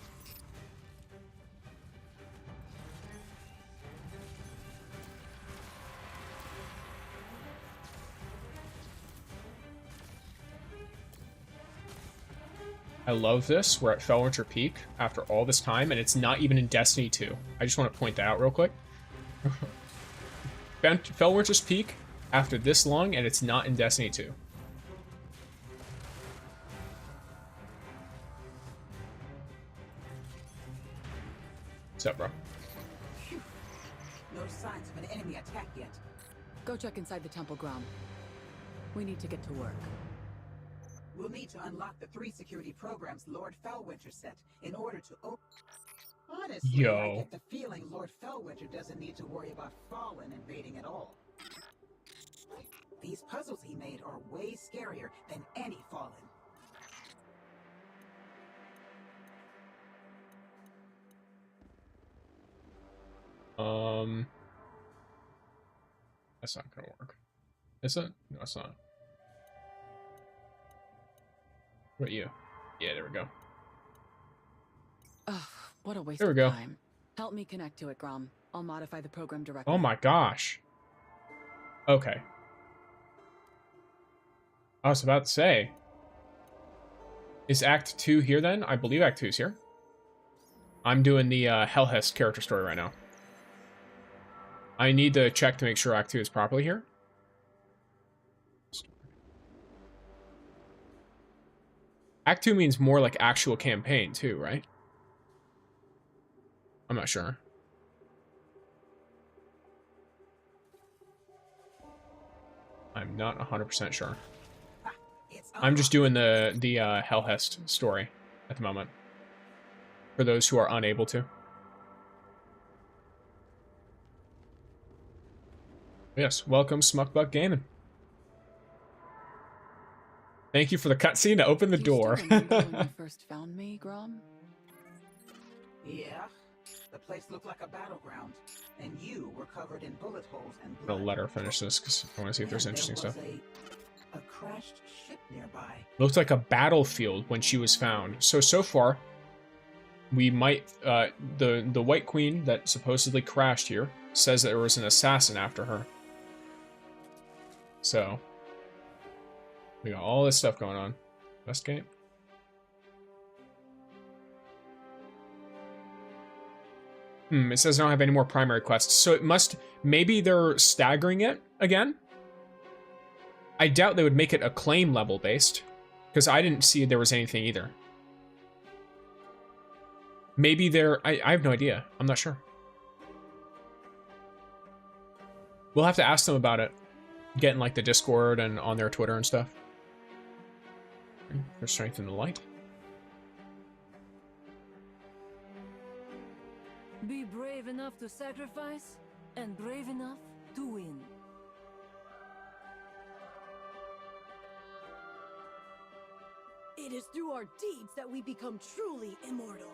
I love this. We're at Fellwinter Peak after all this time, and it's not even in Destiny 2. I just want to point that out real quick. Fellwinter's Peak after this long, and it's not in Destiny 2. What's up, bro? Phew. No signs of an enemy attack yet. Go check inside the temple ground. We need to get to work. We'll need to unlock the 3 security programs Lord Fellwinter set in order to open. Honestly, I get the feeling Lord Fellwinter doesn't need to worry about Fallen invading at all. These puzzles he made are way scarier than any Fallen. That's not gonna work. Is it? No, it's not. What about you? Yeah, there we go. Ugh, what a waste There we of go. time. Help me connect to it, Grom. I'll modify the program directly. Oh my gosh. Okay. I was about to say. Is Act 2 here then? I believe Act 2 is here. I'm doing the HELHEST character story right now. I need to check to make sure Act 2 is properly here. Act 2 means more like actual campaign too, right? I'm not sure. I'm not 100% sure. I'm just doing the HELHEST story at the moment. For those who are unable to. Yes, welcome Smuckbuck Gaming. Thank you for the cutscene to open the door. Do you still remember when you first found me, Grom? Yeah, the place looked like a battleground, and you were covered in bullet holes and I'm blood. gonna let her finish this because I want to see if there's And interesting there stuff. was a crashed ship nearby. Looked like a battlefield when she was found. So far, we might the White Queen that supposedly crashed here says that there was an assassin after her. So we got all this stuff going on. Best game. It says I don't have any more primary quests. So it must, maybe they're staggering it again. I doubt they would make it acclaim level based, because I didn't see there was anything either. Maybe they're, I have no idea. I'm not sure. We'll have to ask them about it. Get in like the Discord and on their Twitter and stuff. For strength in the light. Be brave enough to sacrifice, and brave enough to win. It is through our deeds that we become truly immortal.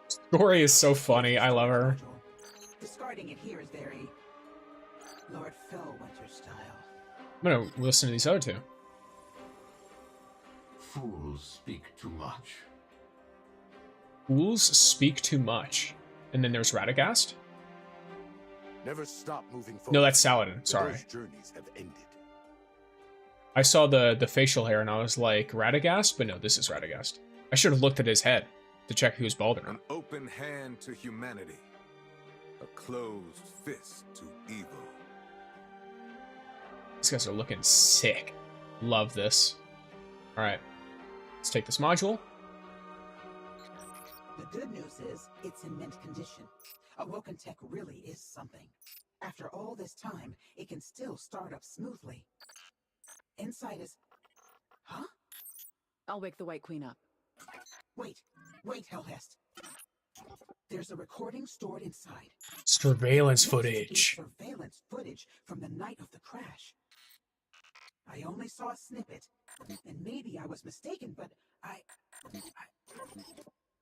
Story is so funny. I love her. Discarding it here is very Lord Fellwinter style. I'm gonna listen to these other two. Fools speak too much. Fools speak too much. And then there's Radagast. Never stop moving forward. No, that's Saladin. Sorry. Those journeys have ended. I saw the facial hair and I was like, Radagast? But no, this is Radagast. I should have looked at his head to check who's bald or not. An open hand to humanity. A closed fist to evil. These guys are looking sick. Love this. All right, let's take this module. The good news is it's in mint condition. Awoken tech really is something. After all this time, it can still start up smoothly. Inside is... Huh? I'll wake the White Queen up. Wait, HELHEST. There's a recording stored inside. Surveillance footage. Surveillance footage from the night of the crash. I only saw a snippet, and maybe I was mistaken, but I...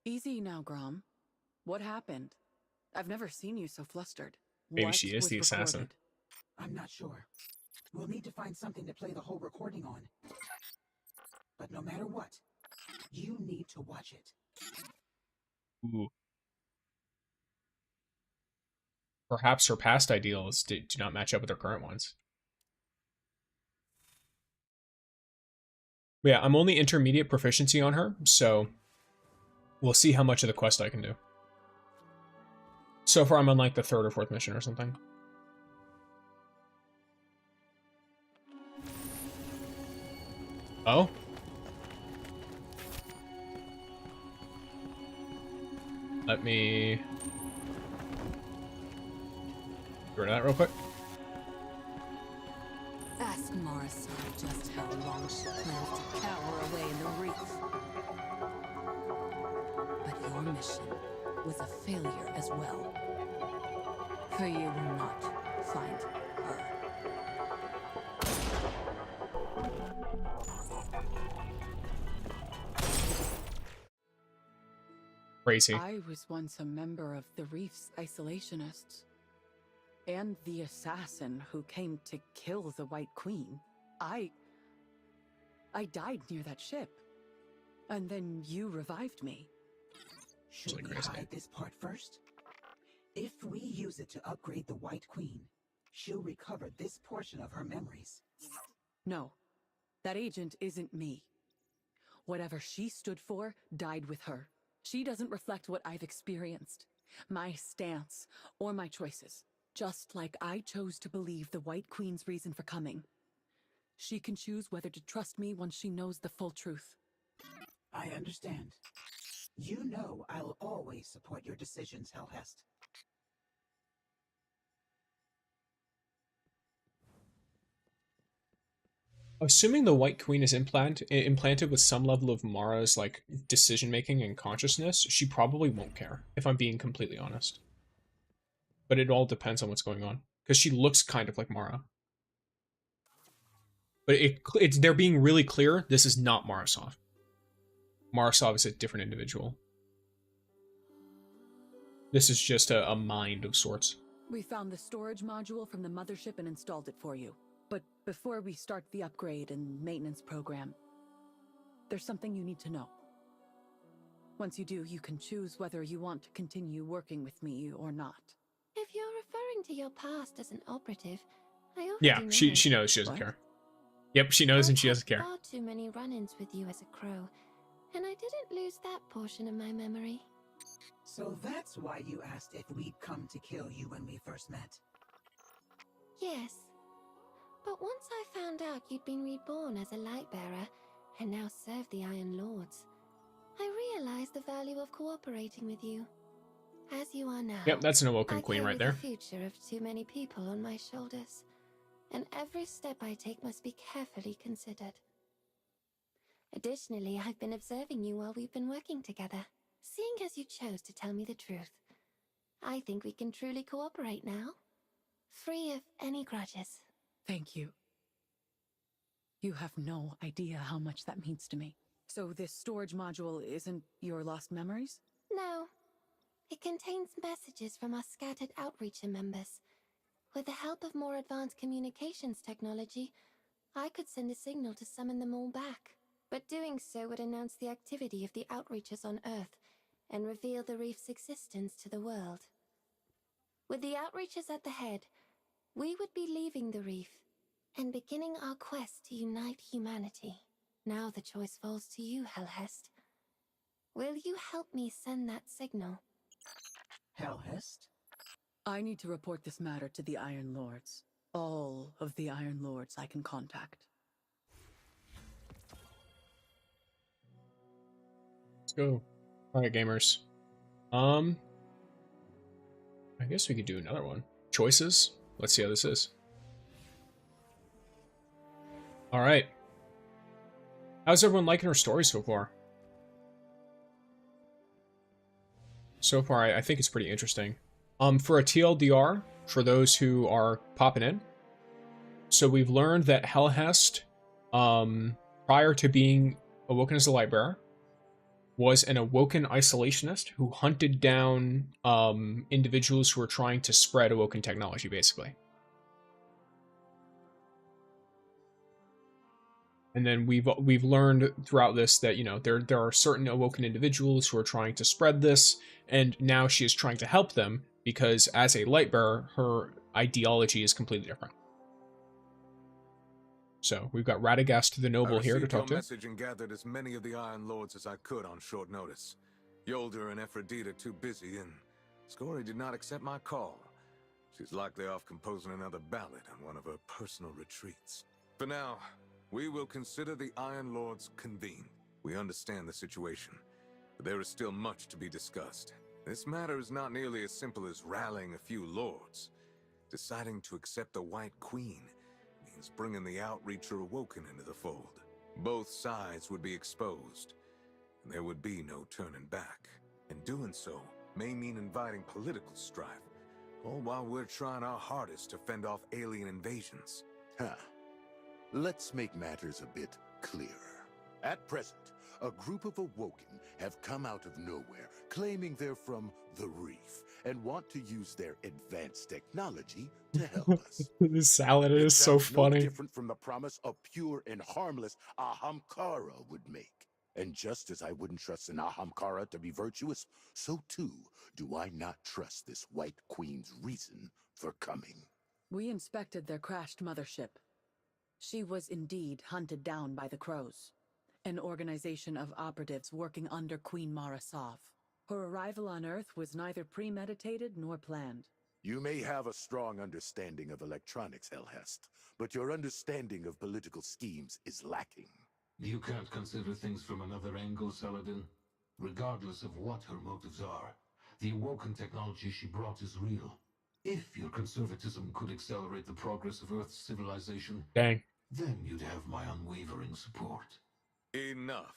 Easy now, Grom. What happened? I've never seen you so flustered. Maybe What she is was the assassin. recorded? I'm not sure. We'll need to find something to play the whole recording on. But no matter what, you need to watch it. Ooh. Perhaps her past ideals do not match up with her current ones. But yeah, I'm only intermediate proficiency on her, so we'll see how much of the quest I can do. So far, I'm on like the 3rd or 4th mission or something. Oh? Let me... get rid of that real quick. Ask Morrison just how long she plans to cower away in the reef. But your mission was a failure as well. For you will not find her. Crazy. I was once a member of the Reef's isolationists. And the assassin who came to kill the White Queen. I died near that ship. And then you revived me. Should we hide this part first? If we use it to upgrade the White Queen, she'll recover this portion of her memories. No, that agent isn't me. Whatever she stood for died with her. She doesn't reflect what I've experienced, my stance, or my choices. Just like I chose to believe the White Queen's reason for coming. She can choose whether to trust me once she knows the full truth. I understand. You know I'll always support your decisions, HELHEST. Assuming the White Queen is implanted with some level of Mara's like decision-making and consciousness, she probably won't care, if I'm being completely honest. But it all depends on what's going on. Because she looks kind of like Mara. But it's they're being really clear, this is not Marasov. Marasov is a different individual. This is just a mind of sorts. We found the storage module from the mothership and installed it for you. But before we start the upgrade and maintenance program, there's something you need to know. Once you do, you can choose whether you want to continue working with me or not. If you're referring to your past as an operative, I already Yeah, know. she knows, she doesn't care. Yep, she knows and she doesn't care. I've had far too many run-ins with you as a crow, and I didn't lose that portion of my memory. So that's why you asked if we'd come to kill you when we first met. Yes. But once I found out you'd been reborn as a light-bearer, and now serve the Iron Lords, I realized the value of cooperating with you. As you are now. Yep, that's an Awoken Queen right there. I carry the future of too many people on my shoulders, and every step I take must be carefully considered. Additionally, I've been observing you while we've been working together. Seeing as you chose to tell me the truth, I think we can truly cooperate now, free of any grudges. Thank you. You have no idea how much that means to me. So this storage module isn't your lost memories? No. It contains messages from our scattered Outreacher members. With the help of more advanced communications technology, I could send a signal to summon them all back. But doing so would announce the activity of the Outreachers on Earth and reveal the reef's existence to the world. With the Outreachers at the head, we would be leaving the reef and beginning our quest to unite humanity. Now the choice falls to you, HELHEST. Will you help me send that signal? HELHEST? I need to report this matter to the Iron Lords. all of the Iron Lords I can contact. Let's go. All right, gamers. I guess we could do another one. Choices. Let's see how this is. All right. How's everyone liking our story so far? So far, I think it's pretty interesting. For a TLDR, for those who are popping in, so we've learned that HELHEST, prior to being awoken as a Lightbearer, was an awoken isolationist who hunted down individuals who were trying to spread awoken technology, basically. And then we've learned throughout this that, you know, there are certain awoken individuals who are trying to spread this, and now she is trying to help them because as a Lightbearer, her ideology is completely different. So we've got Radagast the Noble here to talk to. I received your message and gathered as many of the Iron Lords as I could on short notice. Yolder and Aphrodite too busy, and Scory did not accept my call. She's likely off composing another ballad on one of her personal retreats. For now, we will consider the Iron Lords convened. We understand the situation, but there is still much to be discussed. This matter is not nearly as simple as rallying a few lords. Deciding to accept the White Queen means bringing the Outreacher Awoken into the fold. Both sides would be exposed, and there would be no turning back. And doing so may mean inviting political strife, all while we're trying our hardest to fend off alien invasions. Huh. Let's make matters a bit clearer. At present, a group of Awoken have come out of nowhere, claiming they're from the Reef, and want to use their advanced technology to help us. This salad is so funny. No different from the promise a pure and harmless Ahamkara would make. And just as I wouldn't trust an Ahamkara to be virtuous, so too do I not trust this White Queen's reason for coming. We inspected their crashed mothership. She was indeed hunted down by the Crows, an organization of operatives working under Queen Mara Sov. Her arrival on Earth was neither premeditated nor planned. You may have a strong understanding of electronics, HELHEST, but your understanding of political schemes is lacking. You can't consider things from another angle, Saladin. Regardless of what her motives are, the awoken technology she brought is real. If your conservatism could accelerate the progress of Earth's civilization, dang, then you'd have my unwavering support. Enough.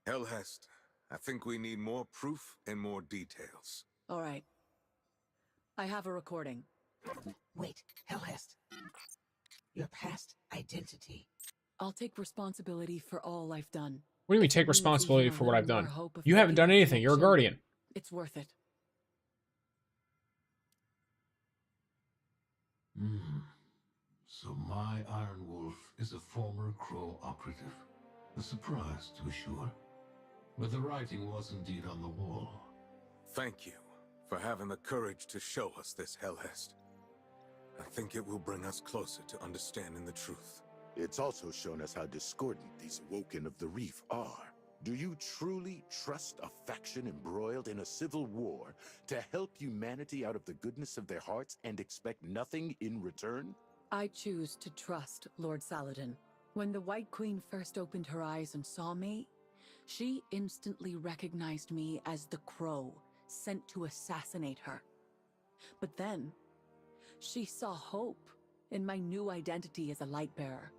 HELHEST, I think we need more proof and more details. All right. I have a recording. Wait, HELHEST. Your past identity. I'll take responsibility for all I've done. What do you mean take responsibility for what I've done? You haven't done anything. You're a guardian. It's worth it. So my Iron Wolf is a former Crow operative. A surprise, to be sure. But the writing was indeed on the wall. Thank you for having the courage to show us this, HELHEST. I think it will bring us closer to understanding the truth. It's also shown us how discordant these Awoken of the Reef are. Do you truly trust a faction embroiled in a civil war to help humanity out of the goodness of their hearts and expect nothing in return? I choose to trust Lord Saladin. When the White Queen first opened her eyes and saw me, she instantly recognized me as the Crow sent to assassinate her. But then, she saw hope in my new identity as a Lightbearer.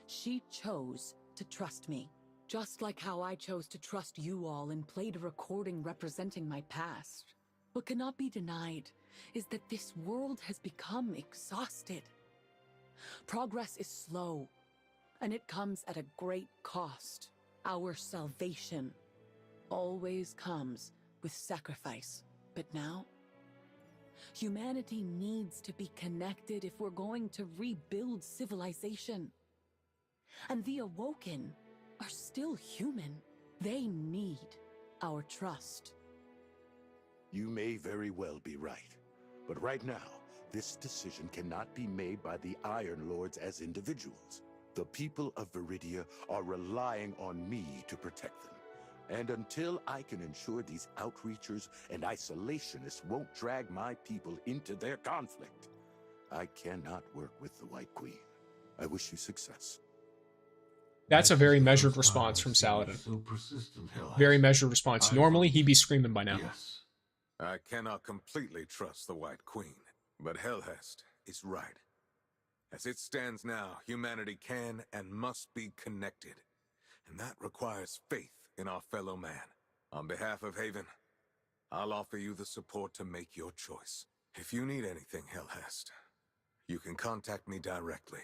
She chose to trust me, just like how I chose to trust you all and played a recording representing my past. What cannot be denied is that this world has become exhausted. Progress is slow, and it comes at a great cost. Our salvation always comes with sacrifice. But now, humanity needs to be connected if we're going to rebuild civilization. And the Awoken are still human. They need our trust. You may very well be right. But right now, this decision cannot be made by the Iron Lords as individuals. The people of Viridia are relying on me to protect them. And until I can ensure these outreachers and isolationists won't drag my people into their conflict, I cannot work with the White Queen. I wish you success. That's a very measured response from Saladin. Very measured response. Normally, he'd be screaming by now. Yes. I cannot completely trust the White Queen, but HELHEST is right. As it stands now, humanity can and must be connected, and that requires faith in our fellow man. On behalf of Haven, I'll offer you the support to make your choice. If you need anything, HELHEST, you can contact me directly.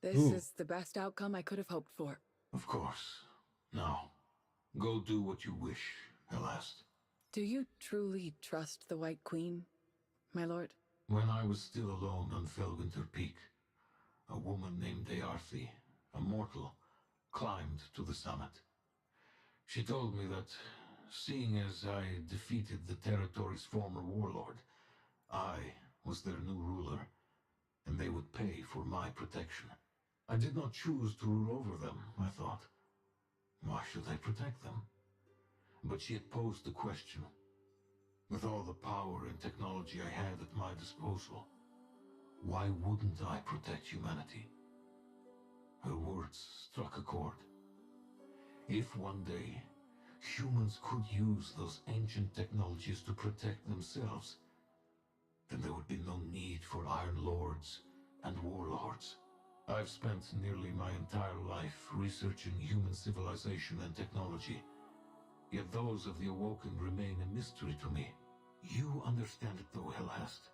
This is the best outcome I could have hoped for. Of course. Now, go do what you wish, HELHEST. Do you truly trust the White Queen, my lord? When I was still alone on Felwinter Peak, a woman named Earthy, a mortal, climbed to the summit. She told me that, seeing as I defeated the territory's former warlord, I was their new ruler, and they would pay for my protection. I did not choose to rule over them, I thought. Why should I protect them? But she had posed the question. With all the power and technology I had at my disposal, why wouldn't I protect humanity? Her words struck a chord. If one day humans could use those ancient technologies to protect themselves, then there would be no need for Iron Lords and Warlords. I've spent nearly my entire life researching human civilization and technology, yet those of the Awoken remain a mystery to me. You understand it though, HELHEST.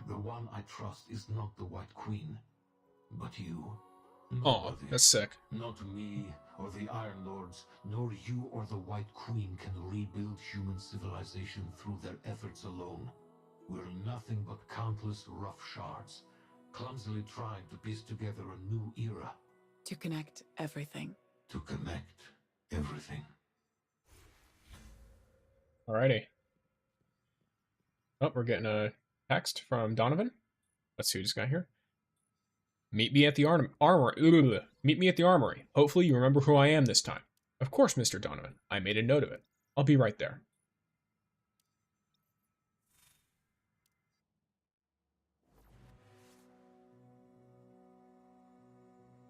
The one I trust is not the White Queen, but you. Oh, that's sick. Not me or the Iron Lords, nor you or the White Queen can rebuild human civilization through their efforts alone. We're nothing but countless rough shards, clumsily trying to piece together a new era. To connect everything. To connect everything. Alrighty. Oh, we're getting a text from Donovan. Let's see what he's got here. Meet me at the armory. Meet me at the armory. Hopefully you remember who I am this time. Of course, Mr. Donovan. I made a note of it. I'll be right there.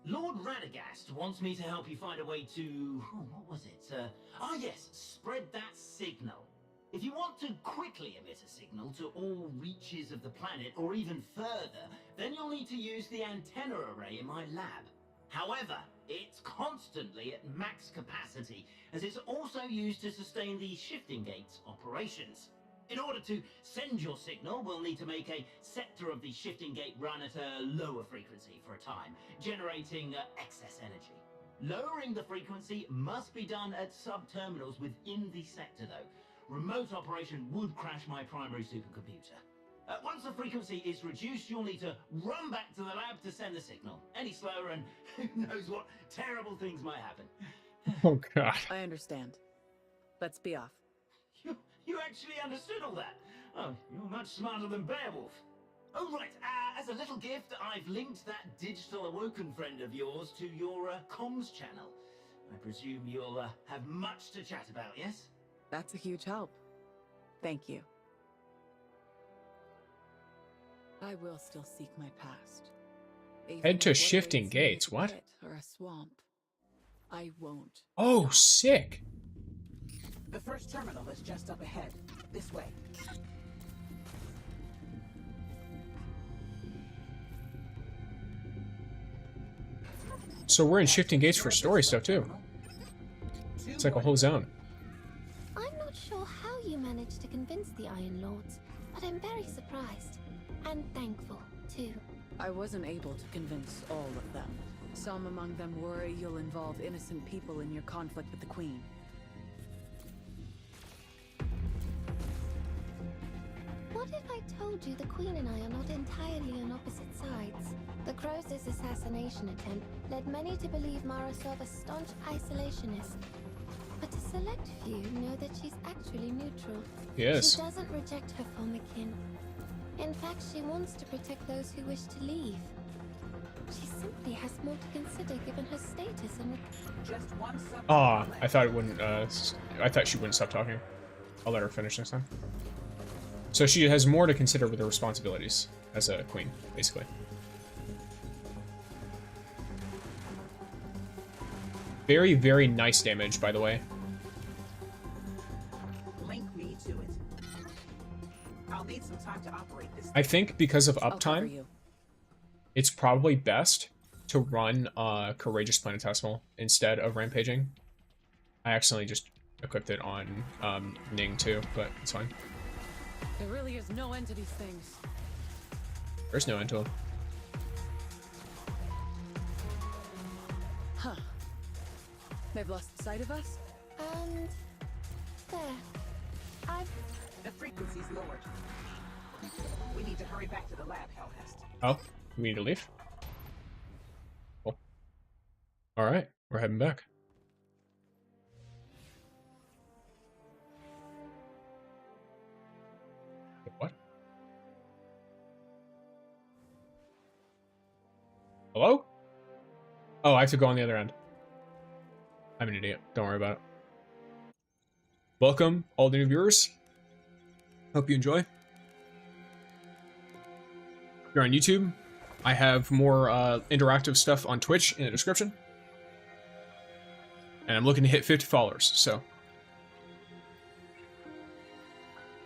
Lord Radagast wants me to help you find a way to... Oh, what was it? Yes, spread that signal. If you want to quickly emit a signal to all reaches of the planet, or even further, then you'll need to use the antenna array in my lab. However, it's constantly at max capacity, as it's also used to sustain the shifting gates operations. In order to send your signal, we'll need to make a sector of the shifting gate run at a lower frequency for a time, generating excess energy. Lowering the frequency must be done at sub-terminals within the sector, though. Remote operation would crash my primary supercomputer. Once the frequency is reduced, you'll need to run back to the lab to send the signal. Any slower and who knows what terrible things might happen. Oh, God. I understand. Let's be off. You actually understood all that? Oh, you're much smarter than Beowulf. Oh, right. As a little gift, I've linked that digital Awoken friend of yours to your comms channel. I presume you'll have much to chat about, yes? That's a huge help. Thank you. I will still seek my past. Head to shifting gates. What? Or a swamp. I won't. Oh, sick. The first terminal is just up ahead. This way. So we're in shifting gates for story stuff too. It's like a whole zone. I'm not sure how you managed to convince the Iron Lords, but I'm very surprised. And thankful, too. I wasn't able to convince all of them. Some among them worry you'll involve innocent people in your conflict with the Queen. What if I told you the Queen and I are not entirely on opposite sides? The Croesus assassination attempt led many to believe Marasov a staunch isolationist. But a select few know that she's actually neutral. Yes. She doesn't reject her former kin. In fact, she wants to protect those who wish to leave. She simply has more to consider given her status and just one sub. I thought it wouldn't. I thought she wouldn't stop talking. I'll let her finish next time. So she has more to consider with her responsibilities as a queen, basically. Very, very nice damage, by the way. Link me to it. I'll need some time to operate this. I think because of I'll cover uptime, you. it's probably best to run Courageous Planetesimal instead of Rampaging. I accidentally just equipped it on Ning too, but it's fine. There really is no end to these things. There's no end to them. Huh. They've lost sight of us? And there. The frequency's lowered. We need to hurry back to the lab, HELHEST. Oh, we need to leave? Cool. Alright, we're heading back. What? Hello? Oh, I have to go on the other end. I'm an idiot. Don't worry about it. Welcome, all the new viewers. Hope you enjoy. If you're on YouTube, I have more interactive stuff on Twitch in the description. And I'm looking to hit 50 followers, so.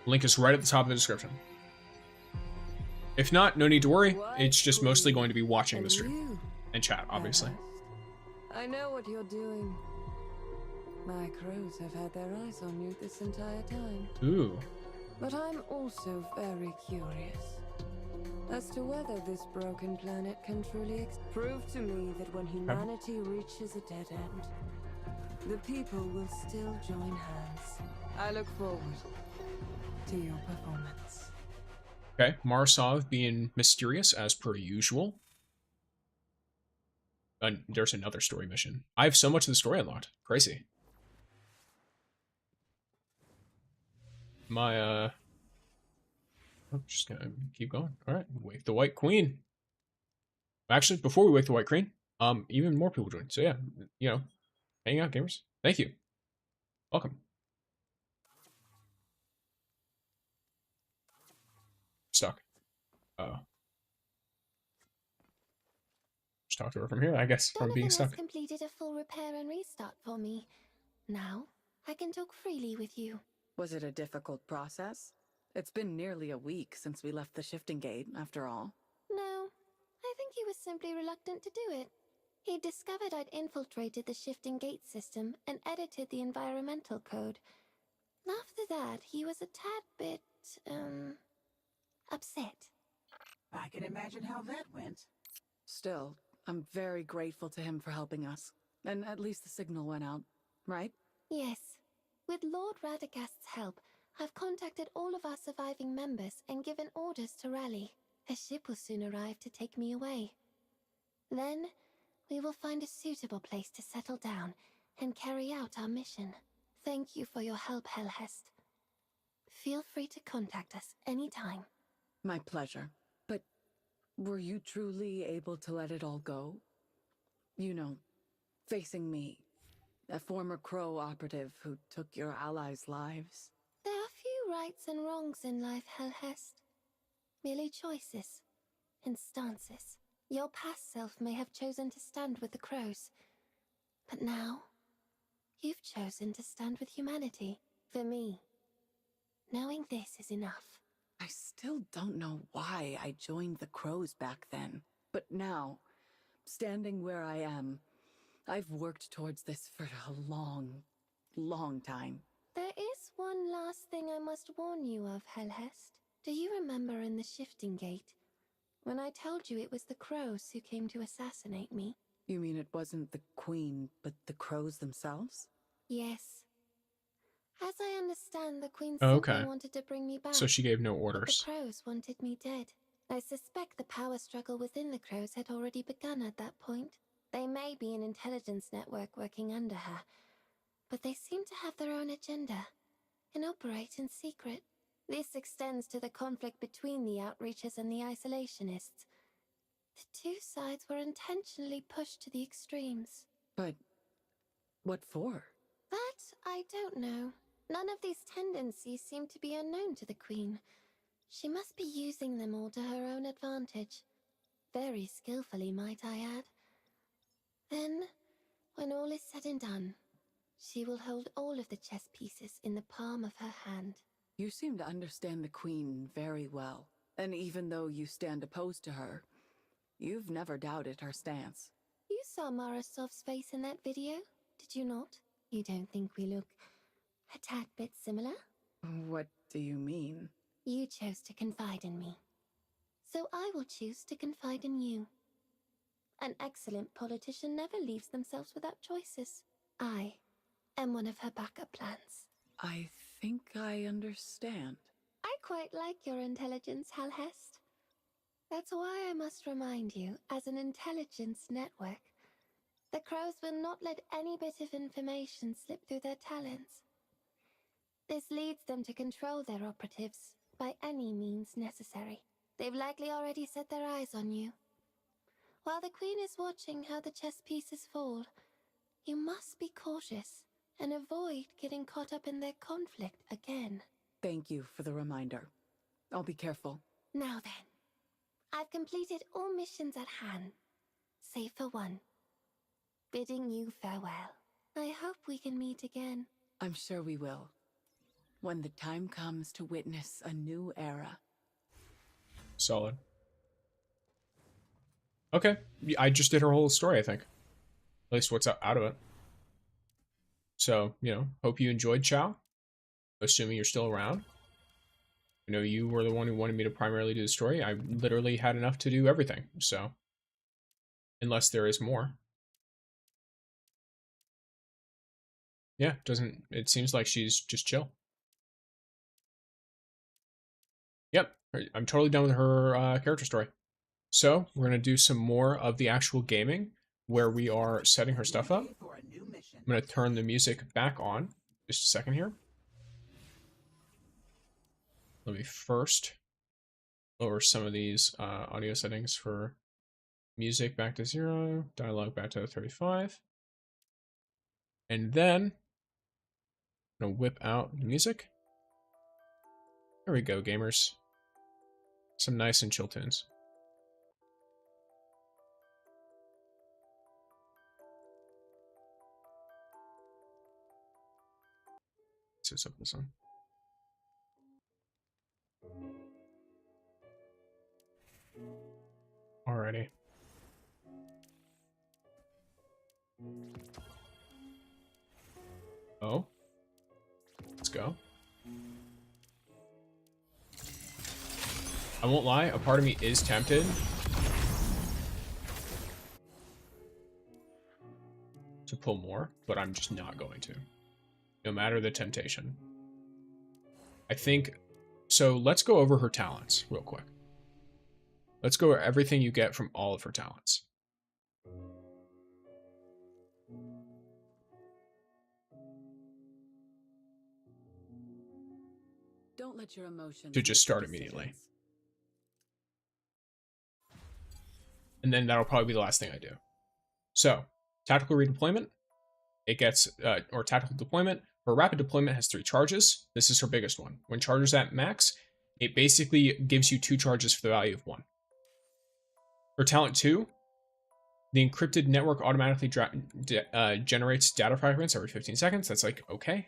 Link is right at the top of the description. If not, no need to worry. It's just mostly going to be watching the stream. And chat, obviously. I know what you're doing. My crows have had their eyes on you this entire time. Ooh. But I'm also very curious as to whether this broken planet can truly prove to me that when humanity reaches a dead end, the people will still join hands. I look forward to your performance. Okay, Marsov being mysterious as per usual. And there's another story mission. I have so much of the story unlocked. Crazy. I'm just gonna keep going. Alright, wake the White Queen. Actually, before we wake the White Queen, even more people join. So yeah, you know, hang out, gamers. Thank you. Welcome. Stuck. Just talk to her from here, I guess, from being stuck. Donovan has completed a full repair and restart for me. Now, I can talk freely with you. Was it a difficult process? It's been nearly a week since we left the shifting gate, after all. No, I think he was simply reluctant to do it. He discovered I'd infiltrated the shifting gate system and edited the environmental code. After that, he was a tad bit, upset. I can imagine how that went. Still, I'm very grateful to him for helping us. And at least the signal went out, right? Yes. With Lord Radagast's help, I've contacted all of our surviving members and given orders to rally. A ship will soon arrive to take me away. Then, we will find a suitable place to settle down and carry out our mission. Thank you for your help, HELHEST. Feel free to contact us anytime. My pleasure. But were you truly able to let it all go? You know, facing me, a former Crow operative who took your allies' lives. There are few rights and wrongs in life, HELHEST. Merely choices and stances. Your past self may have chosen to stand with the Crows, but now, you've chosen to stand with humanity. For me, knowing this is enough. I still don't know why I joined the Crows back then, but now, standing where I am, I've worked towards this for a long, long time. There is one last thing I must warn you of, HELHEST. Do you remember in the shifting gate, when I told you it was the Crows who came to assassinate me? You mean it wasn't the Queen, but the Crows themselves? Yes. As I understand, the Queen Okay. simply wanted to bring me back. So she gave no But orders. the Crows wanted me dead. I suspect the power struggle within the Crows had already begun at that point. They may be an intelligence network working under her, but they seem to have their own agenda and operate in secret. This extends to the conflict between the Outreachers and the Isolationists. The two sides were intentionally pushed to the extremes. But what for? That I don't know. None of these tendencies seem to be unknown to the Queen. She must be using them all to her own advantage. Very skillfully, might I add. Then, when all is said and done, she will hold all of the chess pieces in the palm of her hand. You seem to understand the Queen very well. And even though you stand opposed to her, you've never doubted her stance. You saw Morozov's face in that video, did you not? You don't think we look a tad bit similar? What do you mean? You chose to confide in me. So I will choose to confide in you. An excellent politician never leaves themselves without choices. I am one of her backup plans. I think I understand. I quite like your intelligence, HELHEST. That's why I must remind you, as an intelligence network, the crows will not let any bit of information slip through their talons. This leads them to control their operatives by any means necessary. They've likely already set their eyes on you. While the Queen is watching how the chess pieces fall, you must be cautious and avoid getting caught up in their conflict again. Thank you for the reminder. I'll be careful. Now then, I've completed all missions at hand, save for one. Bidding you farewell. I hope we can meet again. I'm sure we will. When the time comes to witness a new era. Solid. Okay, I just did her whole story, I think. At least what's out of it. So, you know, hope you enjoyed, Chow. Assuming you're still around. I know you were the one who wanted me to primarily do the story. I literally had enough to do everything, so. Unless there is more. Yeah, it seems like she's just chill. Yep, I'm totally done with her character story. So, we're going to do some more of the actual gaming, where we are setting her stuff up. I'm going to turn the music back on. Just a second here. Let me first lower some of these audio settings for music back to 0, dialogue back to 35. And then, I'm going to whip out the music. There we go, gamers. Some nice and chill tunes. So simple, son. Alrighty. Oh. Let's go. I won't lie, a part of me is tempted to pull more, but I'm just not going to. No matter the temptation. I think... So let's go over her talents real quick. Let's go over everything you get from all of her talents. Don't let your emotions... To just start immediately. And then that'll probably be the last thing I do. So, tactical redeployment. It gets, or tactical deployment. Her rapid deployment has 3 charges. This is her biggest one. When charges at max, it basically gives you 2 charges for the value of 1. For talent 2, the encrypted network automatically generates data fragments every 15 seconds. That's like, okay.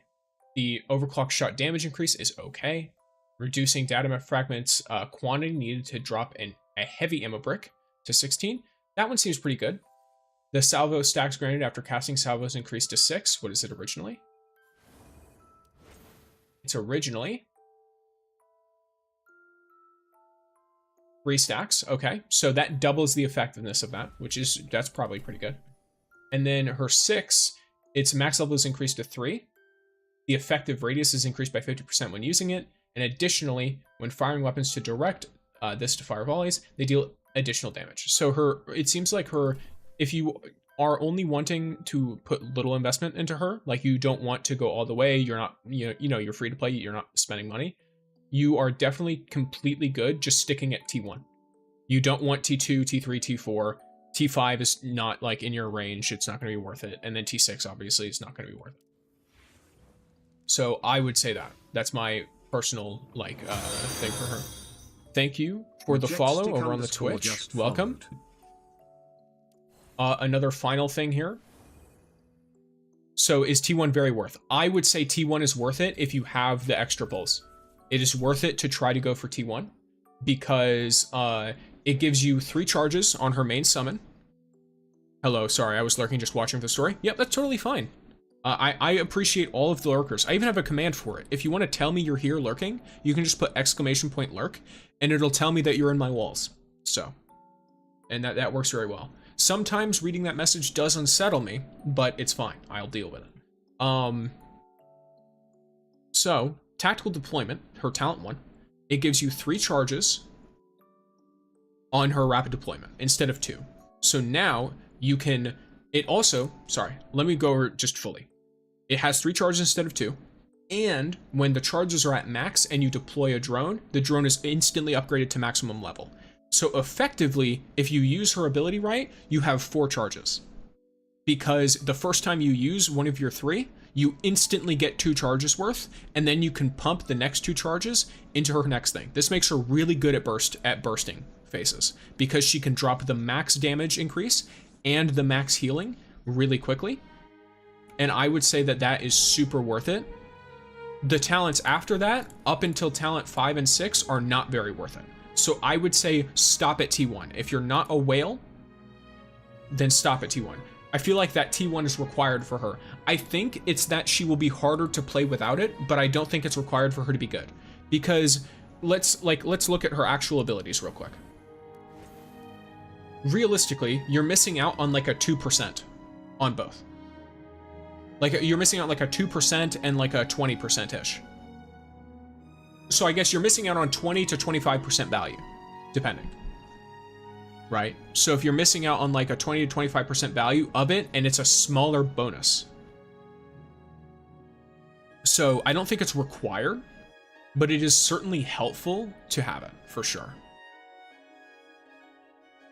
The overclock shot damage increase is okay. Reducing data fragments quantity needed to drop a heavy ammo brick to 16. That one seems pretty good. The salvo stacks granted after casting salvos increased to 6. What is it originally? It's originally 3 stacks. Okay, so that doubles the effectiveness of that, that's probably pretty good. And then her 6, its max level is increased to 3. The effective radius is increased by 50% when using it. And additionally, when firing weapons to direct this to fire volleys, they deal additional damage. So it seems like if you are only wanting to put little investment into her, like you don't want to go all the way, you're not, you're free to play, you're not spending money, you are definitely completely good just sticking at T1. You don't want T2, T3, T4. T5 is not like in your range, it's not going to be worth it. And then T6 obviously is not going to be worth it. So I would say that's my personal thing for her. thank you for the follow over on the Twitch. Welcome. Another final thing here. So is T1 very worth? I would say T1 is worth it if you have the extra pulls. It is worth it to try to go for T1 because it gives you 3 charges on her main summon. Hello, sorry, I was lurking just watching the story. Yep, that's totally fine. I appreciate all of the lurkers. I even have a command for it. If you want to tell me you're here lurking, you can just put !lurk and it'll tell me that you're in my walls. So, and that works very well. Sometimes reading that message does unsettle me, but it's fine. I'll deal with it. So, Tactical Deployment, her talent 1, it gives you 3 charges on her rapid deployment instead of 2. So now you can, it also, sorry, let me go over it just fully. It has 3 charges instead of 2. And when the charges are at max and you deploy a drone, the drone is instantly upgraded to maximum level. So effectively, if you use her ability right, you have 4 charges. Because the first time you use one of your 3, you instantly get 2 charges worth, and then you can pump the next 2 charges into her next thing. This makes her really good at bursting phases, because she can drop the max damage increase and the max healing really quickly. And I would say that that is super worth it. The talents after that, up until talent 5 and 6, are not very worth it. So I would say stop at T1. If you're not a whale, then stop at T1. I feel like that T1 is required for her. I think it's that she will be harder to play without it, but I don't think it's required for her to be good. Because let's look at her actual abilities real quick. Realistically, you're missing out on like a 2% on both. Like you're missing out like a 2% and like a 20%-ish. So I guess you're missing out on 20 to 25% value, depending. Right? So if you're missing out on like a 20 to 25% value of it, and it's a smaller bonus. So I don't think it's required, but it is certainly helpful to have it, for sure.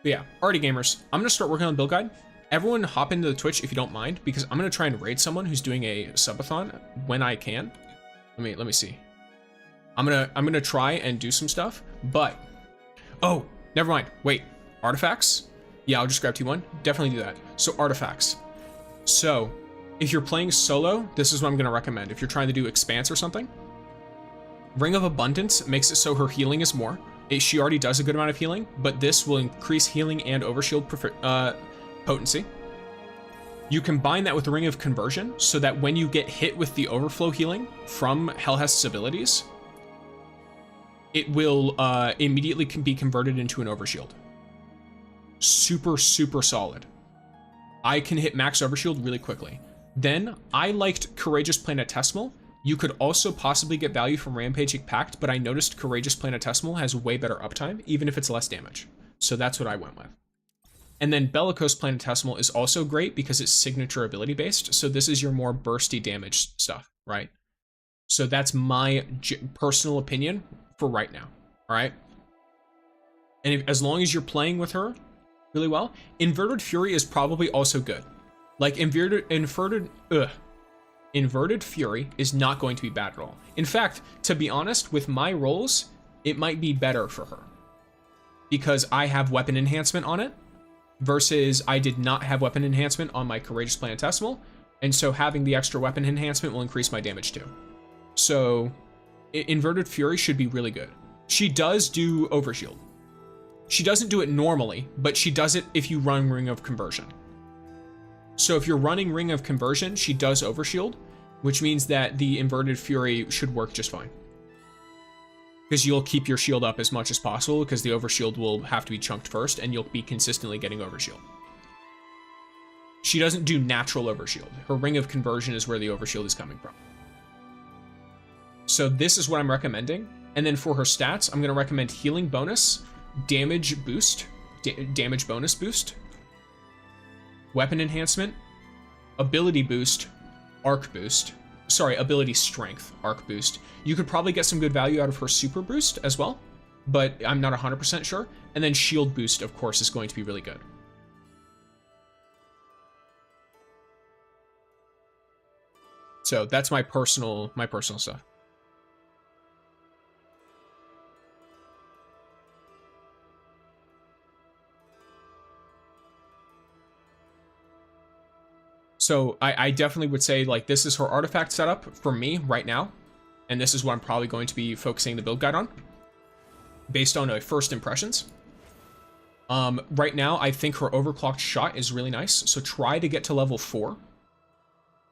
But yeah, alrighty gamers, I'm gonna start working on the build guide. Everyone hop into the Twitch if you don't mind, because I'm gonna try and raid someone who's doing a subathon when I can. Let me see. I'm gonna try and do some stuff, but oh, never mind. Wait, artifacts? Yeah, I'll just grab T1. Definitely do that. So artifacts. So if you're playing solo, this is what I'm gonna recommend. If you're trying to do expanse or something, Ring of Abundance makes it so her healing is more. She already does a good amount of healing, but this will increase healing and overshield potency. You combine that with the Ring of Conversion so that when you get hit with the overflow healing from HELHEST's abilities, it will immediately be converted into an overshield. Super, super solid. I can hit max overshield really quickly. Then I liked Courageous Planetesimal. You could also possibly get value from Rampaging Pact, but I noticed Courageous Planetesimal has way better uptime, even if it's less damage. So that's what I went with. And then Bellicose Planetesimal is also great because it's signature ability based. So this is your more bursty damage stuff, right? So that's my personal opinion for right now, all right? And as long as you're playing with her really well, Inverted Fury is probably also good. Like Inverted Fury is not going to be bad at all. In fact, to be honest, with my rolls, it might be better for her because I have weapon enhancement on it versus I did not have weapon enhancement on my Courageous Planetesimal. And so having the extra weapon enhancement will increase my damage too. So Inverted Fury should be really good. She does do overshield. She doesn't do it normally, but she does it if you run Ring of Conversion. So if you're running Ring of Conversion, she does overshield, which means that the Inverted Fury should work just fine. Because you'll keep your shield up as much as possible, because the overshield will have to be chunked first, and you'll be consistently getting overshield. She doesn't do natural overshield. Her Ring of Conversion is where the overshield is coming from. So this is what I'm recommending. And then for her stats, I'm going to recommend Healing Bonus, Damage Boost, Damage Bonus Boost, Weapon Enhancement, Ability Boost, Arc Boost. Sorry, Ability Strength, Arc Boost. You could probably get some good value out of her Super Boost as well, but I'm not 100% sure. And then Shield Boost, of course, is going to be really good. So that's my personal stuff. So I definitely would say, like, this is her artifact setup for me right now. And this is what I'm probably going to be focusing the build guide on, based on first impressions. Right now, I think her overclocked shot is really nice. So try to get to level 4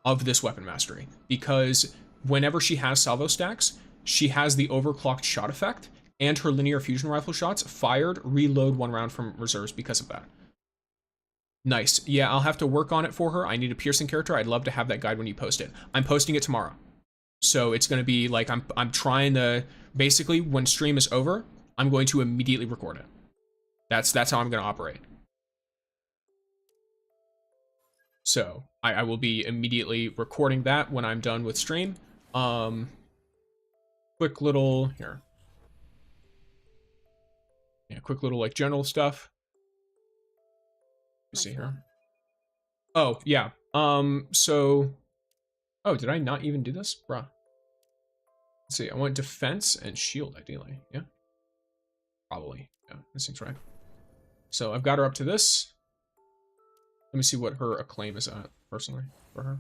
of this weapon mastery, because whenever she has salvo stacks, she has the overclocked shot effect, and her linear fusion rifle shots fired reload 1 round from reserves because of that. Nice. Yeah, I'll have to work on it for her. I need a piercing character. I'd love to have that guide when you post it. I'm posting it tomorrow. So it's going to be like, I'm trying to, basically when stream is over, I'm going to immediately record it. That's how I'm going to operate. So I will be immediately recording that when I'm done with stream. Quick little, here. Yeah, quick little like general stuff. Let's see here. Oh, yeah. So, oh, did I not even do this? Bruh. Let's see, I want defense and shield, ideally. Yeah? Probably. Yeah, this seems right. So I've got her up to this. Let me see what her acclaim is at, personally, for her.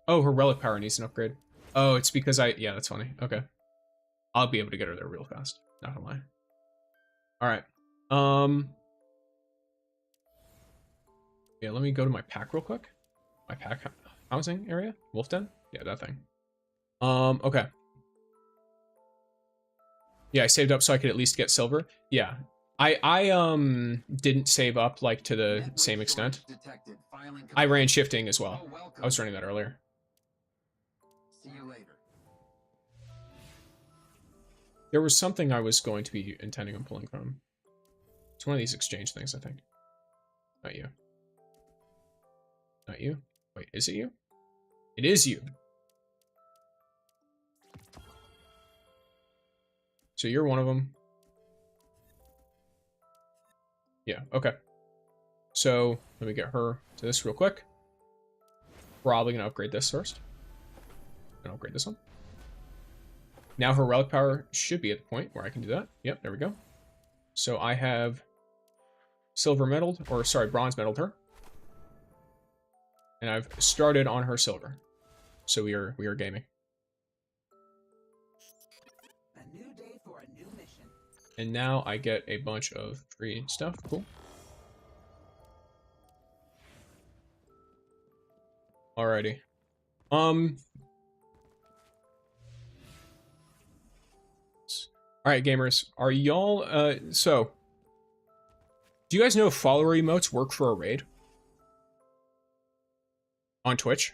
Oh, her relic power needs an upgrade. Oh, it's because yeah, that's funny. Okay. I'll be able to get her there real fast. Not gonna lie. Alright. Yeah, let me go to my pack real quick. My pack housing area? Wolf Den? Yeah, that thing. Okay. Yeah, I saved up so I could at least get silver. Yeah. I didn't save up like to the same extent. I ran shifting as well. I was running that earlier. See you later. There was something I was going to be intending on pulling from. It's one of these exchange things, I think. Not you. Not you? Wait, is it you? It is you. So you're one of them. Yeah, okay. So let me get her to this real quick. Probably gonna upgrade this first. And upgrade this one. Now her relic power should be at the point where I can do that. Yep, there we go. So I have silver medaled, or sorry, bronze medaled her. And I've started on her silver. So we are gaming. A new day for a new mission. And now I get a bunch of free stuff. Cool. Alrighty. Alright, gamers. Are y'all, so, do you guys know if follower emotes work for a raid? On Twitch?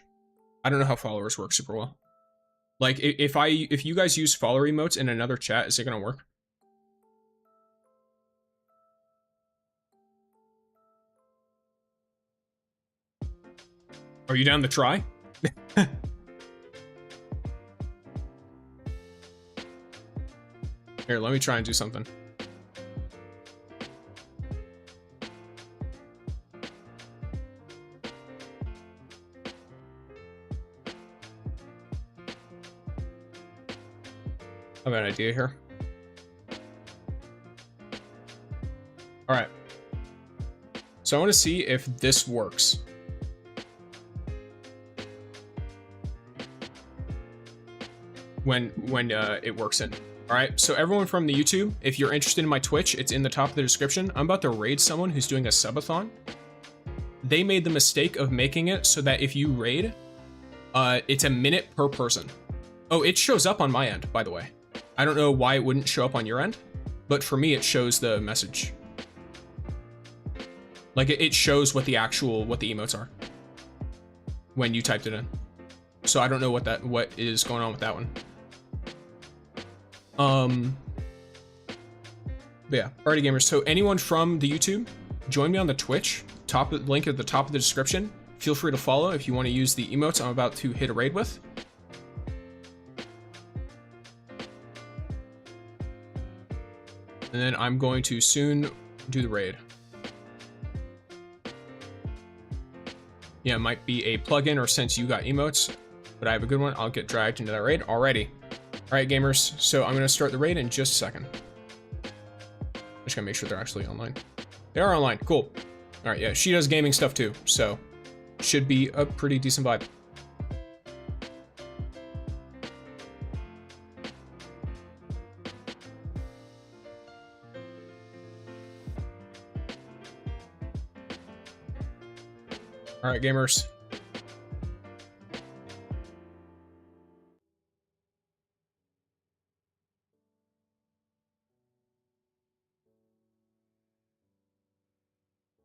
I don't know how followers work super well. Like, if you guys use follower emotes in another chat, is it gonna work? Are you down to try? Here, let me try and do something. I have an idea here. All right. So I want to see if this works. When it works in. All right, so everyone from the YouTube, if you're interested in my Twitch, it's in the top of the description. I'm about to raid someone who's doing a subathon. They made the mistake of making it so that if you raid, it's a minute per person. Oh, it shows up on my end, by the way. I don't know why it wouldn't show up on your end, but for me, it shows the message. Like, it shows what the emotes are when you typed it in. So I don't know what is going on with that one. But yeah, alrighty gamers, so anyone from the YouTube, join me on the Twitch, link at the top of the description. Feel free to follow if you want to use the emotes I'm about to hit a raid with. And then I'm going to soon do the raid. Yeah, it might be a plugin or since you got emotes, but I have a good one. I'll get dragged into that raid already. All right, gamers. So I'm going to start the raid in just a second. Just going to make sure they're actually online. They are online. Cool. All right. Yeah, she does gaming stuff too. So should be a pretty decent vibe. All right, gamers.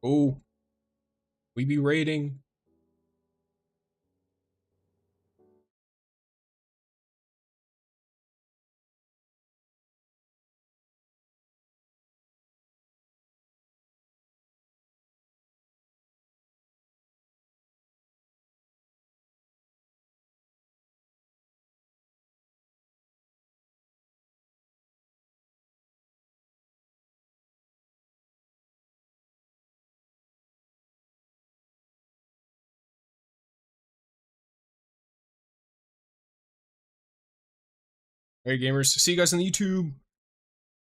Oh, we be raiding. All right, gamers. See you guys on the YouTube.